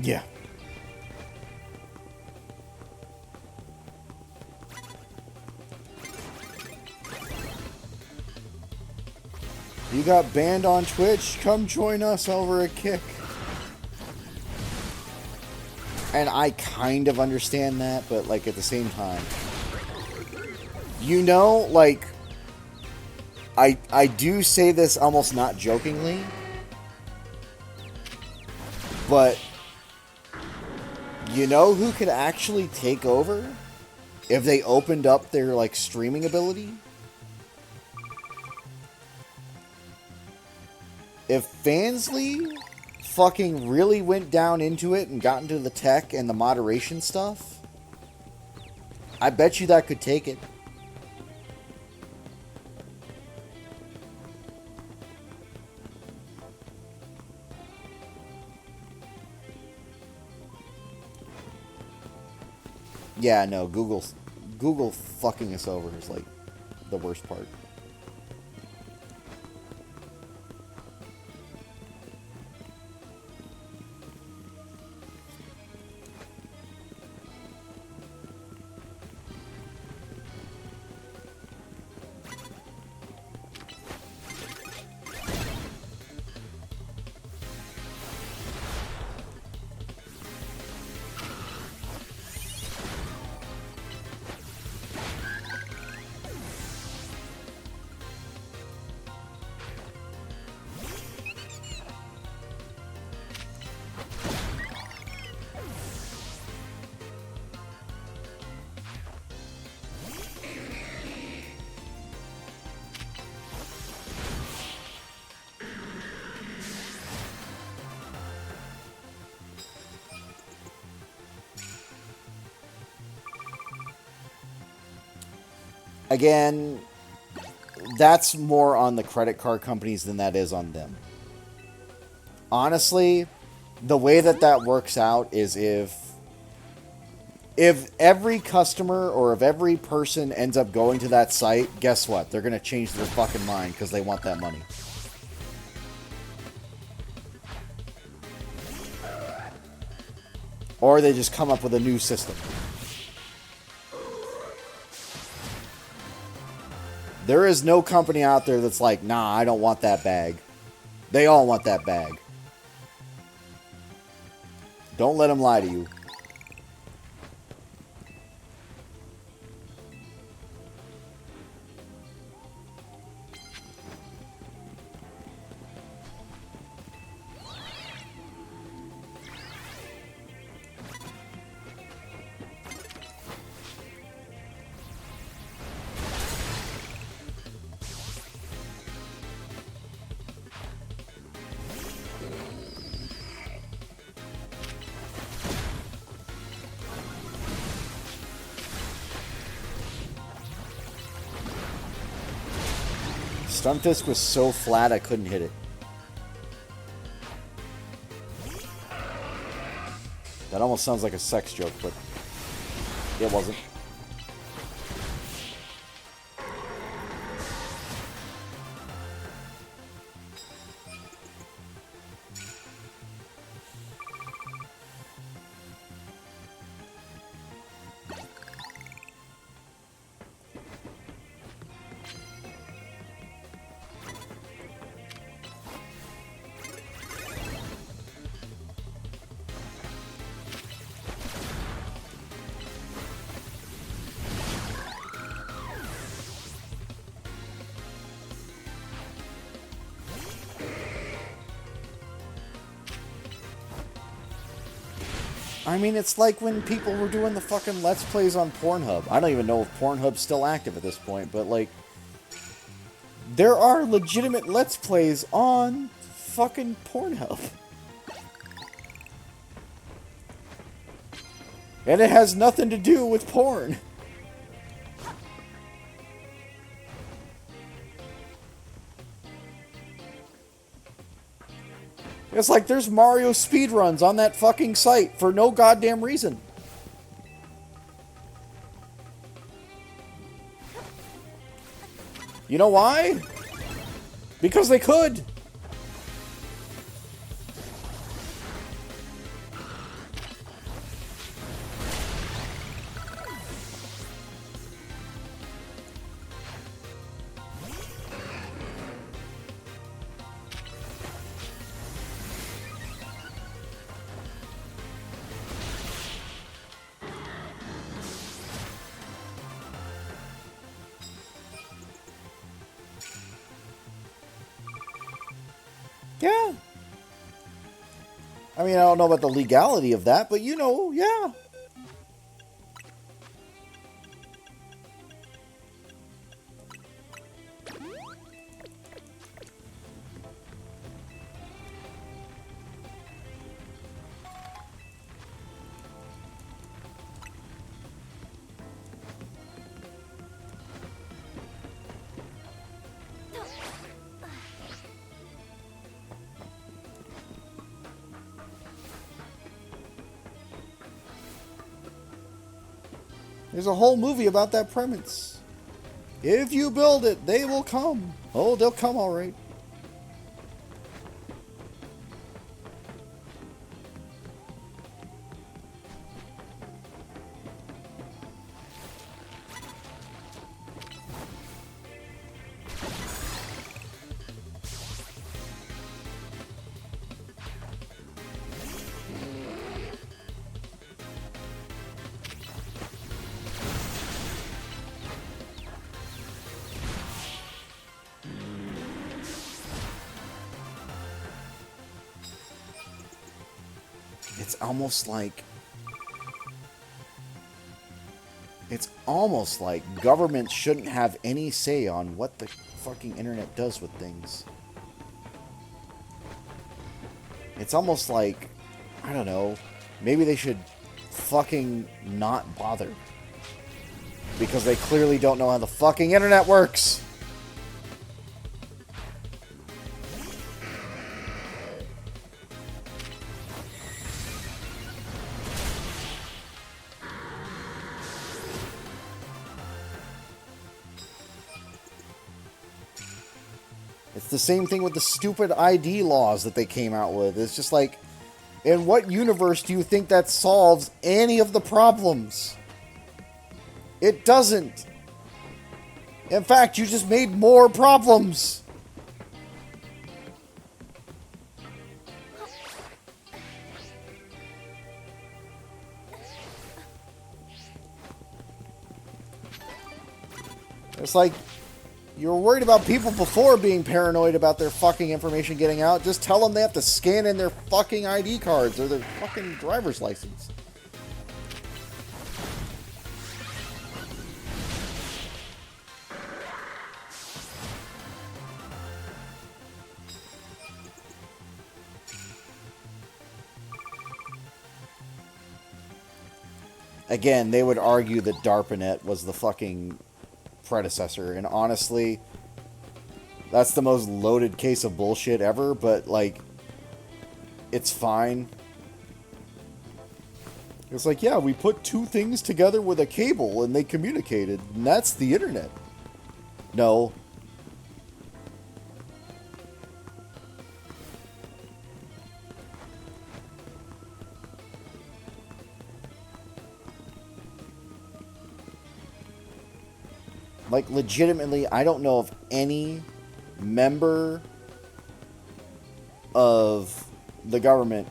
Yeah. You got banned on Twitch? Come join us over at Kick. And I kind of understand that, but, like, at the same time, you know, like, I do say this almost not jokingly, but you know who could actually take over if they opened up their, like, streaming ability? if Fansley fucking really went down into it and got into the tech and the moderation stuff, I bet you that could take it. Yeah, no, Google fucking us over is like the worst part. Again, that's more on the credit card companies than that is on them. Honestly, the way that works out is if every customer or if every person ends up going to that site, guess what? They're going to change their fucking mind because they want that money. Or they just come up with a new system. There is no company out there that's like, nah, I don't want that bag. They all want that bag. Don't let them lie to you. Stunfisk was so flat I couldn't hit it. That almost sounds like a sex joke, but it wasn't. I mean, it's like when people were doing the fucking Let's Plays on Pornhub. I don't even know if Pornhub's still active at this point, but, like, there are legitimate Let's Plays on fucking Pornhub. And it has nothing to do with porn. It's like there's Mario speedruns on that fucking site for no goddamn reason. You know why? Because they could. Yeah. I mean, I don't know about the legality of that, but you know, yeah. There's a whole movie about that premise. If you build it, they will come. Oh, they'll come all right. It's almost like government shouldn't have any say on what the fucking internet does with things. It's almost like, I don't know, maybe they should fucking not bother. Because they clearly don't know how the fucking internet works. It's the same thing with the stupid ID laws that they came out with. It's just like, in what universe do you think that solves any of the problems? It doesn't. In fact, you just made more problems. It's like, you were worried about people before being paranoid about their fucking information getting out. Just tell them they have to scan in their fucking ID cards or their fucking driver's license. Again, they would argue that DARPANET was the fucking predecessor, and honestly, that's the most loaded case of bullshit ever, but, like, it's fine. It's like, yeah, we put two things together with a cable, and they communicated, and that's the internet. No. Like, legitimately, I don't know of any member of the government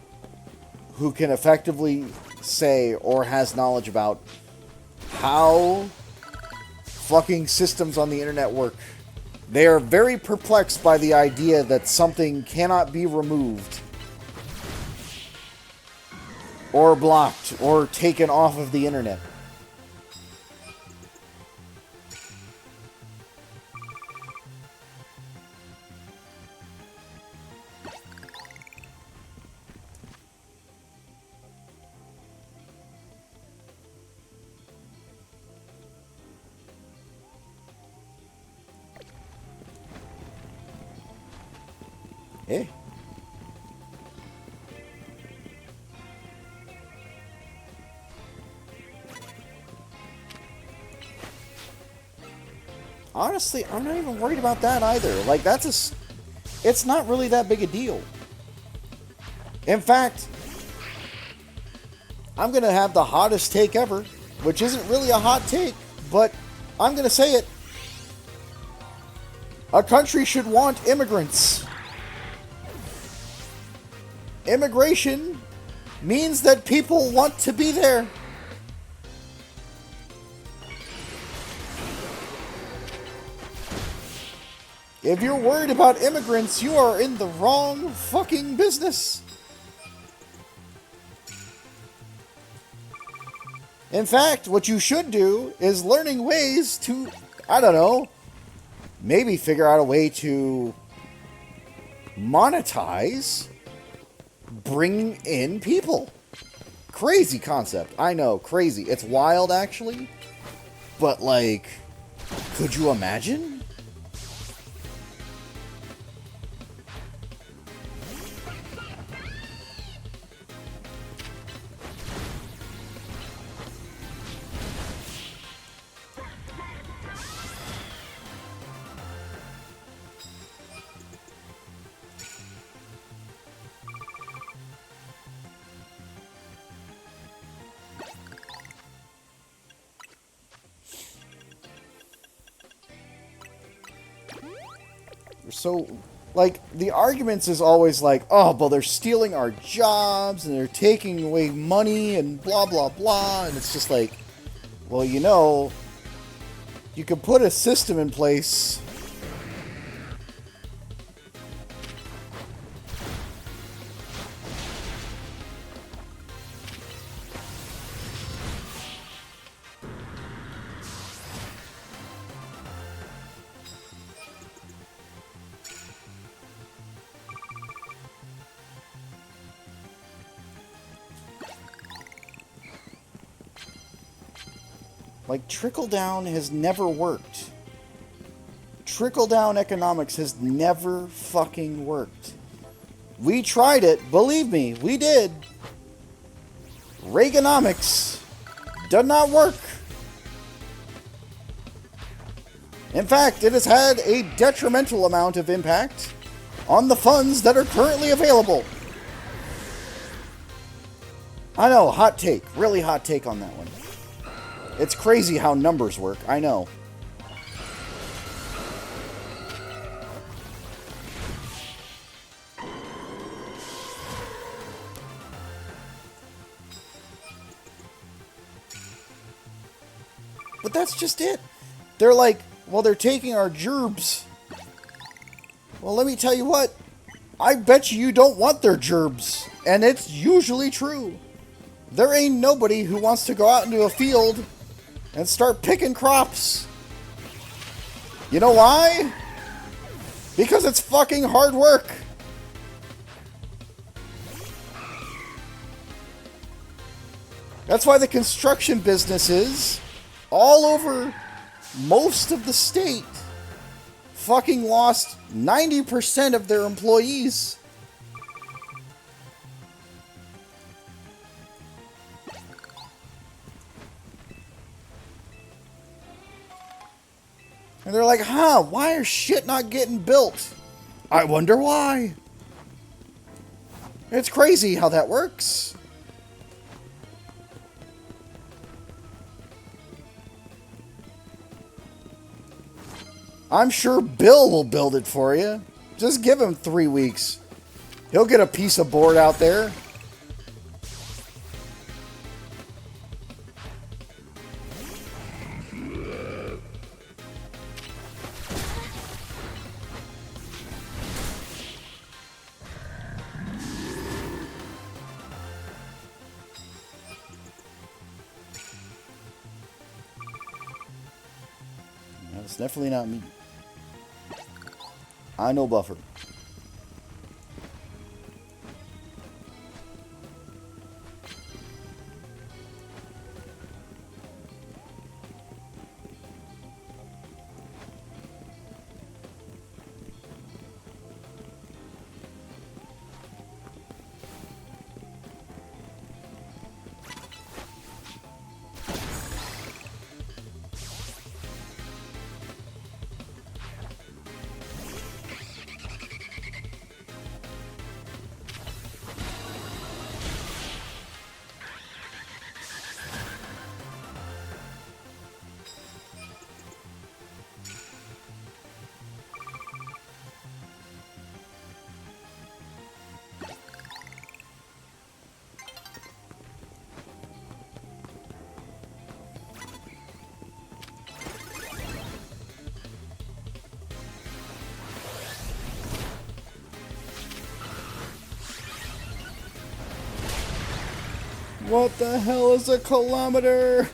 who can effectively say or has knowledge about how fucking systems on the internet work. They are very perplexed by the idea that something cannot be removed or blocked or taken off of the internet. Eh? Honestly, I'm not even worried about that either. Like, it's not really that big a deal. In fact, I'm going to have the hottest take ever, which isn't really a hot take, but I'm going to say it. A country should want immigrants. Immigration means that people want to be there. If you're worried about immigrants, you are in the wrong fucking business. In fact, what you should do is learning ways to, I don't know, maybe figure out a way to monetize bringing in people. Crazy concept. I know, crazy. It's wild, actually. But, like, could you imagine? so, like, the arguments is always like, oh, well, they're stealing our jobs and they're taking away money and blah, blah, blah. And it's just like, well, you know, you could put a system in place. Like, trickle-down has never worked. Trickle-down economics has never fucking worked. We tried it. Believe me, we did. Reaganomics did not work. In fact, it has had a detrimental amount of impact on the funds that are currently available. I know, hot take. Really hot take on that one. It's crazy how numbers work, I know. But that's just it. They're like, well, they're taking our gerbs. Well, let me tell you what. I bet you don't want their gerbs. And it's usually true. There ain't nobody who wants to go out into a field and start picking crops. You know why? Because it's fucking hard work. That's why the construction businesses all over most of the state fucking lost 90% of their employees. And they're like, huh, why is shit not getting built? I wonder why. It's crazy how that works. I'm sure Bill will build it for you. Just give him 3 weeks. He'll get a piece of board out there. It's definitely not me. I know Buffer. What the hell is a kilometer?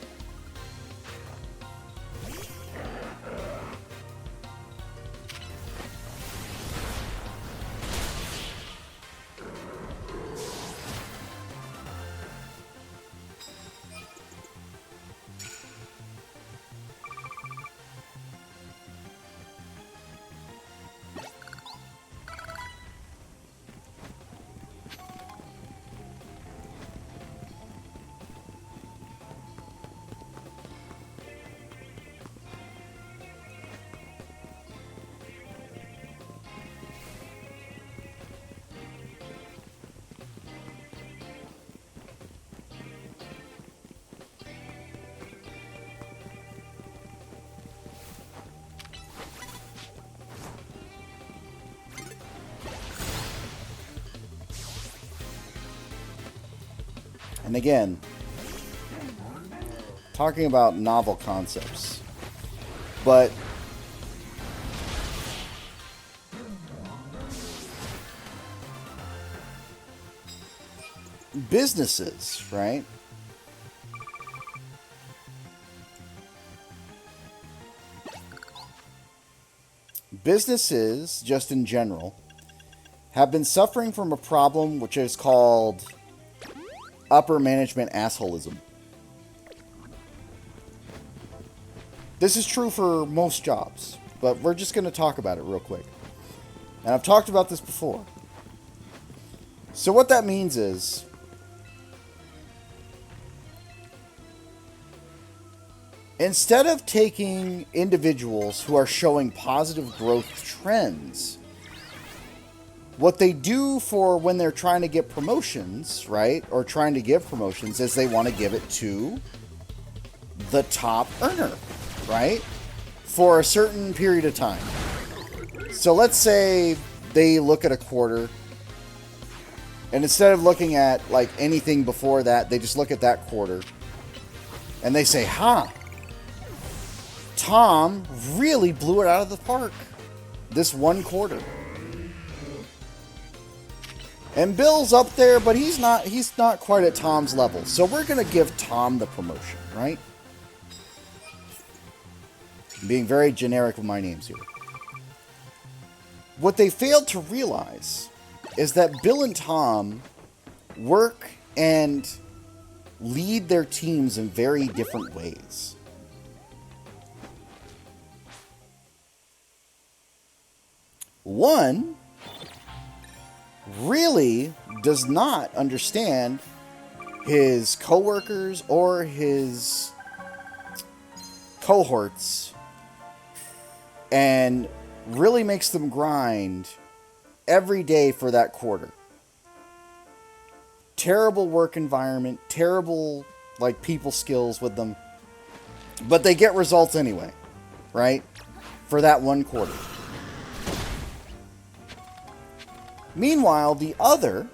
And again, talking about novel concepts. But businesses, right? Businesses, just in general, have been suffering from a problem which is called upper management assholism. This is true for most jobs, but we're just going to talk about it real quick. And I've talked about this before. So what that means is, instead of taking individuals who are showing positive growth trends, what they do for when they're trying to get promotions, right, or trying to give promotions, is they want to give it to the top earner, right, for a certain period of time. So let's say they look at a quarter, and instead of looking at like anything before that, they just look at that quarter, and they say, Tom really blew it out of the park this one quarter. And Bill's up there, but he's not quite at Tom's level. So we're going to give Tom the promotion, right? I'm being very generic with my names here. What they failed to realize is that Bill and Tom work and lead their teams in very different ways. One really does not understand his coworkers or his cohorts and really makes them grind every day for that quarter. Terrible work environment, terrible like people skills with them, but they get results anyway, right? For that one quarter. Meanwhile, the other,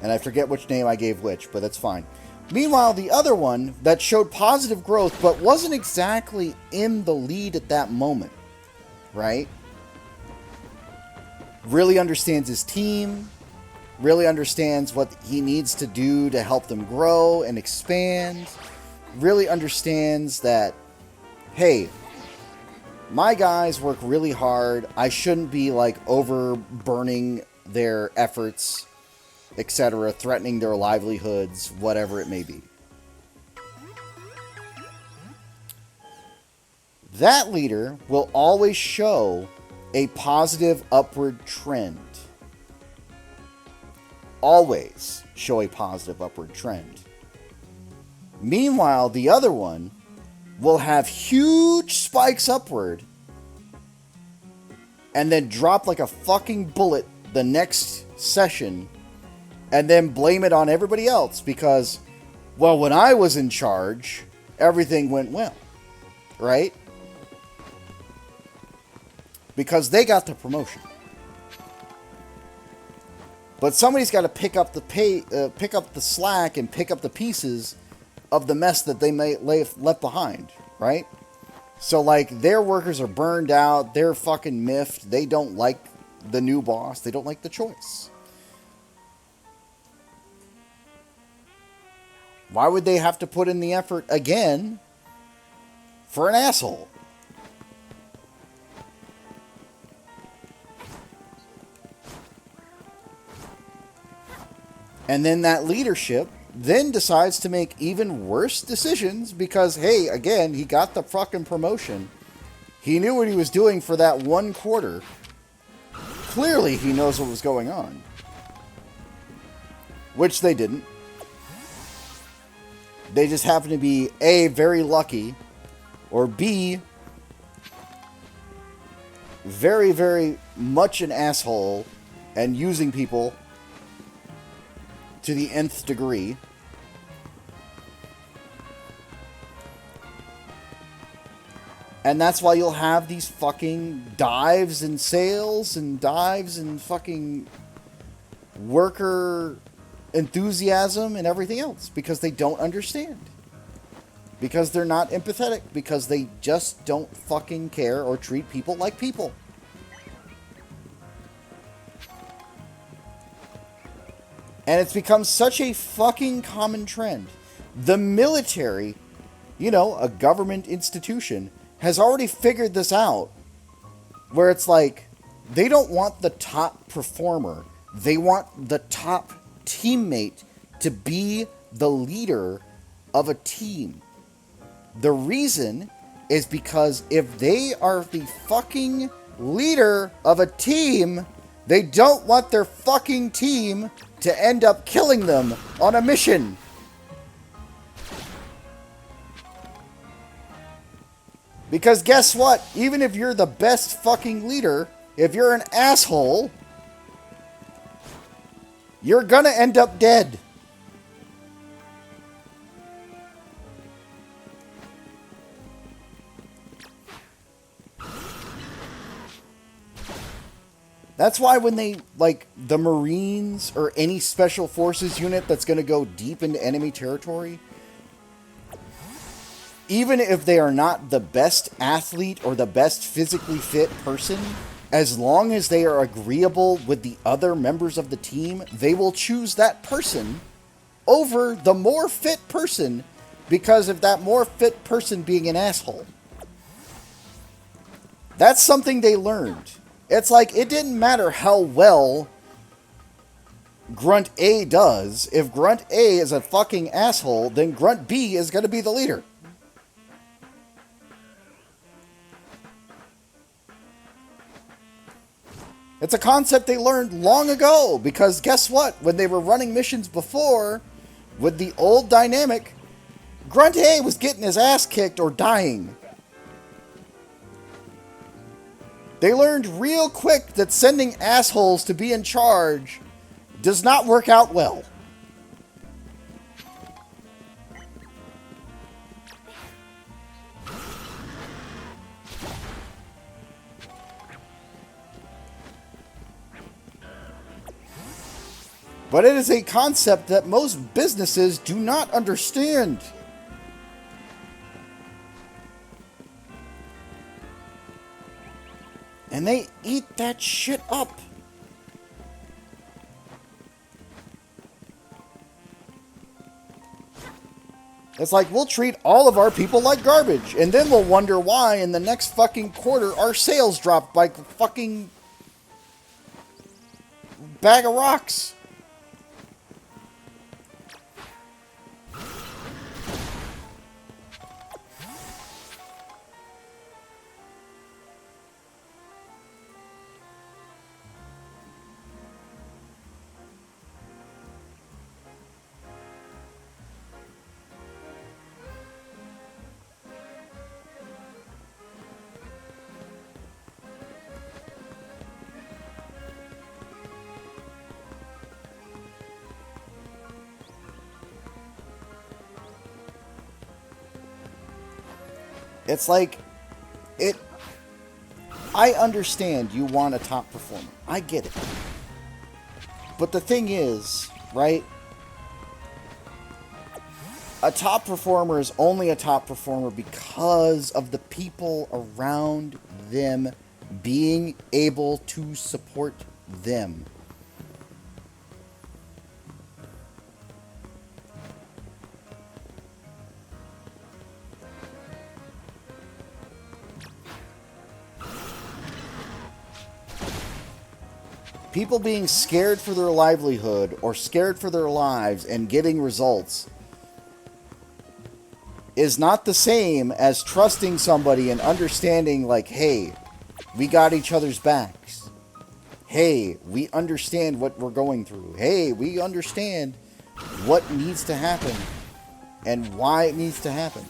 and I forget which name I gave which, but that's fine. Meanwhile, the other one that showed positive growth, but wasn't exactly in the lead at that moment, right? Really understands his team, really understands what he needs to do to help them grow and expand, really understands that, hey, my guys work really hard. I shouldn't be like overburning their efforts, etc., threatening their livelihoods, whatever it may be. That leader will always show a positive upward trend. Always show a positive upward trend. Meanwhile, the other one will have huge spikes upward and then drop like a fucking bullet the next session and then blame it on everybody else because, well, when I was in charge, everything went well, right? Because they got the promotion. But somebody's got to pick up the slack and pick up the pieces of the mess that they may left behind, right? So, like, their workers are burned out, they're fucking miffed, they don't like the new boss, they don't like the choice. Why would they have to put in the effort again for an asshole? And then that leadership then decides to make even worse decisions because, hey, again, he got the fucking promotion. He knew what he was doing for that one quarter. Clearly, he knows what was going on. Which they didn't. They just happened to be, A, very lucky, or B, very, very much an asshole and using people to the nth degree. And that's why you'll have these fucking dives in sales and dives in fucking worker enthusiasm and everything else because they don't understand. Because they're not empathetic. Because they just don't fucking care or treat people like people. And it's become such a fucking common trend. The military, you know, a government institution, has already figured this out. Where it's like, they don't want the top performer. They want the top teammate to be the leader of a team. The reason is because if they are the fucking leader of a team, they don't want their fucking team to end up killing them on a mission. Because guess what? Even if you're the best fucking leader, if you're an asshole, you're gonna end up dead. That's why when they, like, the Marines or any special forces unit that's gonna go deep into enemy territory, even if they are not the best athlete or the best physically fit person, as long as they are agreeable with the other members of the team, they will choose that person over the more fit person because of that more fit person being an asshole. That's something they learned. It's like, it didn't matter how well Grunt A does. If Grunt A is a fucking asshole, then Grunt B is going to be the leader. It's a concept they learned long ago, because guess what? When they were running missions before, with the old dynamic, Grunt A was getting his ass kicked or dying. They learned real quick that sending assholes to be in charge does not work out well. But it is a concept that most businesses do not understand. And they eat that shit up. It's like, we'll treat all of our people like garbage. And then we'll wonder why in the next fucking quarter our sales dropped by fucking bag of rocks. It's like, I understand you want a top performer. I get it. But the thing is, right? A top performer is only a top performer because of the people around them being able to support them. People being scared for their livelihood or scared for their lives and getting results is not the same as trusting somebody and understanding, like, hey, we got each other's backs. Hey, we understand what we're going through. Hey, we understand what needs to happen and why it needs to happen.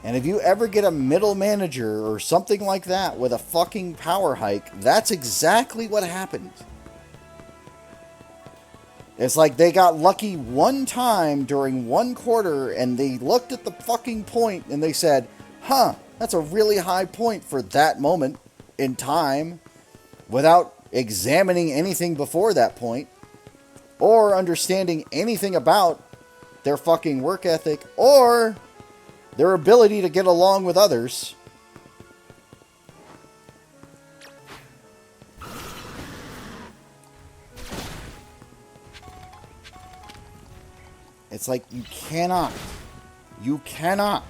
And if you ever get a middle manager or something like that with a fucking power hike, that's exactly what happened. It's like they got lucky one time during one quarter and they looked at the fucking point and they said, huh, that's a really high point for that moment in time without examining anything before that point or understanding anything about their fucking work ethic or their ability to get along with others. It's like you cannot. You cannot.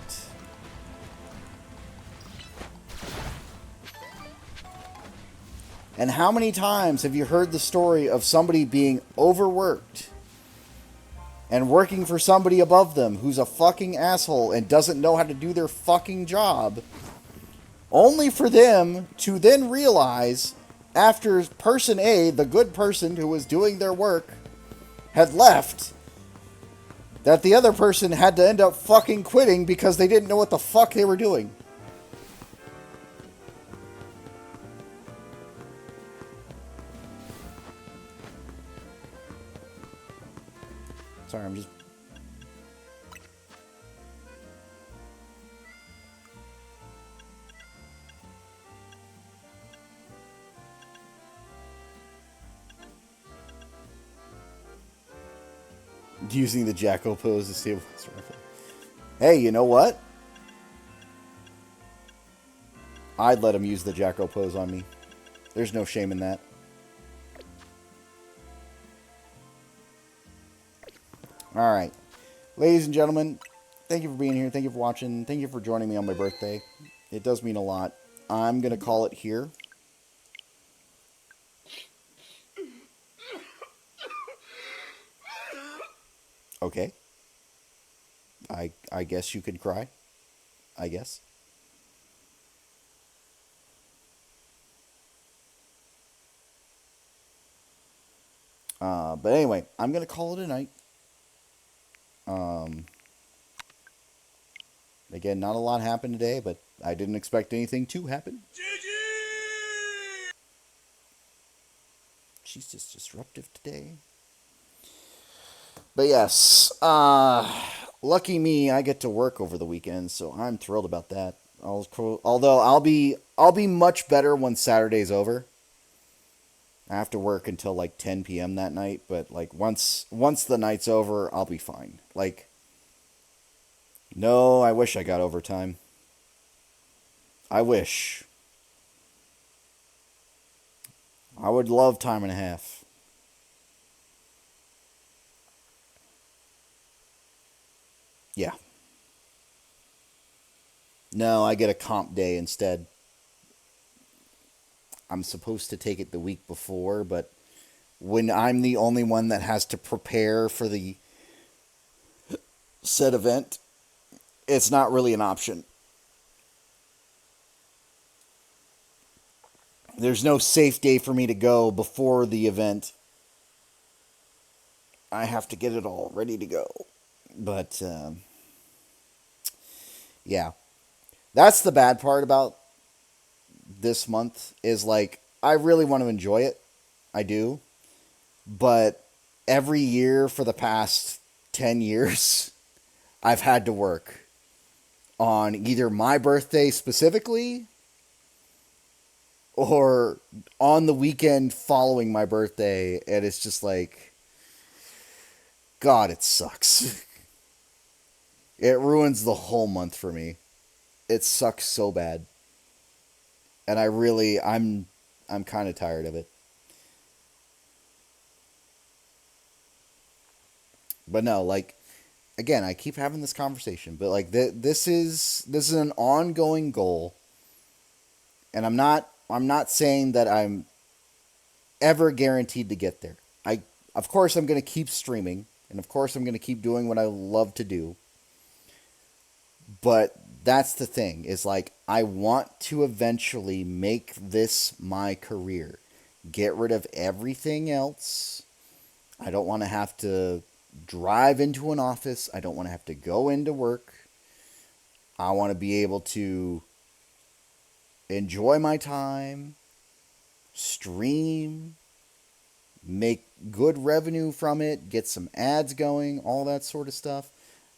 And how many times have you heard the story of somebody being overworked and working for somebody above them who's a fucking asshole and doesn't know how to do their fucking job, only for them to then realize after person A, the good person who was doing their work, had left, that the other person had to end up fucking quitting because they didn't know what the fuck they were doing. Sorry, I'm just... using the jackal pose to see what's wrong. Hey, you know what? I'd let him use the jackal pose on me. There's no shame in that. Alright. Ladies and gentlemen, thank you for being here. Thank you for watching. Thank you for joining me on my birthday. It does mean a lot. I'm going to call it here. Okay. I guess you could cry. I guess. But anyway, I'm going to call it a night. Again, not a lot happened today, but I didn't expect anything to happen. She's just disruptive today. But yes, lucky me, I get to work over the weekend, so I'm thrilled about that. Although I'll be much better when Saturday's over. I have to work until like 10 p.m. that night, but like once the night's over, I'll be fine. Like, no, I wish I got overtime. I wish. I would love time and a half. Yeah. No, I get a comp day instead. I'm supposed to take it the week before, but when I'm the only one that has to prepare for the said event, it's not really an option. There's no safe day for me to go before the event. I have to get it all ready to go. But, yeah. That's the bad part about this month is like, I really want to enjoy it. I do. But every year for the past 10 years, I've had to work on either my birthday specifically or on the weekend following my birthday. And it's just like, God, it sucks. It ruins the whole month for me. It sucks so bad. And I'm kind of tired of it. But no, like, again, I keep having this conversation, but like this is an ongoing goal, and I'm not saying that I'm ever guaranteed to get there. Of course I'm going to keep streaming, and of course I'm going to keep doing what I love to do. But that's the thing, is like I want to eventually make this my career. Get rid of everything else. I don't want to have to drive into an office. I don't want to have to go into work. I want to be able to enjoy my time, stream, make good revenue from it, get some ads going, all that sort of stuff.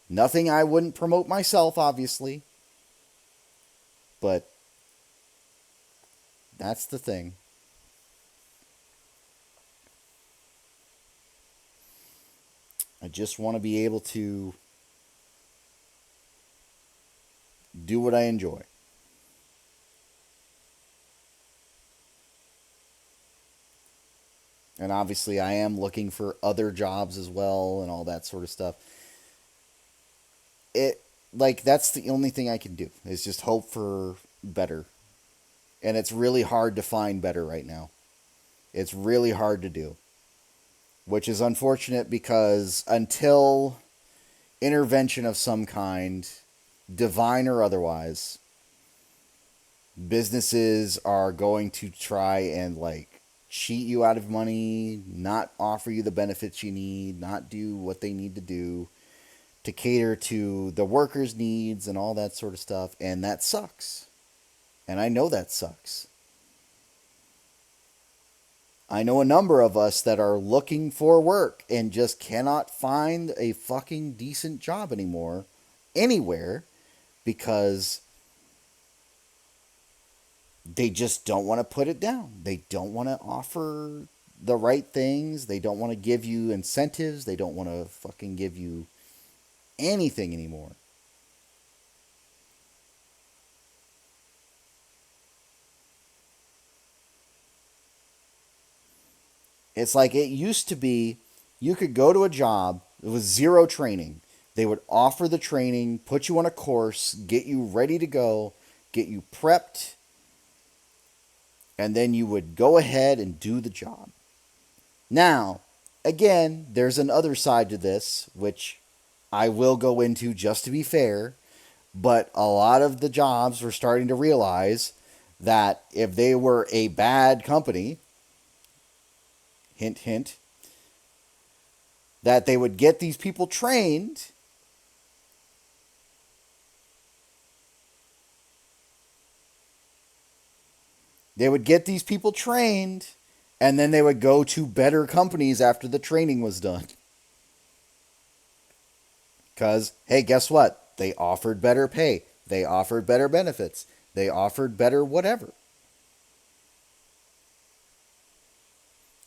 Nothing I wouldn't promote myself, obviously, but that's the thing. I just want to be able to do what I enjoy. And obviously, I am looking for other jobs as well and all that sort of stuff. It like that's the only thing I can do is just hope for better. And it's really hard to find better right now. It's really hard to do, which is unfortunate because until intervention of some kind, divine or otherwise, businesses are going to try and like cheat you out of money, not offer you the benefits you need, not do what they need to do to cater to the workers' needs and all that sort of stuff. And that sucks. And I know that sucks. I know a number of us that are looking for work and just cannot find a fucking decent job anymore, anywhere, because they just don't want to put it down. They don't want to offer the right things. They don't want to give you incentives. They don't want to fucking give you anything anymore. It's like it used to be you could go to a job, it was zero training. They would offer the training, put you on a course, get you ready to go, get you prepped, and then you would go ahead and do the job. Now, again, there's another side to this, which I will go into just to be fair, but a lot of the jobs were starting to realize that if they were a bad company, hint, hint, that they would get these people trained. They would get these people trained, and then they would go to better companies after the training was done. Because, hey, guess what? They offered better pay. They offered better benefits. They offered better whatever.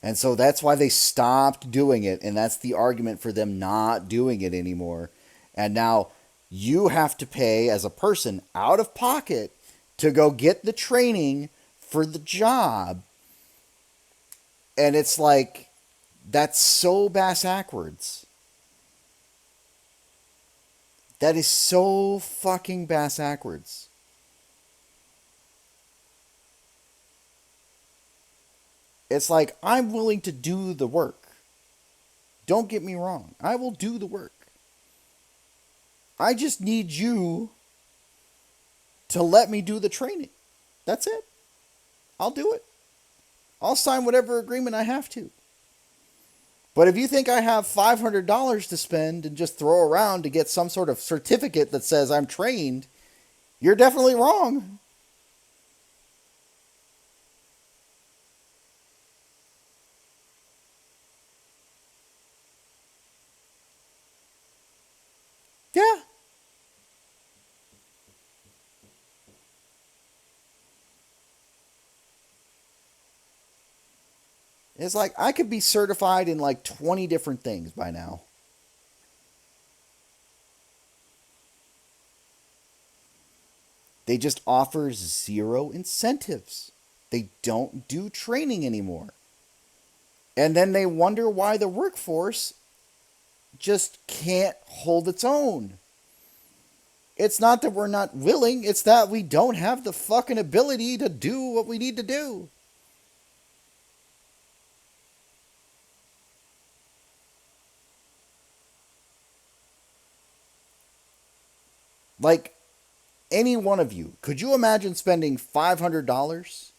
And so that's why they stopped doing it. And that's the argument for them not doing it anymore. And now you have to pay as a person out of pocket to go get the training for the job. And it's like, that's so bass backwards. That is so fucking bass backwards. It's like, I'm willing to do the work. Don't get me wrong. I will do the work. I just need you to let me do the training. That's it. I'll do it. I'll sign whatever agreement I have to. But if you think I have $500 to spend and just throw around to get some sort of certificate that says I'm trained, you're definitely wrong. Yeah. It's like I could be certified in like 20 different things by now. They just offer zero incentives. They don't do training anymore. And then they wonder why the workforce just can't hold its own. It's not that we're not willing, it's that we don't have the fucking ability to do what we need to do. Like, any one of you, could you imagine spending $500?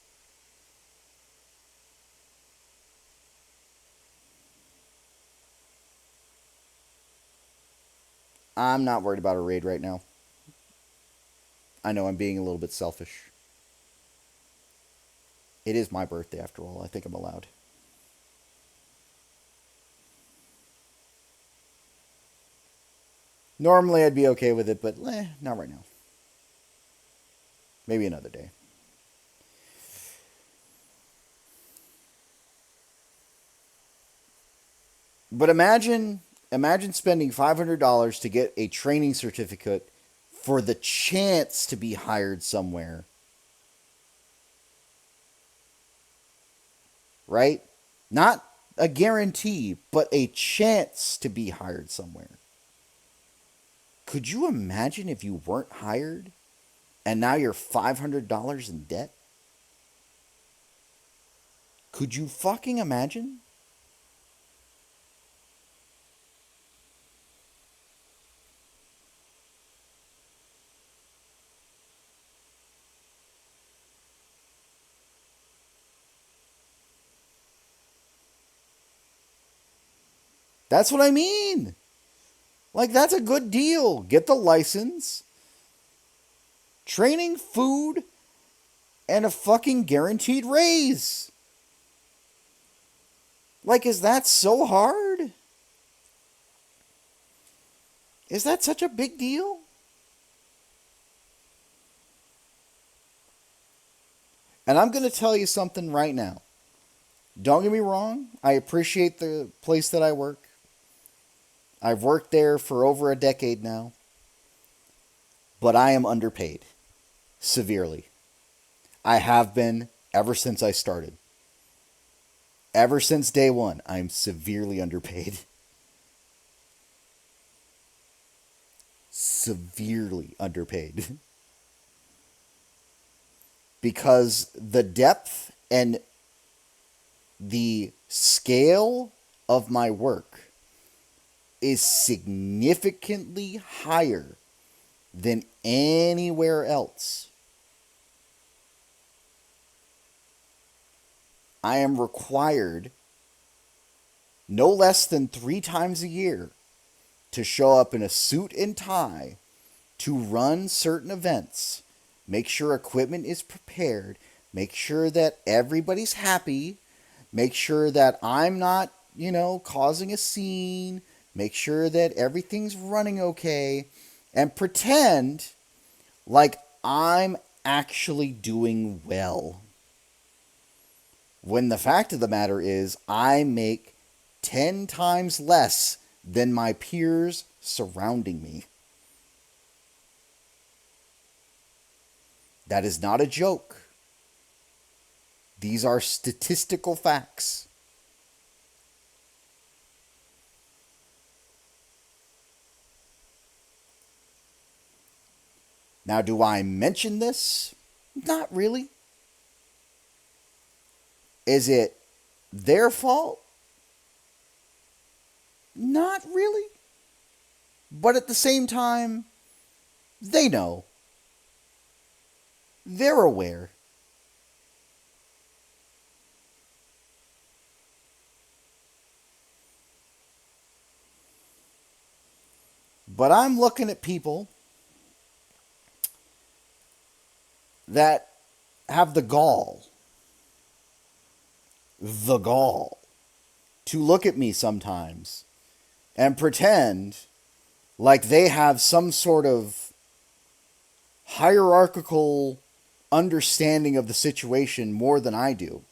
I'm not worried about a raid right now. I know I'm being a little bit selfish. It is my birthday after all. I think I'm allowed. Normally I'd be okay with it, but not right now. Maybe another day. But imagine spending $500 to get a training certificate for the chance to be hired somewhere, right? Not a guarantee, but a chance to be hired somewhere. Could you imagine if you weren't hired and now you're $500 in debt? Could you fucking imagine? That's what I mean. Like, that's a good deal. Get the license, training, food, and a fucking guaranteed raise. Like, is that so hard? Is that such a big deal? And I'm going to tell you something right now. Don't get me wrong. I appreciate the place that I work. I've worked there for over a decade now. But I am underpaid. Severely. I have been ever since I started. Ever since day one, I'm severely underpaid. Severely underpaid. Because the depth and the scale of my work is significantly higher than anywhere else. I am required no less than 3 times a year to show up in a suit and tie to run certain events, make sure equipment is prepared, make sure that everybody's happy, make sure that I'm not, causing a scene, make sure that everything's running okay, and pretend like I'm actually doing well. When the fact of the matter is, I make 10 times less than my peers surrounding me. That is not a joke. These are statistical facts. Now, do I mention this? Not really. Is it their fault? Not really. But at the same time, they know. They're aware. But I'm looking at people that have the gall, to look at me sometimes and pretend like they have some sort of hierarchical understanding of the situation more than I do.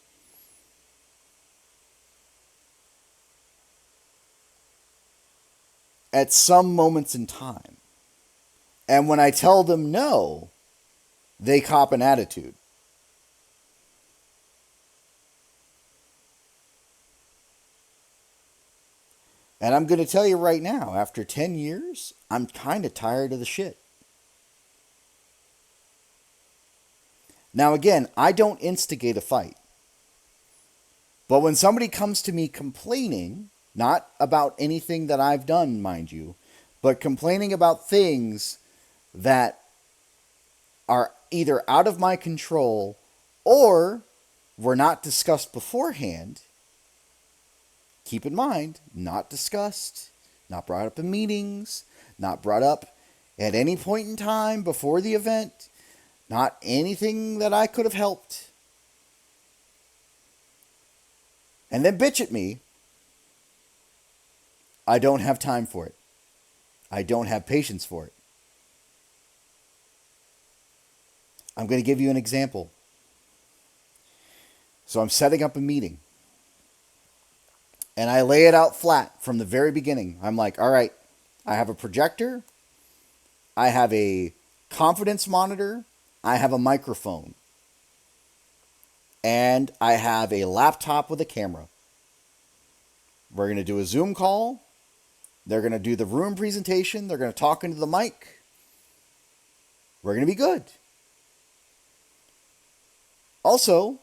At some moments in time. And when I tell them no, they cop an attitude. And I'm going to tell you right now, after 10 years, I'm kind of tired of the shit. Now, again, I don't instigate a fight. But when somebody comes to me complaining, not about anything that I've done, mind you, but complaining about things that are either out of my control or were not discussed beforehand, keep in mind, not discussed, not brought up in meetings, not brought up at any point in time before the event, not anything that I could have helped. And then bitch at me, I don't have time for it. I don't have patience for it. I'm going to give you an example. So I'm setting up a meeting. And I lay it out flat from the very beginning. I'm like, all right, I have a projector. I have a confidence monitor. I have a microphone. And I have a laptop with a camera. We're going to do a Zoom call. They're going to do the room presentation. They're going to talk into the mic. We're going to be good. Also,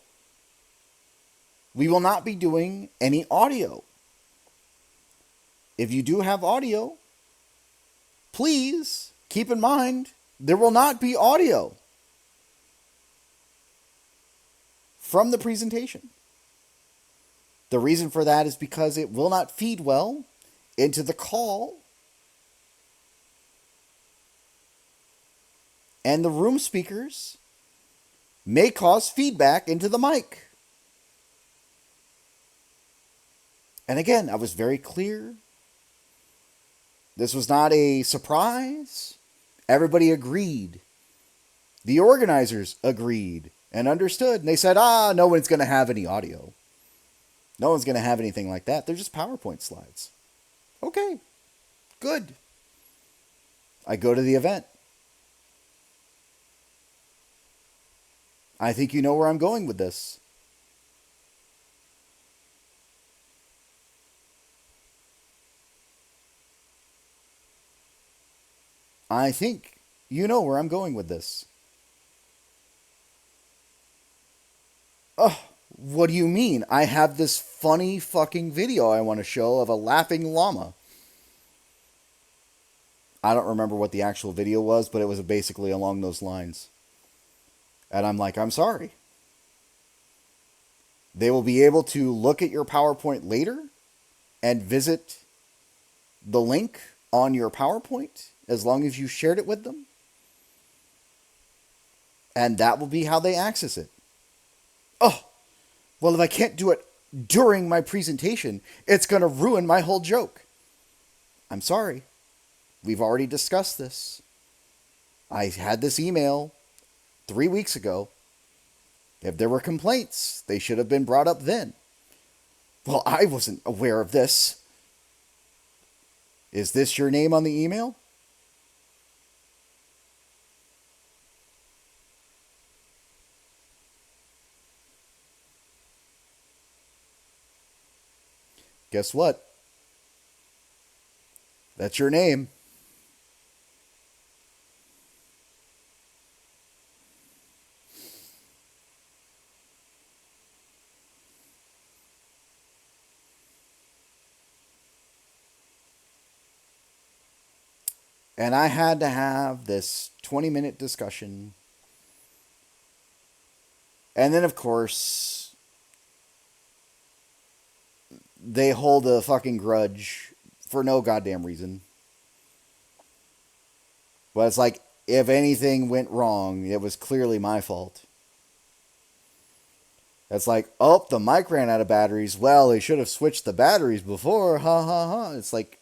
we will not be doing any audio. If you do have audio, please keep in mind there will not be audio from the presentation. The reason for that is because it will not feed well into the call, and the room speakers may cause feedback into the mic. And again, I was very clear. This was not a surprise. Everybody agreed. The organizers agreed and understood. And they said, no one's going to have any audio. No one's going to have anything like that. They're just PowerPoint slides. Okay, good. I go to the event. I think you know where I'm going with this. I think you know where I'm going with this. Oh, what do you mean? I have this funny fucking video I want to show of a laughing llama. I don't remember what the actual video was, but it was basically along those lines. And I'm like, I'm sorry. They will be able to look at your PowerPoint later and visit the link on your PowerPoint as long as you shared it with them. And that will be how they access it. Oh, well, if I can't do it during my presentation, it's going to ruin my whole joke. I'm sorry. We've already discussed this. I had this email 3 weeks ago. If there were complaints, they should have been brought up then. Well, I wasn't aware of this. Is this your name on the email? Guess what? That's your name. And I had to have this 20-minute discussion. And then, of course, they hold a fucking grudge for no goddamn reason. But it's like, if anything went wrong, it was clearly my fault. It's like, oh, the mic ran out of batteries. Well, they should have switched the batteries before. Ha ha ha. It's like,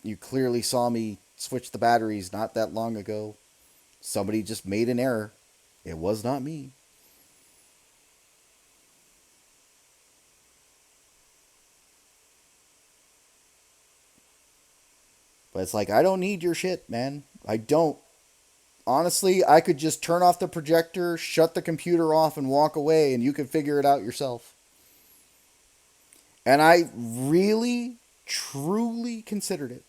you clearly saw me switch the batteries not that long ago. Somebody just made an error. It was not me. But it's like, I don't need your shit, man. I don't. Honestly, I could just turn off the projector, shut the computer off, and walk away, and you can figure it out yourself. And I really, truly considered it.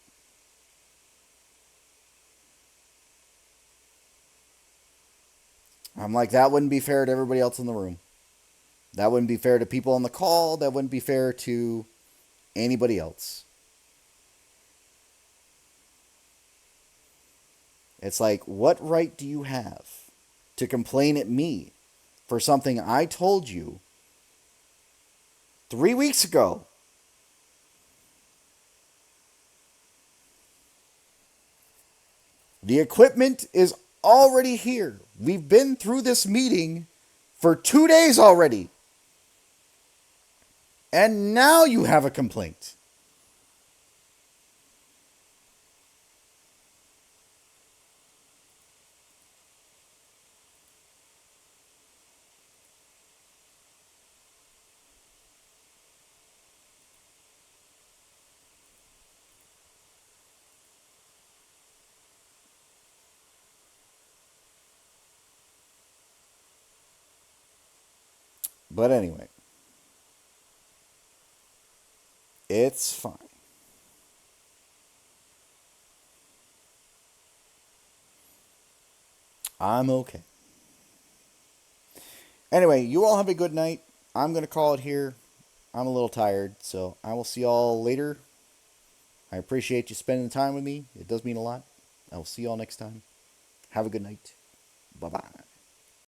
I'm like, that wouldn't be fair to everybody else in the room. That wouldn't be fair to people on the call. That wouldn't be fair to anybody else. It's like, what right do you have to complain at me for something I told you 3 weeks ago? The equipment is already here. We've been through this meeting for 2 days already. And now you have a complaint. But anyway, it's fine. I'm okay. Anyway, you all have a good night. I'm going to call it here. I'm a little tired, so I will see y'all later. I appreciate you spending the time with me. It does mean a lot. I will see y'all next time. Have a good night. Bye bye.